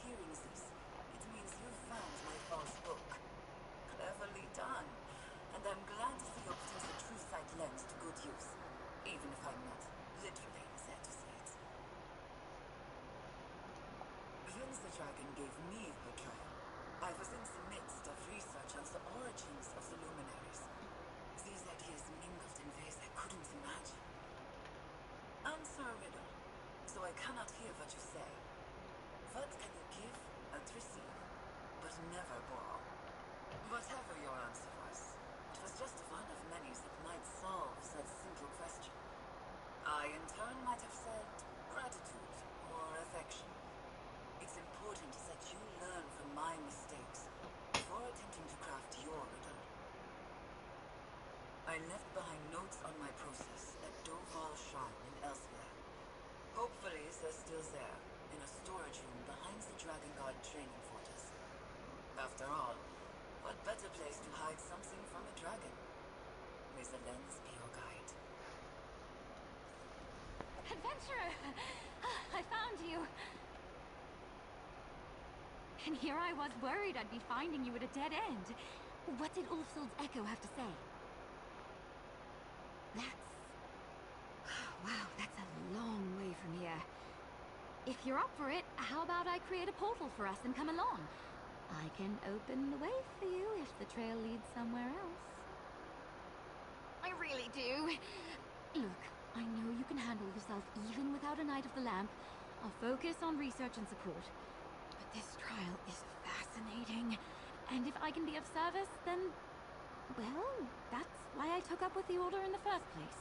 Hearing this, it means you've found my false book. Cleverly done. And I'm glad to see you're putting the true sight lens to good use, even if I'm not literally sad to see it. When the dragon gave me her trial, I was in the midst of research on the origins of the luminaries. These ideas mingled in ways I couldn't imagine. Answer a riddle, so I cannot hear what you say. What can you give and receive, but never borrow? Whatever your answer was, it was just one of many that might solve that simple question. I, in turn, might have said gratitude or affection. It's important that you learn from my mistakes before attempting to craft your riddle. I left behind notes on my process at Doval Shrine and elsewhere. Hopefully, they're still there, in a storage room behind the Dragon Guard training fortress. After all, what better place to hide something from a dragon? May the lens be your guide. Adventurer! I found you! And here I was worried I'd be finding you at a dead end. What did Ulfsild's echo have to say? Wow, that's a long way from here. If you're up for it, how about I create a portal for us and come along? I can open the way for you if the trail leads somewhere else. I really do. Look, I know you can handle yourself even without a Knight of the Lamp. I'll focus on research and support. But this trial is fascinating. And if I can be of service, then... well, that's why I took up with the Order in the first place.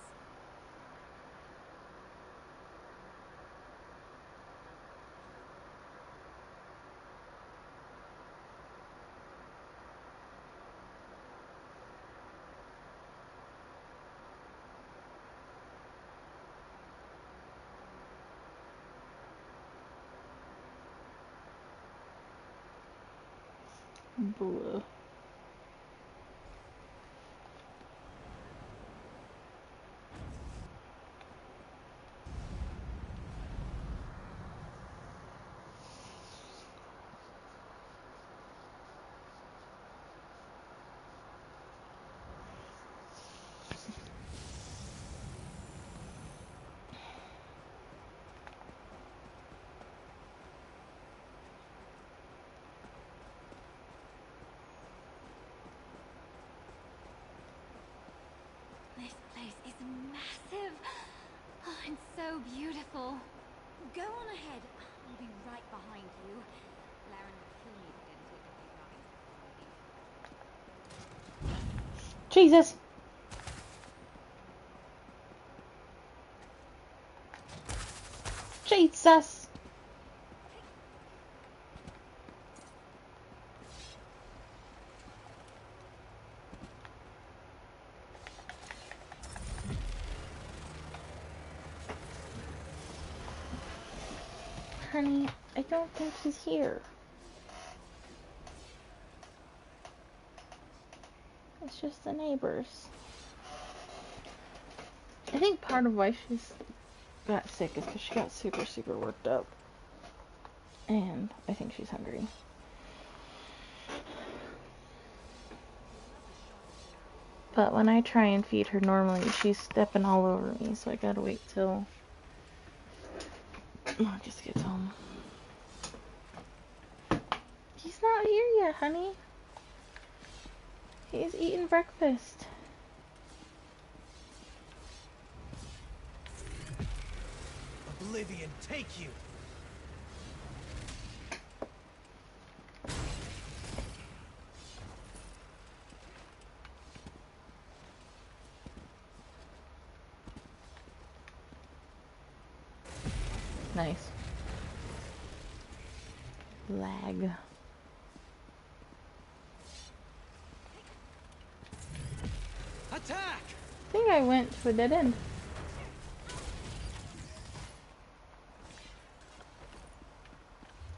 Blue. This place is massive. Oh, and so beautiful. Go on ahead. I'll be right behind you. Laren would kill me if I didn't take a few dragons. Jesus! Jesus! Honey, I don't think he's here. It's just the neighbors. I think part of why she's got sick is because she got super, super worked up. And I think she's hungry. But when I try and feed her normally, she's stepping all over me, so I gotta wait till Marcus gets home. He's not here yet, honey. He's eating breakfast. Oblivion, take you! Nice. Lag. Attack! I think I went to a dead end.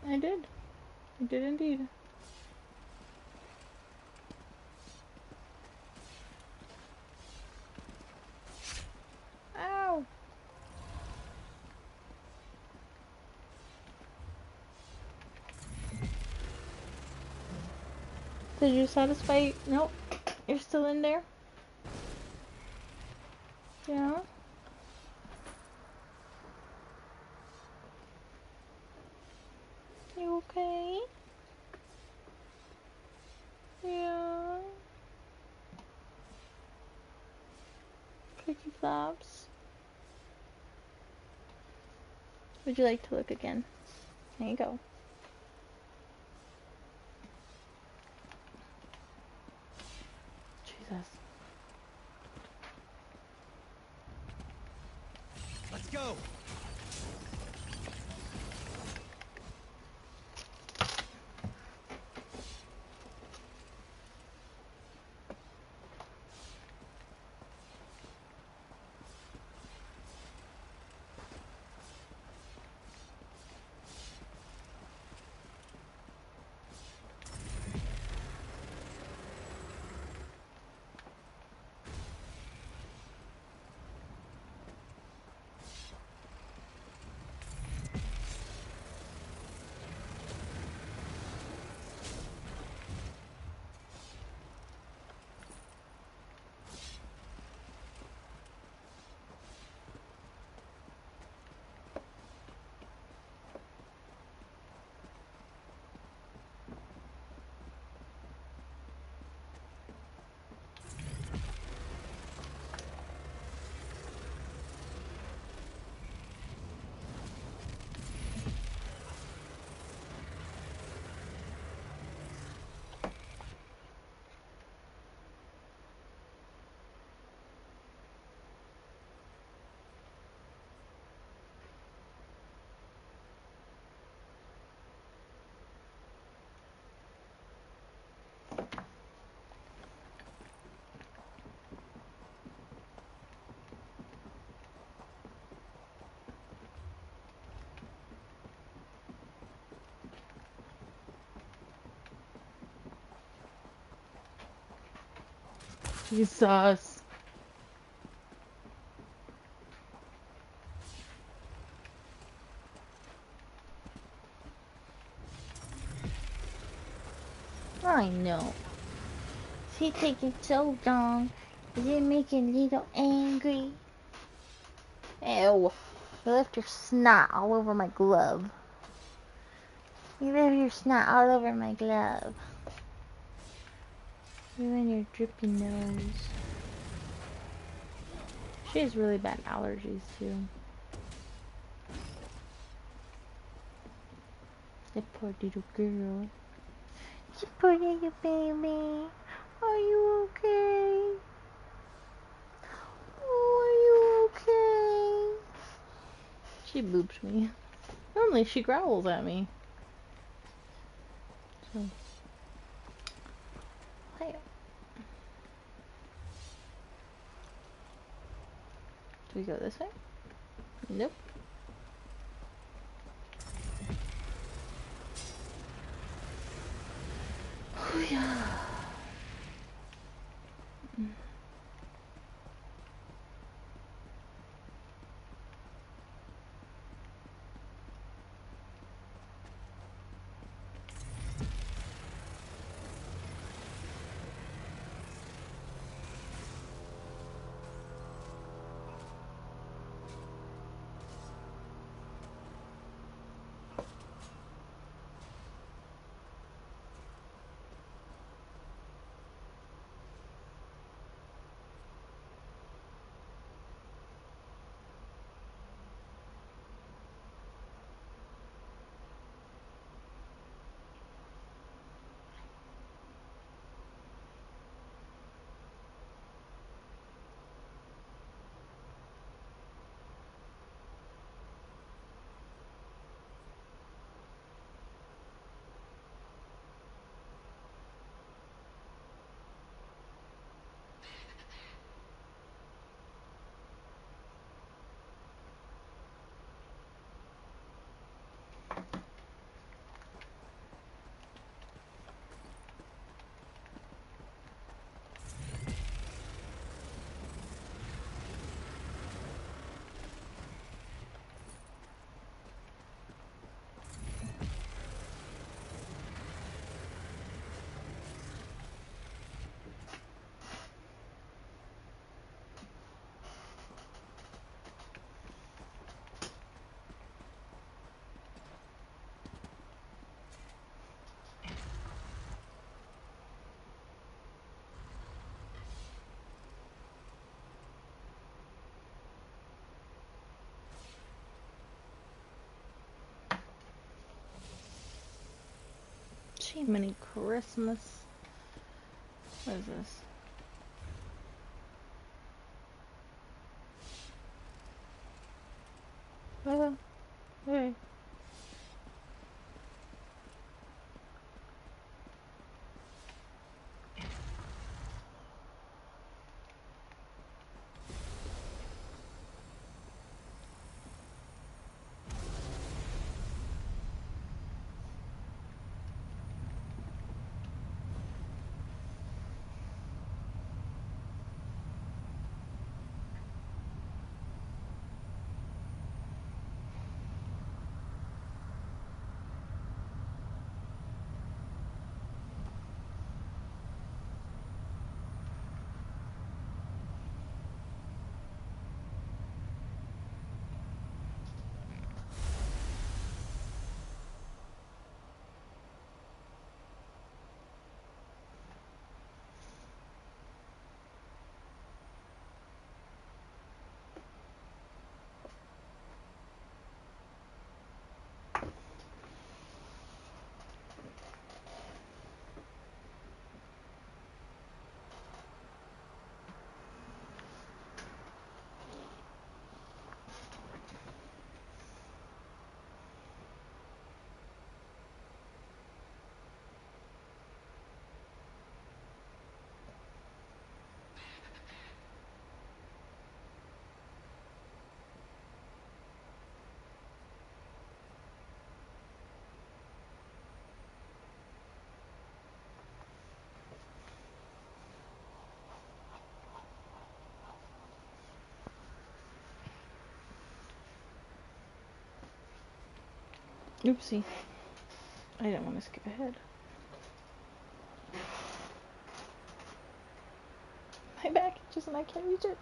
I did. I did indeed. Ow! Did you satisfy? Nope. You're still in there? Yeah? You okay? Yeah? Cookie flops? Would you like to look again? There you go. Jesus. Let's go! Jesus. I know. Is he taking so long? Is it making Lito angry? Ew. You left your snot all over my glove. You left your snot all over my glove. You and your drippy nose. She has really bad allergies too. The poor little girl. The poor little baby. Are you okay? Oh, are you okay? She boops me. Normally she growls at me. So. Hey. Do we go this way? Nope. Oh yeah. Mini Christmas. What is this? Hey. Oopsie. I didn't want to skip ahead. My back itches and I can't reach it.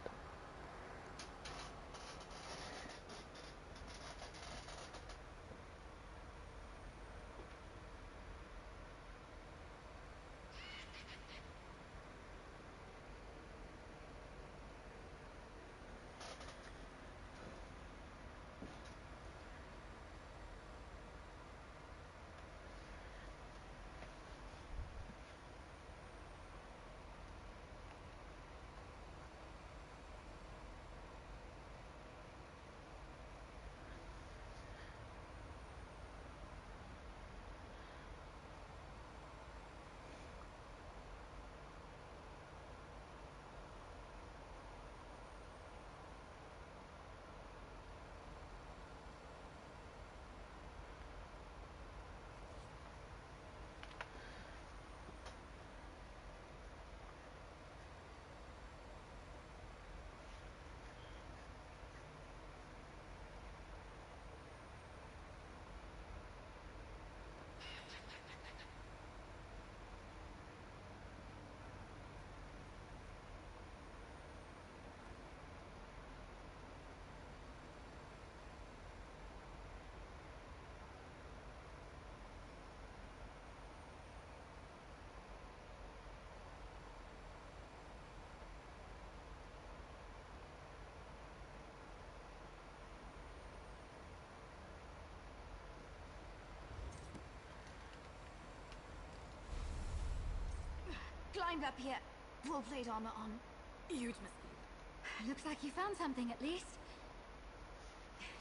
climbed up here. Full plate armor on. Huge mistake. Looks like you found something at least.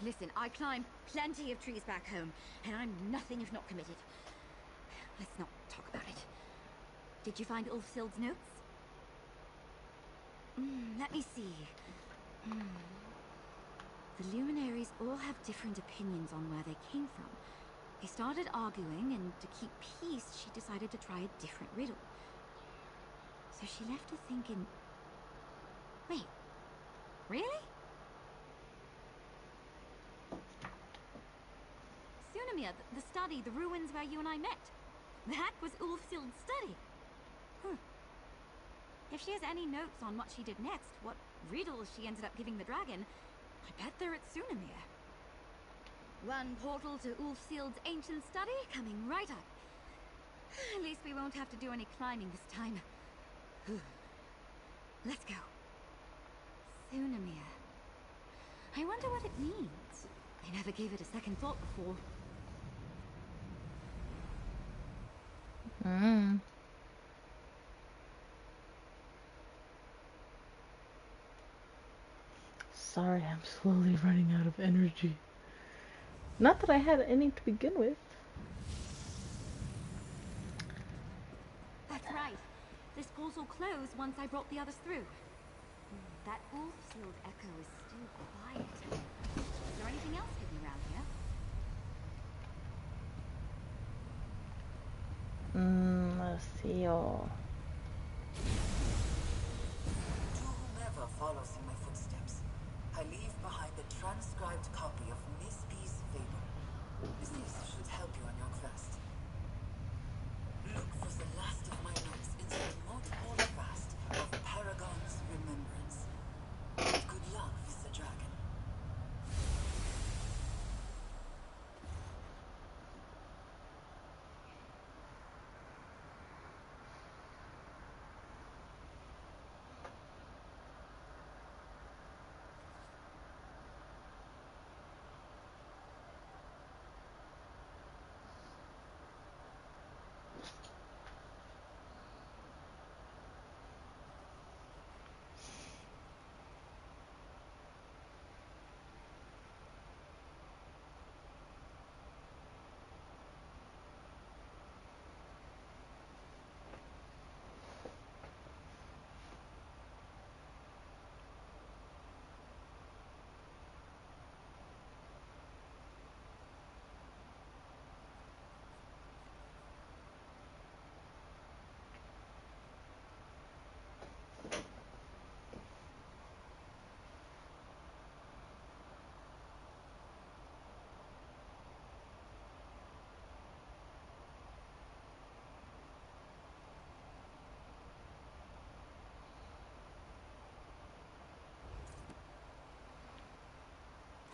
Listen, I climbed plenty of trees back home, and I'm nothing if not committed. Let's not talk about it. Did you find Ulfsild's notes? Let me see. The luminaries all have different opinions on where they came from. They started arguing, and to keep peace, she decided to try a different riddle. So she left her thinking... Wait. Really? Sunamir, the study, the ruins where you and I met. That was Ulfsild's study. If she has any notes on what she did next, what riddles she ended up giving the dragon, I bet they're at Sunamir. One portal to Ulfsild's ancient study coming right up. At least we won't have to do any climbing this time. Let's go. Sunamir. I wonder what it means. I never gave it a second thought before. Sorry, I'm slowly running out of energy. Not that I had any to begin with. That's right. This portal closed once I brought the others through. That Ulfsild echo is still quiet. Is there anything else hidden around here? Let's see. Oh. To whomever follows in my footsteps, I leave behind the transcribed copy of Miss B's fable. This should help you on your quest. Look for the last of my notes in the remote holdfast of Paragon's remembrance. Good luck with the dragon.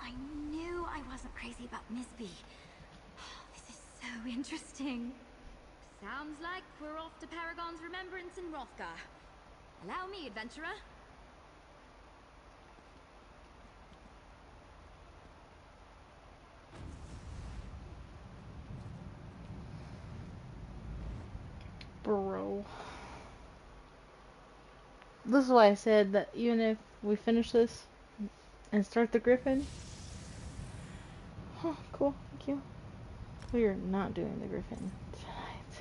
I knew I wasn't crazy about Miss B. This is so interesting. Sounds like we're off to Paragon's remembrance in Hrothgar. Allow me, adventurer. Bro. This is why I said that even if we finish this and start the Griffin. Oh, cool, thank you. We are not doing the Griffin tonight.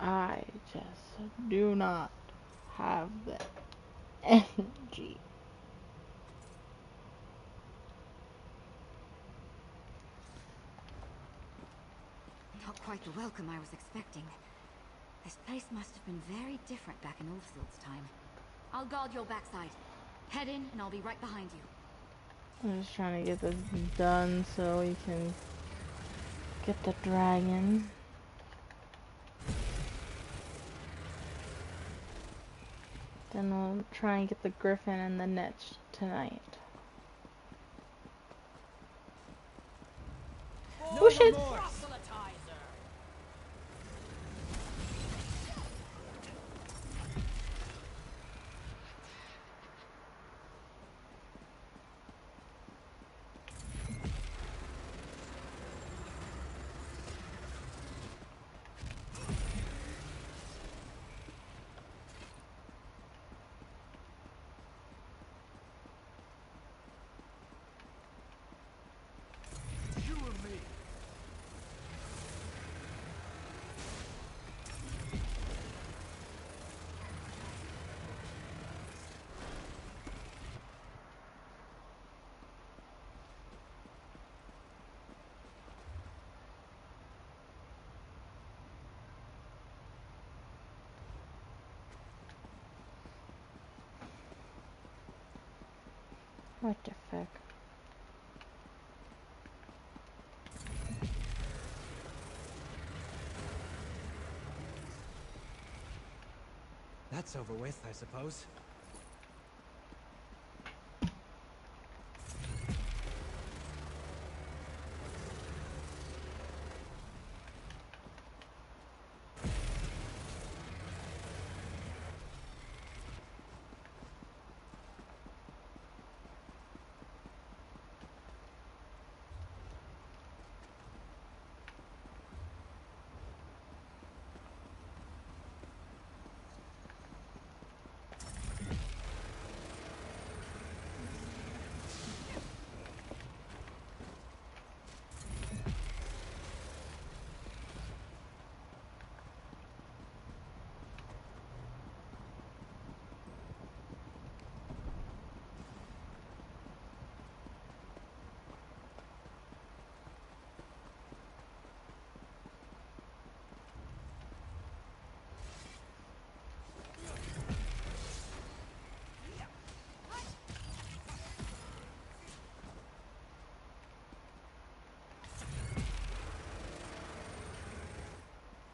I just do not have the energy. Not quite the welcome I was expecting. This place must have been very different back in Ulfsild's time. I'll guard your backside. Head in, and I'll be right behind you. I'm just trying to get this done so we can get the dragon. Then we'll try and get the Griffin and the Netch tonight. Oh shit! What the fuck? That's over with, I suppose.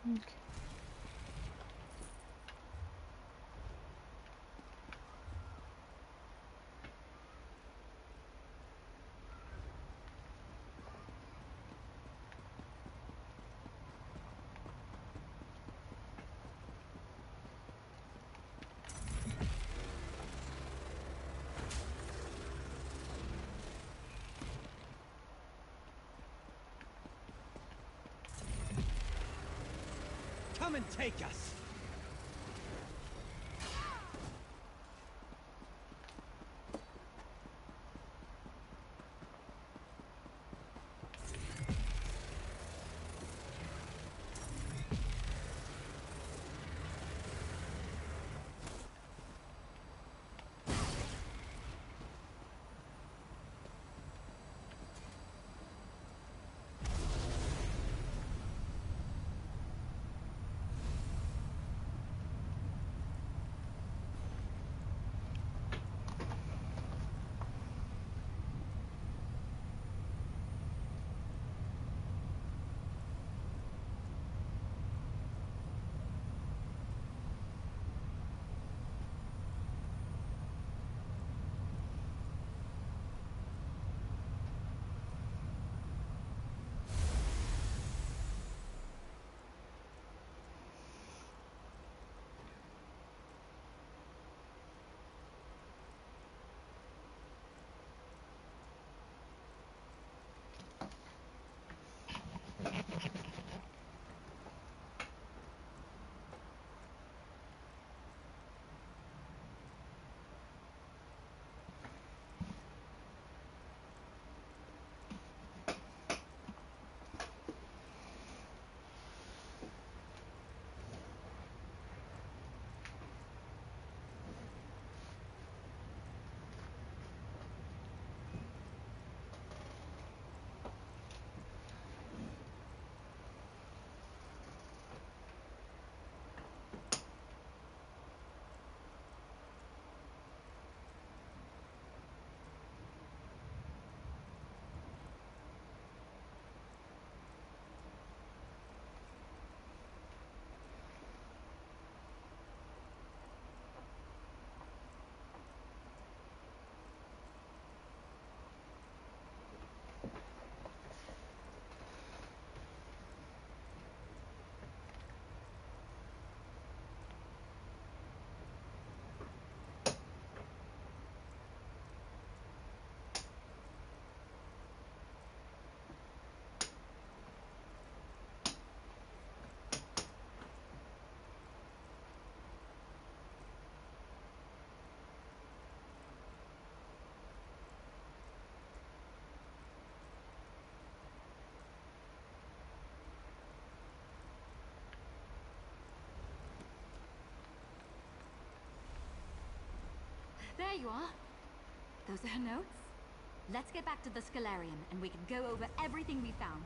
Okay. Come and take us! There you are. Those are her notes. Let's get back to the Scalarium, and we can go over everything we found.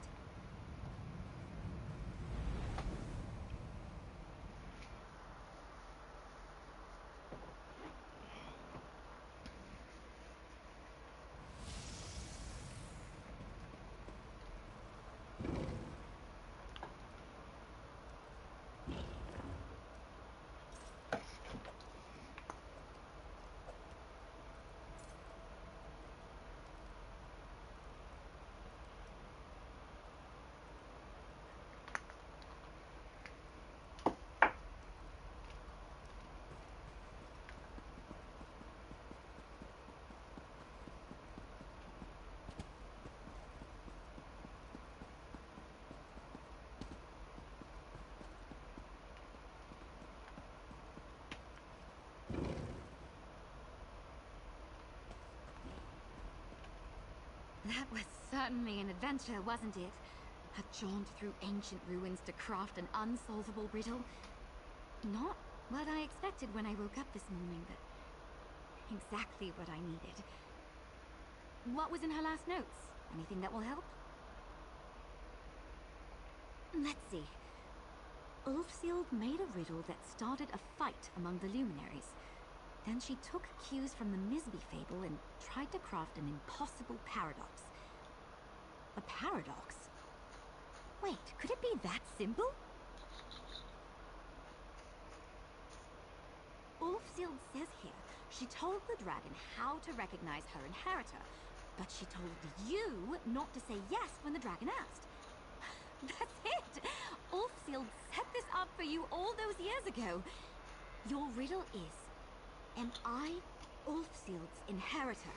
That was certainly an adventure, wasn't it? A jaunt through ancient ruins to craft an unsolvable riddle. Not what I expected when I woke up this morning, but exactly what I needed. What was in her last notes? Anything that will help? Let's see. Ulfsild made a riddle that started a fight among the luminaries. Then she took cues from the Misby fable and tried to craft an impossible paradox. A paradox? Wait, could it be that simple? Ulfsild says here she told the dragon how to recognize her inheritor, but she told you not to say yes when the dragon asked. That's it! Ulfsild set this up for you all those years ago. Your riddle is, am I Ulfsild's inheritor?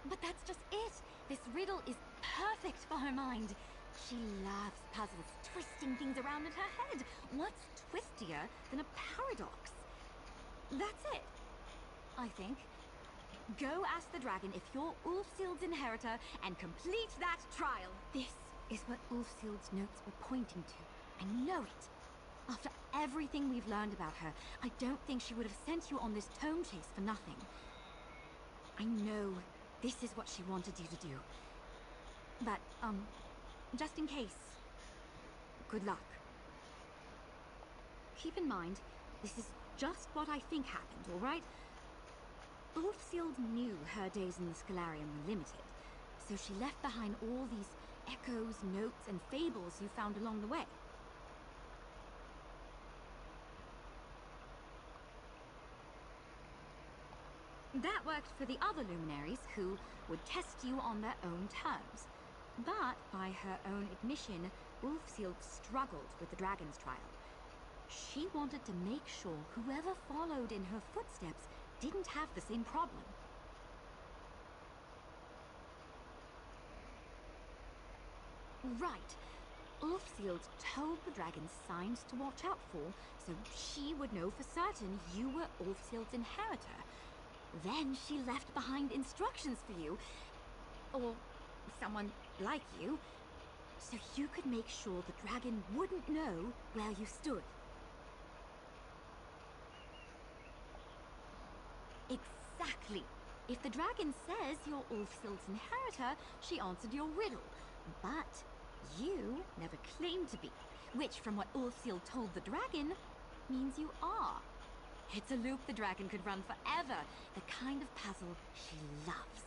But that's just it. This riddle is perfect for her mind. She loves puzzles, twisting things around in her head. What's twistier than a paradox? That's it, I think. Go ask the dragon if you're Ulfsild's inheritor and complete that trial. This is what Ulfsild's notes were pointing to. I know it. After everything we've learned about her, I don't think she would have sent you on this tome chase for nothing. I know this is what she wanted you to do. But, just in case, good luck. Keep in mind, this is just what I think happened, all right? Ulfsild knew her days in the Scholarium were limited, so she left behind all these echoes, notes, and fables you found along the way. That worked for the other luminaries, who would test you on their own terms. But, by her own admission, Ulfsild struggled with the dragon's trial. She wanted to make sure whoever followed in her footsteps didn't have the same problem. Right. Ulfsild told the dragon signs to watch out for, so she would know for certain you were Ulfsild's inheritor. Then she left behind instructions for you, or someone like you, so you could make sure the dragon wouldn't know where you stood. Exactly. If the dragon says you're Ulfsild's inheritor, she answered your riddle. But you never claimed to be, which, from what Ulfsild told the dragon, means you are. It's a loop the dragon could run forever, the kind of puzzle she loves.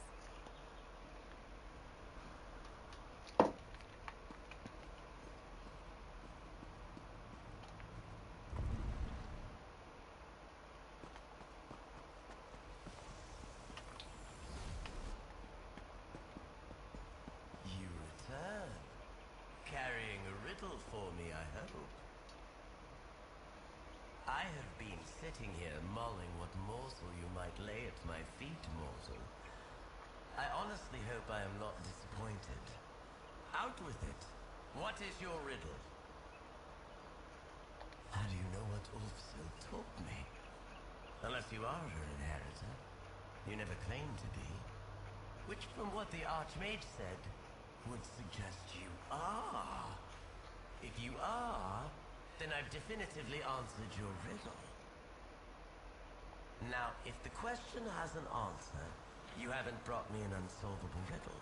You return, carrying a riddle for me, I hope. I have been sitting here mulling what morsel you might lay at my feet, mortal. I honestly hope I am not disappointed. Out with it. What is your riddle? How do you know what Ulfsild taught me? Unless you are her inheritor. You never claimed to be. Which, from what the Archmage said, would suggest you are. If you are, then I've definitively answered your riddle. Now, if the question has an answer, you haven't brought me an unsolvable riddle.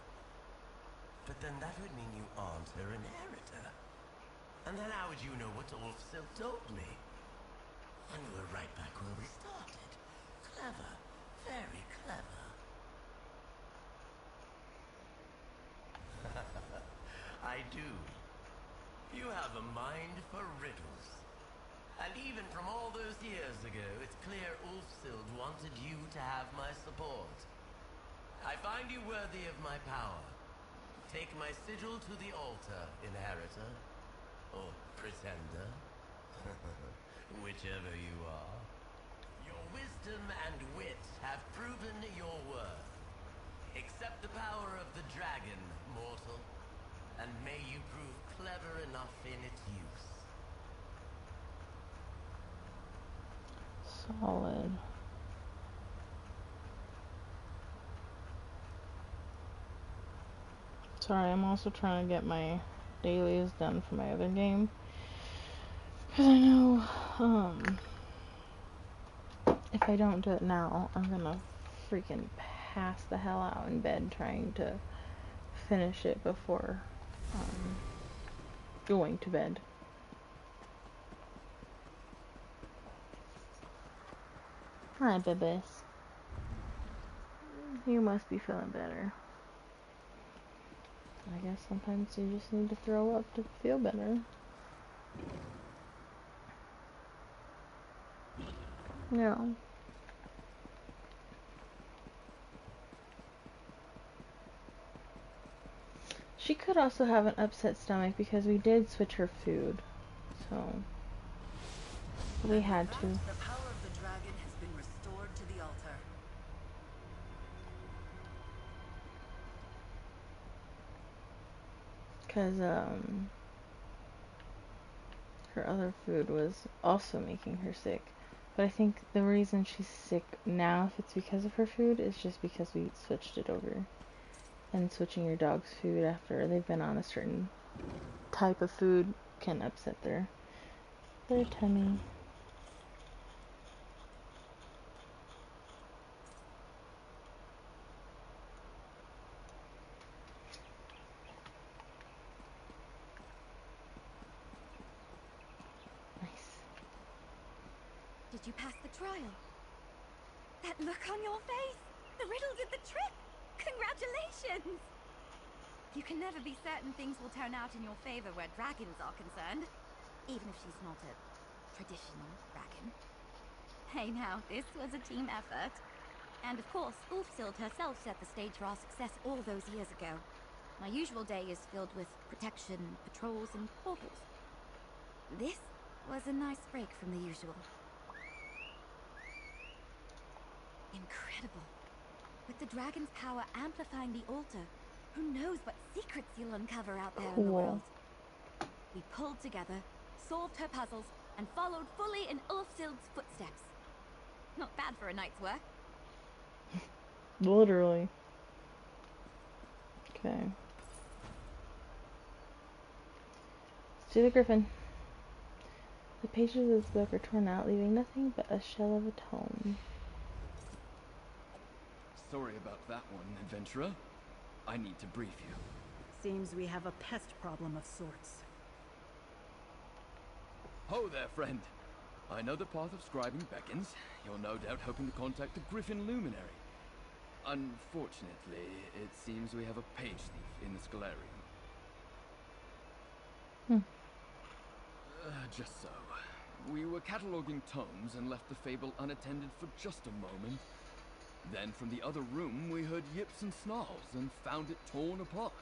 But then that would mean you aren't her inheritor. And then how would you know what Ulfsild told me? And we're right back where we started. Clever. Very clever. I do. You have a mind for riddles. And even from all those years ago, it's clear Ulfsild wanted you to have my support. I find you worthy of my power. Take my sigil to the altar, inheritor. Or pretender. Whichever you are. Your wisdom and wit have proven your worth. Accept the power of the dragon, mortal. And may you prove clever enough in its use. Solid. Sorry, I'm also trying to get my dailies done for my other game. Because I know, if I don't do it now, I'm gonna freaking pass the hell out in bed trying to finish it before, going to bed. Hi, Bibis. You must be feeling better. I guess sometimes you just need to throw up to feel better. No. She could also have an upset stomach because we did switch her food. So we had to. The power of the dragon has been restored to the altar. Because her other food was also making her sick. But I think the reason she's sick now, if it's because of her food, is just because we switched it over. And switching your dog's food after they've been on a certain type of food can upset their tummy. Did you pass the trial? That look on your face! The riddle did the trick! Congratulations! You can never be certain things will turn out in your favor where dragons are concerned. Even if she's not a traditional dragon. Hey now, this was a team effort. And of course, Ulfsild herself set the stage for our success all those years ago. My usual day is filled with protection, patrols, and portals. This was a nice break from the usual. Incredible. With the dragon's power amplifying the altar, who knows what secrets you'll uncover out there in the world. We pulled together, solved her puzzles, and followed fully in Ulfsild's footsteps. Not bad for a night's work. Literally. Okay. Let's do the griffin. The pages of this book are torn out, leaving nothing but a shell of a tome. Sorry about that one, adventurer. I need to brief you. Seems we have a pest problem of sorts. Ho there, friend. I know the path of scribing beckons. You're no doubt hoping to contact the Griffin Luminary. Unfortunately, it seems we have a page thief in the Scalarium. Just so. We were cataloguing tomes and left the fable unattended for just a moment. Then from the other room we heard yips and snarls and found it torn apart.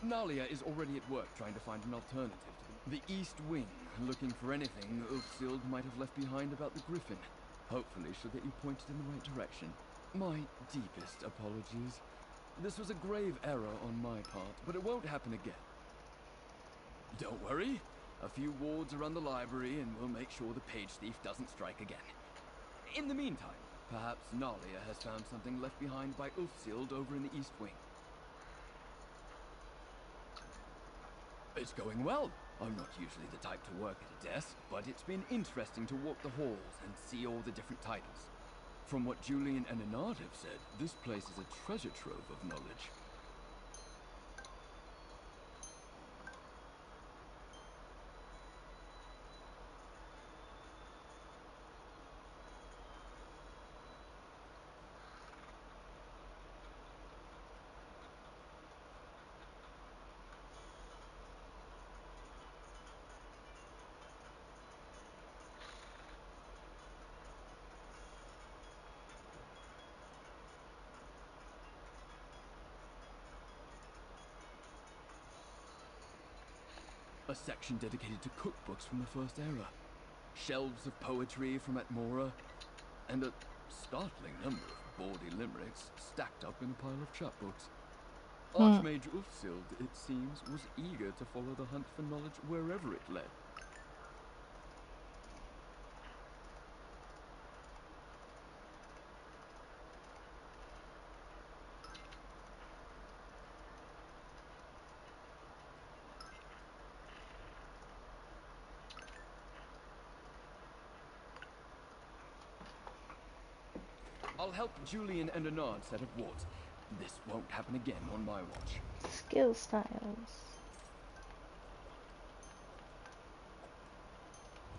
Nalia is already at work trying to find an alternative to the East Wing, looking for anything Ulfsild might have left behind about the Griffin. Hopefully she'll get you pointed in the right direction. My deepest apologies. This was a grave error on my part, but it won't happen again. Don't worry. A few wards around the library and we'll make sure the page thief doesn't strike again. In the meantime, perhaps Nalia has found something left behind by Ulfsild over in the East Wing. It's going well. I'm not usually the type to work at a desk, but it's been interesting to walk the halls and see all the different titles. From what Julian and Anard have said, this place is a treasure trove of knowledge. A section dedicated to cookbooks from the First Era. Shelves of poetry from Atmora. And a startling number of bawdy limericks stacked up in a pile of chapbooks. Archmage Ulfsild, it seems, was eager to follow the hunt for knowledge wherever it led. I'll help Julian and Anard set up wards. This won't happen again on my watch. Skill styles.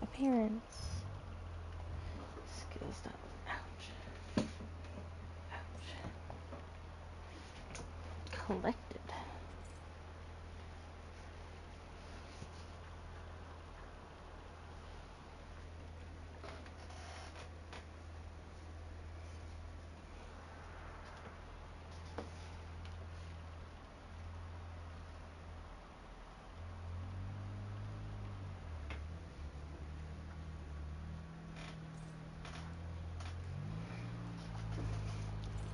Appearance. Skill styles. Ouch. Ouch. Collected.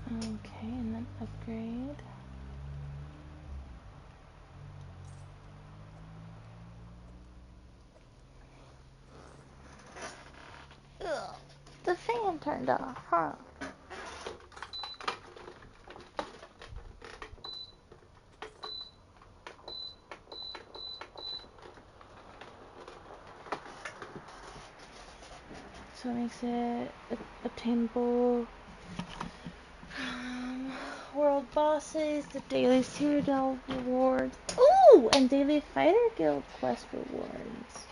Okay, and then upgrade. Ugh, the fan turned off, huh? So it makes it obtainable. World bosses, the daily Citadel rewards. Ooh, and daily Fighter Guild quest rewards.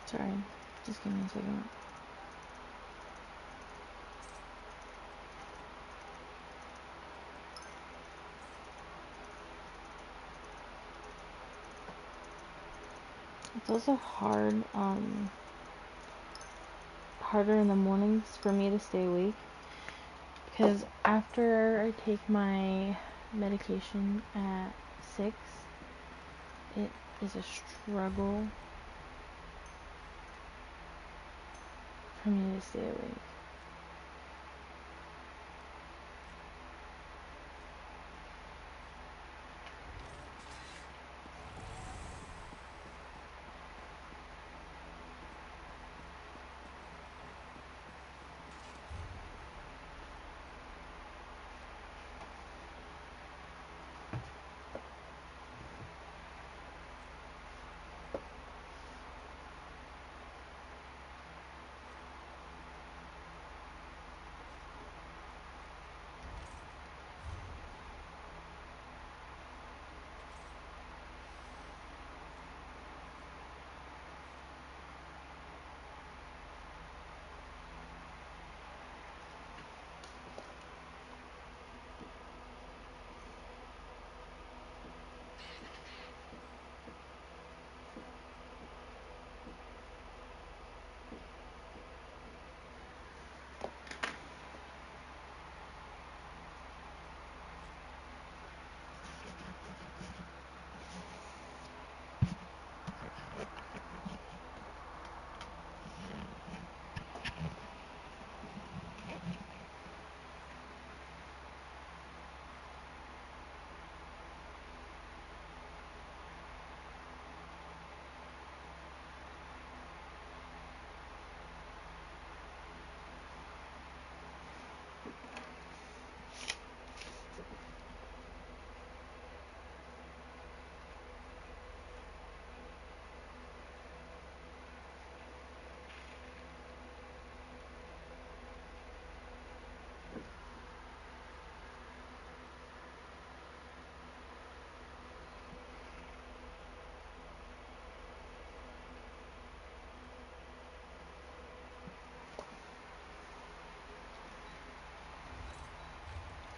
Sorry, just give me a second. It's also hard, harder in the mornings for me to stay awake because after I take my medication at 6, it is a struggle for me to stay awake.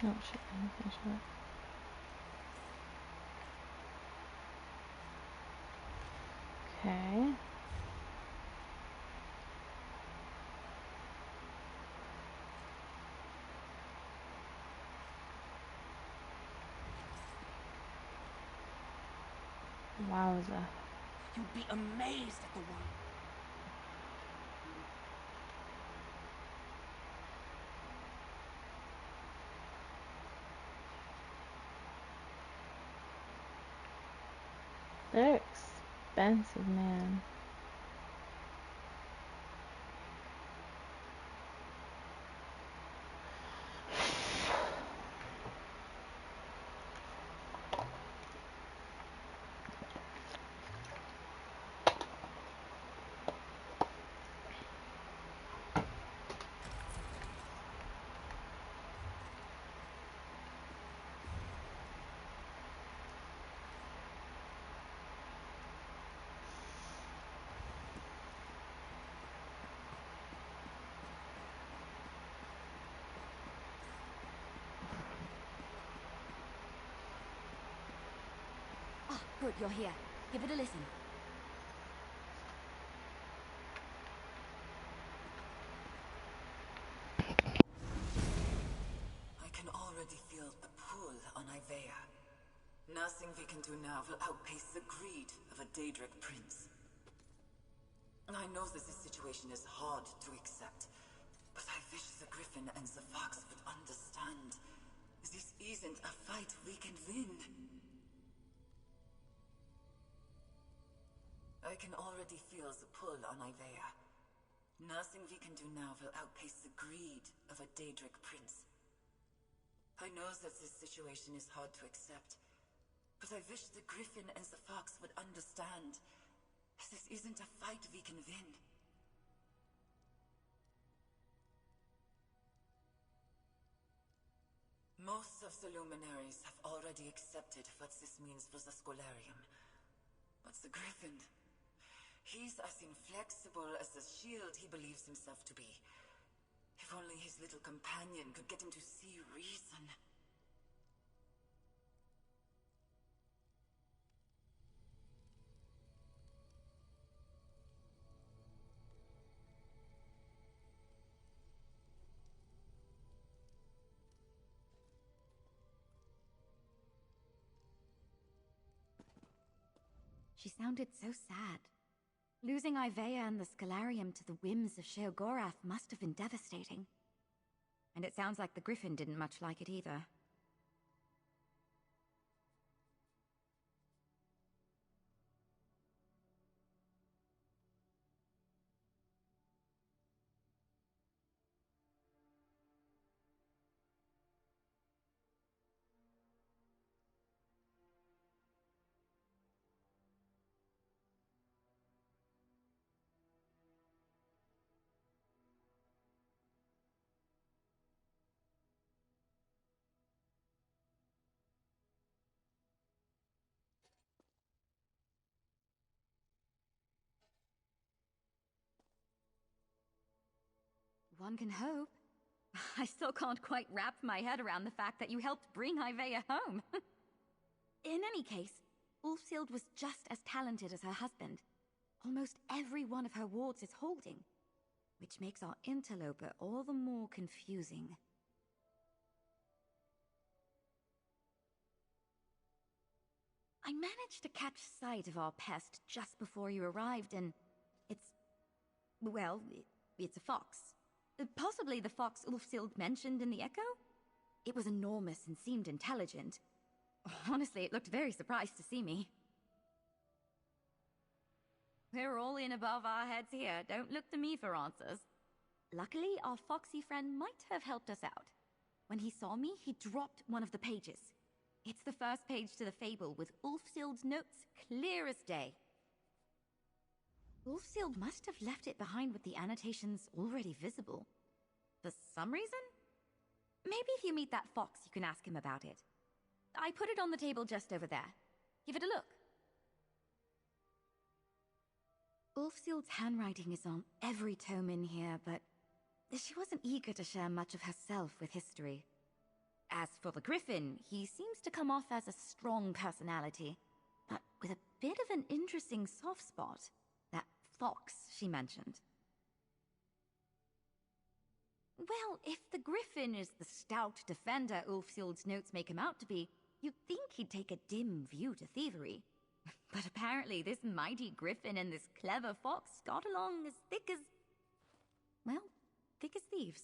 Oh shit, I didn't finish that. Okay. Wowza. You'd be amazed at the one. They're expensive, man. Ah, good, you're here. Give it a listen. I can already feel the pull on Ivea. Nothing we can do now will outpace the greed of a Daedric prince. I know that this situation is hard to accept, but I wish the Griffin and the Fox would understand. This isn't a fight we can win. I can already feel the pull on Ivea. Nothing we can do now will outpace the greed of a Daedric prince. I know that this situation is hard to accept, but I wish the Griffin and the Fox would understand. This isn't a fight we can win. Most of the luminaries have already accepted what this means for the Scholarium. But the Griffin, he's as inflexible as the shield he believes himself to be. If only his little companion could get him to see reason. She sounded so sad. Losing Ivea and the Scalarium to the whims of Sheogorath must have been devastating. And it sounds like the Griffin didn't much like it either. One can hope. I still can't quite wrap my head around the fact that you helped bring Ivea home. In any case, Ulfsild was just as talented as her husband. Almost every one of her wards is holding, which makes our interloper all the more confusing. I managed to catch sight of our pest just before you arrived, and it's a fox. Possibly the fox Ulfsild mentioned in the Echo? It was enormous and seemed intelligent. Honestly, it looked very surprised to see me. We're all in above our heads here. Don't look to me for answers. Luckily, our foxy friend might have helped us out. When he saw me, he dropped one of the pages. It's the first page to the fable with Ulfsild's notes clear as day. Ulfsild must have left it behind with the annotations already visible. For some reason? Maybe if you meet that fox, you can ask him about it. I put it on the table just over there. Give it a look. Ulfsild's handwriting is on every tome in here, but she wasn't eager to share much of herself with history. As for the Griffin, he seems to come off as a strong personality, but with a bit of an interesting soft spot. That fox she mentioned. Well, if the Griffin is the stout defender Ulfsild's notes make him out to be, you'd think he'd take a dim view to thievery. But apparently this mighty Griffin and this clever fox got along as thick as thieves.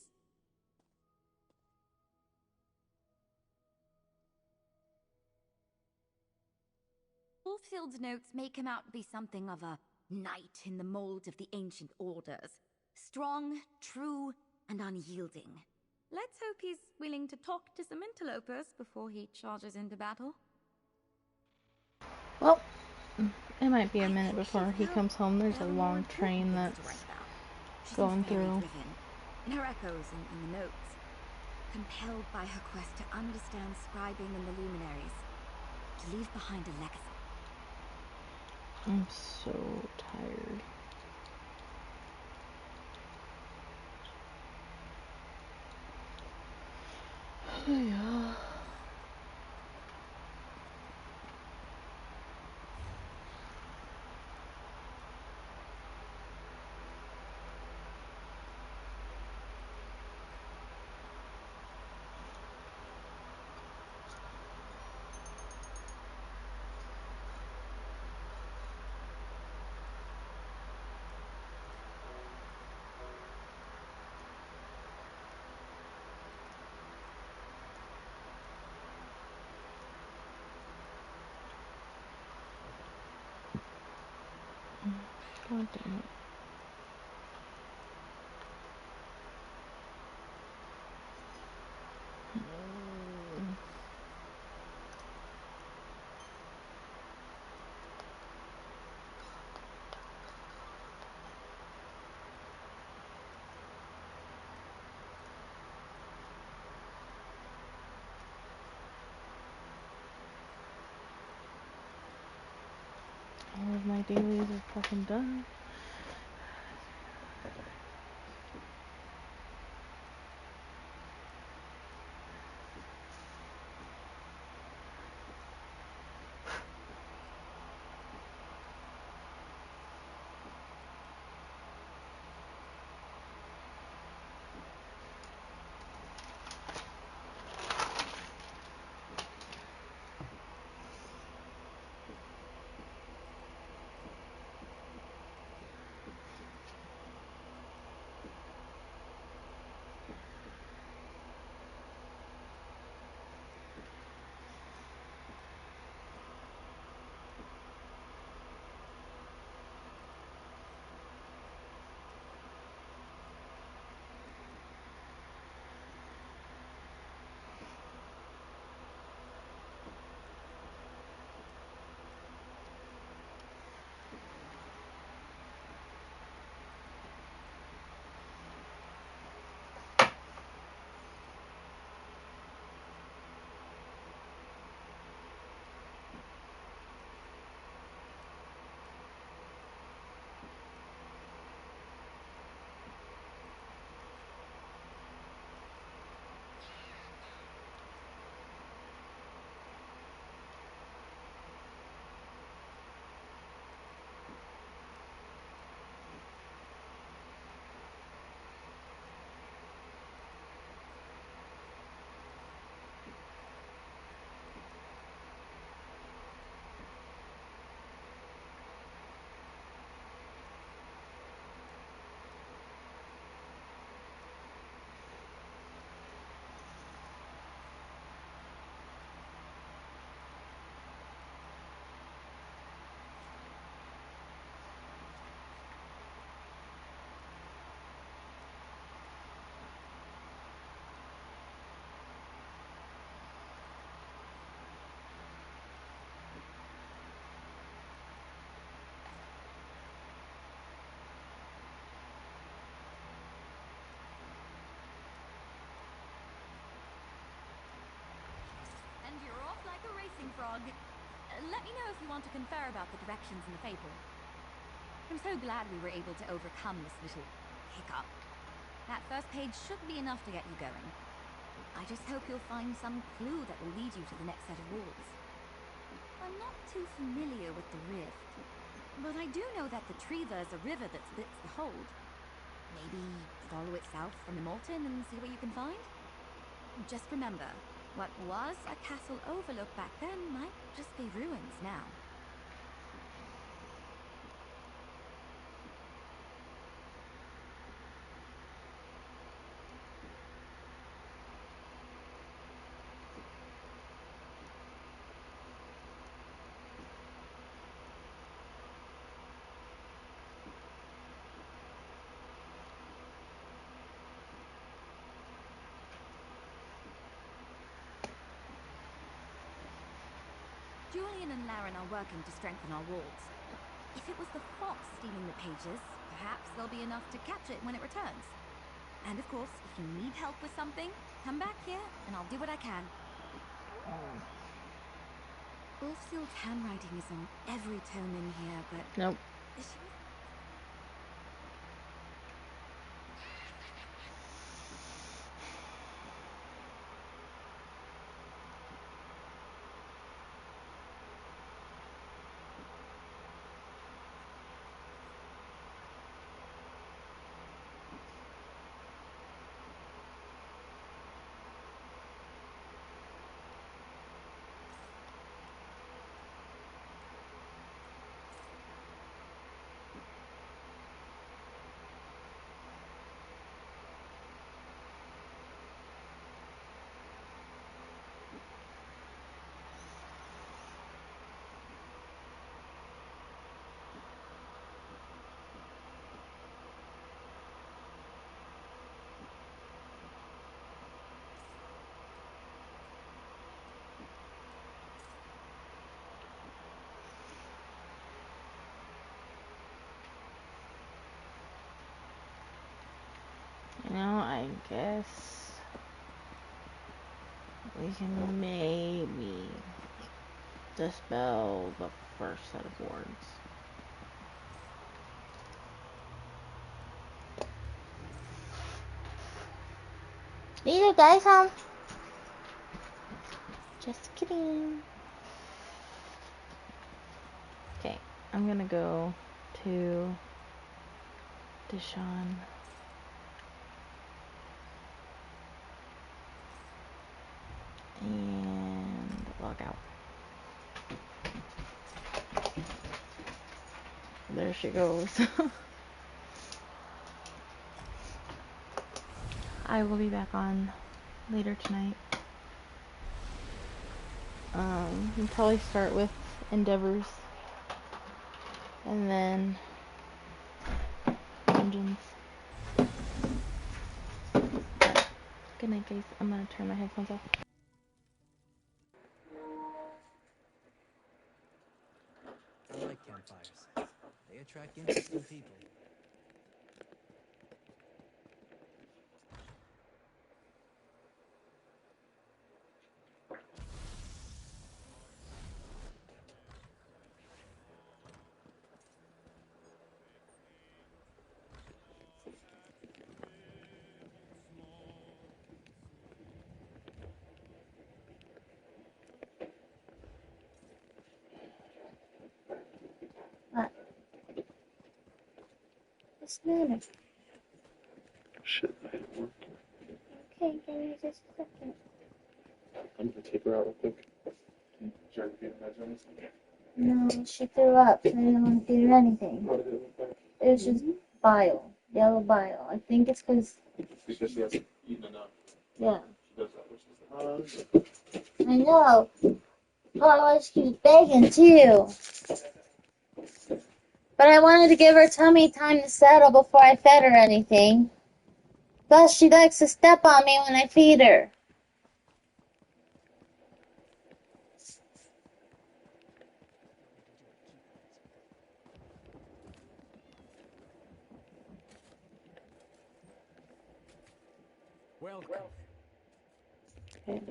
Ulfsild's notes make him out to be something of a knight in the mold of the ancient orders. Strong, true, and unyielding. Let's hope he's willing to talk to some interlopers before he charges into battle. Well, it might be a minute before he comes home. There's a long train that's going through. In her echoes and in the notes, compelled by her quest to understand scribing and the luminaries, to leave behind a legacy. I'm so tired. Yeah. God damn it. All of my dailies are fucking done. frog. Let me know if you want to confer about the directions in the Fable. I'm so glad we were able to overcome this little hiccup. That first page should be enough to get you going. I just hope you'll find some clue that will lead you to the next set of walls. I'm not too familiar with the rift, but I do know that the Treva is a river that splits the hold. Maybe follow it south from Immolton and see what you can find? Just remember, what was a castle overlook back then might just be ruins now. Julian and Laren are working to strengthen our walls. If it was the fox stealing the pages, perhaps there'll be enough to catch it when it returns. And of course, if you need help with something, come back here and I'll do what I can. Ulfsild's handwriting is on every tome in here, but... Nope. You know, I guess we can maybe dispel the first set of wards. Need you guys home? Just kidding. Okay, I'm gonna go to Deshawn. And log out. There she goes. I will be back on later tonight. We'll probably start with Endeavors. And then Dungeons. Good night, guys. I'm gonna turn my headphones off. I like campfires. They attract interesting people. What? What's the matter? Shit, I had work. Okay, give me just a second. I'm gonna take her out real quick. Should I feed her meds or anything? No, she threw up, so I didn't want to feed her anything. What did it look like? It was just bile. Yellow bile. I think it's because... Because she hasn't eaten enough. Yeah. She does that, which is the I know. Oh, she keeps begging, too. But I wanted to give her tummy time to settle before I fed her anything. Plus, she likes to step on me when I feed her. Welcome. Okay.